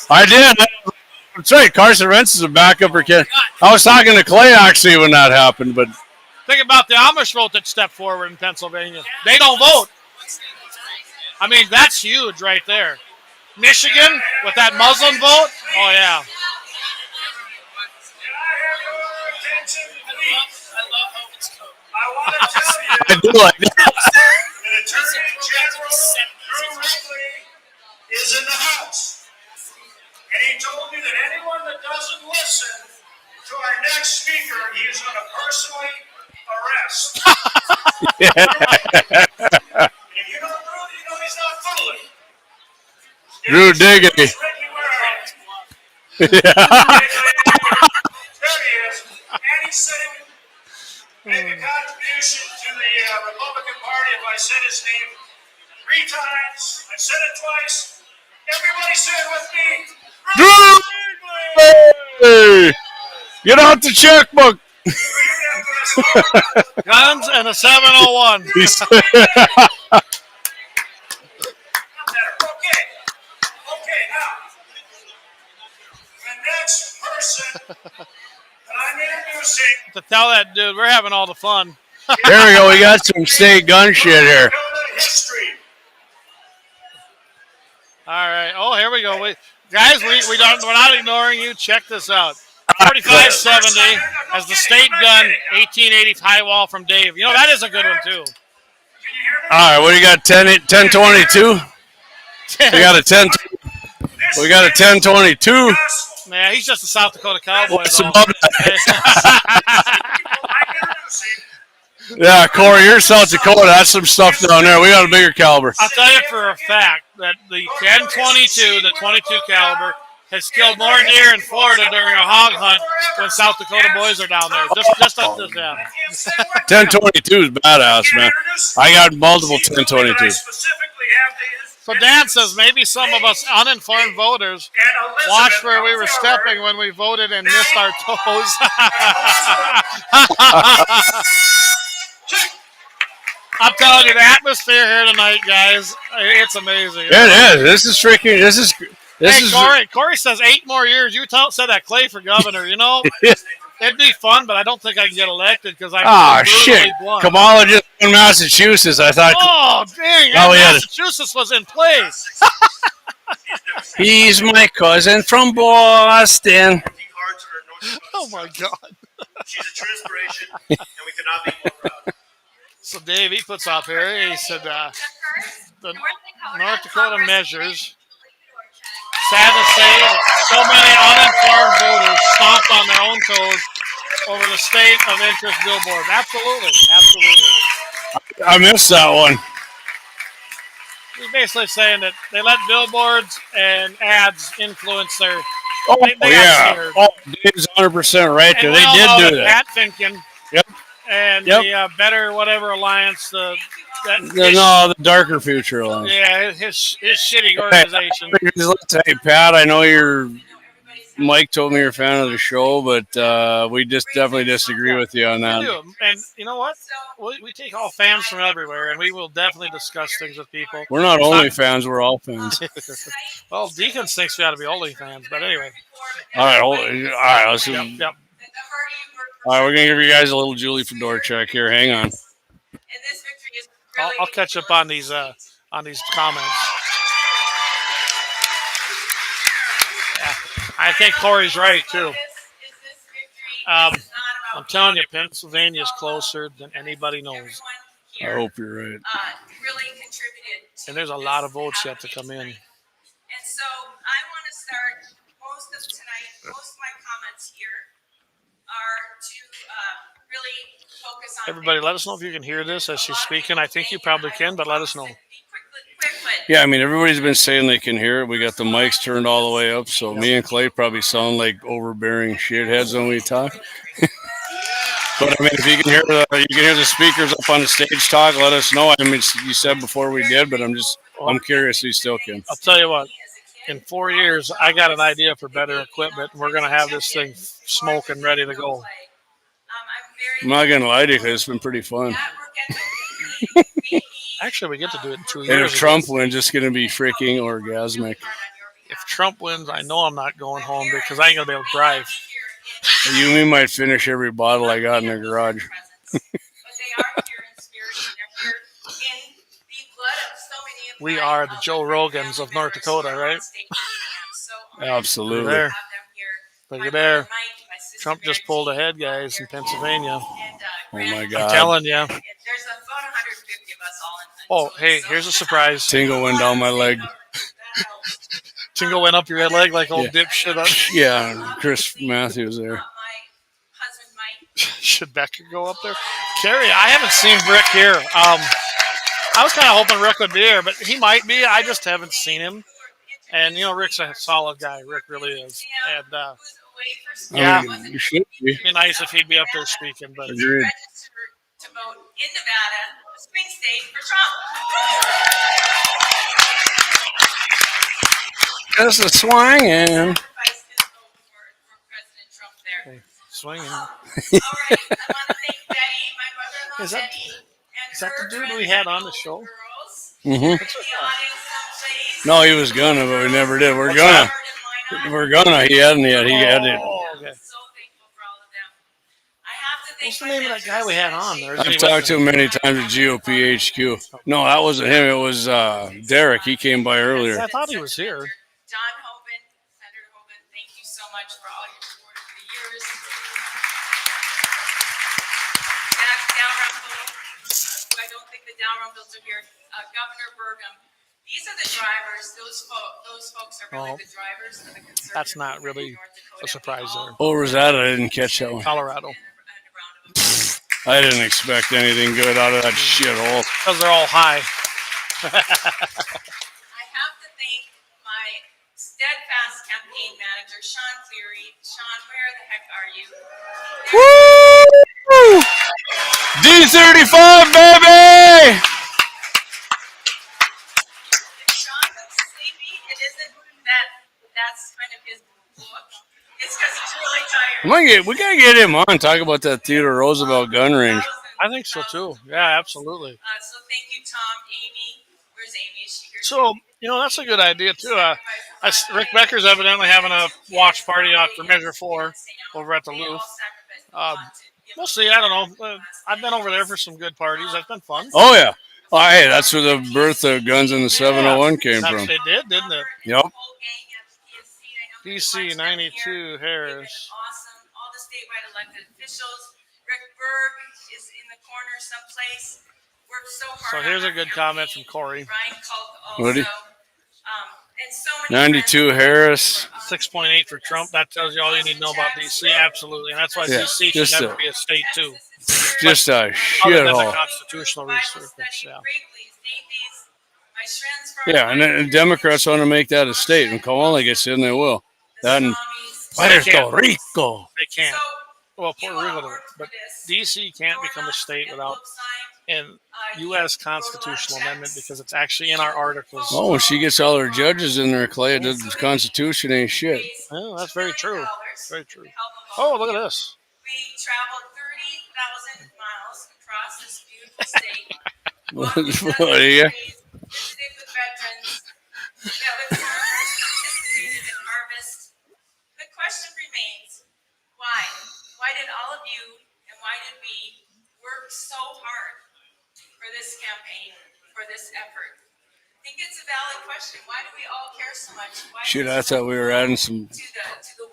Speaker 2: I did. That's right. Carson Wentz is a backup for kid. I was talking to Clay actually when that happened, but
Speaker 4: think about the Amish vote that stepped forward in Pennsylvania. They don't vote. I mean, that's huge right there. Michigan with that Muslim vote. Oh yeah.
Speaker 2: I do like that.
Speaker 7: The Attorney General Drew Wrigley is in the House. And he told me that anyone that doesn't listen to our next speaker, he is going to personally arrest. And if you know Drew, you know he's not fooling.
Speaker 2: Drew Diggity.
Speaker 7: There he is. And he said he would make a contribution to the Republican Party if I said his name 3 times. I said it twice. Everybody say it with me.
Speaker 2: Drew! Hey! Get out the checkbook.
Speaker 4: Guns and a 701.
Speaker 7: Okay, now, the next person that I'm introducing.
Speaker 4: To tell that dude, we're having all the fun.
Speaker 2: There we go. We got some state gun shit here.
Speaker 7: History.
Speaker 4: All right. Oh, here we go. Guys, we're not ignoring you. Check this out. 4570 as the state gun, 1880 high wall from Dave. You know, that is a good one, too.
Speaker 2: All right, what do you got? 1022? We got a 10. We got a 1022.
Speaker 4: Yeah, he's just a South Dakota Cowboy.
Speaker 2: What's above that? Yeah, Corey, you're South Dakota. That's some stuff down there. We got a bigger caliber.
Speaker 4: I'll tell you for a fact that the 1022, the 22 caliber, has killed more deer in Florida during a hog hunt when South Dakota boys are down there. Just like this, yeah.
Speaker 2: 1022 is badass, man. I got multiple 1022s.
Speaker 4: So Dan says maybe some of us uninformed voters watched where we were stepping when we voted and missed our toes. I'm telling you, the atmosphere here tonight, guys, it's amazing.
Speaker 2: It is. This is freaking. This is.
Speaker 4: Corey says 8 more years. You said that Clay for governor. You know, it'd be fun, but I don't think I can get elected because I'm
Speaker 2: shit.
Speaker 4: blunt.
Speaker 2: Kamala just won Massachusetts. I thought.
Speaker 4: Oh dang! Massachusetts was in place.
Speaker 2: He's my cousin from Boston.
Speaker 4: Oh my God!
Speaker 7: She's a true inspiration, and we cannot be more proud.
Speaker 4: So Dave, he puts up here. He said the North Dakota measures. Sad to say that so many uninformed voters stomped on their own toes over the state of interest billboard. Absolutely.
Speaker 2: I missed that one.
Speaker 4: He's basically saying that they let billboards and ads influence their. They
Speaker 2: yeah.
Speaker 4: Got
Speaker 2: oh, Dave's 100% right there. They did do that.
Speaker 4: Pat Finken.
Speaker 2: Yep.
Speaker 4: And the Better Whatever Alliance. The
Speaker 2: Darker Future Alliance.
Speaker 4: Yeah, his shitty organization.
Speaker 2: Hey, Pat, I know Mike told me you're a fan of the show, but we just definitely disagree with you on that.
Speaker 4: We do. And you know what? We take all fans from everywhere, and we will definitely discuss things with people.
Speaker 2: We're not only fans, we're all fans.
Speaker 4: Well, Deacons thinks we ought to be only fans, but anyway.
Speaker 2: All right, let's see.
Speaker 4: Yep.
Speaker 2: All right, we're going to give you guys a little Julie Fedor check here. Hang on.
Speaker 4: I'll catch up on these comments. Yeah, I think Corey's right too. I'm telling you, Pennsylvania is closer than anybody knows.
Speaker 2: I hope you're right.
Speaker 21: Really contributed.
Speaker 4: And there's a lot of votes yet to come in.
Speaker 21: And so I want to start most of my comments here are to really focus on.
Speaker 4: Everybody, let us know if you can hear this as she's speaking. I think you probably can, but let us know.
Speaker 2: Yeah, I mean, everybody's been saying they can hear it. We got the mics turned all the way up, so me and Clay probably sound like overbearing shitheads when we talk. But I mean, if you can hear the speakers up on the stage talk, let us know. I mean, you said before we did, but I'm curious if you still can.
Speaker 4: I'll tell you what. In 4 years, I got an idea for better equipment, and we're going to have this thing smoking, ready to go.
Speaker 2: I'm not going to lie to you, because it's been pretty fun.
Speaker 4: Actually, we get to do it in 2 years.
Speaker 2: And if Trump wins, it's going to be freaking orgasmic.
Speaker 4: If Trump wins, I know I'm not going home because I ain't going to be able to drive.
Speaker 2: You and me might finish every bottle I got in the garage.
Speaker 4: We are the Joe Rogans of North Dakota, right?
Speaker 2: Absolutely.
Speaker 4: Look at there. Trump just pulled ahead, guys, in Pennsylvania.
Speaker 2: Oh, my God.
Speaker 4: I'm telling you. Oh, hey, here's a surprise.
Speaker 2: Tingle went down my leg.
Speaker 4: Tingle went up your leg like old dipshit.
Speaker 2: Yeah, Chris Matthews there.
Speaker 4: Should Becker go up there? Carrie, I haven't seen Rick here. I was kind of hoping Rick would be here, but he might be. I just haven't seen him. And, Rick's a solid guy. Rick really is. And, yeah,
Speaker 2: you should be.
Speaker 4: It'd be nice if he'd be up there speaking. But
Speaker 2: agreed.
Speaker 21: To vote in Nevada, the swing state for Trump.
Speaker 2: That's a swinging.
Speaker 4: Swinging. Is that the dude we had on the show?
Speaker 2: Mm-hmm. No, he was gonna, but we never did. We're gonna. He hadn't yet. He had it.
Speaker 4: Okay. What's the name of that guy we had on there?
Speaker 2: I've talked to him many times at GOP HQ. No, that wasn't him. It was Derek. He came by earlier.
Speaker 4: I thought he was here.
Speaker 21: John Hoban, Senator Hoban, thank you so much for all your support over the years. Jack Dalrymple, who I don't think the Dalrymples are here. Governor Burgum. These are the drivers. Those folks are really the drivers for the conservative.
Speaker 4: That's not really a surprise there.
Speaker 2: Oh, Rosetta, I didn't catch that one.
Speaker 4: Colorado.
Speaker 2: I didn't expect anything good out of that shithole.
Speaker 4: Because they're all high.
Speaker 21: I have to thank my steadfast campaign manager, Sean Cleary. Sean, where the heck are you?
Speaker 2: Woo! D35, baby!
Speaker 21: If Sean looks sleepy, it isn't that's kind of his look. It's because he's really tired.
Speaker 2: We gotta get him on. Talk about that Theodore Roosevelt gun range.
Speaker 4: I think so too. Yeah, absolutely.
Speaker 21: So thank you, Tom. Amy, where's Amy? Is she here?
Speaker 4: So that's a good idea too. Rick Becker's evidently having a watch party for Measure 4 over at the Louvre. We'll see. I don't know. I've been over there for some good parties. That's been fun.
Speaker 2: Oh yeah. Oh, hey, that's where the birth of guns in the 701 came from.
Speaker 4: It did, didn't it?
Speaker 2: Yep.
Speaker 4: DC 92 Harris.
Speaker 21: Awesome. All the statewide elected officials. Rick Berg is in the corner someplace. Worked so hard.
Speaker 4: So here's a good comment from Corey.
Speaker 21: Ryan Culp also.
Speaker 2: Woody?
Speaker 21: And so many
Speaker 2: 92 Harris.
Speaker 4: 6.8 for Trump. That tells you all you need to know about DC. Absolutely. And that's why DC should never be a state too.
Speaker 2: Just a
Speaker 4: Other than the
Speaker 2: shithole.
Speaker 4: constitutional research. Yeah.
Speaker 2: Yeah, and the Democrats want to make that a state. And Kamala gets in, they will. That and Puerto Rico.
Speaker 4: They can't. Well, Puerto Rico doesn't. But DC can't become a state without an U.S. constitutional amendment because it's actually in our articles.
Speaker 2: Oh, when she gets all her judges in there, Clay, the Constitution ain't shit.
Speaker 4: Oh, that's very true. Very true. Oh, look at this.
Speaker 21: We traveled 30,000 miles across this beautiful state.
Speaker 2: What are you?
Speaker 21: Visited with veterans, met with farmers, participated in harvest. The question remains, why? Why did all of you and why did we work so hard
Speaker 14: for this campaign, for this effort? I think it's a valid question. Why do we all care so much? Why
Speaker 2: Shoot, I thought we were adding some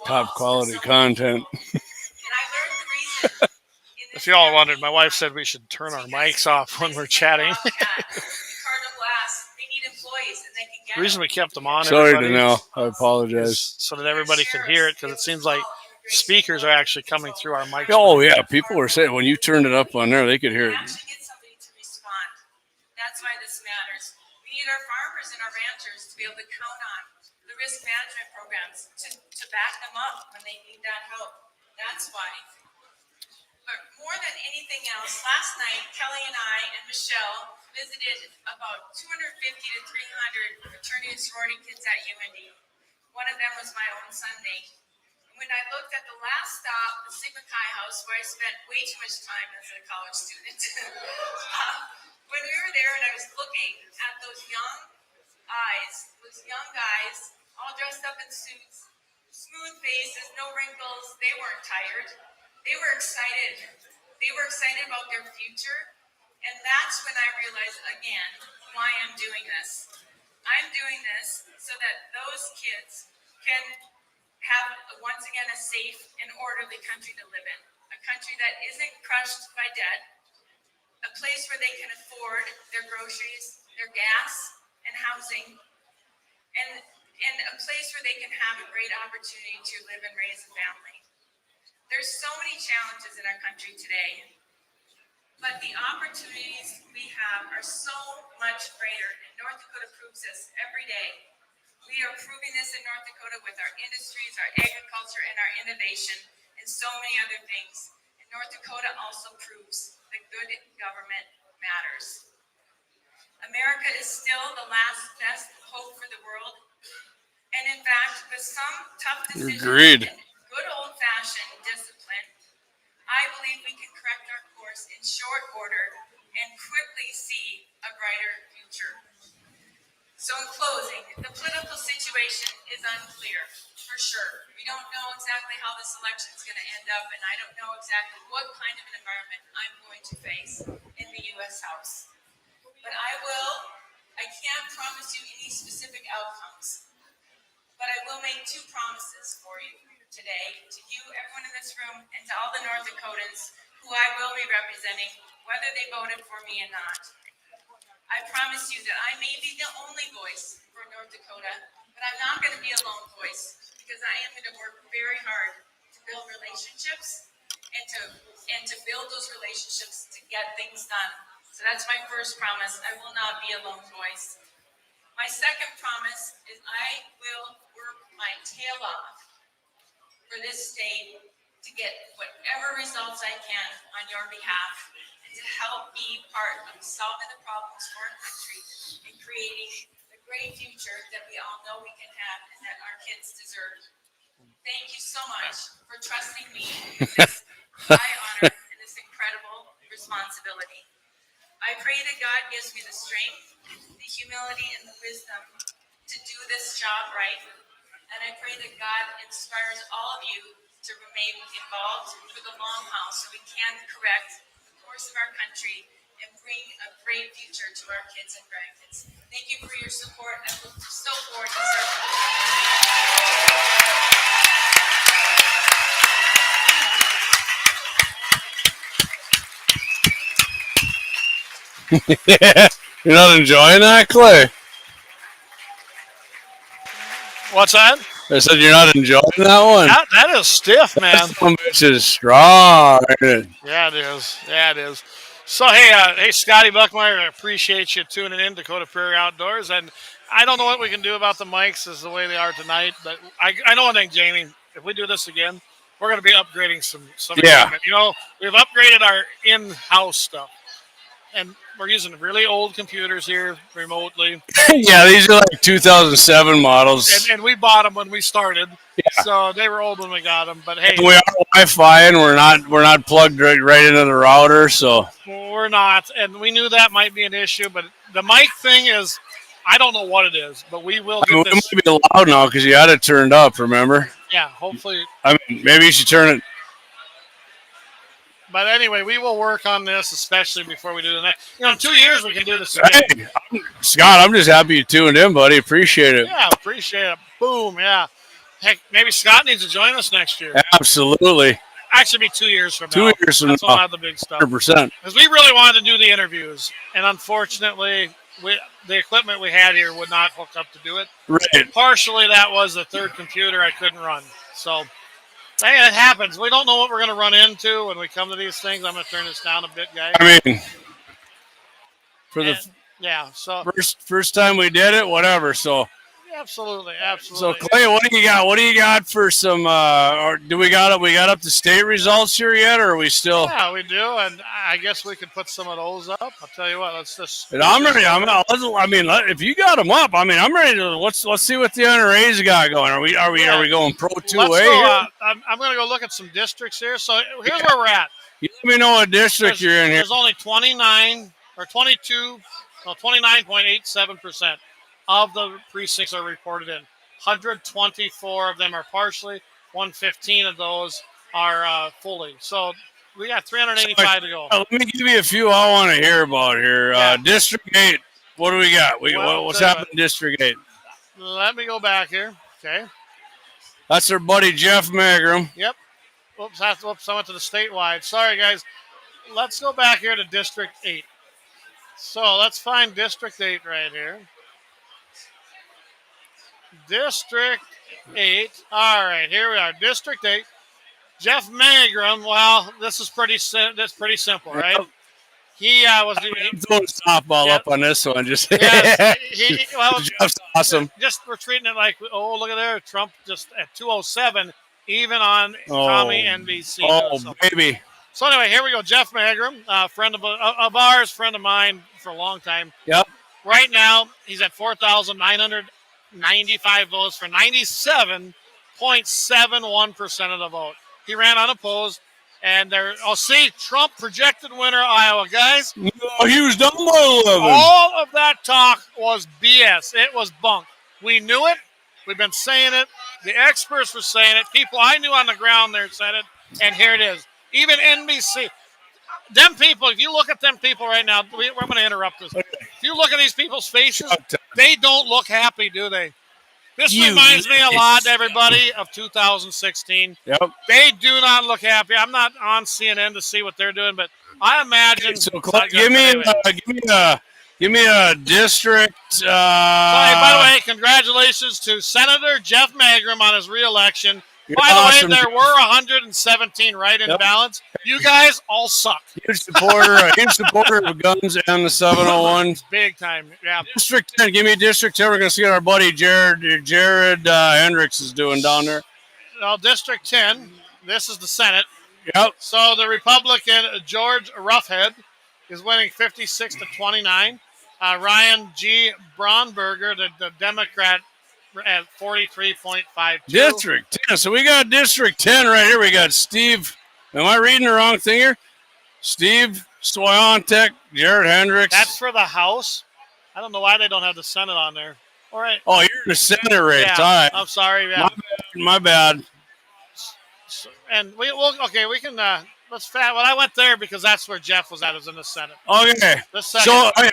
Speaker 2: top quality content.
Speaker 4: If y'all wondered, my wife said we should turn our mics off when we're chatting. The reason we kept them on,
Speaker 2: sorry to know. I apologize.
Speaker 4: So that everybody can hear it, because it seems like speakers are actually coming through our mics.
Speaker 2: Oh, yeah. People were saying when you turned it up on there, they could hear it.
Speaker 14: That's why this matters. We need our farmers and our ranchers to be able to count on the risk management programs to back them up when they need that help. That's why. But more than anything else, last night, Kelly and I and Michelle visited about 250 to 300 fraternity and sorority kids at UND. One of them was my own son, Nate. When I looked at the last stop, the Sigma Chi House, where I spent way too much time as a college student, when we were there and I was looking at those young eyes, those young guys, all dressed up in suits, smooth faces, no wrinkles, they weren't tired. They were excited. They were excited about their future. And that's when I realized, again, why I'm doing this. I'm doing this so that those kids can have, once again, a safe and orderly country to live in. A country that isn't crushed by debt. A place where they can afford their groceries, their gas, and housing. And a place where they can have a great opportunity to live and raise a family. There's so many challenges in our country today, but the opportunities we have are so much greater, and North Dakota proves this every day. We are proving this in North Dakota with our industries, our agriculture, and our innovation, and so many other things. And North Dakota also proves that good government matters. America is still the last best hope for the world, and in fact, with some tough decisions,
Speaker 2: agreed.
Speaker 14: Good old-fashioned discipline, I believe we can correct our course in short order and quickly see a brighter future. So in closing, the political situation is unclear, for sure. We don't know exactly how this election is going to end up, and I don't know exactly what kind of an environment I'm going to face in the U.S. House. But I can't promise you any specific outcomes, but I will make two promises for you today, to you, everyone in this room, and to all the North Dakotans who I will be representing, whether they voted for me or not. I promise you that I may be the only voice for North Dakota, but I'm not going to be a lone voice, because I am going to work very hard to build relationships and to build those relationships to get things done. So that's my first promise. I will not be a lone voice. My second promise is I will work my tail off for this state to get whatever results I can on your behalf, and to help be part of solving the problems for our country and creating the great future that we all know we can have and that our kids deserve. Thank you so much for trusting me with this high honor and this incredible responsibility. I pray that God gives me the strength, the humility, and the wisdom to do this job right. And I pray that God inspires all of you to remain involved for the long haul so we can correct the course of our country and bring a great future to our kids and grandkids. Thank you for your support. I look so forward to serving
Speaker 2: Yeah. You're not enjoying that, Clay?
Speaker 4: What's that?
Speaker 2: I said you're not enjoying that one.
Speaker 4: That is stiff, man.
Speaker 2: That bitch is strong.
Speaker 4: Yeah, it is. Yeah, it is. So, hey, Scotty Buckmeyer, I appreciate you tuning in to Dakota Prairie Outdoors. And I don't know what we can do about the mics as the way they are tonight, but I know one thing, Jamie. If we do this again, we're going to be upgrading some equipment. You know, we've upgraded our in-house stuff. And we're using really old computers here remotely.
Speaker 2: Yeah, these are like 2007 models.
Speaker 4: And we bought them when we started. Yeah. So they were old when we got them. But hey,
Speaker 2: we are Wi-Fi and we're not plugged right into the router. So
Speaker 4: we're not, and we knew that might be an issue. But the mic thing is, I don't know what it is, but we will get this.
Speaker 2: It might be loud now because you had it turned up. Remember?
Speaker 4: Yeah, hopefully.
Speaker 2: I mean, maybe you should turn it.
Speaker 4: But anyway, we will work on this, especially before we do the next. In 2 years, we can do this again.
Speaker 2: Hey, Scott, I'm just happy you tuned in, buddy. Appreciate it.
Speaker 4: Yeah, appreciate it. Boom, yeah. Heck, maybe Scott needs to join us next year.
Speaker 2: Absolutely.
Speaker 4: Actually, be 2 years from now.
Speaker 2: 2 years from
Speaker 4: That's
Speaker 2: now.
Speaker 4: when we'll have the big stuff.
Speaker 2: 100%.
Speaker 4: Because we really wanted to do the interviews, and unfortunately, the equipment we had here would not hook up to do it.
Speaker 2: Right.
Speaker 4: Partially, that was the third computer I couldn't run. So, hey, it happens. We don't know what we're going to run into when we come to these things. I'm going to turn this down a bit, guys.
Speaker 2: I mean,
Speaker 4: yeah. So
Speaker 2: first time we did it, whatever. So.
Speaker 4: Absolutely.
Speaker 2: So Clay, what do you got? What do you got for some? Or do we got up to state results here yet, or are we still?
Speaker 4: Yeah, we do, and I guess we could put some of those up. I'll tell you what. Let's just.
Speaker 2: And I'm ready. I mean, if you got them up, I mean, I'm ready to. Let's see what the NRA's got going. Are we going Pro 2A here?
Speaker 4: I'm going to go look at some districts here. So here's where we're at.
Speaker 2: You let me know what district you're in here.
Speaker 4: There's only 29 or 22, no, 29.87% of the precincts are reported in. 124 of them are partially. 115 of those are fully. So we got 385 to go.
Speaker 2: Let me give you a few I want to hear about here.
Speaker 4: Yeah.
Speaker 2: District 8. What do we got? What's happening in District 8?
Speaker 4: Let me go back here. Okay.
Speaker 2: That's our buddy Jeff Magram.
Speaker 4: Yep. Whoops, I went to the statewide. Sorry, guys. Let's go back here to District 8. So let's find District 8 right here. District 8. All right, here we are. District 8. Jeff Magram. Well, this is pretty simple, right? He was
Speaker 2: throwing a softball up on this one. Just Jeff's awesome.
Speaker 4: Just we're treating it like, oh, look at there, Trump just at 207, even on Tommy NBC.
Speaker 2: Oh, baby.
Speaker 4: So anyway, here we go. Jeff Magram, friend of ours, friend of mine for a long time.
Speaker 2: Yep.
Speaker 4: Right now, he's at 4,995 votes for 97.71% of the vote. He ran unopposed, and Trump projected winner Iowa, guys.
Speaker 2: No, he was down by 11.
Speaker 4: All of that talk was BS. It was bunk. We knew it. We've been saying it. The experts were saying it. People I knew on the ground there said it, and here it is. Even NBC. Them people, if you look at them people right now, we're going to interrupt this. If you look at these people's faces, they don't look happy, do they? This reminds me a lot, everybody, of 2016.
Speaker 2: Yep.
Speaker 4: They do not look happy. I'm not on CNN to see what they're doing, but I imagine.
Speaker 2: So, give me a district.
Speaker 4: By the way, congratulations to Senator Jeff Magram on his reelection. By the way, there were 117 write-in ballots. You guys all suck.
Speaker 2: Huge supporter of guns and the 701.
Speaker 4: Big time, yeah.
Speaker 2: District 10. Give me District 10. We're going to see what our buddy Jared Hendricks is doing down there.
Speaker 4: Well, District 10, this is the Senate.
Speaker 2: Yep.
Speaker 4: So the Republican George Roughhead is winning 56-29. Ryan G. Braunberger, the Democrat, at 43.52.
Speaker 2: District 10. So we got District 10 right here. We got Steve. Am I reading the wrong thing here? Steve Swyontek, Jared Hendricks.
Speaker 4: That's for the House. I don't know why they don't have the Senate on there. All right.
Speaker 2: Oh, you're in the Senate race.
Speaker 4: Yeah,
Speaker 2: all right.
Speaker 4: I'm sorry. Yeah.
Speaker 2: My bad.
Speaker 4: And we can. Let's well, I went there because that's where Jeff was at, is in the Senate.
Speaker 2: Okay. So I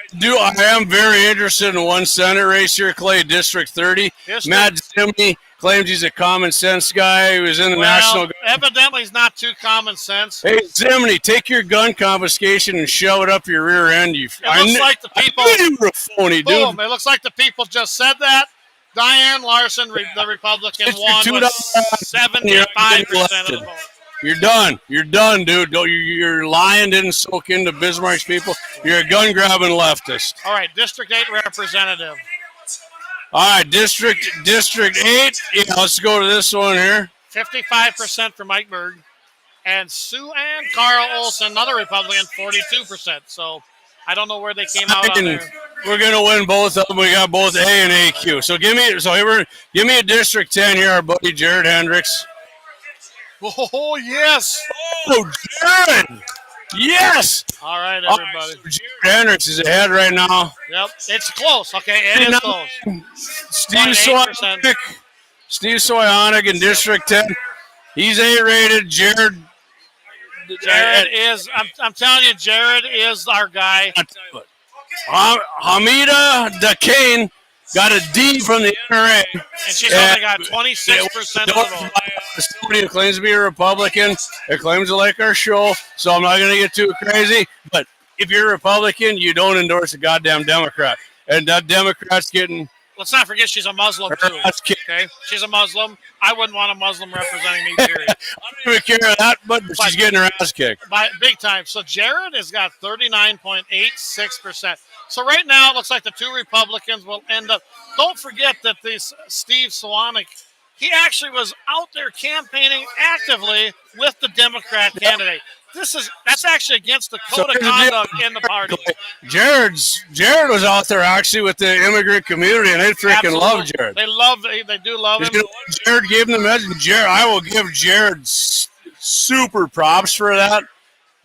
Speaker 2: am very interested in one Senate race here, Clay, District 30. Matt Zimney claims he's a common sense guy who was in the National Guard.
Speaker 4: Evidently, he's not too common sense.
Speaker 2: Hey, Zimney, take your gun confiscation and shove it up your rear end.
Speaker 4: It looks like the people.
Speaker 2: You were a phony,
Speaker 4: boom,
Speaker 2: dude.
Speaker 4: It looks like the people just said that. Diane Larson, the Republican, won with 75% of the vote.
Speaker 2: You're done. You're done, dude. Your lying didn't soak into Bismarck's people. You're a gun-grabbing leftist.
Speaker 4: All right, District 8 representative.
Speaker 2: All right, District 8. Yeah, let's go to this one here.
Speaker 4: 55% for Mike Berg. And Sue Ann Carl Olson, another Republican, 42%. So I don't know where they came out on there.
Speaker 2: We're going to win both of them. We got both A and AQ. So give me a District 10 here, our buddy Jared Hendricks.
Speaker 4: Oh, yes.
Speaker 2: Oh, Jared. Yes.
Speaker 4: All right, everybody.
Speaker 2: All right, so Jared Hendricks is ahead right now.
Speaker 4: Yep. It's close. Okay, it is close.
Speaker 2: Steve Swyontek in District 10. He's A-rated. Jared
Speaker 4: Jared is. I'm telling you, Jared is our guy.
Speaker 2: Hamida Dakane got a D from the NRA.
Speaker 4: And she's only got 26% of the vote.
Speaker 2: Somebody who claims to be a Republican, that claims to like our show, so I'm not going to get too crazy. But if you're a Republican, you don't endorse a goddamn Democrat. And that Democrat's getting...
Speaker 4: Let's not forget she's a Muslim, too. Okay? She's a Muslim. I wouldn't want a Muslim representing me, period.
Speaker 2: I don't even care that, but she's getting her ass kicked.
Speaker 4: Big time. So Jared has got 39.86%. So right now, it looks like the two Republicans will end up... Don't forget that this Steve Swanik, he actually was out there campaigning actively with the Democrat candidate. That's actually against the code of conduct in the party.
Speaker 2: Jared was out there actually with the immigrant community, and they freaking love Jared.
Speaker 4: They do love him.
Speaker 2: You know what? Jared gave him the message. I will give Jared super props for that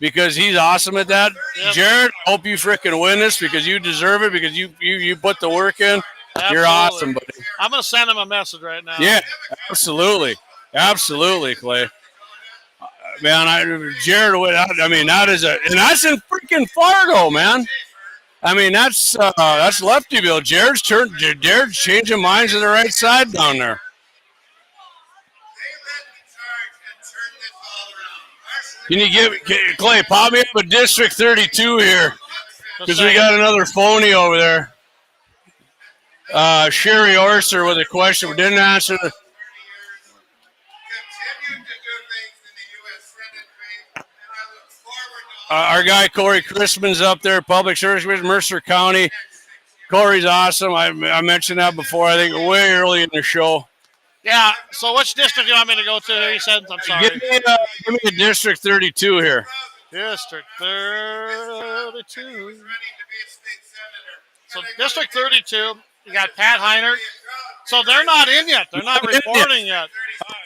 Speaker 2: because he's awesome at that. Yep. Jared, I hope you freaking win this because you deserve it because you put the work in.
Speaker 4: Absolutely.
Speaker 2: You're awesome, buddy.
Speaker 4: I'm going to send him a message right now.
Speaker 2: Yeah, absolutely, Clay. Man, Jared, I mean, and that's in freaking Fargo, man. I mean, that's Leftyville. Jared's changing minds to the right side down there. Can you Clay, pop me up a District 32 here because we got another phony over there. Sherry Orser with a question. We didn't answer the. Our guy Corey Crispin's up there, Public Service Mercer County. Corey's awesome. I mentioned that before. I think way early in the show.
Speaker 4: Yeah. So which district do you want me to go to? He said, I'm sorry.
Speaker 2: Give me a District 32 here.
Speaker 4: District 32. So District 32, you got Pat Heinert. So they're not in yet. They're not reporting yet.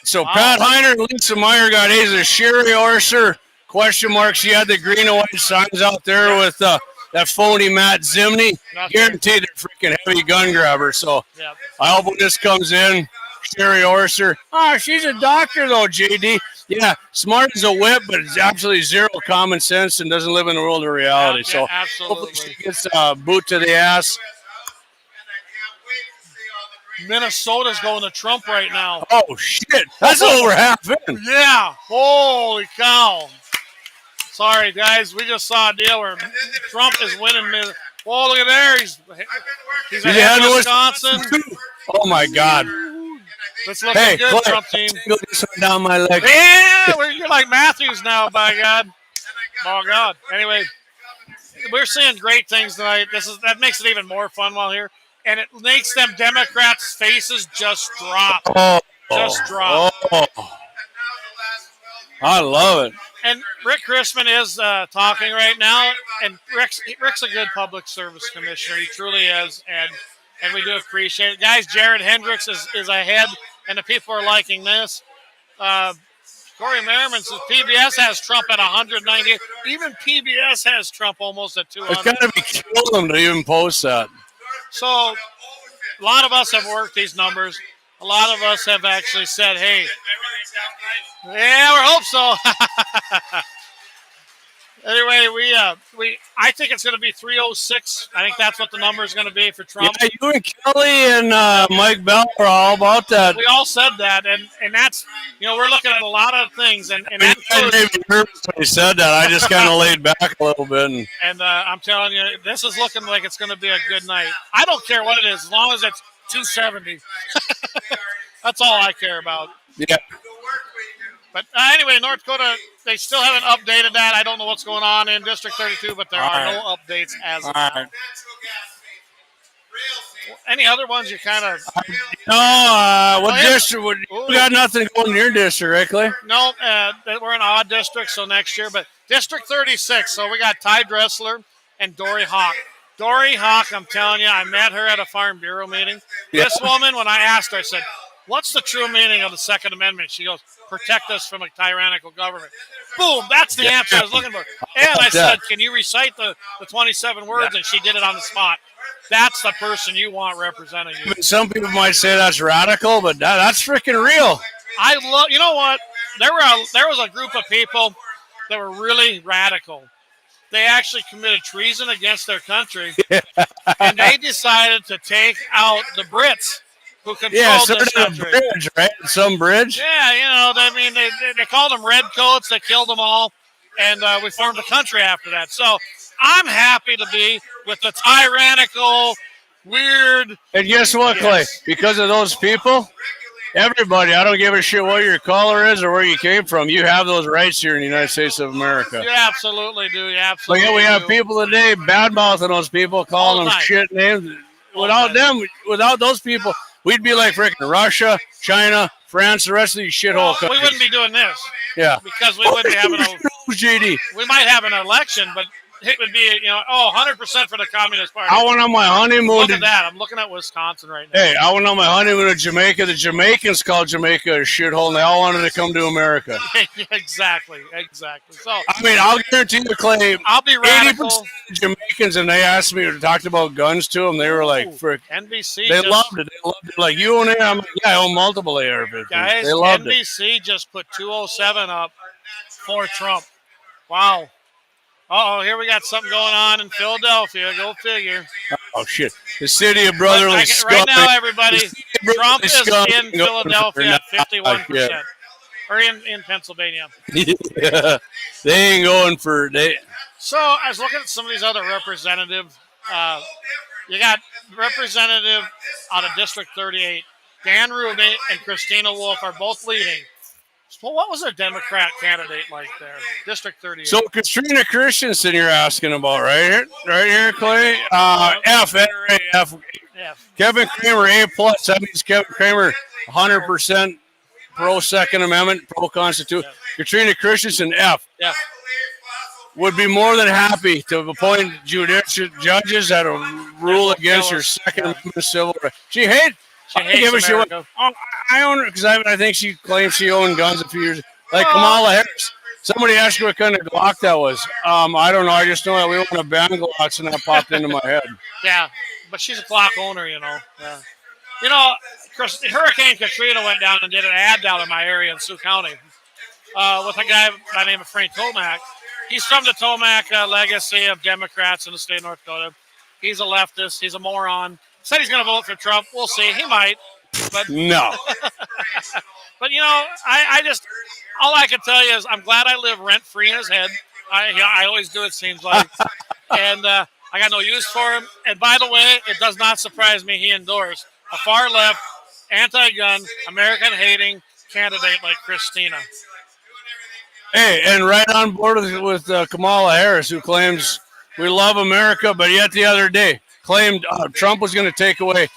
Speaker 2: So Pat Heinert and Lisa Meyer got A's. Sherry Orser. Question mark. She had the green and white signs out there with that phony Matt Zimney. Guaranteed they're freaking heavy gun grabber. So I hope when this comes in, Sherry Orser. She's a doctor though, JD. Yeah, smart as a whip, but it's absolutely zero common sense and doesn't live in the world of reality. So hopefully she gets a boot to the ass.
Speaker 4: Minnesota's going to Trump right now.
Speaker 2: Oh, shit. That's over half in.
Speaker 4: Yeah. Holy cow. Sorry, guys. We just saw a deal where Trump is winning. Oh, look at there. He's ahead of Wisconsin.
Speaker 2: Oh, my God.
Speaker 4: That's looking good,
Speaker 2: Clay,
Speaker 4: Trump team.
Speaker 2: This one down my leg.
Speaker 4: Yeah, you're like Matthews now, by God. Oh, God. Anyway, we're seeing great things tonight. That makes it even more fun while here. And it makes them Democrats' faces just drop. Just drop.
Speaker 2: I love it.
Speaker 4: And Rick Chrisman is talking right now. And Rick's a good public service commissioner. He truly is. And we do appreciate it. Guys, Jared Hendricks is ahead. And the people are liking this. Corey Merriman says PBS has Trump at 198. Even PBS has Trump almost at 200.
Speaker 2: It's got to be killing them to even post that.
Speaker 4: So a lot of us have worked these numbers. A lot of us have actually said, hey, yeah, we hope so. Anyway, I think it's going to be 306. I think that's what the number is going to be for Trump.
Speaker 2: Yeah, you and Kelly and Mike Bell are all about that.
Speaker 4: We all said that, and that's, we're looking at a lot of things. And
Speaker 2: I made me nervous when he said that. I just kind of laid back a little bit.
Speaker 4: And I'm telling you, this is looking like it's going to be a good night. I don't care what it is, as long as it's 270. That's all I care about.
Speaker 2: Yeah.
Speaker 4: But anyway, North Dakota, they still haven't updated that. I don't know what's going on in District 32, but there are no updates as of now. Any other ones you kind of...
Speaker 2: what district? We got nothing going in your district, right, Clay?
Speaker 4: No, we're an odd district, so next year. But District 36, so we got Ty Dressler and Dory Hawk. Dory Hawk, I'm telling you, I met her at a Farm Bureau meeting. Yeah. This woman, when I asked her, I said, what's the true meaning of the Second Amendment? She goes, protect us from a tyrannical government. Boom, that's the answer I was looking for. And I said, can you recite the 27 words? And she did it on the spot. That's the person you want representing you.
Speaker 2: Some people might say that's radical, but that's freaking real.
Speaker 4: I love. You know what? There was a group of people that were really radical. They actually committed treason against their country, and they decided to take out the Brits who controlled this country.
Speaker 2: Bridge, right? Some bridge.
Speaker 4: Yeah, they called them redcoats. They killed them all, and we formed a country after that. So I'm happy to be with the tyrannical, weird.
Speaker 2: And guess what, Clay? Because of those people, everybody, I don't give a shit what your color is or where you came from, you have those rights here in the United States of America.
Speaker 4: You absolutely do. You
Speaker 2: But
Speaker 4: absolutely
Speaker 2: yeah, we have
Speaker 4: do.
Speaker 2: people today bad-mouthing those people, calling them shit names. Without those people, we'd be like freaking Russia, China, France, the rest of these shithole countries.
Speaker 4: We wouldn't be doing this.
Speaker 2: Yeah.
Speaker 4: Because we wouldn't be having
Speaker 2: GD.
Speaker 4: We might have an election, but it would be, 100% for the Communist Party.
Speaker 2: I went on my honeymoon.
Speaker 4: Look at that. I'm looking at Wisconsin right now.
Speaker 2: Hey, I went on my honeymoon to Jamaica. The Jamaicans called Jamaica a shithole, and they all wanted to come to America.
Speaker 4: Exactly. So
Speaker 2: I mean, I'll guarantee you, Clay,
Speaker 4: I'll be radical.
Speaker 2: 80% of Jamaicans, and they asked me to talk about guns to them, they were like, frick.
Speaker 4: NBC
Speaker 2: They loved it. They loved it. Like, you own it? I'm like, yeah, I own multiple AR-15s.
Speaker 4: Guys,
Speaker 2: They loved it.
Speaker 4: NBC just put 207 up for Trump. Wow. Uh-oh, here we got something going on in Philadelphia. Go figure.
Speaker 2: Oh, shit. The city of brotherly scum.
Speaker 4: Right now, everybody, Trump is in Philadelphia at 51%. Or in Pennsylvania.
Speaker 2: Yeah. They ain't going for...
Speaker 4: So I was looking at some of these other representatives. You got representative out of District 38. Dan Rubin and Christina Wolf are both leading. Well, what was their Democrat candidate like there? District 38.
Speaker 2: So Katrina Christensen you're asking about, right here, Clay? F. Kevin Kramer, A+. That means Kevin Kramer, 100% pro-Second Amendment, pro-Constitution. Katrina Christensen, F.
Speaker 4: Yeah.
Speaker 2: Would be more than happy to appoint judicial judges that will rule against your Second Amendment civil rights. She hates
Speaker 4: America.
Speaker 2: I own her because I think she claims she owned guns a few years. Like Kamala Harris. Somebody asked me what kind of Glock that was. I don't know. I just know that we want to ban Glocks, and that popped into my head.
Speaker 4: Yeah, but she's a Glock owner, Yeah. Hurricane Katrina went down and did an ad down in my area in Sioux County with a guy by the name of Frank Tomac. He's from the Tomac legacy of Democrats in the state of North Dakota. He's a leftist. He's a moron. Said he's going to vote for Trump. We'll see. He might. But
Speaker 2: no.
Speaker 4: But, I just, all I can tell you is I'm glad I live rent-free in his head. I always do, it seems like. And I got no use for him. And by the way, it does not surprise me he endorsed a far-left, anti-gun, American-hating candidate like Christina.
Speaker 2: Hey, and right on board with Kamala Harris, who claims we love America, but yet the other day claimed Trump was going to take away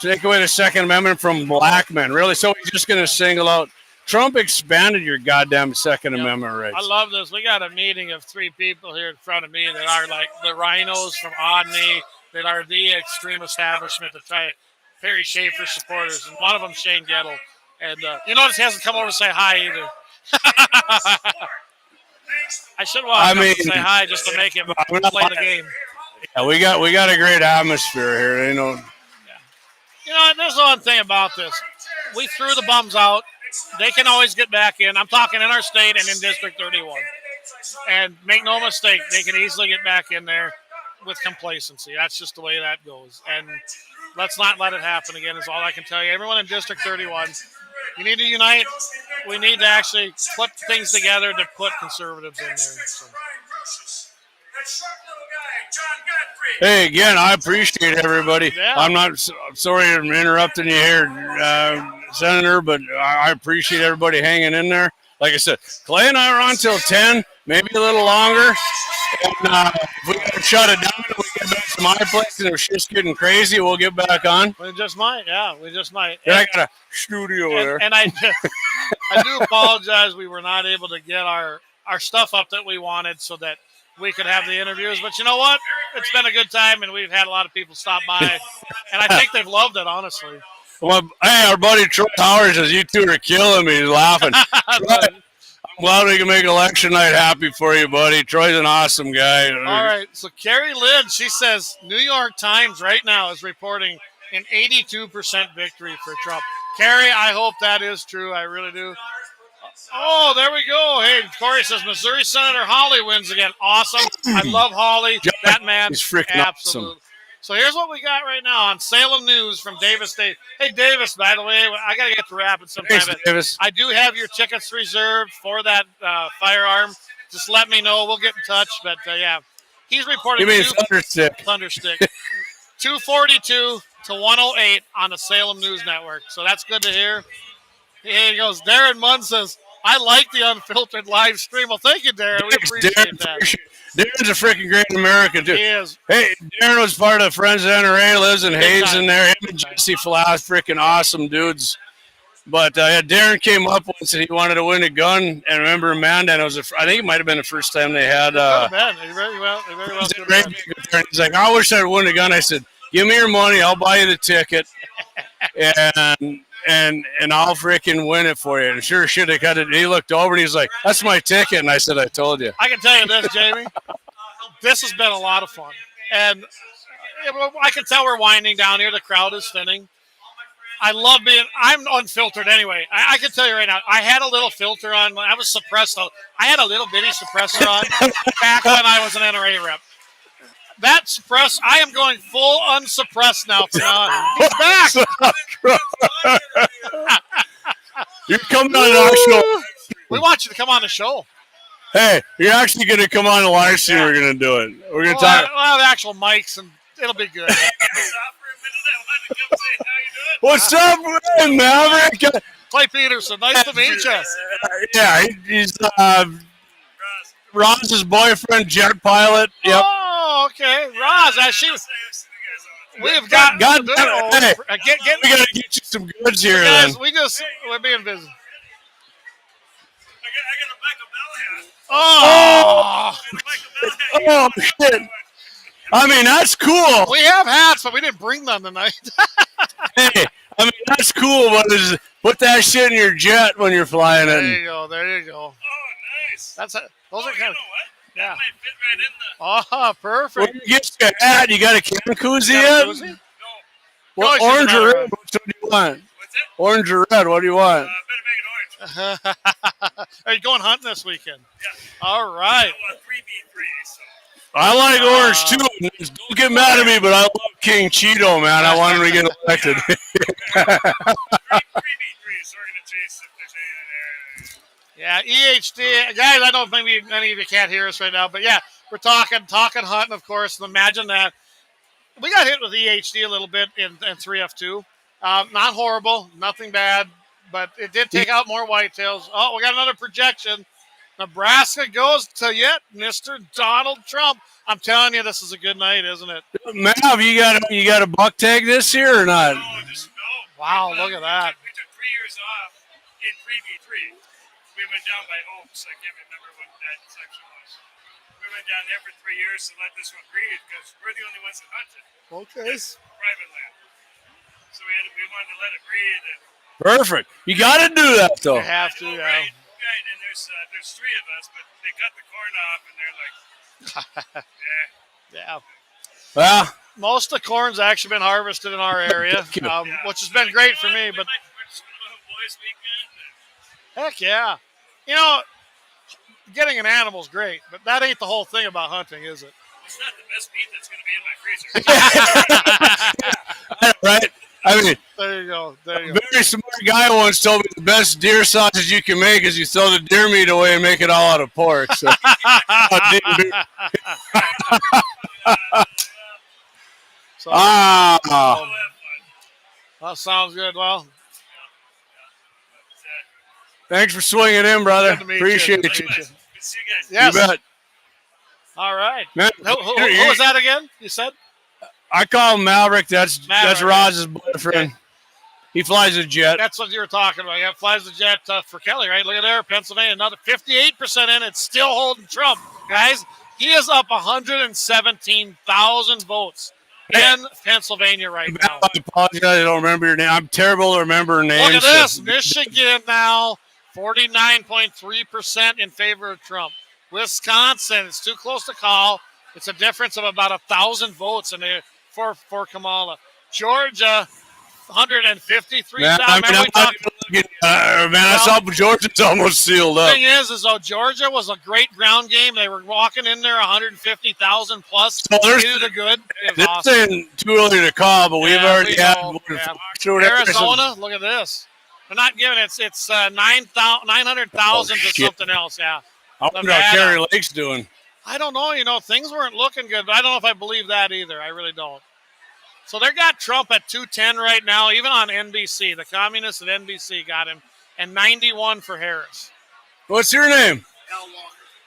Speaker 2: the Second Amendment from black men. Really? So he's just going to single out. Trump expanded your goddamn Second Amendment rights.
Speaker 4: I love this. We got a meeting of three people here in front of me that are like the rhinos from Odney, that are the extreme establishment, the Perry Schaefer supporters, and one of them Shane Gettle. And you notice he hasn't come over to say hi either. I should want to say hi just to make him play the game.
Speaker 2: Yeah, we got a great atmosphere here.
Speaker 4: There's one thing about this. We threw the bums out. They can always get back in. I'm talking in our state and in District 31. And make no mistake, they can easily get back in there with complacency. That's just the way that goes. And let's not let it happen again is all I can tell you. Everyone in District 31, you need to unite. We need to actually put things together to put conservatives in there. So.
Speaker 2: Hey, again, I appreciate everybody.
Speaker 4: Yeah.
Speaker 2: I'm sorry I'm interrupting you here, Senator, but I appreciate everybody hanging in there. Like I said, Clay and I are on till 10, maybe a little longer. And if we got to shut it down and we get back to my place and if shit's getting crazy, we'll get back on.
Speaker 4: We just might, we just might.
Speaker 2: Yeah, I got a studio there.
Speaker 4: And I do apologize we were not able to get our stuff up that we wanted so that we could have the interviews. But you know what? It's been a good time, and we've had a lot of people stop by. And I think they've loved it, honestly.
Speaker 2: Well, hey, our buddy Troy Howard says, you two are killing me. He's laughing. Troy, I'm glad we can make election night happy for you, buddy. Troy's an awesome guy.
Speaker 4: All right. So Carrie Lynn, she says New York Times right now is reporting an 82% victory for Trump. Carrie, I hope that is true. I really do. Oh, there we go. Hey, Corey says Missouri Senator Hawley wins again. Awesome. I love Hawley. That man.
Speaker 2: He's freaking
Speaker 4: absolute.
Speaker 2: awesome.
Speaker 4: So here's what we got right now on Salem News from Davis State. Hey, Davis, by the way, I got to get to wrapping sometime.
Speaker 2: Thanks, Davis.
Speaker 4: I do have your tickets reserved for that firearm. Just let me know. We'll get in touch. But, yeah, he's reporting.
Speaker 2: You mean Thunderstick?
Speaker 4: Thunderstick. 242 to 108 on the Salem News Network. So that's good to hear. Here he goes. Darren Munn says, I like the unfiltered live stream. Well, thank you, Darren. We appreciate that.
Speaker 2: Darren's a freaking great American, too.
Speaker 4: He is.
Speaker 2: Hey, Darren was part of Friends of NRA, lives in Hazen there. Him and Jesse Flash, freaking awesome dudes. But Darren came up once and he wanted to win a gun. And remember Amanda, and I think it might have been the first time they had. He's like, I wish I'd win a gun. I said, give me your money. I'll buy you the ticket. And I'll freaking win it for you. And sure shit, he looked over and he's like, that's my ticket. And I said, I told you.
Speaker 4: I can tell you this, Jamie. This has been a lot of fun. And I can tell we're winding down here. The crowd is thinning. I'm unfiltered anyway. I can tell you right now, I had a little filter on. I was suppressed. I had a little bitty suppressor on back when I was an NRA rep. That suppress, I am going full unsuppressed now from now on. He's back.
Speaker 2: You're coming on our show.
Speaker 4: We want you to come on the show.
Speaker 2: Hey, you're actually going to come on the live stream. We're going to do it. We're going to talk.
Speaker 4: We'll have actual mics, and it'll be good.
Speaker 2: What's up, Maverick?
Speaker 4: Clay Peterson, nice to meet you.
Speaker 2: Yeah, he's Roz's boyfriend, jet pilot. Yep.
Speaker 4: Oh, okay. Roz, we've got.
Speaker 2: We got to get you some goods here.
Speaker 4: Guys, we're being busy.
Speaker 2: Oh, shit. I mean, that's cool.
Speaker 4: We have hats, but we didn't bring them tonight.
Speaker 2: Hey, I mean, that's cool, but put that shit in your jet when you're flying
Speaker 4: There
Speaker 2: it.
Speaker 4: you go. There you go.
Speaker 20: Oh, nice.
Speaker 4: Those are kind of.
Speaker 20: What?
Speaker 4: Yeah.
Speaker 20: That might fit right in the.
Speaker 4: Oh, perfect.
Speaker 2: When you get your hat, you got a can koozie in?
Speaker 4: Koozie?
Speaker 20: No.
Speaker 2: What,
Speaker 4: No,
Speaker 2: orange or
Speaker 4: matter.
Speaker 2: red? What do you want?
Speaker 20: What's it?
Speaker 2: Orange or red? What do you want?
Speaker 20: Better make it orange.
Speaker 4: Are you going hunting this weekend?
Speaker 20: Yeah.
Speaker 4: All right.
Speaker 20: 3v3, so.
Speaker 2: I like orange too. Don't get mad at me, but I love King Cheeto, man. I want him to get elected.
Speaker 20: 3v3, so we're going to chase if there's anything there.
Speaker 4: Yeah, EHD. Guys, I don't think many of you can't hear us right now, but yeah, we're talking hunting, of course. Imagine that. We got hit with EHD a little bit in 3F2. Not horrible, nothing bad, but it did take out more whitetails. Oh, we got another projection. Nebraska goes to yet Mr. Donald Trump. I'm telling you, this is a good night, isn't it?
Speaker 2: Mav, you got a buck tag this year or not?
Speaker 20: No.
Speaker 4: Wow, look at that.
Speaker 20: We took 3 years off in 3v3. We went down by Oaks. I can't remember what that section was. We went down there for 3 years to let this one breed because we're the only ones that hunt it.
Speaker 4: Okay.
Speaker 20: It's private land. So we wanted to let it breed. And
Speaker 2: Perfect. You got to do that, though.
Speaker 4: You have to, yeah.
Speaker 20: Right, and there's 3 of us, but they cut the corn off, and they're like,
Speaker 4: Yeah.
Speaker 2: Well,
Speaker 4: most of the corn's actually been harvested in our area, which has been great for me. But heck yeah, getting an animal is great, but that ain't the whole thing about hunting, is it?
Speaker 20: It's not the best meat that's going to be in my freezer.
Speaker 2: right? I mean,
Speaker 4: there you go.
Speaker 2: A very smart guy once told me the best deer sausage you can make is you throw the deer meat away and make it all out of pork. So,
Speaker 4: that sounds good. Well,
Speaker 2: thanks for swinging in, brother.
Speaker 4: Good to meet
Speaker 2: Appreciate
Speaker 4: you.
Speaker 2: you.
Speaker 20: Good to see you guys.
Speaker 4: Yes.
Speaker 2: You bet.
Speaker 4: All right.
Speaker 2: Man,
Speaker 4: who was that again? You said?
Speaker 2: I call him Maverick. That's Roz's boyfriend.
Speaker 4: Okay.
Speaker 2: He flies a jet.
Speaker 4: That's what you were talking about. Yeah, flies the jet for Kelly, right? Look at there, Pennsylvania. Another 58% in. It's still holding Trump. Guys, he is up 117,000 votes in Pennsylvania right now.
Speaker 2: I apologize. I don't remember your name. I'm terrible to remember names.
Speaker 4: Look at this. Michigan now, 49.3% in favor of Trump. Wisconsin, it's too close to call. It's a difference of about 1,000 votes in there for Kamala. Georgia, 153,000.
Speaker 2: I saw Georgia's almost sealed up.
Speaker 4: The thing is though, Georgia was a great ground game. They were walking in there 150,000 plus.
Speaker 2: So
Speaker 4: they did good.
Speaker 2: This isn't too early to call, but we've already had
Speaker 4: Arizona. Look at this. They're not giving it. It's 900,000 to something else. Yeah.
Speaker 2: I wonder how Kerry Lake's doing.
Speaker 4: I don't know. Things weren't looking good, but I don't know if I believe that either. I really don't. So they got Trump at 210 right now, even on NBC. The communists at NBC got him, and 91 for Harris.
Speaker 2: What's your name?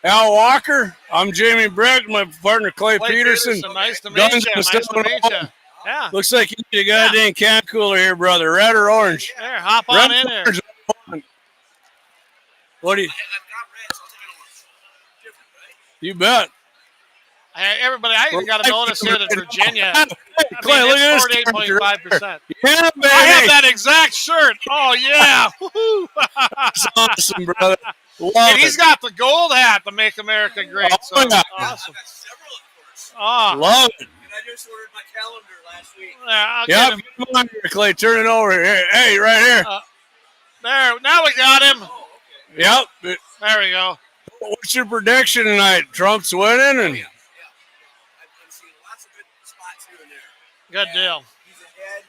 Speaker 2: Al Walker. I'm Jamie Bragg, my partner Clay Peterson.
Speaker 4: Nice to meet you. Nice to meet you. Yeah.
Speaker 2: Looks like you need a goddamn can cooler here, brother. Red or orange?
Speaker 4: There, hop on in there.
Speaker 2: What do you? You bet.
Speaker 4: Everybody, I even got to notice here that Virginia.
Speaker 2: Clay, look at this.
Speaker 4: 48.5%.
Speaker 2: Yeah, baby.
Speaker 4: I have that exact shirt. Oh, yeah.
Speaker 2: That's awesome, brother.
Speaker 4: And he's got the gold hat to make America great. So awesome. Oh.
Speaker 2: Love it.
Speaker 15: And I just ordered my calendar last week.
Speaker 4: Yeah,
Speaker 2: come on here, Clay. Turn it over here. Hey, right here.
Speaker 4: There. Now we got him.
Speaker 2: Yep.
Speaker 4: There we go.
Speaker 2: What's your prediction tonight? Trump's winning? And
Speaker 15: I'm seeing lots of good spots here and there.
Speaker 4: Good deal.
Speaker 15: He's ahead,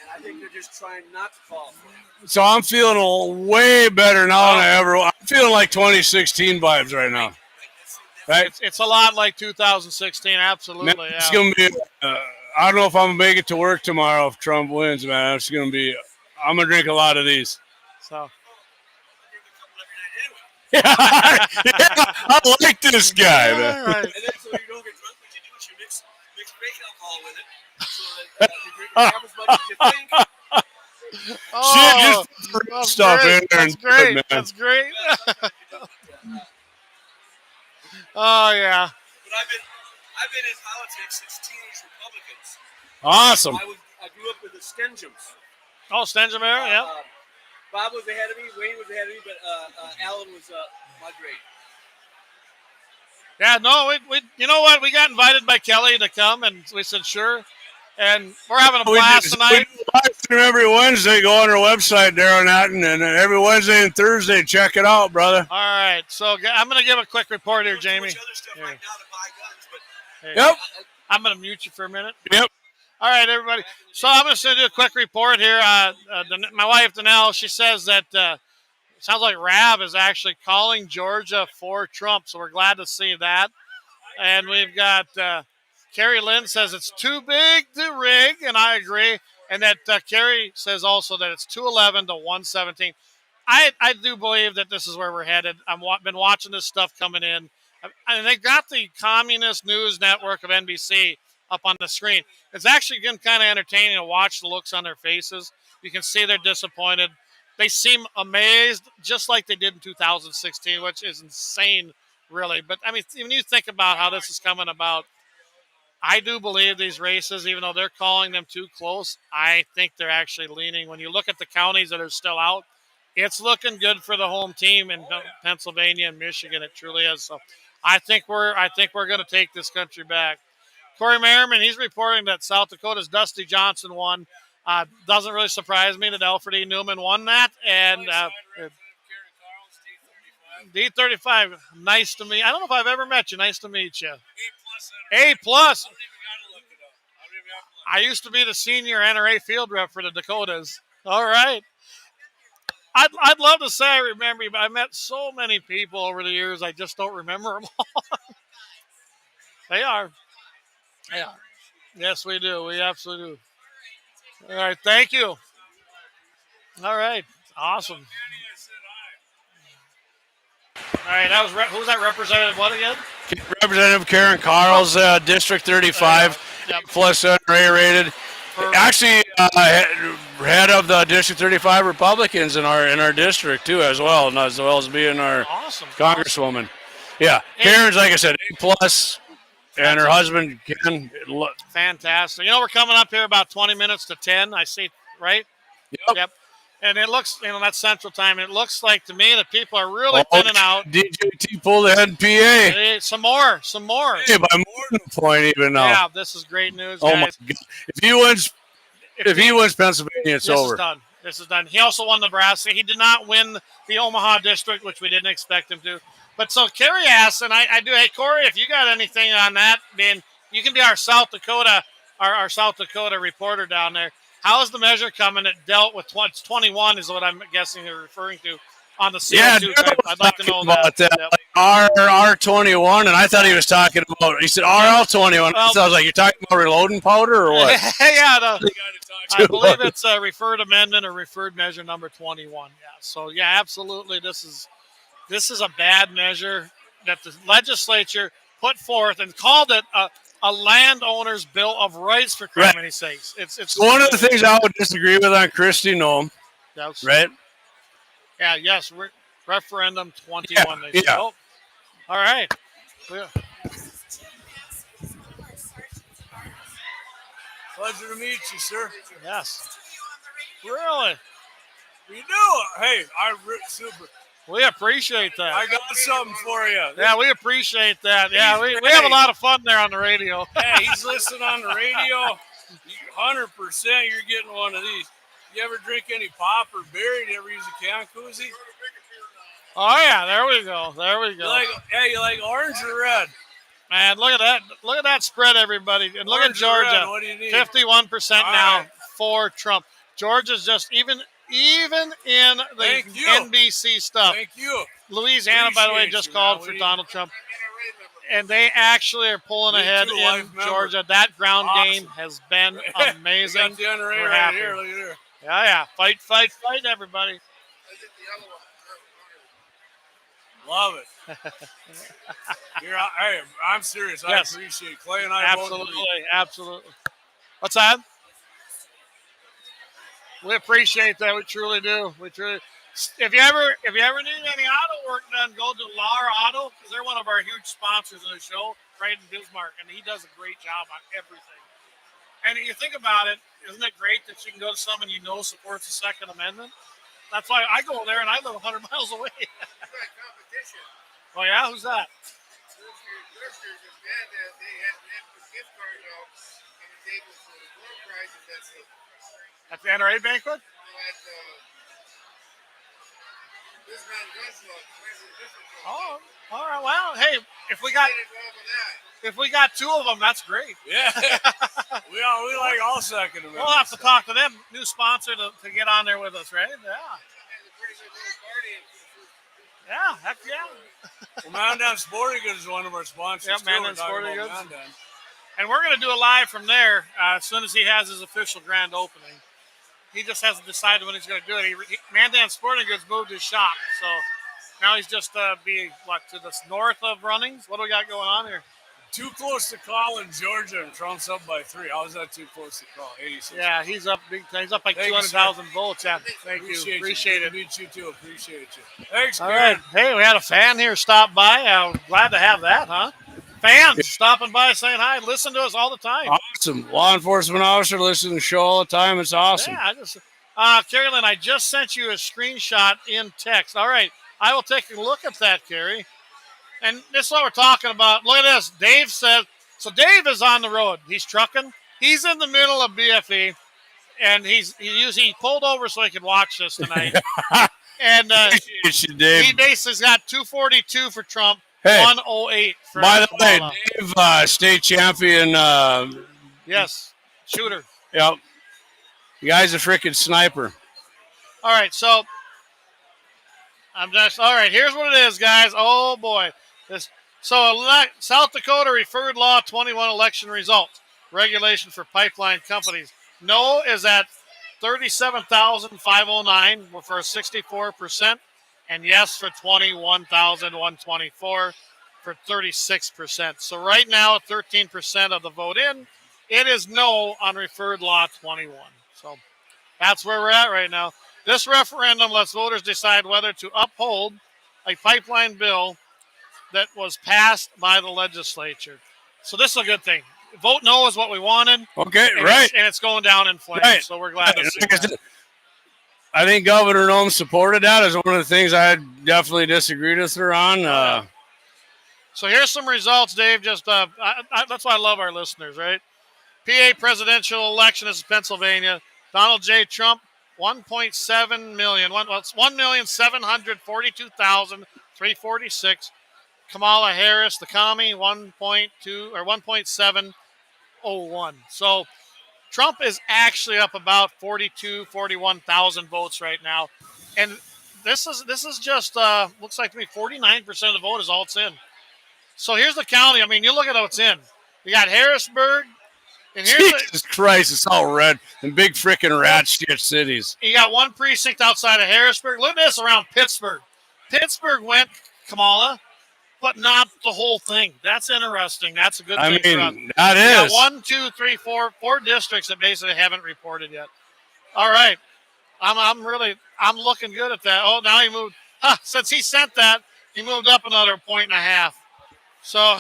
Speaker 15: and I think they're just trying not to fall for him.
Speaker 2: so I'm feeling way better now than I ever. I'm feeling like 2016 vibes right now. Right?
Speaker 4: It's a lot like 2016. Absolutely.
Speaker 2: Man, it's gonna be. I don't know if I'm gonna make it to work tomorrow if Trump wins, man. It's gonna be. I'm gonna drink a lot of these.
Speaker 4: So.
Speaker 2: Yeah, I like this guy, man.
Speaker 15: Right. And then so you don't get drunk, what you do is you mix fake alcohol with it, so that you drink half as much as you think.
Speaker 2: Shit, just throw stuff in there.
Speaker 4: That's great. Man. That's great. Oh yeah.
Speaker 15: But I've been in politics since teenage Republicans.
Speaker 2: Awesome.
Speaker 15: I grew up with the Stenjums.
Speaker 4: Oh, Stenjum era, yeah.
Speaker 15: Bob was ahead of me, Wayne was ahead of me, but Alan was my grade.
Speaker 4: Yeah, no, we you know what? We got invited by Kelly to come, and we said sure. And we're having a blast tonight.
Speaker 2: We live stream every Wednesday. Go on our website, Darren Atten, and every Wednesday and Thursday, check it out, brother.
Speaker 4: All right, so I'm going to give a quick report here, Jamie.
Speaker 2: Yep.
Speaker 4: I'm going to mute you for a minute.
Speaker 2: Yep.
Speaker 4: All right, everybody. So I'm just going to do a quick report here. My wife, Danelle, she says that it sounds like Rav is actually calling Georgia for Trump, so we're glad to see that. And we've got Carrie Lynn says it's too big to rig, and I agree. And that Carrie says also that it's 211 to 117. I do believe that this is where we're headed. I've been watching this stuff coming in. And they got the Communist News Network of NBC up on the screen. It's actually been kind of entertaining to watch the looks on their faces. You can see they're disappointed. They seem amazed, just like they did in 2016, which is insane, really. But, I mean, when you think about how this is coming about, I do believe these races, even though they're calling them too close, I think they're actually leaning. When you look at the counties that are still out, it's looking good for the home team in Pennsylvania and Michigan. It truly is. So I think we're going to take this country back. Corey Merriman, he's reporting that South Dakota's Dusty Johnson won. Doesn't really surprise me that Alfred E. Newman won that. And D35, nice to meet you. I don't know if I've ever met you. Nice to meet you. A+. I used to be the senior NRA field rep for the Dakotas. All right. I'd love to say I remember you, but I met so many people over the years, I just don't remember them all. They are. Yeah. Yes, we do. We absolutely do. All right. Thank you. All right. Awesome. All right. That was who was that representative? What again?
Speaker 2: Representative Karen Carl's District 35, plus NRA rated. Actually, head of the District 35 Republicans in our district too, as well as being our Congresswoman. Yeah, Karen's, like I said, A+. And her husband, Ken.
Speaker 4: Fantastic. You know, we're coming up here about 20 minutes to 10. I see, right? Yep. And it looks, that's Central Time. It looks like to me that people are really thinning out.
Speaker 2: DJT pulled ahead PA.
Speaker 4: Hey, some more.
Speaker 2: Hey, by more than a point even now.
Speaker 4: Yeah, this is great news,
Speaker 2: Oh,
Speaker 4: guys.
Speaker 2: my God. If he wins Pennsylvania, it's over.
Speaker 4: This is done. This is done. He also won Nebraska. He did not win the Omaha district, which we didn't expect him to. But so Kerry asks, and I do, hey, Corey, if you got anything on that, man, you can be our South Dakota, our South Dakota reporter down there. How is the measure coming? It dealt with 21 is what I'm guessing you're referring to on the CO2 type. I'd like to know
Speaker 2: about
Speaker 4: that.
Speaker 2: Yep. Like R21, and I thought he was talking about. He said RL21.
Speaker 4: Well,
Speaker 2: so I was like, "You're talking about reloading powder or what?"
Speaker 4: Yeah, I believe it's a referred amendment or referred measure number 21. Yeah, so yeah, absolutely. This is a bad measure that the legislature put forth and called it a landowner's bill of rights, for criminy's sakes. It's
Speaker 2: one of the things I would disagree with on Christy Noem, right?
Speaker 4: Yeah, yes, referendum 21. They said. Oh, all right. Yeah.
Speaker 15: Pleasure to meet you, sir.
Speaker 4: Yes. Really?
Speaker 15: You do? Hey, super.
Speaker 4: We appreciate that.
Speaker 15: I got something for you.
Speaker 4: Yeah, we appreciate that. Yeah, we have a lot of fun there on the radio.
Speaker 15: Hey, he's listening on the radio. 100% you're getting one of these. You ever drink any pop or beer? You ever use a can koozie?
Speaker 4: Oh, yeah, there we go. There we go.
Speaker 15: You like orange or red?
Speaker 4: Man, look at that. Look at that spread, everybody. And look at Georgia.
Speaker 15: What do you need?
Speaker 4: 51% now for Trump. Georgia's just even in the NBC stuff.
Speaker 15: Thank you.
Speaker 4: Louisiana, by the way, just called for Donald Trump. And they actually are pulling ahead in Georgia. That ground game has been amazing.
Speaker 15: The NRA
Speaker 4: We're
Speaker 15: right
Speaker 4: happy.
Speaker 15: here. Look at here.
Speaker 4: Yeah. Fight, everybody.
Speaker 15: Love it. Hey, I'm serious.
Speaker 4: Yes.
Speaker 15: I appreciate it. Clay and I
Speaker 4: Absolutely. What's that? We appreciate that. We truly do. If you ever need any auto work done, go to Lauer Auto, because they're one of our huge sponsors of the show, right in Bismarck, and he does a great job on everything. And you think about it, isn't it great that you can go to someone you know supports the Second Amendment? That's why I go there, and I live 100 miles away. Oh, yeah? Who's that? At the NRA banquet? Oh, all right. Well, hey, if we got two of them, that's great.
Speaker 15: Yeah. we like all Second Amendment.
Speaker 4: We'll have to talk to them. New sponsor to get on there with us, right? Yeah. Yeah, heck yeah.
Speaker 15: Well, Mountain Down Sporting Goods is one of our sponsors.
Speaker 4: Yeah, Mountain Down Sporting Goods. And we're going to do a live from there as soon as he has his official grand opening. He just hasn't decided when he's going to do it. Mandan Sporting Goods moved his shop, so now he's just to the north of Runnings. What do we got going on here?
Speaker 15: Too close to call in Georgia, and Trump's up by 3. How is that too close to call? 86.
Speaker 4: Yeah, he's up big time. He's up like 200,000 votes. Yeah, thank you. Appreciate it.
Speaker 15: Meet you too. Appreciate you. Thanks,
Speaker 4: all right. Hey, we had a fan here stop by. Glad to have that, huh? Fans stopping by saying hi. Listen to us all the time.
Speaker 2: Awesome. Law enforcement officer listen to the show all the time. It's awesome.
Speaker 4: Yeah, Carolyn, I just sent you a screenshot in text. All right. I will take a look at that, Carrie. And this is what we're talking about. Look at this. Dave says, so Dave is on the road. He's trucking. He's in the middle of BFE, and he pulled over so he could watch this tonight. And he basically got 242 for Trump, 108 for
Speaker 2: by the way,
Speaker 4: Kamala.
Speaker 2: Dave, state champion.
Speaker 4: Yes, shooter.
Speaker 2: Yep. The guy's a freaking sniper.
Speaker 4: All right, so all right, here's what it is, guys. Oh, boy. South Dakota referred law 21 election results. Regulation for pipeline companies. No is at 37,509 for 64%. And yes for 21,124 for 36%. So right now, 13% of the vote in. It is no on referred law 21. So that's where we're at right now. This referendum lets voters decide whether to uphold a pipeline bill that was passed by the legislature. So this is a good thing. Vote no is what we wanted.
Speaker 2: Okay,
Speaker 4: and
Speaker 2: right.
Speaker 4: And it's going down in flames.
Speaker 2: Right.
Speaker 4: So we're glad to see that.
Speaker 2: I think Governor Noem supported that. Is one of the things I definitely disagreed with her on.
Speaker 4: So here's some results, Dave. Just that's why I love our listeners, right? PA presidential election. This is Pennsylvania. Donald J. Trump, 1.7 million. It's 1,742,346. Kamala Harris, the commie, 1.2 or 1.701. So Trump is actually up about 41,000 votes right now. And this is just looks like to me 49% of the vote is all it's in. So here's the county. I mean, you look at what's in. You got Harrisburg, and here's
Speaker 2: Jesus Christ, it's all red and big freaking rat shit cities.
Speaker 4: you got one precinct outside of Harrisburg. Look at this around Pittsburgh. Pittsburgh went Kamala, but not the whole thing. That's interesting. That's a good thing for us.
Speaker 2: That
Speaker 4: You
Speaker 2: is.
Speaker 4: got 1, 2, 3, 4 districts that basically haven't reported yet. All right. I'm looking good at that. Oh, now he moved. Since he sent that, he moved up another 1.5. So,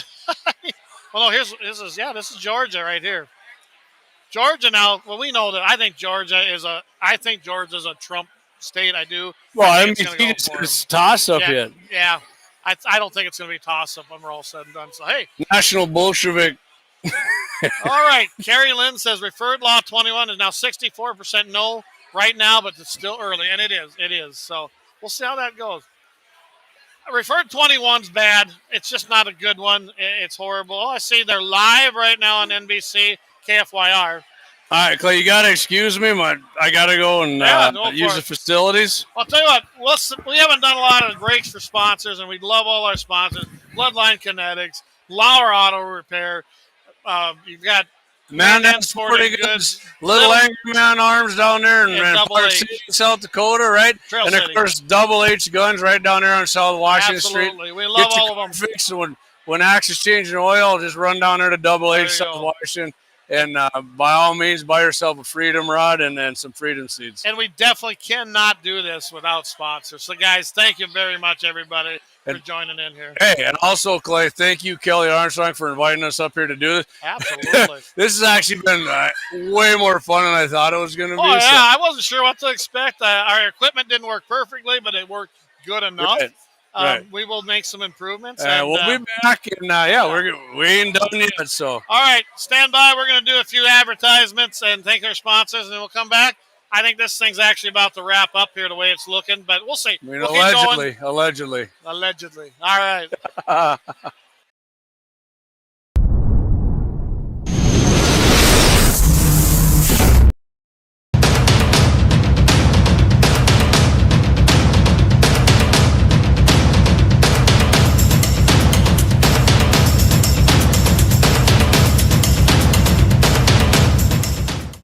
Speaker 4: well, no, this is Georgia right here. Georgia now. Well, we know that. I think Georgia's a Trump state. I do.
Speaker 2: Well, I mean,
Speaker 4: it's
Speaker 2: toss up yet.
Speaker 4: Yeah. I don't think it's going to be toss up when we're all said and done. So, hey.
Speaker 2: National Bolshevik.
Speaker 4: All right. Carrie Lynn says referred law 21 is now 64% no right now, but it's still early. And it is. It is. So we'll see how that goes. Referred 21's bad. It's just not a good one. It's horrible. Oh, I see they're live right now on NBC, KFYR.
Speaker 2: All right, Clay, you got to excuse me. I got to go and use the facilities.
Speaker 4: I'll tell you what, we haven't done a lot of breaks for sponsors, and we love all our sponsors. Bloodline Kinetics, Lauer Auto Repair. You've got
Speaker 2: Man Sporting Goods, Little Angry Man Arms down there in Park City, South Dakota, right?
Speaker 4: Trail
Speaker 2: and,
Speaker 4: City.
Speaker 2: Of course, Double H Guns right down there on South Washington Street.
Speaker 4: Absolutely. We love all of them.
Speaker 2: Fixed when Axe is changing oil, just run down there to Double H, South Washington. And by all means, buy yourself a Freedom Rod and then some Freedom Seeds.
Speaker 4: And we definitely cannot do this without sponsors. So, guys, thank you very much, everybody, for joining in here.
Speaker 2: Hey, and also, Clay, thank you, Kelly Armstrong, for inviting us up here to do this.
Speaker 4: Absolutely.
Speaker 2: This has actually been way more fun than I thought it was going to be.
Speaker 4: Oh, yeah, I wasn't sure what to expect. Our equipment didn't work perfectly, but it worked good enough.
Speaker 2: Right.
Speaker 4: We will make some improvements.
Speaker 2: We'll be back, and we ain't done yet. So,
Speaker 4: all right, stand by. We're going to do a few advertisements and thank our sponsors, and then we'll come back. I think this thing's actually about to wrap up here the way it's looking, but we'll see. We'll
Speaker 2: Allegedly.
Speaker 4: All right.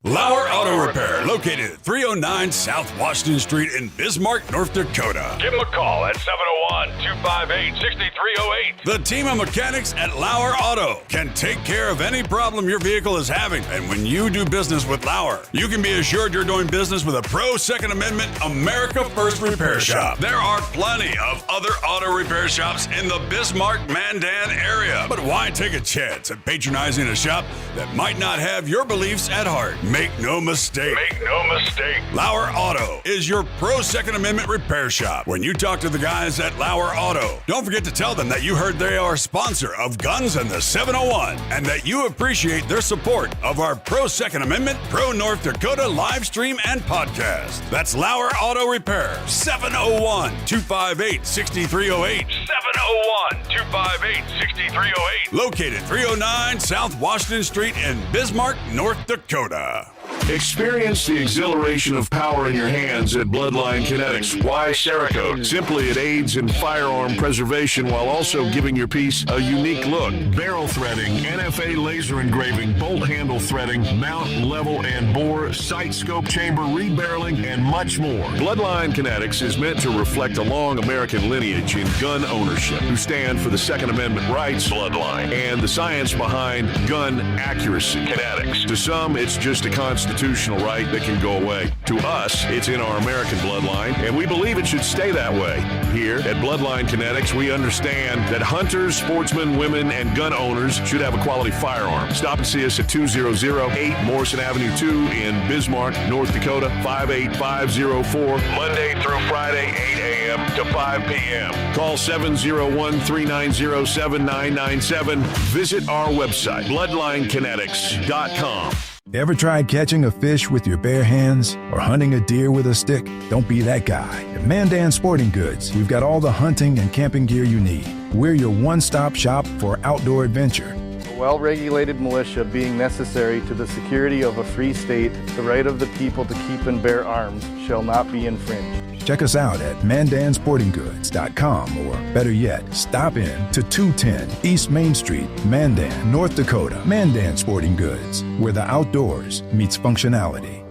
Speaker 9: Lauer Auto Repair, located at 309 South Washington Street in Bismarck, North Dakota.
Speaker 10: Give them a call at 701-258-6308.
Speaker 9: The team of mechanics at Lauer Auto can take care of any problem your vehicle is having. And when you do business with Lauer, you can be assured you're doing business with a pro Second Amendment America First repair shop. There are plenty of other auto repair shops in the Bismarck-Mandan area. But why take a chance at patronizing a shop that might not have your beliefs at heart? Make no mistake. Lauer Auto is your pro Second Amendment repair shop. When you talk to the guys at Lauer Auto, don't forget to tell them that you heard they are a sponsor of Guns and the 701 and that you appreciate their support of our pro Second Amendment, pro North Dakota live stream and podcast. That's Lauer Auto Repair, 701-258-6308.
Speaker 10: 701-258-6308.
Speaker 9: Located 309 South Washington Street in Bismarck, North Dakota.
Speaker 10: Experience the exhilaration of power in your hands at Bloodline Kinetics. Why Cerakote? Simply, it aids in firearm preservation while also giving your piece a unique look. Barrel threading, NFA laser engraving, bolt handle threading, mount, level, and bore, sight scope chamber rebarreling, and much more. Bloodline Kinetics is meant to reflect a long American lineage in gun ownership, who stand for the Second Amendment rights, Bloodline, and the science behind gun accuracy. Kinetics. To some, it's just a constitutional right that can go away. To us, it's in our American bloodline, and we believe it should stay that way. Here at Bloodline Kinetics, we understand that hunters, sportsmen, women, and gun owners should have a quality firearm. Stop and see us at 2008 Morrison Avenue 2 in Bismarck, North Dakota, 58504, Monday through Friday, 8 a.m. to 5 p.m. Call 701-390-7997. Visit our website, bloodlinekinetics.com.
Speaker 11: Ever tried catching a fish with your bare hands or hunting a deer with a stick? Don't be that guy. At Mandan Sporting Goods, we've got all the hunting and camping gear you need. We're your one-stop shop for outdoor adventure.
Speaker 12: A well-regulated militia being necessary to the security of a free state, the right of the people to keep and bear arms shall not be infringed.
Speaker 11: Check us out at mandansportinggoods.com, or better yet, stop in to 210 East Main Street, Mandan, North Dakota. Mandan Sporting Goods, where the outdoors meets functionality.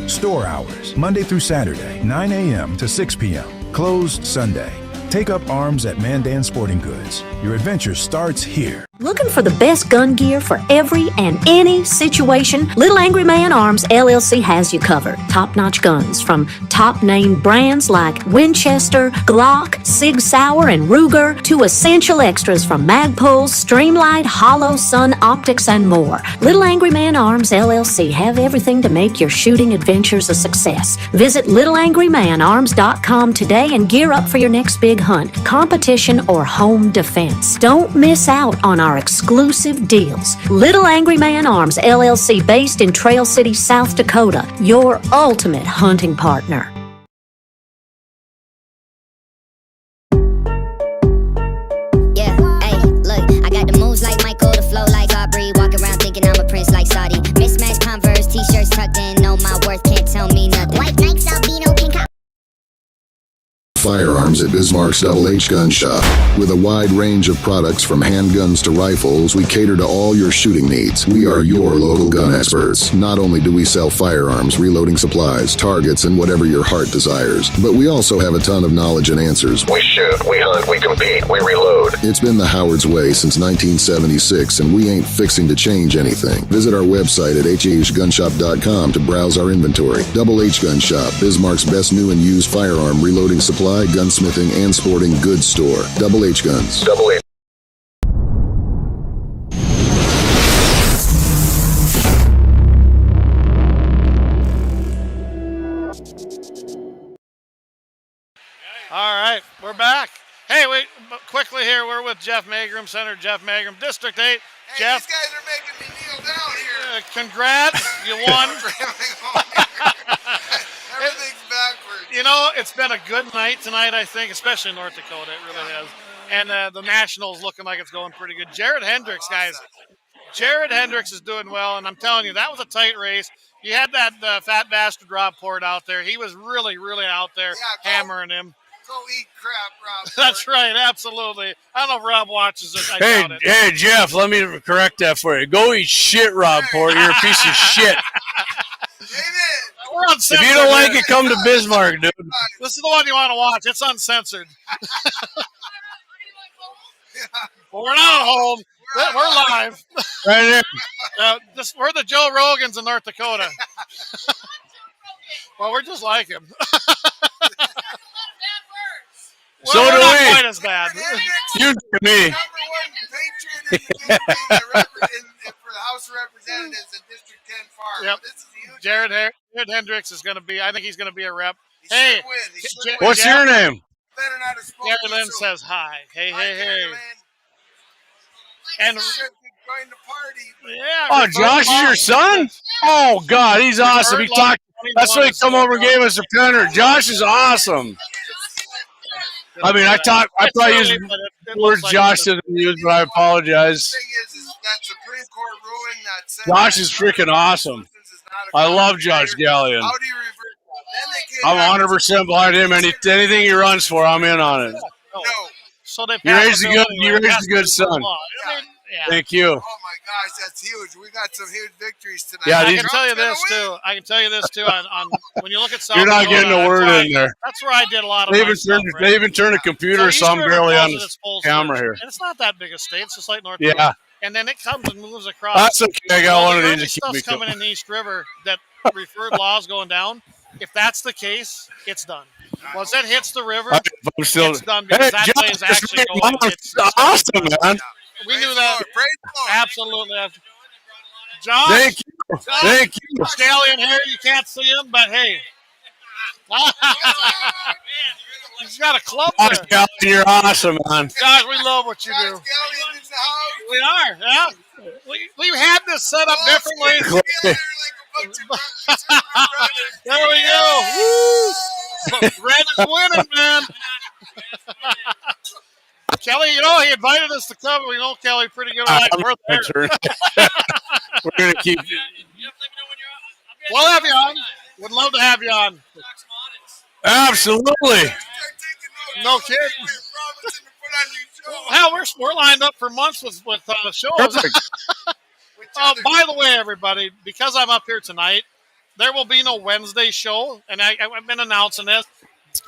Speaker 11: Store hours, Monday through Saturday, 9 a.m. to 6 p.m. Closed Sunday. Take up arms at Mandan Sporting Goods. Your adventure starts here.
Speaker 13: Looking for the best gun gear for every and any situation? Little Angry Man Arms LLC has you covered. Top-notch guns from top-name brands like Winchester, Glock, Sig Sauer, and Ruger to essential extras from Magpul's, Streamlight, Hollow, Sun Optics, and more. Little Angry Man Arms LLC have everything to make your shooting adventures a success. Visit littleangrymanarms.com today and gear up for your next big hunt, competition, or home defense. Don't miss out on our exclusive deals. Little Angry Man Arms LLC, based in Trail City, South Dakota, your ultimate hunting partner.
Speaker 1: Yeah, hey, look, I got the moves like Michael, the flow like Aubrey, walk around thinking I'm a prince like Saudi. Mismatched Converse, t-shirts tucked in, know my worth, can't tell me nothing. White Nikes, albino, pink.
Speaker 18: Firearms at Bismarck's Double H Gun Shop. With a wide range of products from handguns to rifles, we cater to all your shooting needs. We are your local gun experts. Not only do we sell firearms, reloading supplies, targets, and whatever your heart desires, but we also have a ton of knowledge and answers.
Speaker 10: We shoot, we hunt, we compete, we reload.
Speaker 18: It's been the Howard's way since 1976, and we ain't fixing to change anything. Visit our website at hahgunshop.com to browse our inventory. Double H Gun Shop, Bismarck's best new and used firearm reloading supply, gunsmithing, and sporting goods store. Double H Guns.
Speaker 10: Double H.
Speaker 4: All right, we're back. Hey, wait, quickly here, we're with Jeff Magrum, Senator Jeff Magrum, District 8.
Speaker 8: Hey,
Speaker 4: Jeff,
Speaker 8: these guys are making me kneel down here.
Speaker 4: Congrats, you won.
Speaker 8: Everything's backwards.
Speaker 4: You know, it's been a good night tonight, I think, especially in North Dakota. It really has. And the Nationals looking like it's going pretty good. Jared Hendricks, guys. Jared Hendricks is doing well, and I'm telling you, that was a tight race. You had that fat bastard Rob Port out there. He was really, really out there hammering him.
Speaker 8: Go eat crap, Rob.
Speaker 4: That's right, absolutely. I don't know if Rob watches this. I doubt it.
Speaker 2: Hey, Jeff, let me correct that for you. Go eat shit, Rob Port. You're a piece of shit.
Speaker 4: We're uncensored.
Speaker 2: If you don't like it, come to Bismarck, dude.
Speaker 4: This is the one you want to watch. It's uncensored. Well, we're not at home. We're live.
Speaker 2: Right there.
Speaker 4: We're the Joe Rogans in North Dakota. Well, we're just like him.
Speaker 2: So
Speaker 4: we're
Speaker 2: do
Speaker 4: not
Speaker 2: we.
Speaker 4: quite as bad.
Speaker 2: You to me.
Speaker 8: Number one patriot for the House of Representatives in District 10 Farm.
Speaker 4: Yep.
Speaker 8: This is huge.
Speaker 4: Jared Hendricks is going to be, I think he's going to be a rep. Hey,
Speaker 2: What's your name?
Speaker 8: Better not have spoken
Speaker 4: Gary
Speaker 8: to
Speaker 4: Lynn
Speaker 8: you.
Speaker 4: says hi. Hey,
Speaker 8: Hi,
Speaker 4: hey,
Speaker 8: Gary
Speaker 4: hey.
Speaker 8: Lynn.
Speaker 4: And
Speaker 8: Should be going to party.
Speaker 4: yeah.
Speaker 2: Oh, Josh is your son? Oh, God, he's awesome. He talked. That's why he come over and gave us a printer. Josh is awesome. I mean, I probably used words Josh didn't use, but I apologize.
Speaker 8: The thing is that Supreme Court ruling that said
Speaker 2: Josh is freaking awesome. I love Josh Gallion.
Speaker 8: how do you reverse that? Then they
Speaker 2: I'm 100% behind him. Anything he runs for, I'm in on it.
Speaker 8: No.
Speaker 4: So they
Speaker 2: You raised a good
Speaker 4: That's
Speaker 2: good son.
Speaker 4: I mean, yeah.
Speaker 2: Thank you.
Speaker 8: Oh my gosh, that's huge. We got some huge victories tonight.
Speaker 2: Yeah,
Speaker 4: I
Speaker 2: these-
Speaker 4: can tell you this too. I can tell you this too. On when you look at South
Speaker 2: You're not
Speaker 4: Dakota,
Speaker 2: getting a word in there.
Speaker 4: That's where I did a lot of
Speaker 2: They
Speaker 4: my
Speaker 2: even
Speaker 4: stuff,
Speaker 2: turned
Speaker 4: right?
Speaker 2: they even turned a computer, so I'm
Speaker 4: East River
Speaker 2: barely on
Speaker 4: calls it
Speaker 2: the
Speaker 4: its full
Speaker 2: camera
Speaker 4: switch.
Speaker 2: here.
Speaker 4: And it's not that big a state. It's just like North
Speaker 2: Yeah.
Speaker 4: Dakota. And then it comes and moves across.
Speaker 2: That's okay. I got one of
Speaker 4: the
Speaker 2: these
Speaker 4: early
Speaker 2: to keep me
Speaker 4: stuff's coming
Speaker 2: going.
Speaker 4: in the East River that referred laws going down. If that's the case, it's done. Once that hits the river,
Speaker 2: I'm still.
Speaker 4: it's done because
Speaker 2: Hey,
Speaker 4: that
Speaker 2: Josh,
Speaker 4: way is actually
Speaker 2: it's
Speaker 4: going. It's
Speaker 2: awesome, man.
Speaker 4: We knew that. Absolutely. Josh,
Speaker 2: Thank you. Thank you.
Speaker 4: Stallion here, you can't see him, but hey. He's got a club there.
Speaker 2: Josh Gallion, you're awesome, man.
Speaker 4: Josh, we love what you do. We are, yeah. We had this set up differently. There we go. Woo! Red is winning, man. Kelly, you know, he invited us to come. We know Kelly pretty good at it. We're there.
Speaker 2: We're going to keep.
Speaker 4: We'll have you on. Would love to have you on.
Speaker 2: Absolutely.
Speaker 4: No kidding. Hell, we're lined up for months with shows. By the way, everybody, because I'm up here tonight, there will be no Wednesday show, and I've been announcing this.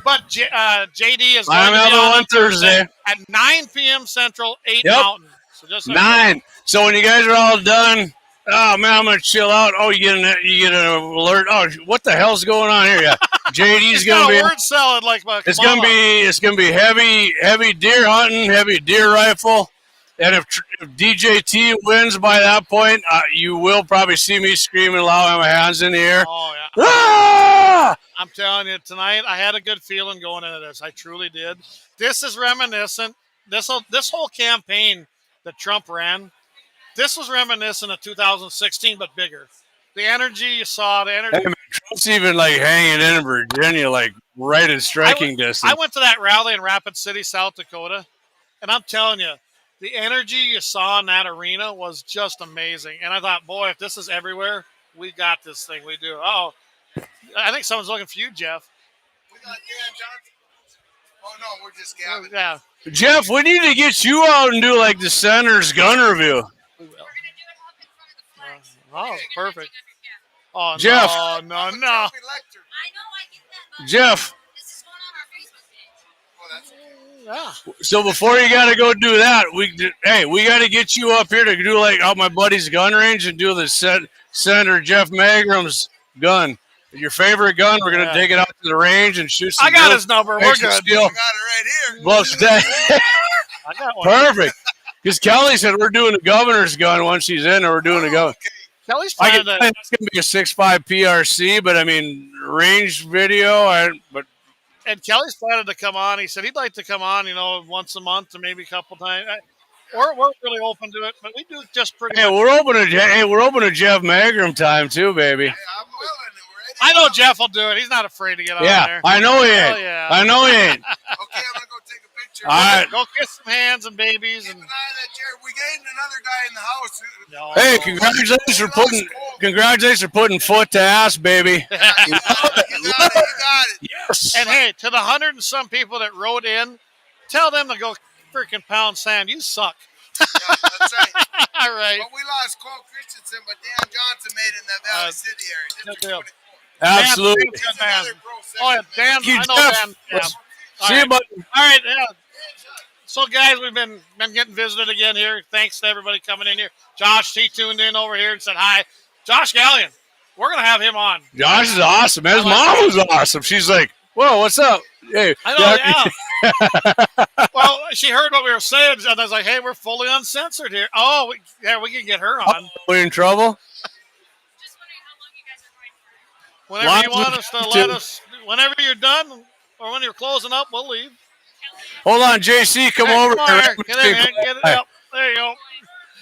Speaker 4: But JD is going to be on
Speaker 2: Thursday
Speaker 4: at 9 p.m. Central, 8 Mountain. So just
Speaker 2: 9. So when you guys are all done, oh man, I'm gonna chill out. Oh, you get an alert. Oh, what the hell's going on here? Yeah, JD's gonna be
Speaker 4: word salad like my.
Speaker 2: It's gonna be heavy deer hunting, heavy deer rifle, and if DJT wins by that point, you will probably see me screaming loud with my hands in the air.
Speaker 4: Oh yeah.
Speaker 2: Ah!
Speaker 4: I'm telling you, tonight I had a good feeling going into this. I truly did. This is reminiscent. This whole campaign that Trump ran, this was reminiscent of 2016, but bigger. The energy you saw, the energy.
Speaker 2: Hey, man, Trump's even like hanging in Virginia, like right in striking distance.
Speaker 4: I went to that rally in Rapid City, South Dakota, and I'm telling you, the energy you saw in that arena was just amazing. And I thought, boy, if this is everywhere, we got this thing. We do. Oh, I think someone's looking for you, Jeff.
Speaker 8: We got Dan Johnson. Oh, no, we're just gabbing.
Speaker 4: Yeah.
Speaker 2: Jeff, we need to get you out and do like the senator's gun review.
Speaker 4: Oh, perfect. Oh,
Speaker 2: Jeff.
Speaker 4: No.
Speaker 2: Jeff.
Speaker 4: Yeah.
Speaker 2: So before you got to go do that, we got to get you up here to do like out my buddy's gun range and do the Senator Jeff Magram's gun. Your favorite gun. We're gonna take it out to the range and shoot some.
Speaker 4: I got his number. We're good.
Speaker 8: I got it right here.
Speaker 2: Bluffs Day.
Speaker 4: I got one.
Speaker 2: Perfect. Because Kelly said we're doing the governor's gun once she's in, or we're doing the governor.
Speaker 4: Kelly's
Speaker 2: I
Speaker 4: trying
Speaker 2: can
Speaker 4: to.
Speaker 2: it's gonna be a 6.5 PRC, but I mean range video.
Speaker 4: And Kelly's planning to come on. He said he'd like to come on, once a month or maybe a couple times. We're really open to it, but we do just pretty.
Speaker 2: Hey, we're open to Jeff Magram time too, baby.
Speaker 8: Hey, I'm willing.
Speaker 4: I know Jeff will do it. He's not afraid to get on there.
Speaker 2: I know he ain't.
Speaker 4: Yeah.
Speaker 2: I know he ain't.
Speaker 8: Okay, I'm gonna go take a picture.
Speaker 2: All right.
Speaker 4: Go kiss some hands and babies.
Speaker 8: Keep an eye on that chair. We gained another guy in the house.
Speaker 2: Hey, congratulations for putting foot to ass, baby.
Speaker 8: You got it.
Speaker 2: Yes.
Speaker 4: And hey, to the 100 and some people that wrote in, tell them to go freaking pound sand. You suck.
Speaker 8: Yeah, that's right.
Speaker 4: All right.
Speaker 8: But we lost Cole Christensen, but Dan Johnson made it in that Valley City area.
Speaker 4: Good deal.
Speaker 2: Absolutely.
Speaker 4: Dan. Oh, yeah, Dan. I know
Speaker 2: Jeff.
Speaker 4: Dan. Yeah.
Speaker 2: See you, buddy.
Speaker 4: All right. Yeah. So, guys, we've been getting visited again here. Thanks to everybody coming in here. Josh, he tuned in over here and said hi. Josh Gallion. We're going to have him on.
Speaker 2: Josh is awesome. His mom was awesome. She's like, whoa, what's up? Hey.
Speaker 4: I know, yeah. Well, she heard what we were saying, and I was like, hey, we're fully uncensored here. Oh, we can get her on.
Speaker 2: We're in trouble?
Speaker 4: Whenever you want us to let us, whenever you're done or when you're closing up, we'll leave.
Speaker 2: Hold on, JC, come over here.
Speaker 4: Get in here. Get it up. There you go.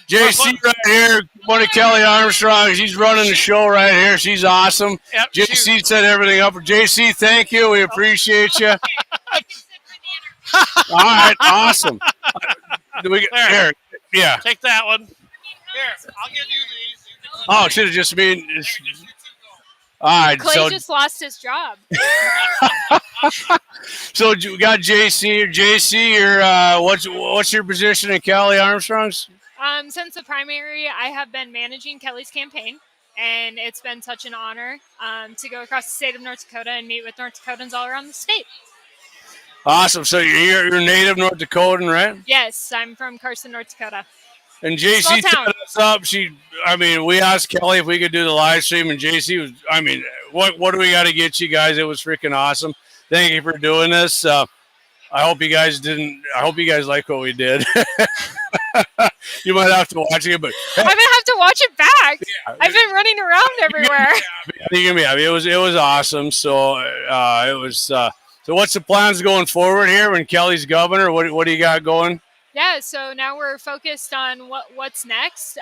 Speaker 2: JC right here, one of Kelly Armstrong. She's running the show right here. She's awesome.
Speaker 4: Yep,
Speaker 2: JC set everything up. JC, thank you. We appreciate you. All right, awesome. Here, yeah.
Speaker 4: Take that one. Here, I'll give you these.
Speaker 2: Oh, it should have just been. All right,
Speaker 19: Clay just lost his job.
Speaker 2: So we got JC. JC, what's your position in Kelly Armstrong's?
Speaker 19: Since the primary, I have been managing Kelly's campaign, and it's been such an honor to go across the state of North Dakota and meet with North Dakotans all around the state.
Speaker 2: Awesome. So you're native North Dakotan, right?
Speaker 19: Yes, I'm from Carson, North Dakota.
Speaker 2: And JC set us up. We asked Kelly if we could do the live stream, and JC was, what do we got to get you guys? It was freaking awesome. Thank you for doing this. I hope you guys like what we did. You might have to watch it, but
Speaker 19: I'm gonna have to watch it back. Yeah, I've been running around everywhere.
Speaker 2: It was awesome. So it was. So what's the plans going forward here when Kelly's governor? What do you got going?
Speaker 19: Yeah, so now we're focused on what's next.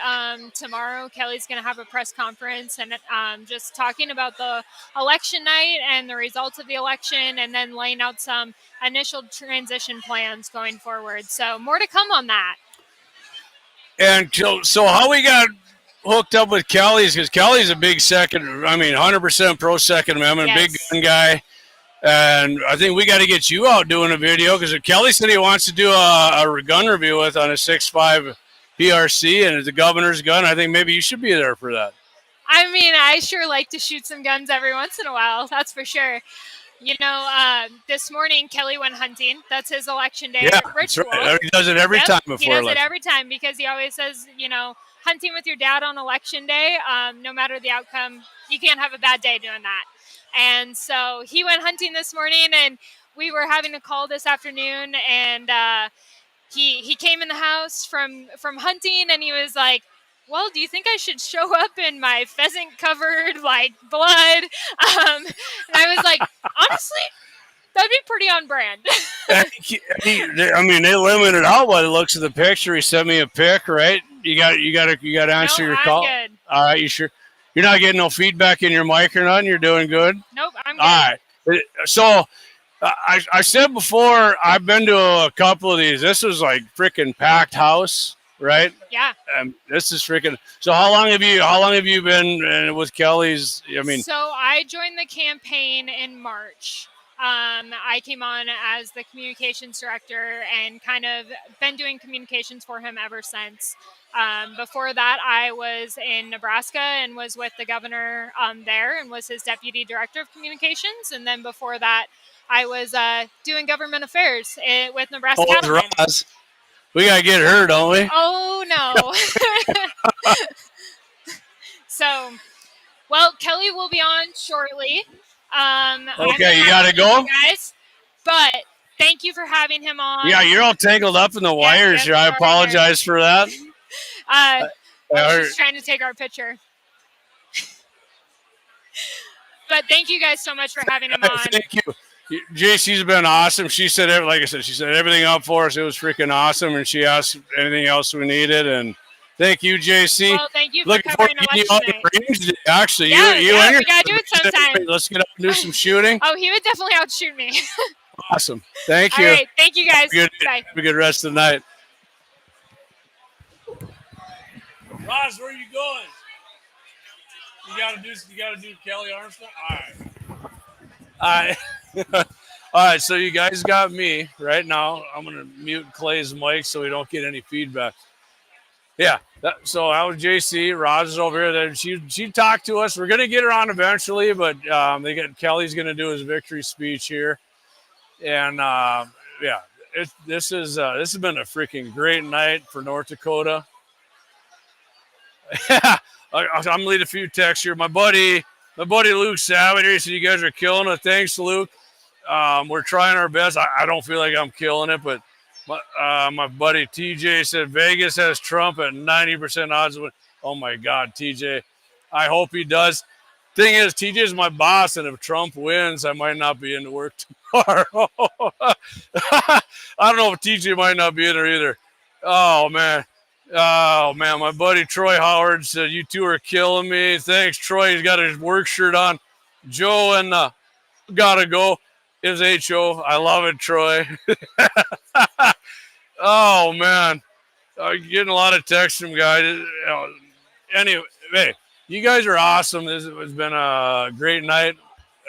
Speaker 19: Tomorrow, Kelly's going to have a press conference and just talking about the election night and the results of the election, and then laying out some initial transition plans going forward. So more to come on that.
Speaker 2: And so how we got hooked up with Kelly's, because Kelly's a big 100% pro Second Amendment,
Speaker 19: Yes.
Speaker 2: big gun guy. And I think we got to get you out doing a video, because Kelly said he wants to do a gun review with on a 6.5 PRC, and it's the governor's gun. I think maybe you should be there for that.
Speaker 19: I mean, I sure like to shoot some guns every once in a while. That's for sure. You know, this morning Kelly went hunting. That's his election day ritual.
Speaker 2: That's right. He does it every time before
Speaker 19: He does
Speaker 2: election.
Speaker 19: it every time because he always says, you know, hunting with your dad on election day, no matter the outcome, you can't have a bad day doing that. And so he went hunting this morning, and we were having a call this afternoon, and he came in the house from hunting, and he was like, well, do you think I should show up in my pheasant covered like blood? And I was like, honestly, that'd be pretty on brand.
Speaker 2: I mean, they limited out by the looks of the picture. He sent me a pic, right? You got to answer your call.
Speaker 19: I'm good.
Speaker 2: All right, you sure? You're not getting no feedback in your mic or nothing? You're doing good?
Speaker 19: Nope, I'm good.
Speaker 2: All right. So I said before, I've been to a couple of these. This was like freaking packed house, right?
Speaker 19: Yeah.
Speaker 2: This is freaking. So how long have you been with Kelly's? I mean,
Speaker 19: so I joined the campaign in March. I came on as the communications director and kind of been doing communications for him ever since. Before that, I was in Nebraska and was with the governor there and was his deputy director of communications. And then before that, I was doing government affairs with Nebraska Cattlemen.
Speaker 2: Roz. We got to get her, don't we?
Speaker 19: Oh, no. So, well, Kelly will be on shortly.
Speaker 2: Okay, you got to go?
Speaker 19: Guys, but thank you for having him on.
Speaker 2: Yeah, you're all tangled up in the wires here. I apologize for that.
Speaker 19: I was just trying to take our picture. But thank you guys so much for having him on.
Speaker 2: Thank you. JC's been awesome. She said, like I said, she set everything up for us. It was freaking awesome, and she asked anything else we needed. And thank you, JC.
Speaker 19: Well, thank you for
Speaker 2: Looking forward
Speaker 19: covering
Speaker 2: to getting you
Speaker 19: election
Speaker 2: on the range. Actually,
Speaker 19: Yeah,
Speaker 2: you
Speaker 19: yeah,
Speaker 2: and your
Speaker 19: we gotta do it sometime.
Speaker 2: Let's get up and do some shooting.
Speaker 19: Oh, he would definitely outshoot me.
Speaker 2: Awesome. Thank you.
Speaker 19: All right, thank you guys. Bye.
Speaker 2: Have a good rest of the night.
Speaker 15: Roz, where are you going? You gotta do Kelly Armstrong? All right.
Speaker 2: All right, so you guys got me right now. I'm going to mute Clay's mic so we don't get any feedback. Yeah, so that was JC. Roz is over here. She talked to us. We're going to get her on eventually, but Kelly's going to do his victory speech here. And, yeah, this has been a freaking great night for North Dakota. I'm going to lead a few texts here. My buddy Luke Savage here said you guys are killing it. Thanks, Luke. We're trying our best. I don't feel like I'm killing it, but my buddy TJ said Vegas has Trump at 90% odds of win. Oh my God, TJ. I hope he does. Thing is, TJ is my boss, and if Trump wins, I might not be into work tomorrow. I don't know if TJ might not be in there either. Oh man, my buddy Troy Howard said you two are killing me. Thanks, Troy. He's got his work shirt on. Joe and gotta go. Is HO. I love it, Troy. Oh, man. Getting a lot of texts from guys. Anyway, hey, you guys are awesome. This has been a great night.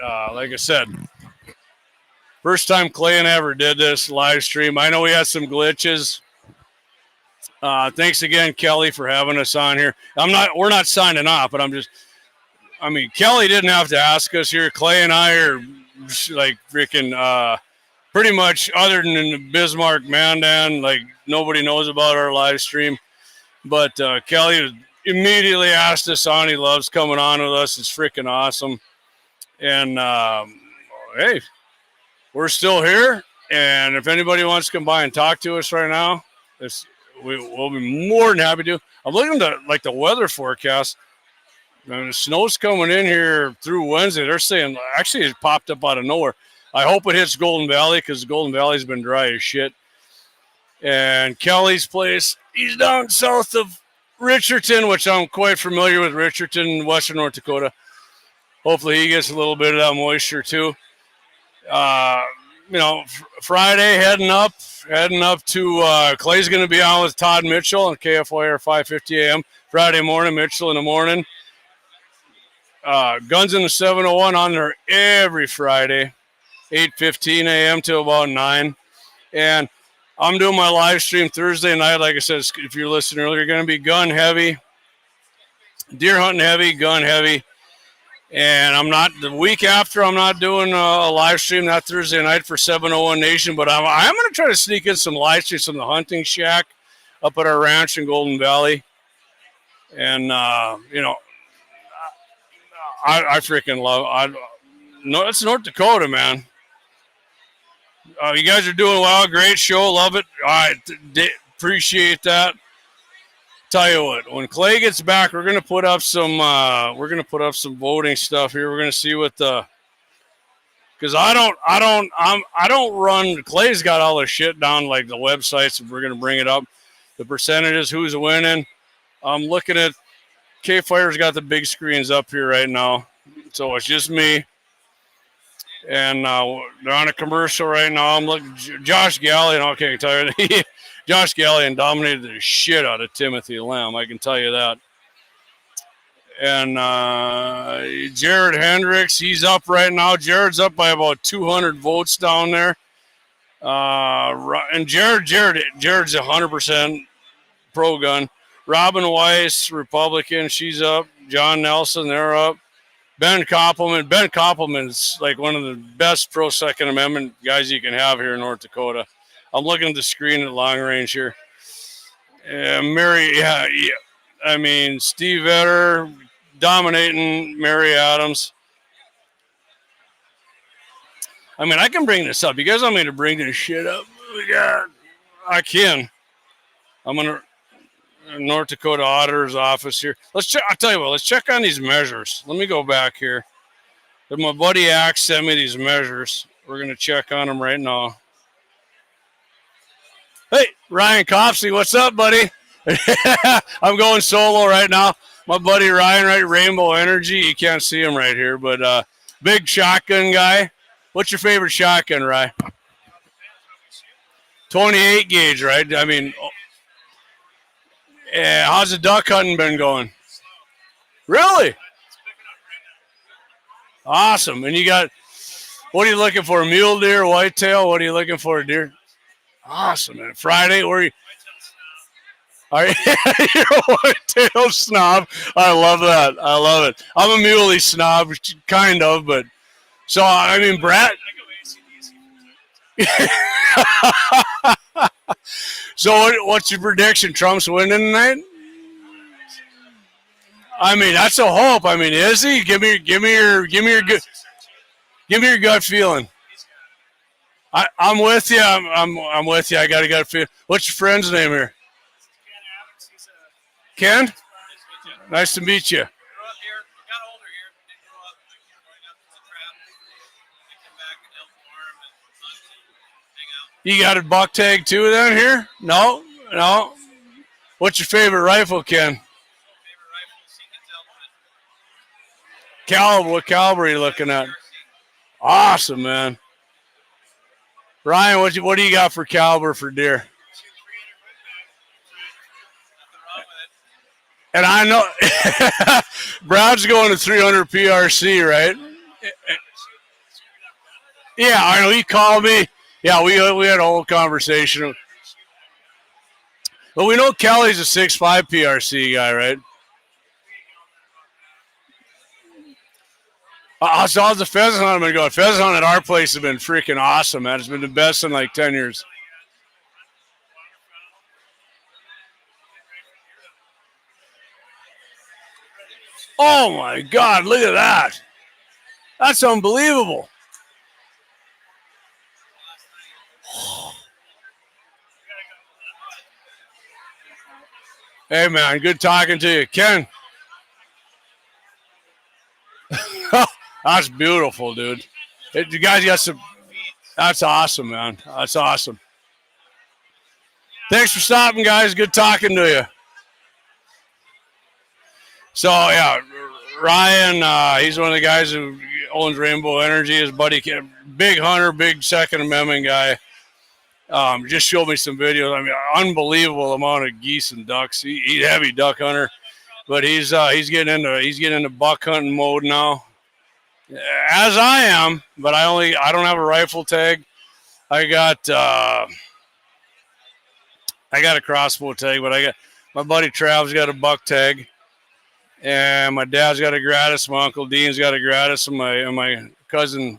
Speaker 2: Like I said, first time Clay and I ever did this live stream. I know we had some glitches. Thanks again, Kelly, for having us on here. We're not signing off, but Kelly didn't have to ask us here. Clay and I are like freaking pretty much, other than the Bismarck Mandan, like nobody knows about our live stream. But Kelly immediately asked us on. He loves coming on with us. It's freaking awesome. And hey, we're still here. And if anybody wants to come by and talk to us right now, we'll be more than happy to. I'm looking at the weather forecast. And the snow's coming in here through Wednesday. They're saying, actually, it popped up out of nowhere. I hope it hits Golden Valley because Golden Valley's been dry as shit. And Kelly's place, he's down south of Richardson, which I'm quite familiar with, Richardson, western North Dakota. Hopefully he gets a little bit of that moisture too. Friday heading up to Clay's going to be on with Todd Mitchell on KFYR 550 AM Friday morning. Mitchell in the morning. Guns in the 701 on there every Friday, 8:15 a.m. till about 9. And I'm doing my live stream Thursday night. Like I said, if you're listening earlier, going to be gun heavy, deer hunting heavy, gun heavy. And the week after, I'm not doing a live stream that Thursday night for 701 Nation, but I'm going to try to sneak in some live streams from the hunting shack up at our ranch in Golden Valley. And, I freaking love it's North Dakota, man. You guys are doing well. Great show. Love it. I appreciate that. Tell you what, when Clay gets back, we're gonna put up some voting stuff here. We're gonna see what because I don't run. Clay's got all the shit down like the websites. We're gonna bring it up, the percentages, who's winning. I'm looking at K-Fire's got the big screens up here right now, so it's just me. And they're on a commercial right now. I'm looking. Josh Gallion. Okay, I can tell you, Josh Gallion dominated the shit out of Timothy Lamb. I can tell you that. And Jared Hendricks, he's up right now. Jared's up by about 200 votes down there. And Jared's 100% pro-gun. Robin Weiss, Republican, she's up. John Nelson, they're up. Ben Koppelman's like one of the best pro-Second Amendment guys you can have here in North Dakota. I'm looking at the screen at long range here. Steve Vetter dominating Mary Adams. I can bring this up. You guys want me to bring this shit up? Yeah, I can. I'm going to North Dakota Auditor's Office here. Let's check. I'll tell you what, let's check on these measures. Let me go back here. My buddy Axe sent me these measures. We're going to check on them right now. Hey, Ryan Copsey, what's up, buddy? I'm going solo right now. My buddy Ryan, right, Rainbow Energy. You can't see him right here, but big shotgun guy. What's your favorite shotgun, Ryan? 28 gauge, right? How's the duck hunting been going? Really? Awesome. And what are you looking for? Mule deer, whitetail? What are you looking for, deer? Awesome, man. Friday, where are you? You're a whitetail snob. I love that. I love it. I'm a muley snob, kind of, but so, Brad. So what's your prediction? Trump's winning tonight? That's a hope. Is he? Give me your gut feeling. I'm with you. I'm with you. I got a gut feeling. What's your friend's name here? Ken? Nice to meet you. You got a buck tag too then here? No. What's your favorite rifle, Ken? Caliber. What caliber are you looking at? Awesome, man. Ryan, what do you got for caliber for deer? And I know Brad's going to 300 PRC, right? Yeah, I know. He called me. Yeah, we had a whole conversation. But we know Kelly's a 6'5" PRC guy, right? So how's the pheasant hunt been going? Pheasant hunt at our place has been freaking awesome, man. It's been the best in like 10 years. Oh, my God. Look at that. That's unbelievable. Hey, man, good talking to you. Ken. That's beautiful, dude. You guys got some. That's awesome, man. That's awesome. Thanks for stopping, guys. Good talking to you. So, yeah, Ryan, he's one of the guys who owns Rainbow Energy. His buddy, big hunter, big Second Amendment guy. Just showed me some videos. I mean, unbelievable amount of geese and ducks. He's a heavy duck hunter, but he's getting into buck hunting mode now, as I am. But I don't have a rifle tag. I got a crossbow tag, but I got my buddy Trav's got a buck tag, and my dad's got a gratis. My uncle Dean's got a gratis, and my cousin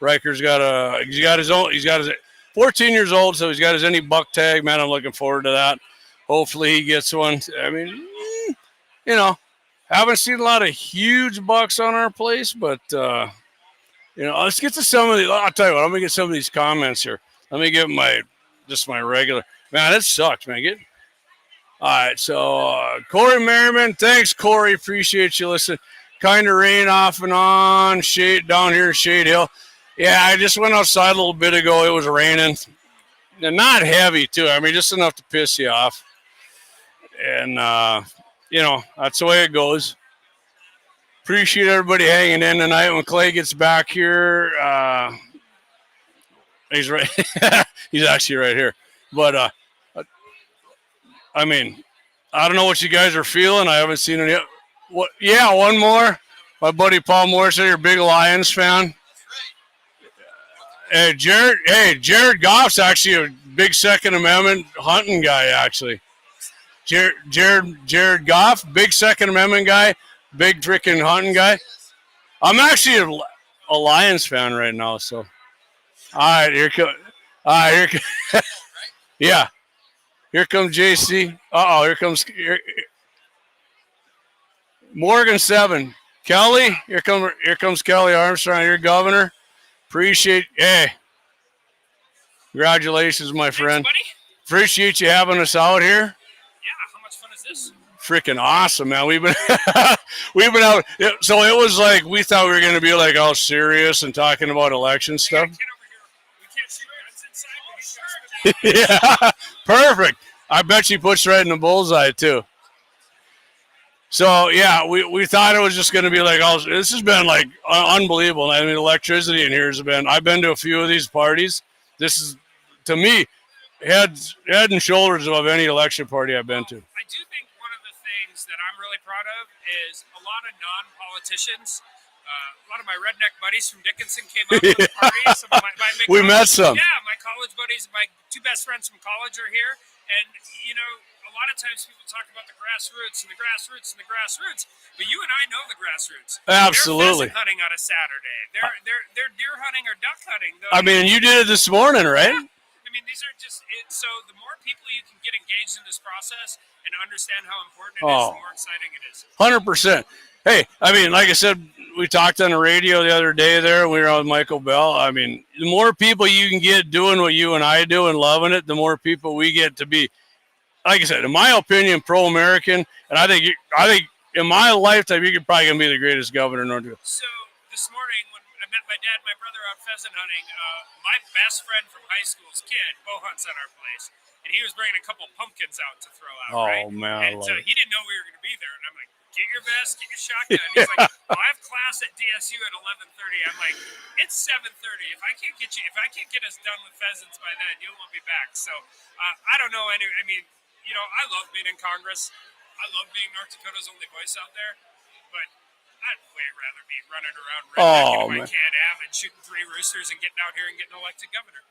Speaker 2: Riker's got his own. He's got his 14 years old, so he's got his any buck tag. Man, I'm looking forward to that. Hopefully he gets one. I mean, haven't seen a lot of huge bucks on our place, but let's get to some of the. I'll tell you what. I'm gonna get some of these comments here. Let me get my regular. Man, it sucks, man. All right, so Corey Merriman, thanks, Corey. Appreciate you listening. Kind of rain off and on, shade down here in Shade Hill. Yeah, I just went outside a little bit ago. It was raining, and not heavy too. I mean, just enough to piss you off. And that's the way it goes. Appreciate everybody hanging in tonight. When Clay gets back here, he's right. He's actually right here, but. I mean, I don't know what you guys are feeling. I haven't seen it yet. What? Yeah, one more. My buddy Paul Morris, you're a big Lions fan. Hey, Jared Goff's actually a big Second Amendment hunting guy, actually. Jared Goff, big Second Amendment guy, big freaking hunting guy. I'm actually a Lions fan right now, so. All right, here comes. Yeah. Here comes JC. Here comes Morgan 7. Kelly, here comes Kelly Armstrong, your governor. Hey, congratulations, my friend.
Speaker 16: Buddy.
Speaker 2: Appreciate you having us out here.
Speaker 16: Yeah, how much fun is this?
Speaker 2: Freaking awesome, man. We've been out. So it was like we thought we were going to be like all serious and talking about election stuff. Yeah, perfect. I bet she puts right in the bullseye too. So yeah, we thought it was just going to be like this has been like unbelievable. I mean, electricity in here has been. I've been to a few of these parties. This is, to me, head and shoulders above any election party I've been to.
Speaker 16: I do think one of the things that I'm really proud of is a lot of non-politicians. A lot of my redneck buddies from Dickinson came up to the party. Some of
Speaker 2: we met some.
Speaker 16: Yeah, my college buddies, my two best friends from college are here. And, a lot of times people talk about the grassroots and the grassroots and the grassroots. But you and I know the grassroots.
Speaker 2: Absolutely.
Speaker 16: They're pheasant hunting on a Saturday. They're deer hunting or duck hunting.
Speaker 2: I mean, you did it this morning, right?
Speaker 16: Yeah. I mean, these are just it. So the more people you can get engaged in this process and understand how important it is, the more exciting it is.
Speaker 2: 100%. Hey, I mean, like I said, we talked on the radio the other day there. We were on with Michael Bell. I mean, the more people you can get doing what you and I do and loving it, the more people we get to be, like I said, in my opinion, pro-American. And I think in my lifetime, you're probably going to be the greatest governor in North Dakota.
Speaker 16: So this morning when I met my dad and my brother out pheasant hunting, my best friend from high school's kid bow hunts at our place. And he was bringing a couple pumpkins out to throw out, right?
Speaker 2: Oh, man,
Speaker 16: and he didn't know we were going to be there. And I'm like, get your vest, get your shotgun. He's like, well, I have class at DSU at 11:30. I'm like, it's 7:30. If I can't get us done with pheasants by then, you won't be back. So I don't know. I mean, I love being in Congress. I love being North Dakota's only voice out there. But I'd way rather be running around rednecking my Can-Am and shooting 3 roosters and getting out here and getting elected governor.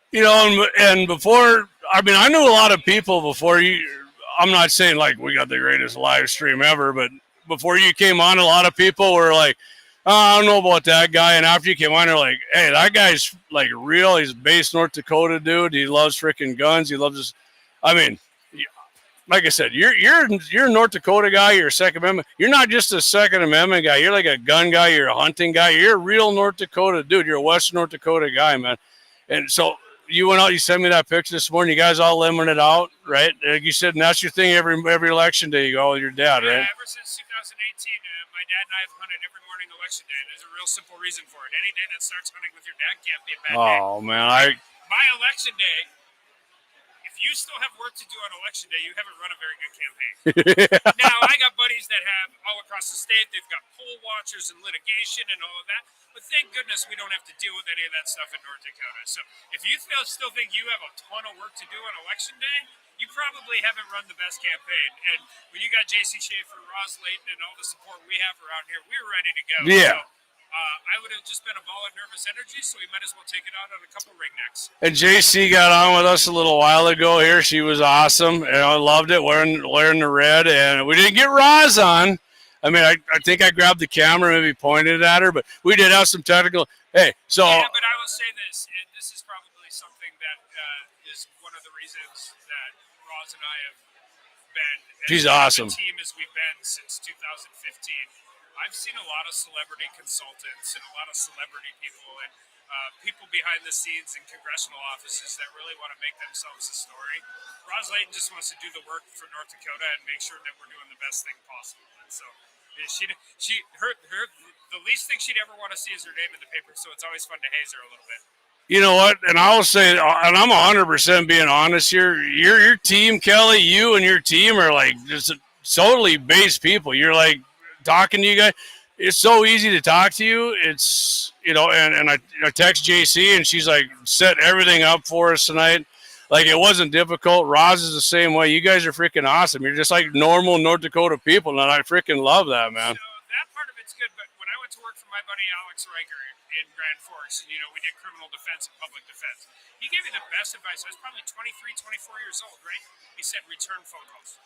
Speaker 2: And before, I mean, I knew a lot of people before you. I'm not saying like we got the greatest live stream ever, but before you came on, a lot of people were like, oh, I don't know about that guy. And after you came on, they're like, hey, that guy's like real. He's a base North Dakota dude. He loves freaking guns. He loves this. I mean, like I said, you're a North Dakota guy. You're a Second Amendment. You're not just a Second Amendment guy. You're like a gun guy. You're a hunting guy. You're a real North Dakota dude. You're a Western North Dakota guy, man. And so you went out, you sent me that picture this morning. You guys all lemon it out, right? Like you said, and that's your thing every election day. You go with your dad, right?
Speaker 16: Yeah, ever since 2018, my dad and I have hunted every morning election day. And there's a real simple reason for it. Any day that starts hunting with your dad can't be a bad day.
Speaker 2: Oh, man.
Speaker 16: My election day, if if you still have work to do on election day, you haven't run a very good campaign. Now, I got buddies that have all across the state. They've got poll watchers and litigation and all of that. But thank goodness we don't have to deal with any of that stuff in North Dakota. So if you still think you have a ton of work to do on election day, you probably haven't run the best campaign. And when you got J.C. Schaefer, Roz Layton, and all the support we have around here, we're ready to go.
Speaker 2: Yeah.
Speaker 16: So, I would have just been a ball of nervous energy, so we might as well take it out on a couple ringnecks.
Speaker 2: And JC got on with us a little while ago here. She was awesome. And I loved it, wearing the red. And we didn't get Roz on. I mean, I think I grabbed the camera, maybe pointed at her, but we did have some technical. Hey, so.
Speaker 16: Yeah, but I will say this, and this is probably something that is one of the reasons that Roz and I have been
Speaker 2: She's awesome.
Speaker 16: The team as we've been since 2015. I've seen a lot of celebrity consultants and a lot of celebrity people and people behind the scenes in congressional offices that really want to make themselves a story. Roz Layton just wants to do the work for North Dakota and make sure that we're doing the best thing possible. And so the least thing she'd ever want to see is her name in the paper, so it's always fun to haze her a little bit.
Speaker 2: You know what? And I will say, and I'm 100% being honest here, your team, Kelly, you and your team are like just totally base people. You're like, talking to you guys, it's so easy to talk to you. It's, you know, and I text JC and she's like set everything up for us tonight. Like, it wasn't difficult. Roz is the same way. You guys are freaking awesome. You're just like normal North Dakota people, and I freaking love that, man.
Speaker 16: So that part of it's good, but when I went to work for my buddy Alex Riker in Grand Forks, and, you know, we did criminal defense and public defense, he gave me the best advice. I was probably 23, 24 years old, right? He said, return phone calls.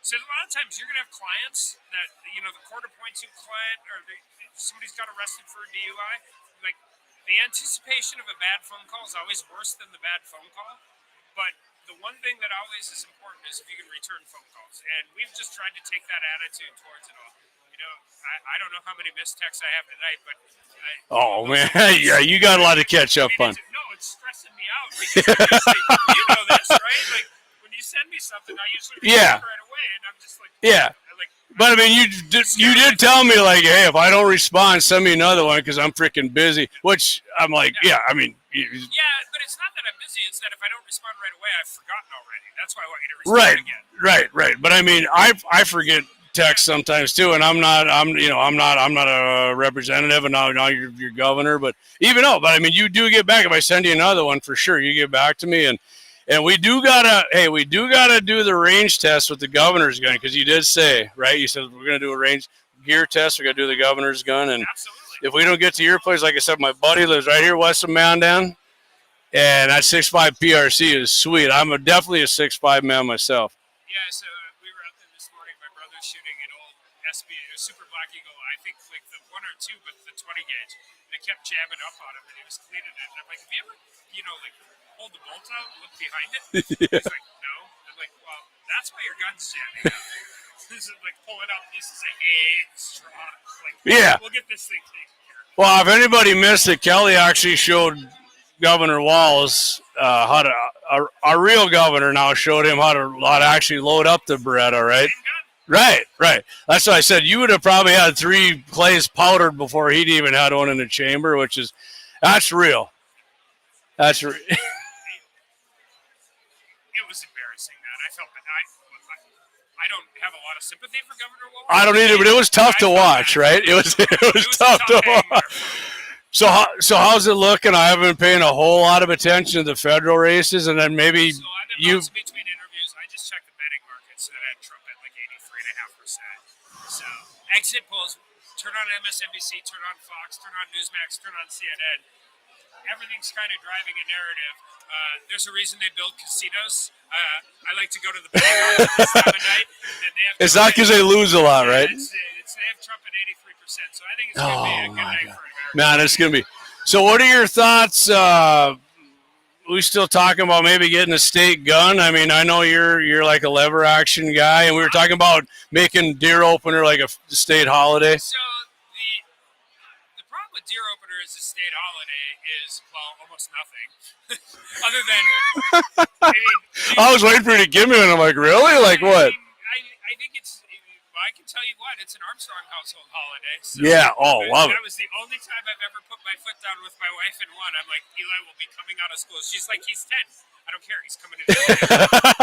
Speaker 16: So a lot of times you're going to have clients that, you know, the court appoints you a client or somebody's got arrested for a DUI. Like, the anticipation of a bad phone call is always worse than the bad phone call. But the one thing that always is important is if you can return phone calls. And we've just tried to take that attitude towards it all. You know, I don't know how many missed texts I have tonight, but...
Speaker 2: Man. Yeah, you got a lot to catch up on.
Speaker 16: No, it's stressing me out. Because you know this, right? Like, when you send me something, I usually respond right away, and I'm just like...
Speaker 2: Yeah. But, I mean, you did tell me, like, hey, if I don't respond, send me another one because I'm freaking busy, which I'm like, yeah, I mean...
Speaker 16: Yeah, but it's not that I'm busy. It's that if I don't respond right away, I've forgotten already. That's why I want you to respond again.
Speaker 2: Right. But, I mean, I forget text sometimes, too, and I'm not a representative, and now you're governor, but I mean, you do get back. If I send you another one, for sure, you get back to me, and we do gotta do the range test with the governor's gun, because you did say, right? You said we're gonna do a range gear test. We're gonna do the governor's gun, and if we don't get to your place, like I said, my buddy lives right here west of Mandan, and that 6.5 PRC is sweet. I'm definitely a 6.5 man myself.
Speaker 16: Yeah, so we were out there this morning. My brother's shooting an old SB, a Super Black Eagle. I think like the 1 or 2, but the 20 gauge. And it kept jamming up on him, and he was cleaning it. And I'm like, have you ever, like hold the bolt out and look behind it? He's like, no. I'm like, well, that's why your gun's jamming up. This is like pulling out pieces of straw. Like,
Speaker 2: yeah.
Speaker 16: We'll get this thing taken care of.
Speaker 2: Well, if anybody missed it, Kelly actually showed Governor Walz how to. Our real governor now showed him how to actually load up the Beretta, right? Right. That's what I said. You would have probably had 3 clays powdered before he'd even had one in the chamber, that's real. That's real.
Speaker 16: It was embarrassing, man. I felt bad. I don't have a lot of sympathy for Governor Walz.
Speaker 2: I don't either, but it was tough to watch, right? It was tough to watch. So how's it looking? I haven't been paying a whole lot of attention to the federal races, and then maybe
Speaker 16: So I've been bouncing between interviews. I just checked the betting markets that had Trump at like 83.5%. So exit polls, turn on MSNBC, turn on Fox, turn on Newsmax, turn on CNN. Everything's kind of driving a narrative. There's a reason they build casinos. I like to go to the betting market this time of night. And they have
Speaker 2: it's not because they lose a lot, right?
Speaker 16: They have Trump at 83%. So I think it's going to be a good night for America.
Speaker 2: Man, it's going to be. So what are your thoughts? We still talking about maybe getting a state gun? I mean, I know you're like a lever action guy, and we were talking about making deer opener like a state holiday.
Speaker 16: So the problem with deer opener as a state holiday is, well, almost nothing. Other than,
Speaker 2: I was waiting for you to give me one. I'm like, really? Like what?
Speaker 16: I think it's, my I can tell you what, it's an Armstrong household holiday. So
Speaker 2: Yeah. Oh, love it.
Speaker 16: That was the only time I've ever put my foot down with my wife in one. I'm like, Eli will be coming out of school. She's like, he's 10. I don't care. He's coming in.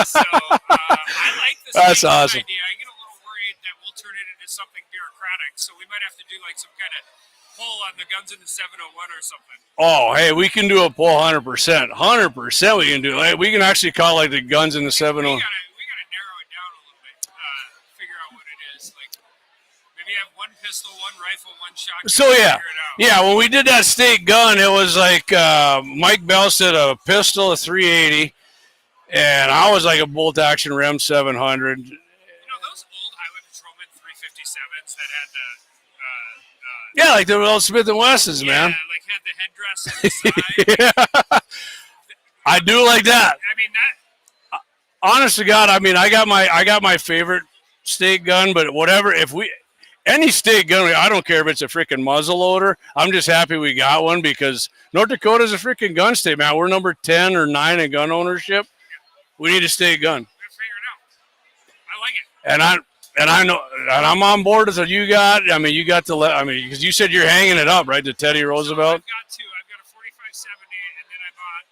Speaker 16: So I like this
Speaker 2: That's awesome.
Speaker 16: idea. I get a little worried that we'll turn it into something bureaucratic. So we might have to do like some kind of poll on the guns in the 701 or something.
Speaker 2: Oh, hey, we can do a poll 100%. 100% we can do it. We can actually call like the guns in the 701.
Speaker 16: We gotta narrow it down a little bit. Figure out what it is. Like maybe have one pistol, one rifle, one shotgun.
Speaker 2: So yeah, when we did that state gun, it was like Mike Bell said a pistol, a 380, and I was like a bolt action Rem 700.
Speaker 16: You know those old Highway Patrolman 357s that had the
Speaker 2: yeah, like the old Smith and Wessons, man.
Speaker 16: like had the headdress on the side.
Speaker 2: Yeah. I do like that.
Speaker 16: I mean that.
Speaker 2: Honest to God, I mean I got my favorite state gun, but whatever. If any state gun, I don't care if it's a freaking muzzle loader. I'm just happy we got one because North Dakota's a freaking gun state, man. We're number 10 or 9 in gun ownership. We need a state gun.
Speaker 16: I like it.
Speaker 2: And I know, and I'm on board with what you got. I mean, you got because you said you're hanging it up, right? The Teddy Roosevelt.
Speaker 16: I've got two. I've got a 4570, and then I bought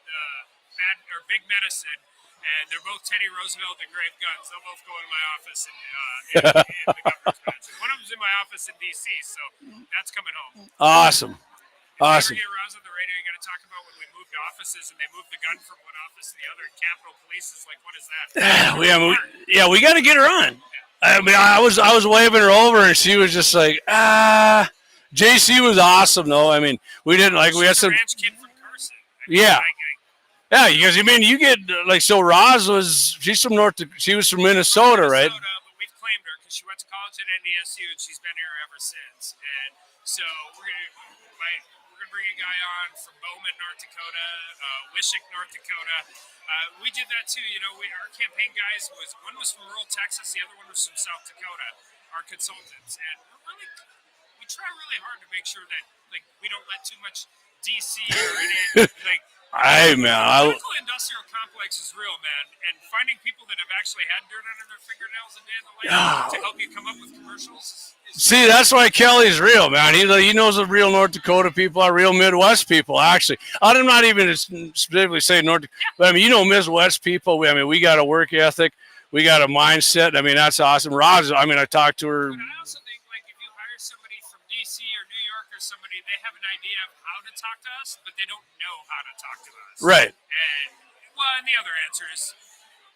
Speaker 16: Big Medicine, and they're both Teddy Roosevelt engraved guns. They'll both go in my office in the governor's mansion. One of them's in my office in D.C., so that's coming home.
Speaker 2: Awesome.
Speaker 16: If you ever get Roz on the radio, you got to talk about when we moved offices and they moved the gun from one office to the other. Capitol Police is like, what is that?
Speaker 2: We got to get her on. I mean, I was waving her over, and she was just like, JC was awesome, though. I mean, we didn't like we had some.
Speaker 16: Ranch kid from Carson.
Speaker 2: Yeah. Yeah, because I mean, you get like so. Roz she's from she was from Minnesota, right?
Speaker 16: But we've claimed her because she went to college at NDSU and she's been here ever since. And so we're gonna bring a guy on from Bowman, North Dakota, Wishick, North Dakota. We did that too. You know, our campaign guys one was from rural Texas, the other one was from South Dakota. Our consultants, and we try really hard to make sure that like we don't let too much DC or any like.
Speaker 2: Hey man,
Speaker 16: the medical industrial complex is real, man, and finding people that have actually had dirt under their fingernails a day in the life to help you come up with commercials.
Speaker 2: See, that's why Kelly's real, man. He knows the real North Dakota people are real Midwest people. Actually, I'm not even specifically saying North, but I mean, you know, Midwest people. We got a work ethic, we got a mindset. I mean, that's awesome. Roz, I mean, I talked to her.
Speaker 16: But I also think like if you hire somebody from DC or New York or somebody, they have an idea of how to talk to us, but they don't know how to talk to us.
Speaker 2: Right.
Speaker 16: And the other answer is,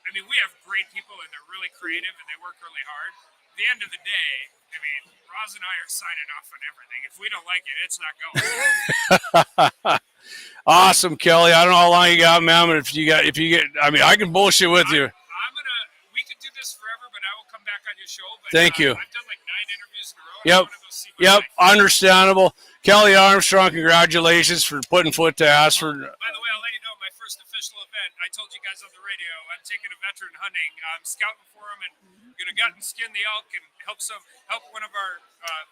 Speaker 16: I mean, we have great people and they're really creative and they work really hard. At the end of the day, I mean, Roz and I are signing off on everything. If we don't like it, it's not going.
Speaker 2: Awesome, Kelly. I don't know how long you got, man, but if you get, I mean, I can bullshit with you.
Speaker 16: We could do this forever, but I will come back on your show. But,
Speaker 2: Thank you.
Speaker 16: I've done like 9 interviews in a row.
Speaker 2: Yep. Understandable. Kelly Armstrong, congratulations for putting foot to ass for.
Speaker 16: By the way, I'll let you know my first official event. I told you guys on the radio, I'm taking a veteran hunting. I'm scouting for him and going to gut and skin the elk and help one of our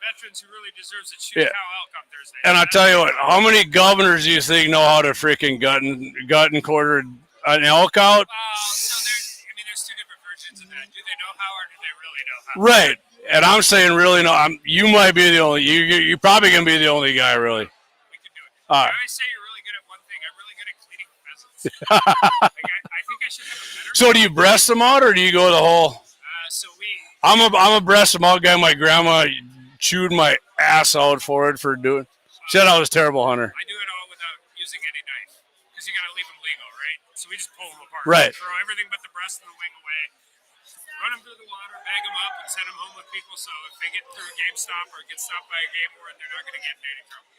Speaker 16: veterans who really deserves it shoot cow elk on Thursday.
Speaker 2: And I'll tell you what, how many governors do you think know how to freaking gut and quarter an elk out?
Speaker 16: So there's 2 different versions of that. Do they know how or do they really know how?
Speaker 2: Right. And I'm saying really no. You might be the only. You're probably gonna be the only guy really.
Speaker 16: We can do it.
Speaker 2: All right.
Speaker 16: I say you're really good at one thing. I'm really good at cleaning pheasants. I think I should have a better.
Speaker 2: So do you breast them out or do you go the whole? I'm a breast them out guy. My grandma chewed my ass out for doing. She said I was a terrible hunter.
Speaker 16: I do it all without using any knife because you gotta leave them legal, right? So we just pull them apart.
Speaker 2: Right.
Speaker 16: Throw everything but the breast and the wing away. Run them through the water, bag them up, and send them home with people. So if they get through a GameStop or get stopped by a game warden, they're not going to get in any trouble.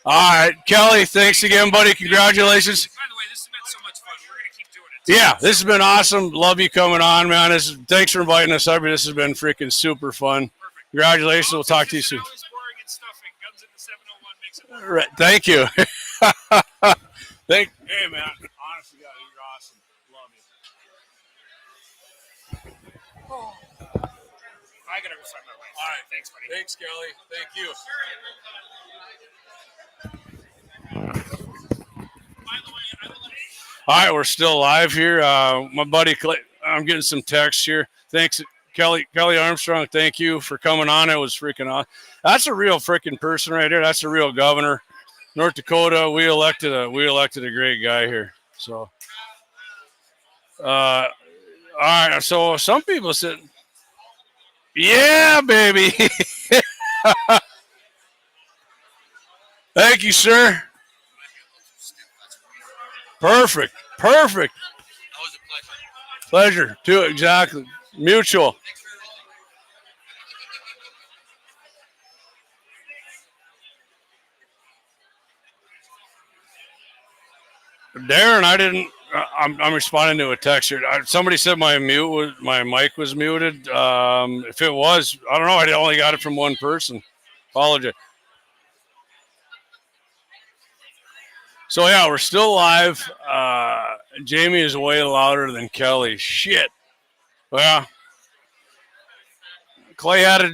Speaker 2: All right, Kelly. Thanks again, buddy. Congratulations.
Speaker 16: By the way, this has been so much fun. We're going to keep doing it.
Speaker 2: Yeah, this has been awesome. Love you coming on, man. Thanks for inviting us up. This has been freaking super fun. Perfect. Congratulations. We'll talk to you soon. Right. Thank you. Hey, man. Honestly, God, you're awesome. Love you.
Speaker 16: I got to go find my wife.
Speaker 2: All right.
Speaker 16: Thanks, buddy.
Speaker 2: Thanks, Kelly. Thank you. All right, we're still live here. My buddy Clay, I'm getting some text here. Thanks Kelly Armstrong, thank you for coming on. It was freaking awesome. That's a real freaking person right there. That's a real governor. North Dakota, we elected a great guy here. So, all right. So some people said, "Yeah, baby." Thank you, sir. Perfect. Pleasure, too. Exactly. Mutual. Darren, I didn't. I'm responding to a text here. Somebody said my mic was muted. If it was, I don't know. I only got it from one person. Apologize. So yeah, we're still live. Jamie is way louder than Kelly. Shit. Well, Clay had it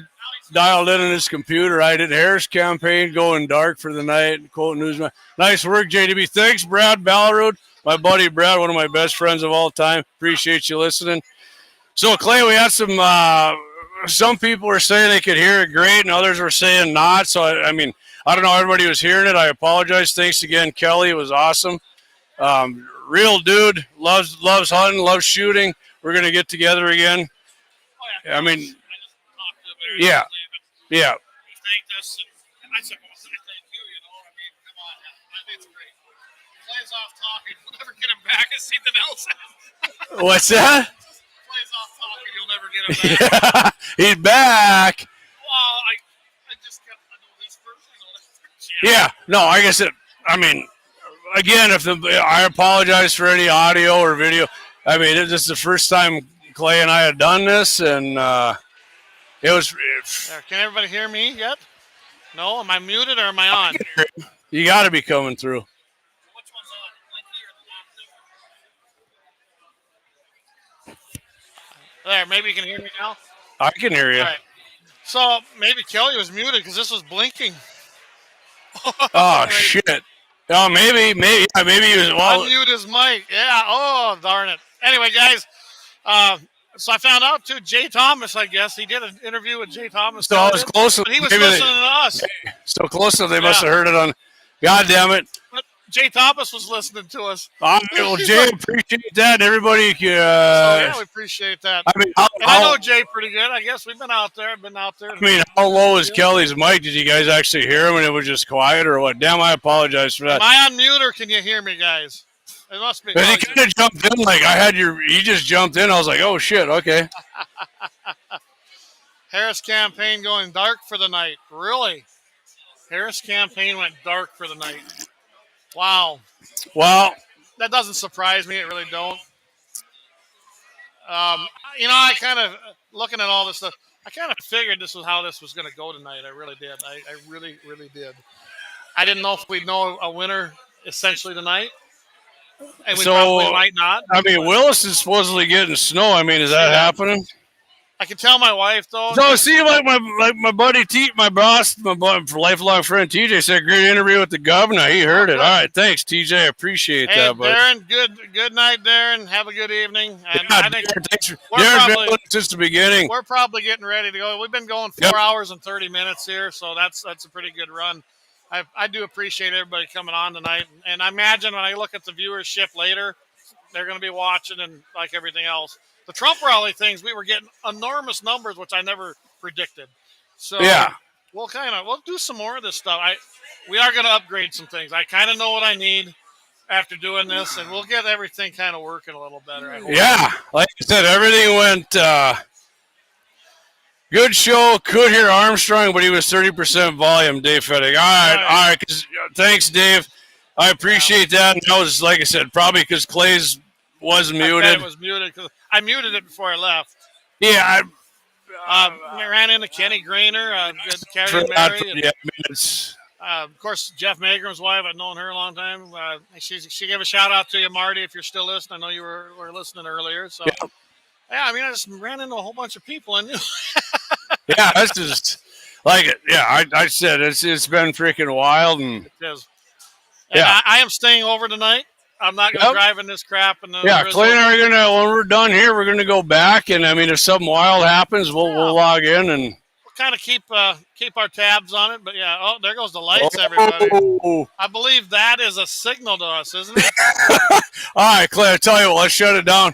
Speaker 2: dialed in on his computer. I did. Harris campaign going dark for the night. Quote newsman. Nice work, JDB. Thanks, Brad Ballarud. My buddy Brad, one of my best friends of all time. Appreciate you listening. So, Clay, we had some people were saying they could hear it great, and others were saying not. So, I mean, I don't know. Everybody was hearing it. I apologize. Thanks again, Kelly. It was awesome. Real dude. Loves hunting, loves shooting. We're going to get together again. I mean, yeah.
Speaker 4: He thanked us, and I said, well, I thank you, I mean, come on. I think it's great. Clay's off talking. We'll never get him back. As Ethan else said.
Speaker 2: What's that?
Speaker 4: Clay's off talking. You'll never get him back.
Speaker 2: He's back.
Speaker 4: Well, I just got to know this person.
Speaker 2: Yeah. No, I guess I mean, again, I apologize for any audio or video. I mean, this is the first time Clay and I had done this, and it was.
Speaker 4: Can everybody hear me yet? No? Am I muted or am I on?
Speaker 2: You got to be coming through.
Speaker 4: Which one's on? There, maybe you can hear me now.
Speaker 2: I can hear you.
Speaker 4: All right. So maybe Kelly was muted because this was blinking.
Speaker 2: Oh shit! Oh, maybe he was. Well,
Speaker 4: unmute his mic. Yeah. Oh, darn it. Anyway, guys. So I found out too. Jay Thomas, I guess he did an interview with Jay Thomas.
Speaker 2: So I was close,
Speaker 4: but he was listening to us.
Speaker 2: So close that they must have heard it on. God damn it!
Speaker 4: But Jay Thomas was listening to us.
Speaker 2: Well, Jay, appreciate that. Everybody,
Speaker 4: so yeah, we appreciate that.
Speaker 2: I mean,
Speaker 4: I know Jay pretty good. I guess we've been out there. I've been out there.
Speaker 2: I mean, how low is Kelly's mic? Did you guys actually hear him and it was just quiet, or what? Damn, I apologize for that.
Speaker 4: Am I on mute or can you hear me, guys? It must be.
Speaker 2: He kind of jumped in like he just jumped in. I was like, oh shit, okay.
Speaker 4: Harris campaign going dark for the night. Really? Harris campaign went dark for the night. Wow.
Speaker 2: Well,
Speaker 4: that doesn't surprise me. It really don't. I kind of, looking at all this stuff, I kind of figured this was how this was going to go tonight. I really did. I really, really did. I didn't know if we'd know a winner essentially tonight. And we probably might not.
Speaker 2: I mean, Willis is supposedly getting snow. I mean, is that happening?
Speaker 4: I can tell my wife though.
Speaker 2: So see, like my buddy my boss, my lifelong friend TJ said, great interview with the governor. He heard it. All right, thanks TJ. I appreciate that, buddy.
Speaker 4: Darren, good night, Darren. Have a good evening. And
Speaker 2: yeah,
Speaker 4: I think
Speaker 2: Darren's been since the beginning.
Speaker 4: We're probably getting ready to go. We've been going 4 hours and 30 minutes here, so that's a pretty good run. I do appreciate everybody coming on tonight, and I imagine when I look at the viewership later, they're going to be watching and like everything else. The Trump rally things, we were getting enormous numbers, which I never predicted. So
Speaker 2: yeah,
Speaker 4: we'll do some more of this stuff. We are going to upgrade some things. I kind of know what I need after doing this, and we'll get everything kind of working a little better.
Speaker 2: Yeah, like I said, everything went good show. Could hear Armstrong, but he was 30% volume. Dave Fettig. All right. Thanks, Dave. I appreciate that. And that was, like I said, probably because Clay's was muted.
Speaker 4: It was muted because I muted it before I left.
Speaker 2: Yeah,
Speaker 4: I ran into Kenny Grainer, Carrie Mary. Of course, Jeff Magram's wife. I've known her a long time. She gave a shout out to you, Marty, if you're still listening. I know you were listening earlier. So, yeah, I mean, I just ran into a whole bunch of people. And
Speaker 2: yeah, that's just like it. Yeah, I said it's been freaking wild. And
Speaker 4: it is. And yeah, I am staying over tonight. I'm not going to drive in this crap. And
Speaker 2: Yeah, Clay and I are gonna, when we're done here, we're gonna go back, and I mean, if something wild happens, we'll log in and
Speaker 4: we'll kind of keep our tabs on it. But yeah, oh, there goes the lights, everybody. I believe that is a signal to us, isn't it?
Speaker 2: All right, Clay, I tell you what, let's shut it down.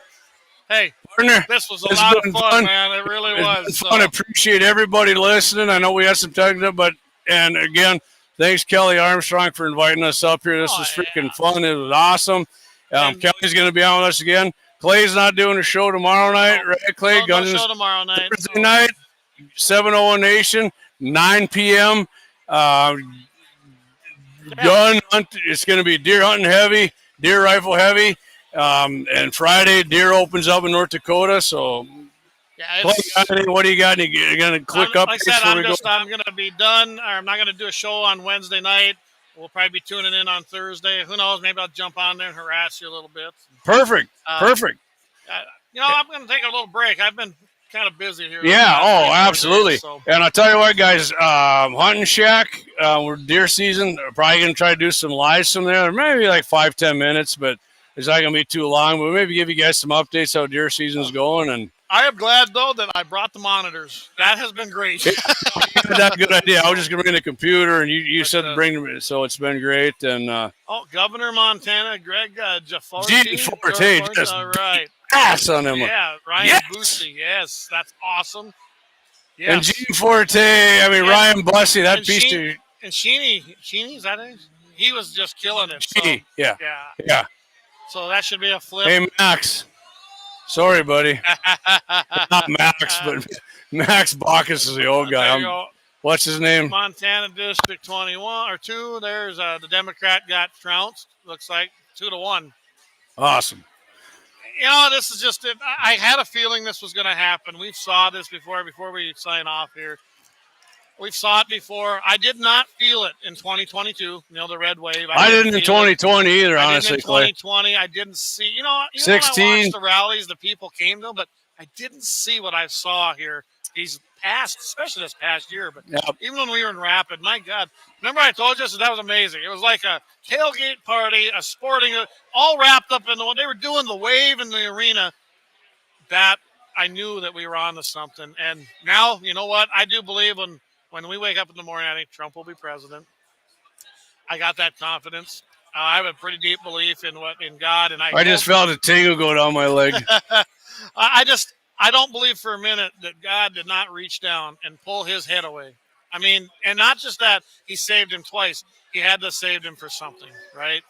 Speaker 4: Hey,
Speaker 2: partner,
Speaker 4: this was a lot of fun, man. It really was.
Speaker 2: It's been fun. Appreciate everybody listening. I know we had some technical, and again, thanks Kelly Armstrong for inviting us up here. This was freaking fun. It was awesome. Kelly's going to be on with us again. Clay's not doing a show tomorrow night, right, Clay?
Speaker 4: No show tomorrow night.
Speaker 2: Thursday night, 701 Nation, 9 p.m. Gun hunt. It's going to be deer hunting heavy, deer rifle heavy. And Friday, deer opens up in North Dakota. So, what do you got? You're going to click up?
Speaker 4: Like I said, I'm going to be done. Or I'm not going to do a show on Wednesday night. We'll probably be tuning in on Thursday. Who knows? Maybe I'll jump on there and harass you a little bit.
Speaker 2: Perfect.
Speaker 4: Perfect. I'm going to take a little break. I've been kind of busy here.
Speaker 2: Yeah. Oh, absolutely. Days, so. And I'll tell you what, guys, Hunting Shack, we're deer season. We're probably going to try to do some lives from there. Maybe like 5-10 minutes, but it's not going to be too long. But maybe give you guys some updates how deer season's going. And
Speaker 4: I am glad, though, that I brought the monitors. That has been great.
Speaker 2: That's a good idea. I was just going to bring the computer, and you said to bring them, so it's been great. And
Speaker 4: Governor Montana, Greg Jafforte.
Speaker 2: Jafforte, just
Speaker 4: all right.
Speaker 2: Ass on him.
Speaker 4: Yeah, Ryan Boosie. Yes, that's awesome. Yes.
Speaker 2: And Gene Forte, Ryan Bussey, that piece of...
Speaker 4: And Sheeny, is that it? He was just killing it. So,
Speaker 2: yeah.
Speaker 4: So that should be a flip.
Speaker 2: Hey, Max. Sorry, buddy. Not Max, but Max Bacchus is the old guy. What's his name?
Speaker 4: Montana District 21 or 2. There's the Democrat got trounced. Looks like 2-1.
Speaker 2: Awesome.
Speaker 4: This is just it. I had a feeling this was going to happen. We saw this before we sign off here. We saw it before. I did not feel it in 2022, the red wave.
Speaker 2: I didn't in 2020 either, honestly,
Speaker 4: in 2020, I didn't see,
Speaker 2: 16.
Speaker 4: When I watched the rallies, the people came to them, but I didn't see what I saw here. He's past, especially this past year, but even when we were in Rapid, my God. Remember I told you, that was amazing. It was like a tailgate party, a sporting, all wrapped up in what they were doing, the wave in the arena. That I knew that we were on to something. And now, you know what? I do believe when we wake up in the morning, I think Trump will be president. I got that confidence. I have a pretty deep belief in God, and I
Speaker 2: just felt a tingle go down my leg.
Speaker 4: I don't believe for a minute that God did not reach down and pull his head away. And not just that, he saved him twice. He had to save him for something, right?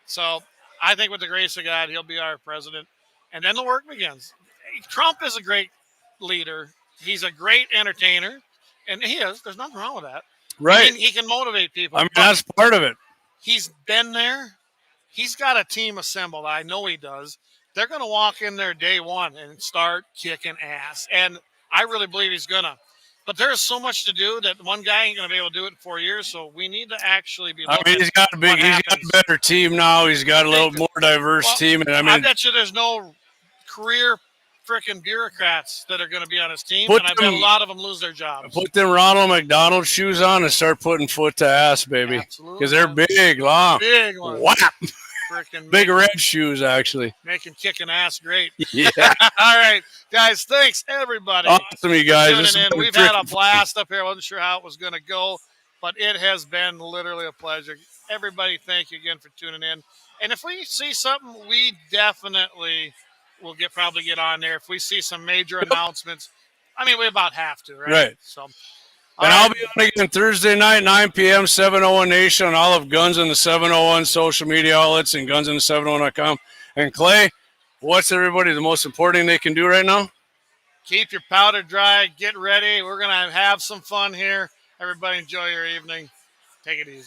Speaker 4: So I think with the grace of God, he'll be our president. And then the work begins. Trump is a great leader. He's a great entertainer. And he is. There's nothing wrong with that.
Speaker 2: Right.
Speaker 4: He can motivate people.
Speaker 2: That's part of it.
Speaker 4: He's been there. He's got a team assembled. I know he does. They're going to walk in there day one and start kicking ass. And I really believe he's going to. But there's so much to do that one guy ain't going to be able to do it in 4 years. So we need to actually be looking
Speaker 2: he's got a better team now. He's got a little more diverse team. And
Speaker 4: I bet you there's no career freaking bureaucrats that are going to be on his team, and I bet a lot of them lose their jobs.
Speaker 2: Put them Ronald McDonald shoes on and start putting foot to ass, baby. Because they're big, long.
Speaker 4: Big ones.
Speaker 2: Whap! Big red shoes, actually.
Speaker 4: Making kicking ass great.
Speaker 2: Yeah.
Speaker 4: All right, guys, thanks, everybody.
Speaker 2: Awesome, you guys.
Speaker 4: We've had a blast up here. I wasn't sure how it was going to go, but it has been literally a pleasure. Everybody, thank you again for tuning in. And if we see something, we definitely will probably get on there. If we see some major announcements, we about have to, right?
Speaker 2: Right.
Speaker 4: So,
Speaker 2: I'll be on again Thursday night, 9 p.m., 701 Nation on all of Guns in the 701 social media outlets and gunsin701.com. And Clay, what's everybody the most important thing they can do right now?
Speaker 4: Keep your powder dry. Get ready. We're going to have some fun here. Everybody enjoy your evening. Take it easy.